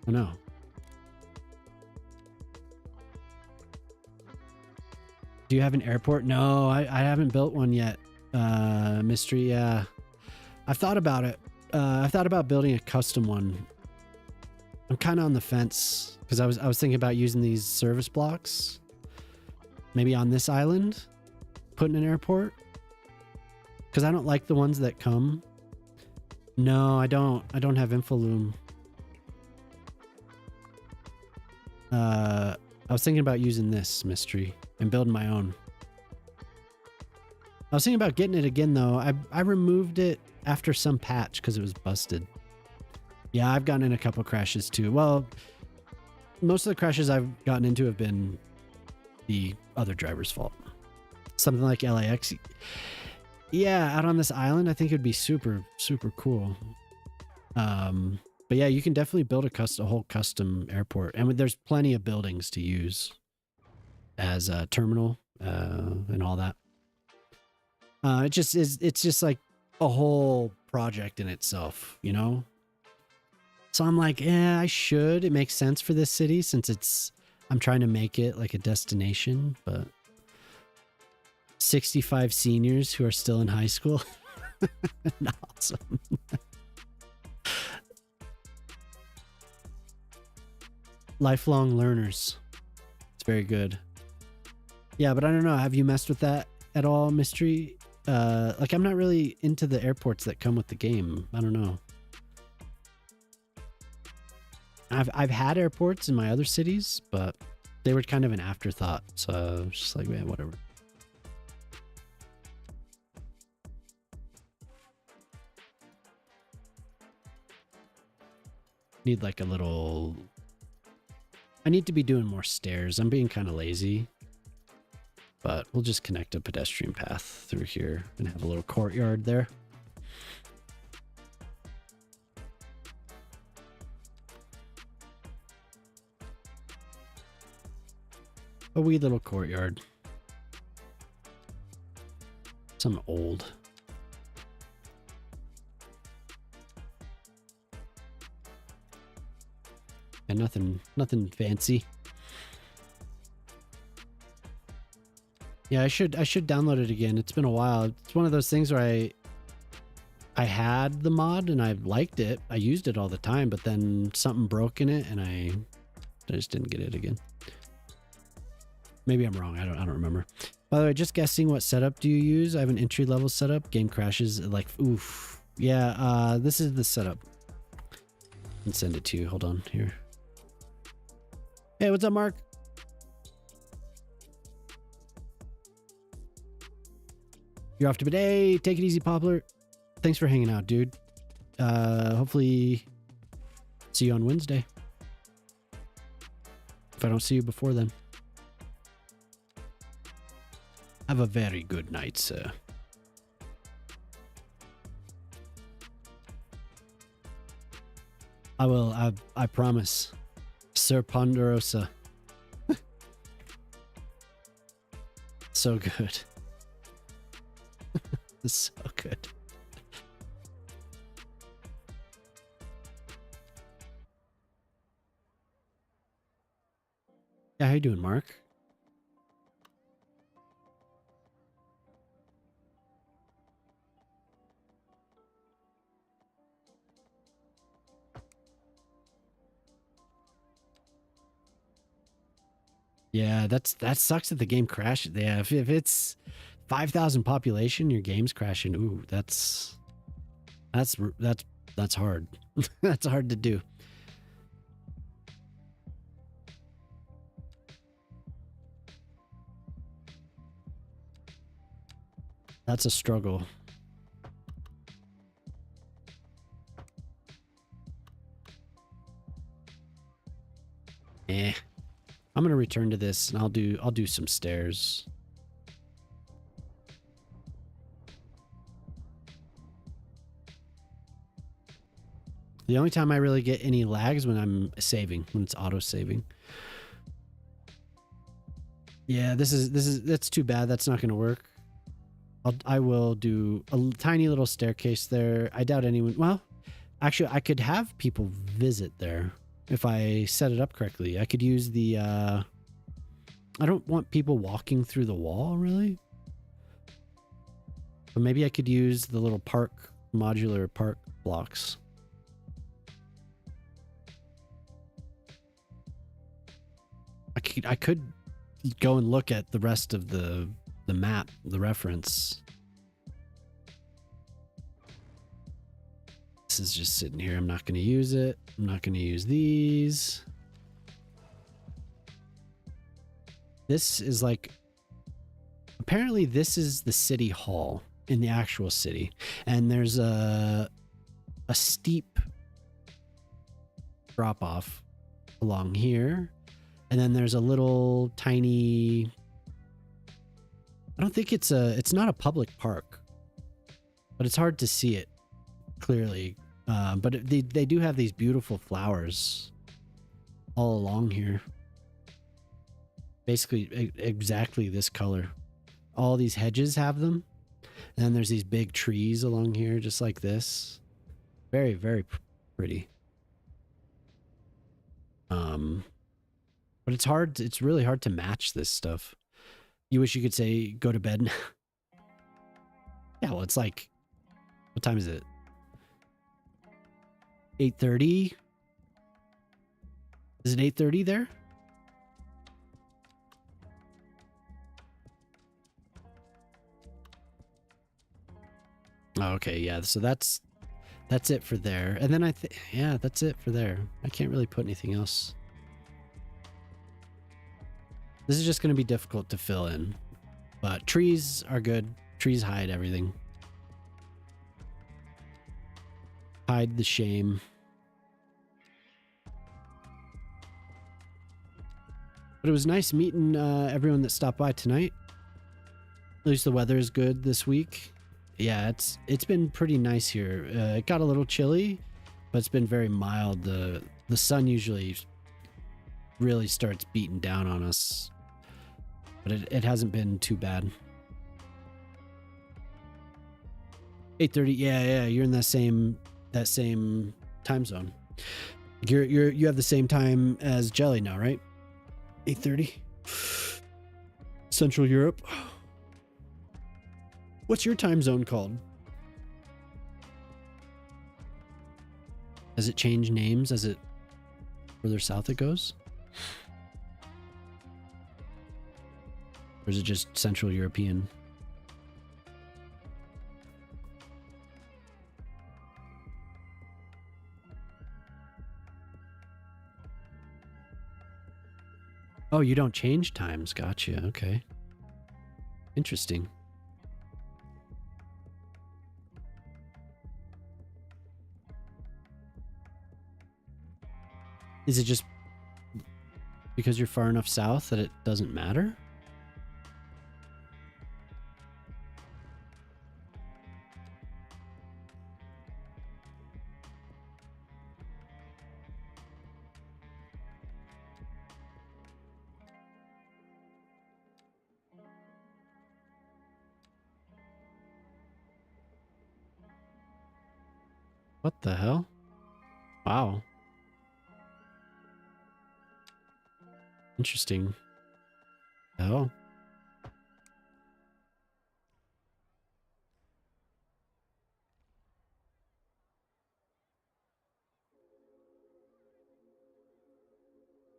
I know. Do you have an airport? No, I haven't built one yet. Mystery, yeah. I've thought about it. I've thought about building a custom one. I'm kind of on the fence because I was thinking about using these service blocks. Maybe on this island, putting an airport. Because I don't like the ones that come. No, I don't. I don't have Infoloom. I was thinking about using this mystery and building my own. I was thinking about getting it again though. I removed it after some patch because it was busted. Yeah, I've gotten in a couple crashes too. Well, most of the crashes I've gotten into have been the other driver's fault. Something like LAX. Yeah, out on this island, I think it'd be super, super cool. But yeah, you can definitely build a whole custom airport, and there's plenty of buildings to use as a terminal and all that. It's just like a whole project in itself, you know? So I'm like, yeah, I should. It makes sense for this city since I'm trying to make it like a destination, but 65 seniors who are still in high school. Awesome. Lifelong learners. It's very good. Yeah, but I don't know. Have you messed with that at all, Mystery? Like, I'm not really into the airports that come with the game. I don't know. I've had airports in my other cities, but they were kind of an afterthought. So I was just like, man, whatever. Need like a little... I need to be doing more stairs. I'm being kind of lazy. But we'll just connect a pedestrian path through here and have a little courtyard there. A wee little courtyard. Some old. And nothing fancy. Yeah, I should download it again. It's been a while. It's one of those things where I had the mod and I liked it. I used it all the time, but then something broke in it and I just didn't get it again. Maybe I'm wrong. I don't remember. By the way, just guessing, what setup do you use? I have an entry level setup. Game crashes like oof. Yeah, this is the setup. I can send it to you. Hold on here. Hey, what's up, Mark? You're off to bed. Hey, take it easy, Poplar. Thanks for hanging out, dude. Hopefully see you on Wednesday. If I don't see you before then. Have a very good night, sir. I will. I promise. Sir Ponderosa. So good. So good. Yeah, how you doing, Mark? Yeah, that sucks that the game crashes. Yeah, if it's 5,000 population, your game's crashing. Ooh, that's hard. That's hard to do. That's a struggle. I'm gonna return to this and I'll do some stairs. The only time I really get any lag is when I'm saving, when it's auto saving. Yeah, that's too bad. That's not gonna work. I will do a tiny little staircase there. I doubt anyone. Well, actually, I could have people visit there if I set it up correctly. I could use the. I don't want people walking through the wall, really. But maybe I could use the little modular park blocks. I could go and look at the rest of the map, the reference. This is just sitting here. I'm not going to use it. I'm not going to use these. This is like, apparently this is the city hall in the actual city. And there's a steep drop off along here. And then there's a little tiny, I don't think it's not a public park, but it's hard to see it clearly. But they do have these beautiful flowers all along here. Basically exactly this color. All these hedges have them. And then there's these big trees along here just like this. Very, very pretty. But it's really hard to match this stuff. You wish you could say go to bed. Yeah, well, it's like, what time is it? 8:30? Is it 8:30 there? Oh, okay, yeah. So that's it for there. And then yeah, that's it for there. I can't really put anything else. This is just going to be difficult to fill in. But trees are good. Trees hide everything. Hide the shame. But it was nice meeting everyone that stopped by tonight. At least the weather is good this week. Yeah, it's been pretty nice here. It got a little chilly, but it's been very mild. The sun usually really starts beating down on us But it hasn't been too bad. 8:30. Yeah, you're in that same time zone. You have the same time as Jelly now, right? 8:30. Central Europe. What's your time zone called? Does it change names as it further south it goes? Or is it just Central European? Oh, you don't change times. Gotcha. Okay. Interesting. Is it just because you're far enough south that it doesn't matter? What the hell? Wow. Interesting. Oh.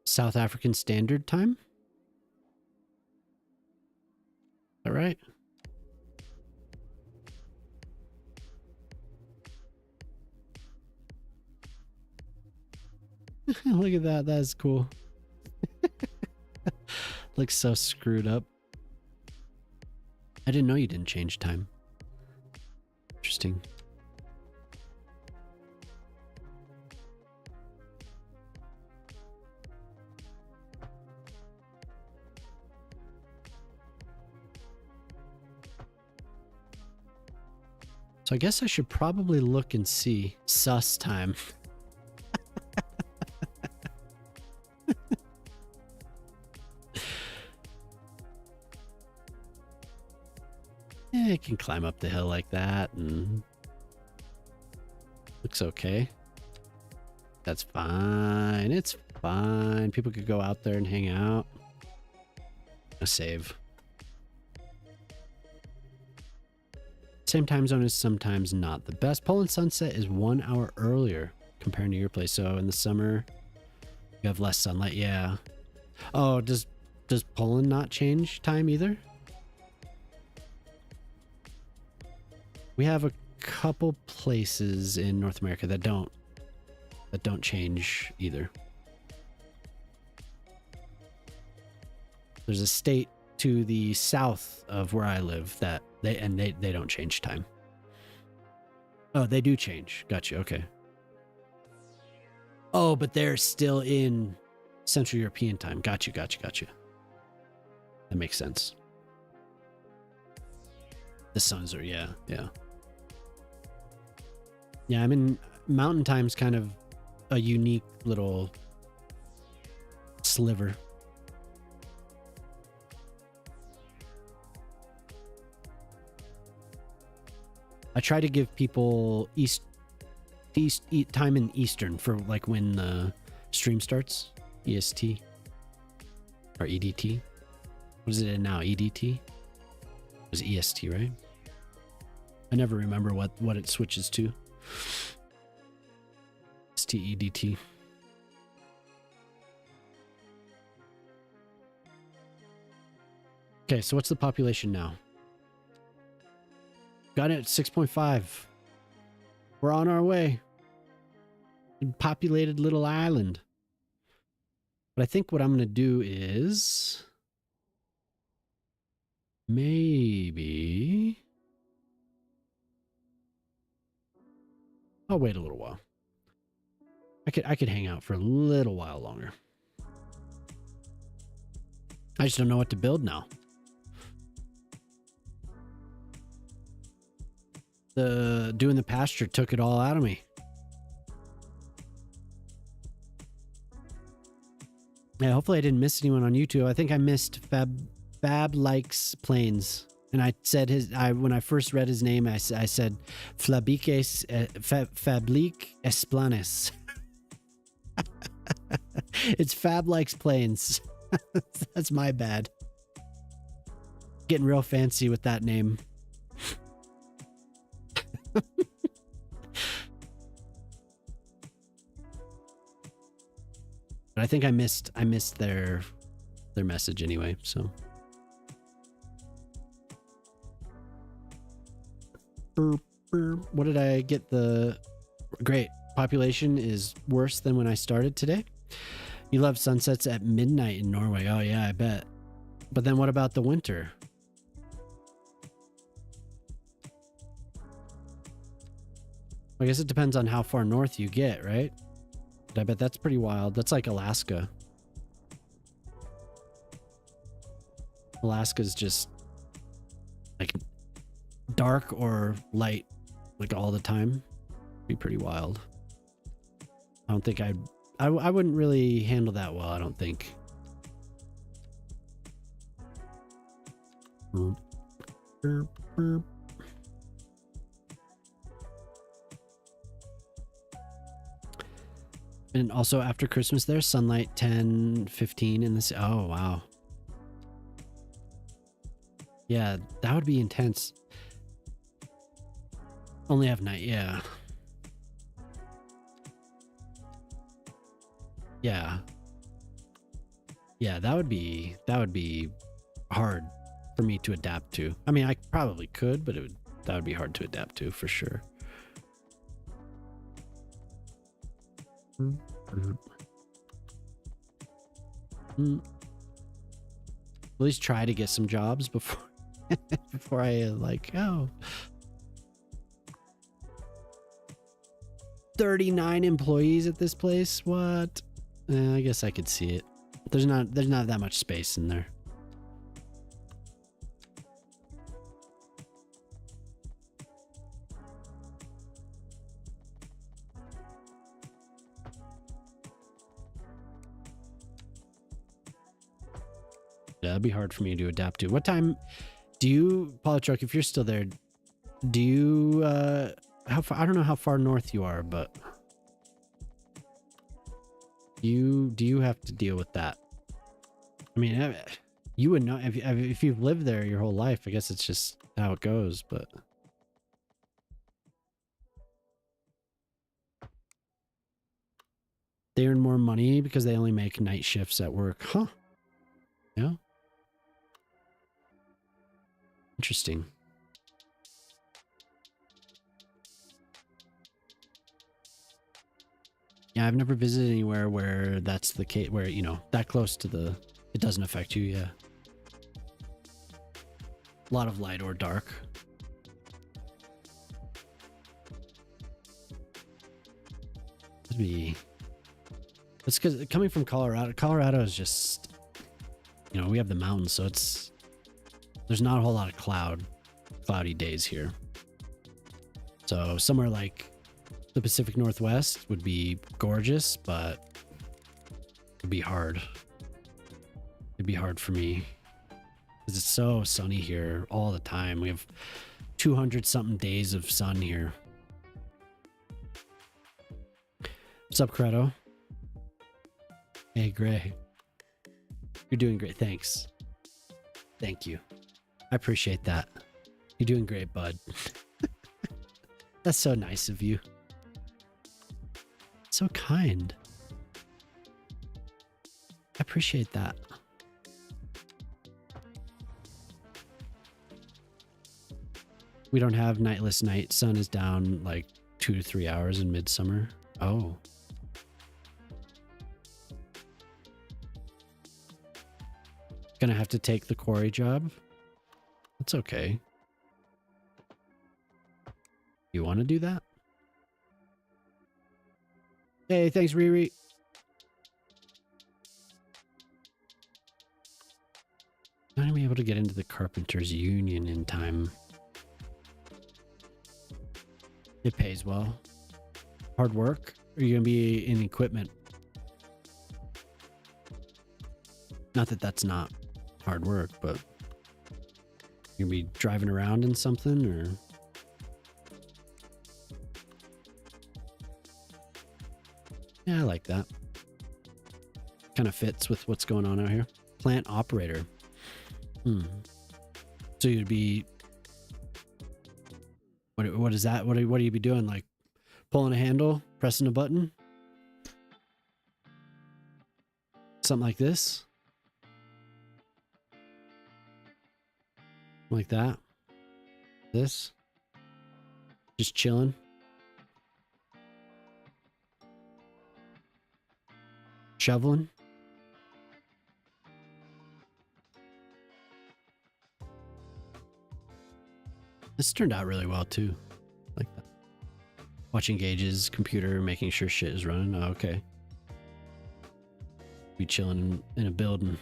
South African Standard Time? All right. Look at that. That's cool. Looks so screwed up. I didn't know you didn't change time. Interesting. So I guess I should probably look and see sus time. I can climb up the hill like that and looks okay. That's fine. It's fine. People could go out there and hang out. A save. Same time zone is sometimes not the best. Poland sunset is 1 hour earlier compared to your place. So in the summer, you have less sunlight. Yeah. Oh, does Poland not change time either? We have a couple places in North America that don't change either. There's a state to the south of where I live that they don't change time. Oh, they do change. Gotcha. Okay. Oh, but they're still in Central European time. Gotcha. That makes sense. The suns are, yeah. Yeah, I mean, mountain time's kind of a unique little sliver. I try to give people east time in Eastern for like when the stream starts. EST or EDT. What is it in now? EDT? It was EST, right? I never remember what it switches to. STEDT. Okay, so what's the population now? Got it at 6.5. We're on our way. Populated little island. But I think what I'm going to do is maybe I'll wait a little while. I could hang out for a little while longer. I just don't know what to build now. Doing the pasture took it all out of me. Yeah, hopefully I didn't miss anyone on YouTube. I think I missed Fab likes planes. And I said when I first read his name, I said Fabriques Esplanes. It's Fab likes planes. That's my bad. Getting real fancy with that name. But I think I missed their message anyway, so. What did I get? The great population is worse than when I started today. You love sunsets at midnight in Norway. Oh yeah, I bet. But then what about the winter? I guess it depends on how far north you get, right? But I bet that's pretty wild. That's like Alaska. Alaska's just like dark or light like all the time. Be pretty wild. I don't think I wouldn't really handle that well, I don't think. And also after Christmas there's sunlight 10-15 in this. Oh wow. Yeah, that would be intense. Only have night, yeah. Yeah. Yeah, that would be hard for me to adapt to. I mean, I probably could, but that would be hard to adapt to for sure. At least try to get some jobs before before I like, oh. 39 employees at this place. What? I guess I could see it. There's not that much space in there. Yeah, that'd be hard for me to adapt to. What time do you, Polytruck, if you're still there, do you how far, I don't know how far north you are, but do you have to deal with that? I mean, you would know if you've lived there your whole life. I guess it's just how it goes, but they earn more money because they only make night shifts at work. Huh? Yeah. Interesting. Yeah, I've never visited anywhere where that's the case, where, you know, that close to the, it doesn't affect you, yeah. A lot of light or dark. It's because coming from Colorado is just, you know, we have the mountains, so there's not a whole lot of cloudy days here. So somewhere like the Pacific Northwest would be gorgeous, but it'd be hard. It'd be hard for me because it's so sunny here all the time. We have 200 something days of sun here. What's up, Credo? Hey, Gray. You're doing great. Thanks. Thank you. I appreciate that. You're doing great, bud. That's so nice of you. So kind. I appreciate that. We don't have nightless night. Sun is down like 2 to 3 hours in midsummer. Oh. Gonna have to take the quarry job. That's okay. You want to do that? Hey, thanks, Riri. Not gonna be able to get into the Carpenters Union in time. It pays well. Hard work? Or are you gonna be in equipment? Not that that's not hard work, but You be driving around in something, or yeah, I like that. Kind of fits with what's going on out here. Plant operator. So you'd be what is that? What do you be doing? Like pulling a handle, pressing a button, something like this, like that. This, just chilling. Shoveling. This turned out really well too. Like that. Watching gauges, computer, making sure shit is running. Oh, okay. Be chilling in a building.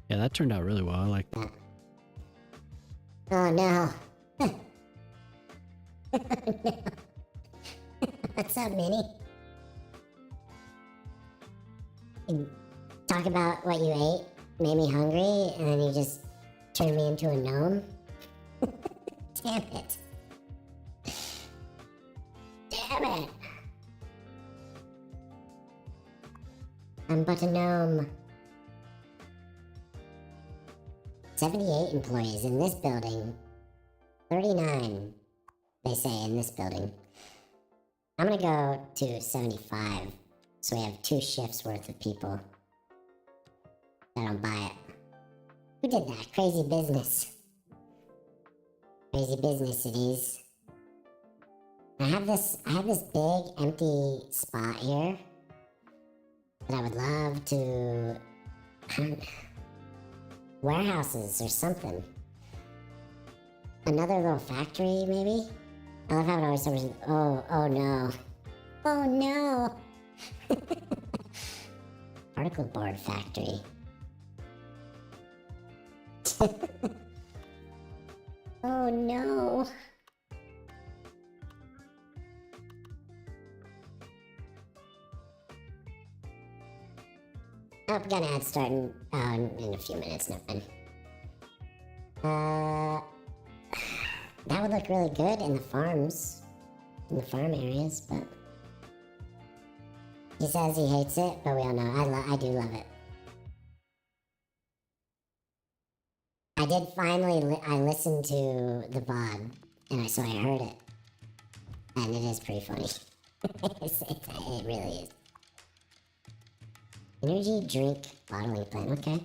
Yeah, that turned out really well. I like that. Oh no. What's up, Minnie? You talk about what you ate, made me hungry, and then you just turned me into a gnome? Damn it. Damn it. I'm but a gnome. 78 employees in this building. 39, they say, in this building. I'm gonna go to 75, so we have 2 shifts worth of people. I don't buy it. Who did that? Crazy business. Crazy business it is. I have this big empty spot here that I would love to, I don't know, warehouses or something. Another little factory, maybe? I love how it always says, oh no. Oh no! Particle board factory. Oh no! I'm gonna add starting in a few minutes, nothing. That would look really good in the farms, in the farm areas, but he says he hates it, but we all know I do love it. I did finally, I listened to the VOD, and so I heard it, and it is pretty funny. It really is. Energy drink bottling plant, okay.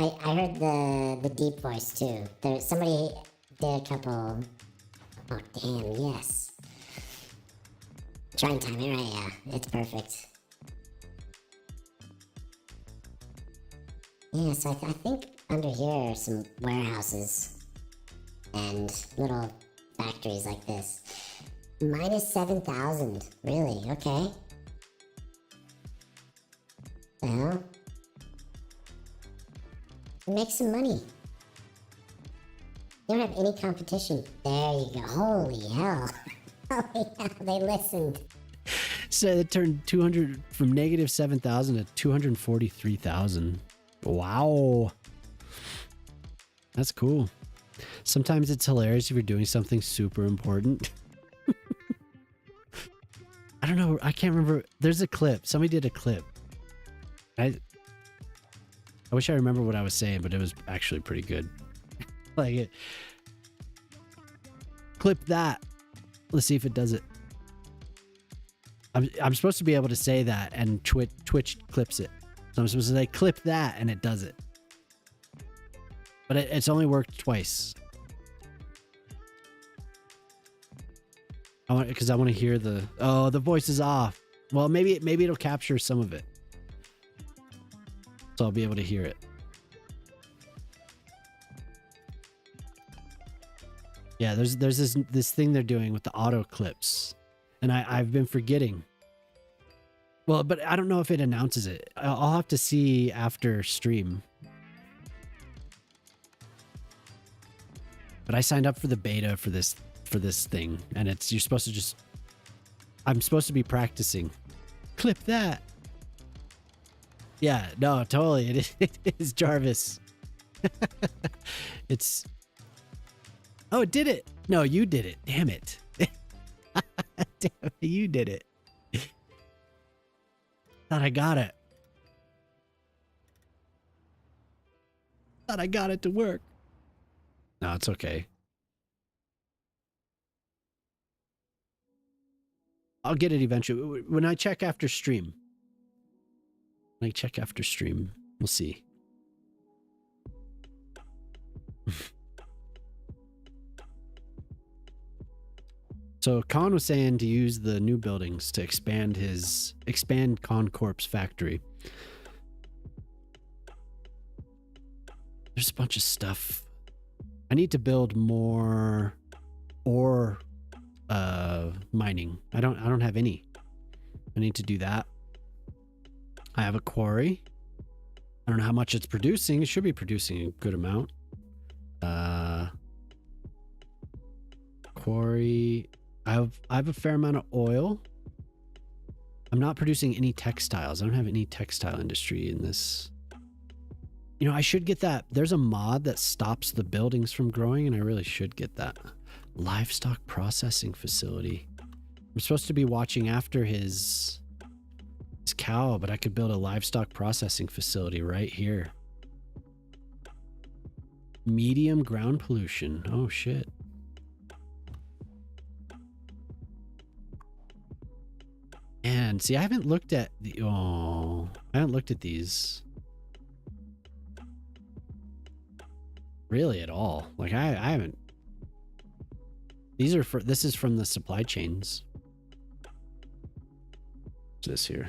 I heard the deep voice too. Somebody did a couple. Oh damn, yes. Try and time it right, yeah. It's perfect. Yeah, so I think under here are some warehouses and little factories like this. Minus 7,000, really? Okay. The hell? Make some money. You don't have any competition. There you go. Holy hell. Holy hell, they listened. So it turned 200 from negative 7,000 to 243,000. Wow. That's cool. Sometimes it's hilarious if you're doing something super important. I don't know. I can't remember. There's a clip. Somebody did a clip. I wish I remember what I was saying, but it was actually pretty good. Like it. Clip that. Let's see if it does it. I'm supposed to be able to say that, and Twitch clips it. So I'm supposed to say clip that, and it does it. But it's only worked twice. Because I want to hear the voice is off. Well, maybe it'll capture some of it, so I'll be able to hear it. Yeah, there's this thing they're doing with the auto clips, and I've been forgetting. Well, but I don't know if it announces it. I'll have to see after stream. But I signed up for the beta for this thing, and you're supposed to just. I'm supposed to be practicing. Clip that. Yeah, no, totally. It is Jarvis. It's. Oh, it did it. No, you did it. Damn it. Damn it, you did it. Thought I got it. Thought I got it to work. No, it's okay. I'll get it eventually. When I check after stream. When I check after stream, we'll see. So Khan was saying to use the new buildings to expand Khan Corp's factory. There's a bunch of stuff. I need to build more ore mining. I don't have any. I need to do that. I have a quarry. I don't know how much it's producing. It should be producing a good amount. Quarry. I have a fair amount of oil. I'm not producing any textiles. I don't have any textile industry in this. You know, I should get that. There's a mod that stops the buildings from growing, and I really should get that. Livestock processing facility. I'm supposed to be watching after his cow, but I could build a livestock processing facility right here. Medium ground pollution. Oh, shit. And see, I haven't looked at the. Oh, I haven't looked at these really at all. Like I haven't. These are for. This is from the supply chains. What's this here?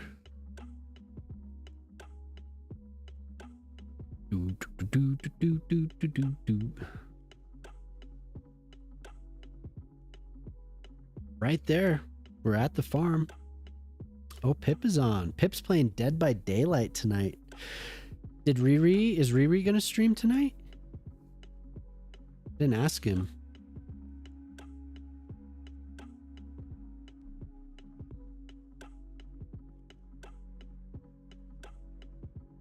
Right there, we're at the farm. Oh, Pip is on. Pip's playing Dead by Daylight tonight. Is Riri gonna stream tonight? Didn't ask him.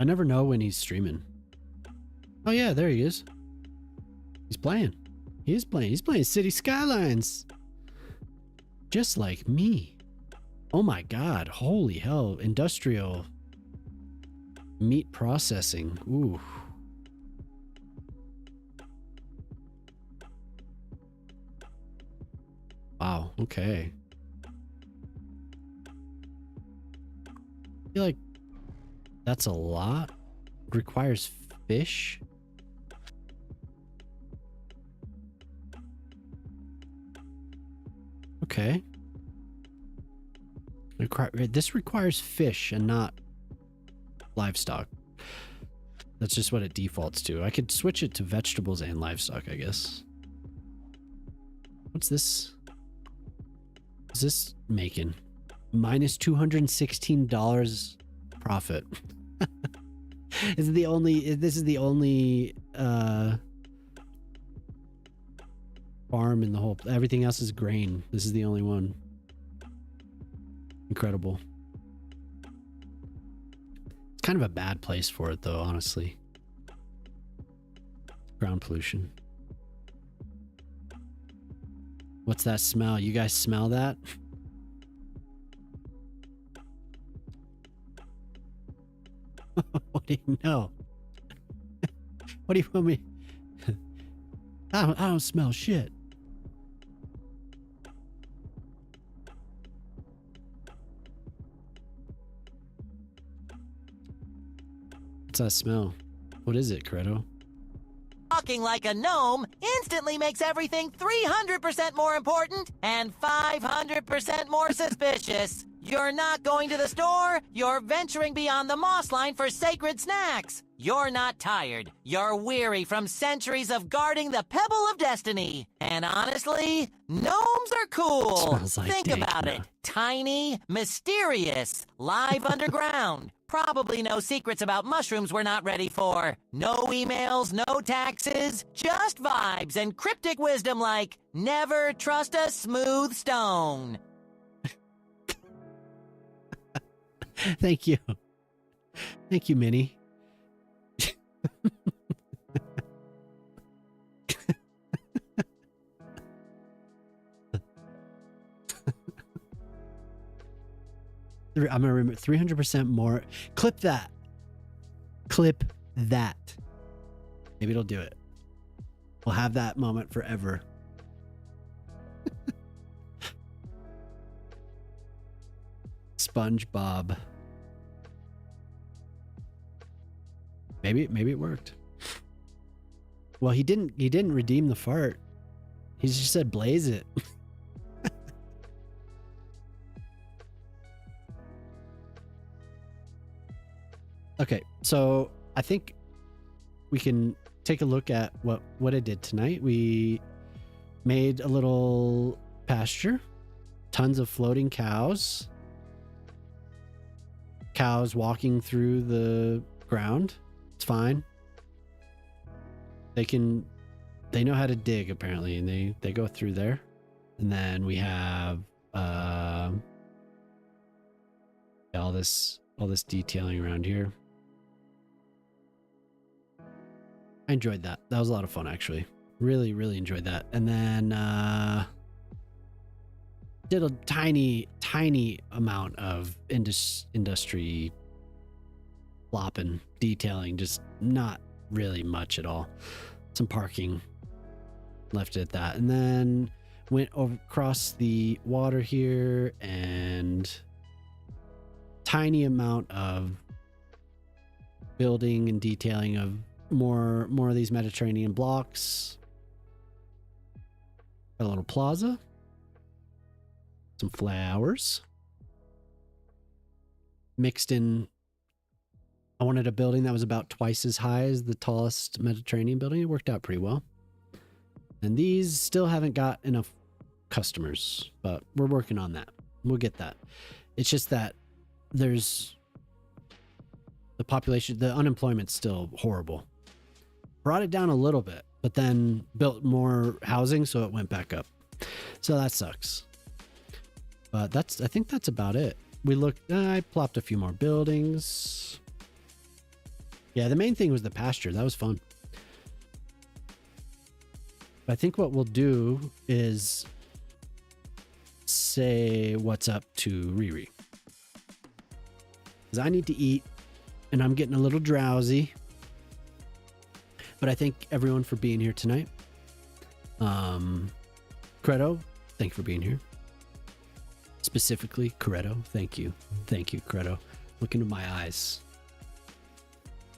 I never know when he's streaming. Oh yeah, there he is. He's playing. He is playing. He's playing City Skylines. Just like me. Oh my god, holy hell. Industrial meat processing. Ooh. Wow, okay. I feel like that's a lot. Requires fish. Okay. This requires fish and not livestock. That's just what it defaults to. I could switch it to vegetables and livestock, I guess. What's this? What's this making? Minus $216 profit. This is the only farm in the whole. Everything else is grain. This is the only one. Incredible. It's kind of a bad place for it, though, honestly. Ground pollution. What's that smell? You guys smell that? What do you know? What do you want me? I don't smell shit. What's that smell? What is it, Credo? Talking like a gnome instantly makes everything 300% more important and 500% more suspicious. You're not going to the store, you're venturing beyond the moss line for sacred snacks. You're not tired, you're weary from centuries of guarding the pebble of destiny. And honestly, gnomes are cool. Smells like Think dank, about no. it. Tiny, mysterious, live underground. Probably no secrets about mushrooms we're not ready for. No emails, no taxes, just vibes and cryptic wisdom like, never trust a smooth stone. Thank you. Thank you, Minnie. I'm gonna remember 300% more. Clip that. Clip that. Maybe it'll do it. We'll have that moment forever. SpongeBob. Maybe it worked. Well, he didn't redeem the fart. He just said blaze it. Okay, so I think we can take a look at what I did tonight. We made a little pasture, tons of floating cows. Cows walking through the ground. It's fine. They know how to dig apparently, and they go through there. And then we have all this detailing around here. I enjoyed that. That was a lot of fun, actually. Really, really enjoyed that. And then did a tiny amount of industry flopping, detailing, just not really much at all. Some parking, left it at that. And then went across the water here and tiny amount of building and detailing of more of these Mediterranean blocks. A little plaza. Some flowers. Mixed in. I wanted a building that was about twice as high as the tallest Mediterranean building. It worked out pretty well. And these still haven't got enough customers, but we're working on that. We'll get that. It's just that there's the population, the unemployment's still horrible. Brought it down a little bit, but then built more housing, so it went back up. So that sucks. But I think that's about it. I plopped a few more buildings. Yeah, the main thing was the pasture. That was fun. I think what we'll do is say what's up to Riri. Because I need to eat, and I'm getting a little drowsy. But I thank everyone for being here tonight. Credo, thank you for being here. Specifically, Credo, thank you. Thank you, Credo. Look into my eyes.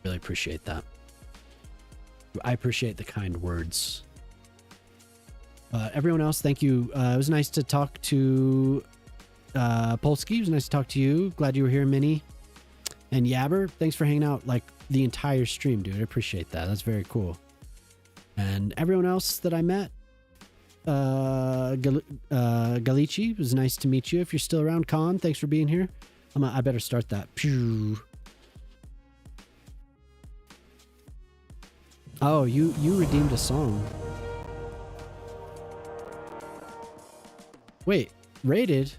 Really appreciate that. I appreciate the kind words. Everyone else, thank you. It was nice to talk to Polsky. It was nice to talk to you. Glad you were here, Minnie. And Yabber, thanks for hanging out like the entire stream, dude. I appreciate that. That's very cool. And everyone else that I met, Galici, it was nice to meet you. If you're still around, Khan, thanks for being here. I better start that. Pew. Oh, you redeemed a song. Wait, rated?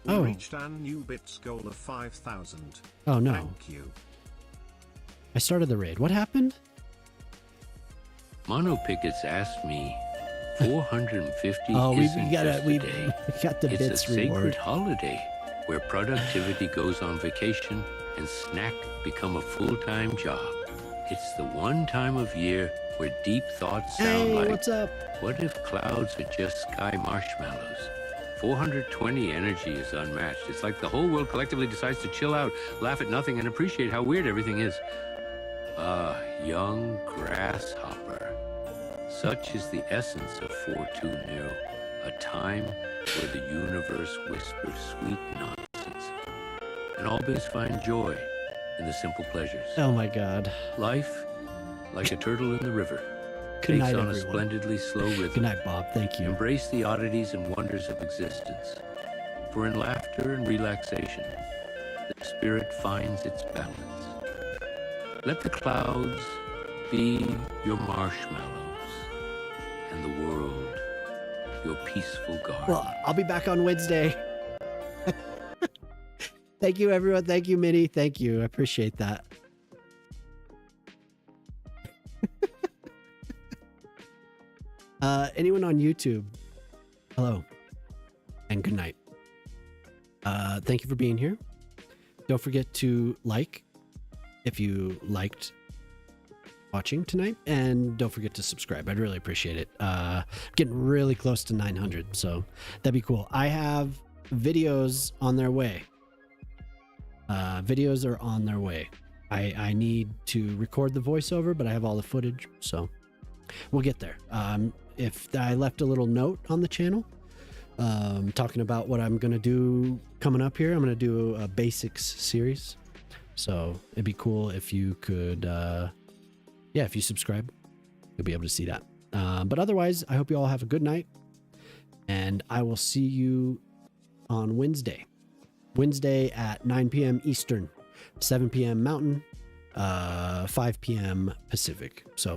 We Oh. reached our new bits goal of 5,000. Oh no. Thank you. I started the raid. What happened? Mono Pickets asked me, 450 Oh, we isn't got just a day. the It's bits a sacred reward. holiday where productivity goes on vacation and snack become a full-time job. It's the one time of year where deep thoughts sound Hey, like, what's up? what if clouds are just sky marshmallows? 420 energy is unmatched. It's like the whole world collectively decides to chill out, laugh at nothing, and appreciate how weird everything is. Ah, young grasshopper. Such is the essence of 420, a time where the universe whispers sweet nonsense and always find joy in the simple pleasures. Oh my god. Life, like a turtle in the river, Good takes night, on a everyone. splendidly slow rhythm. Good night, Bob. Thank you. Embrace the oddities and wonders of existence. For in laughter and relaxation, the spirit finds its balance. Let the clouds be your marshmallows, and the world your peaceful garden. Well, I'll be back on Wednesday. Thank you, everyone. Thank you, Minnie. Thank you. I appreciate that. Anyone on YouTube? Hello and good night. Thank you for being here. Don't forget to like if you liked watching tonight, and don't forget to subscribe. I'd really appreciate it. Getting really close to 900, so that'd be cool. I have videos on their way. Videos are on their way. I need to record the voiceover, but I have all the footage, so we'll get there. If I left a little note on the channel talking about what I'm gonna do coming up here, I'm gonna do a basics series, so it'd be cool if you could if you subscribe, you'll be able to see that. But otherwise, I hope you all have a good night, and I will see you on Wednesday at 9 p.m. Eastern, 7 p.m. Mountain, 5 p.m. Pacific. So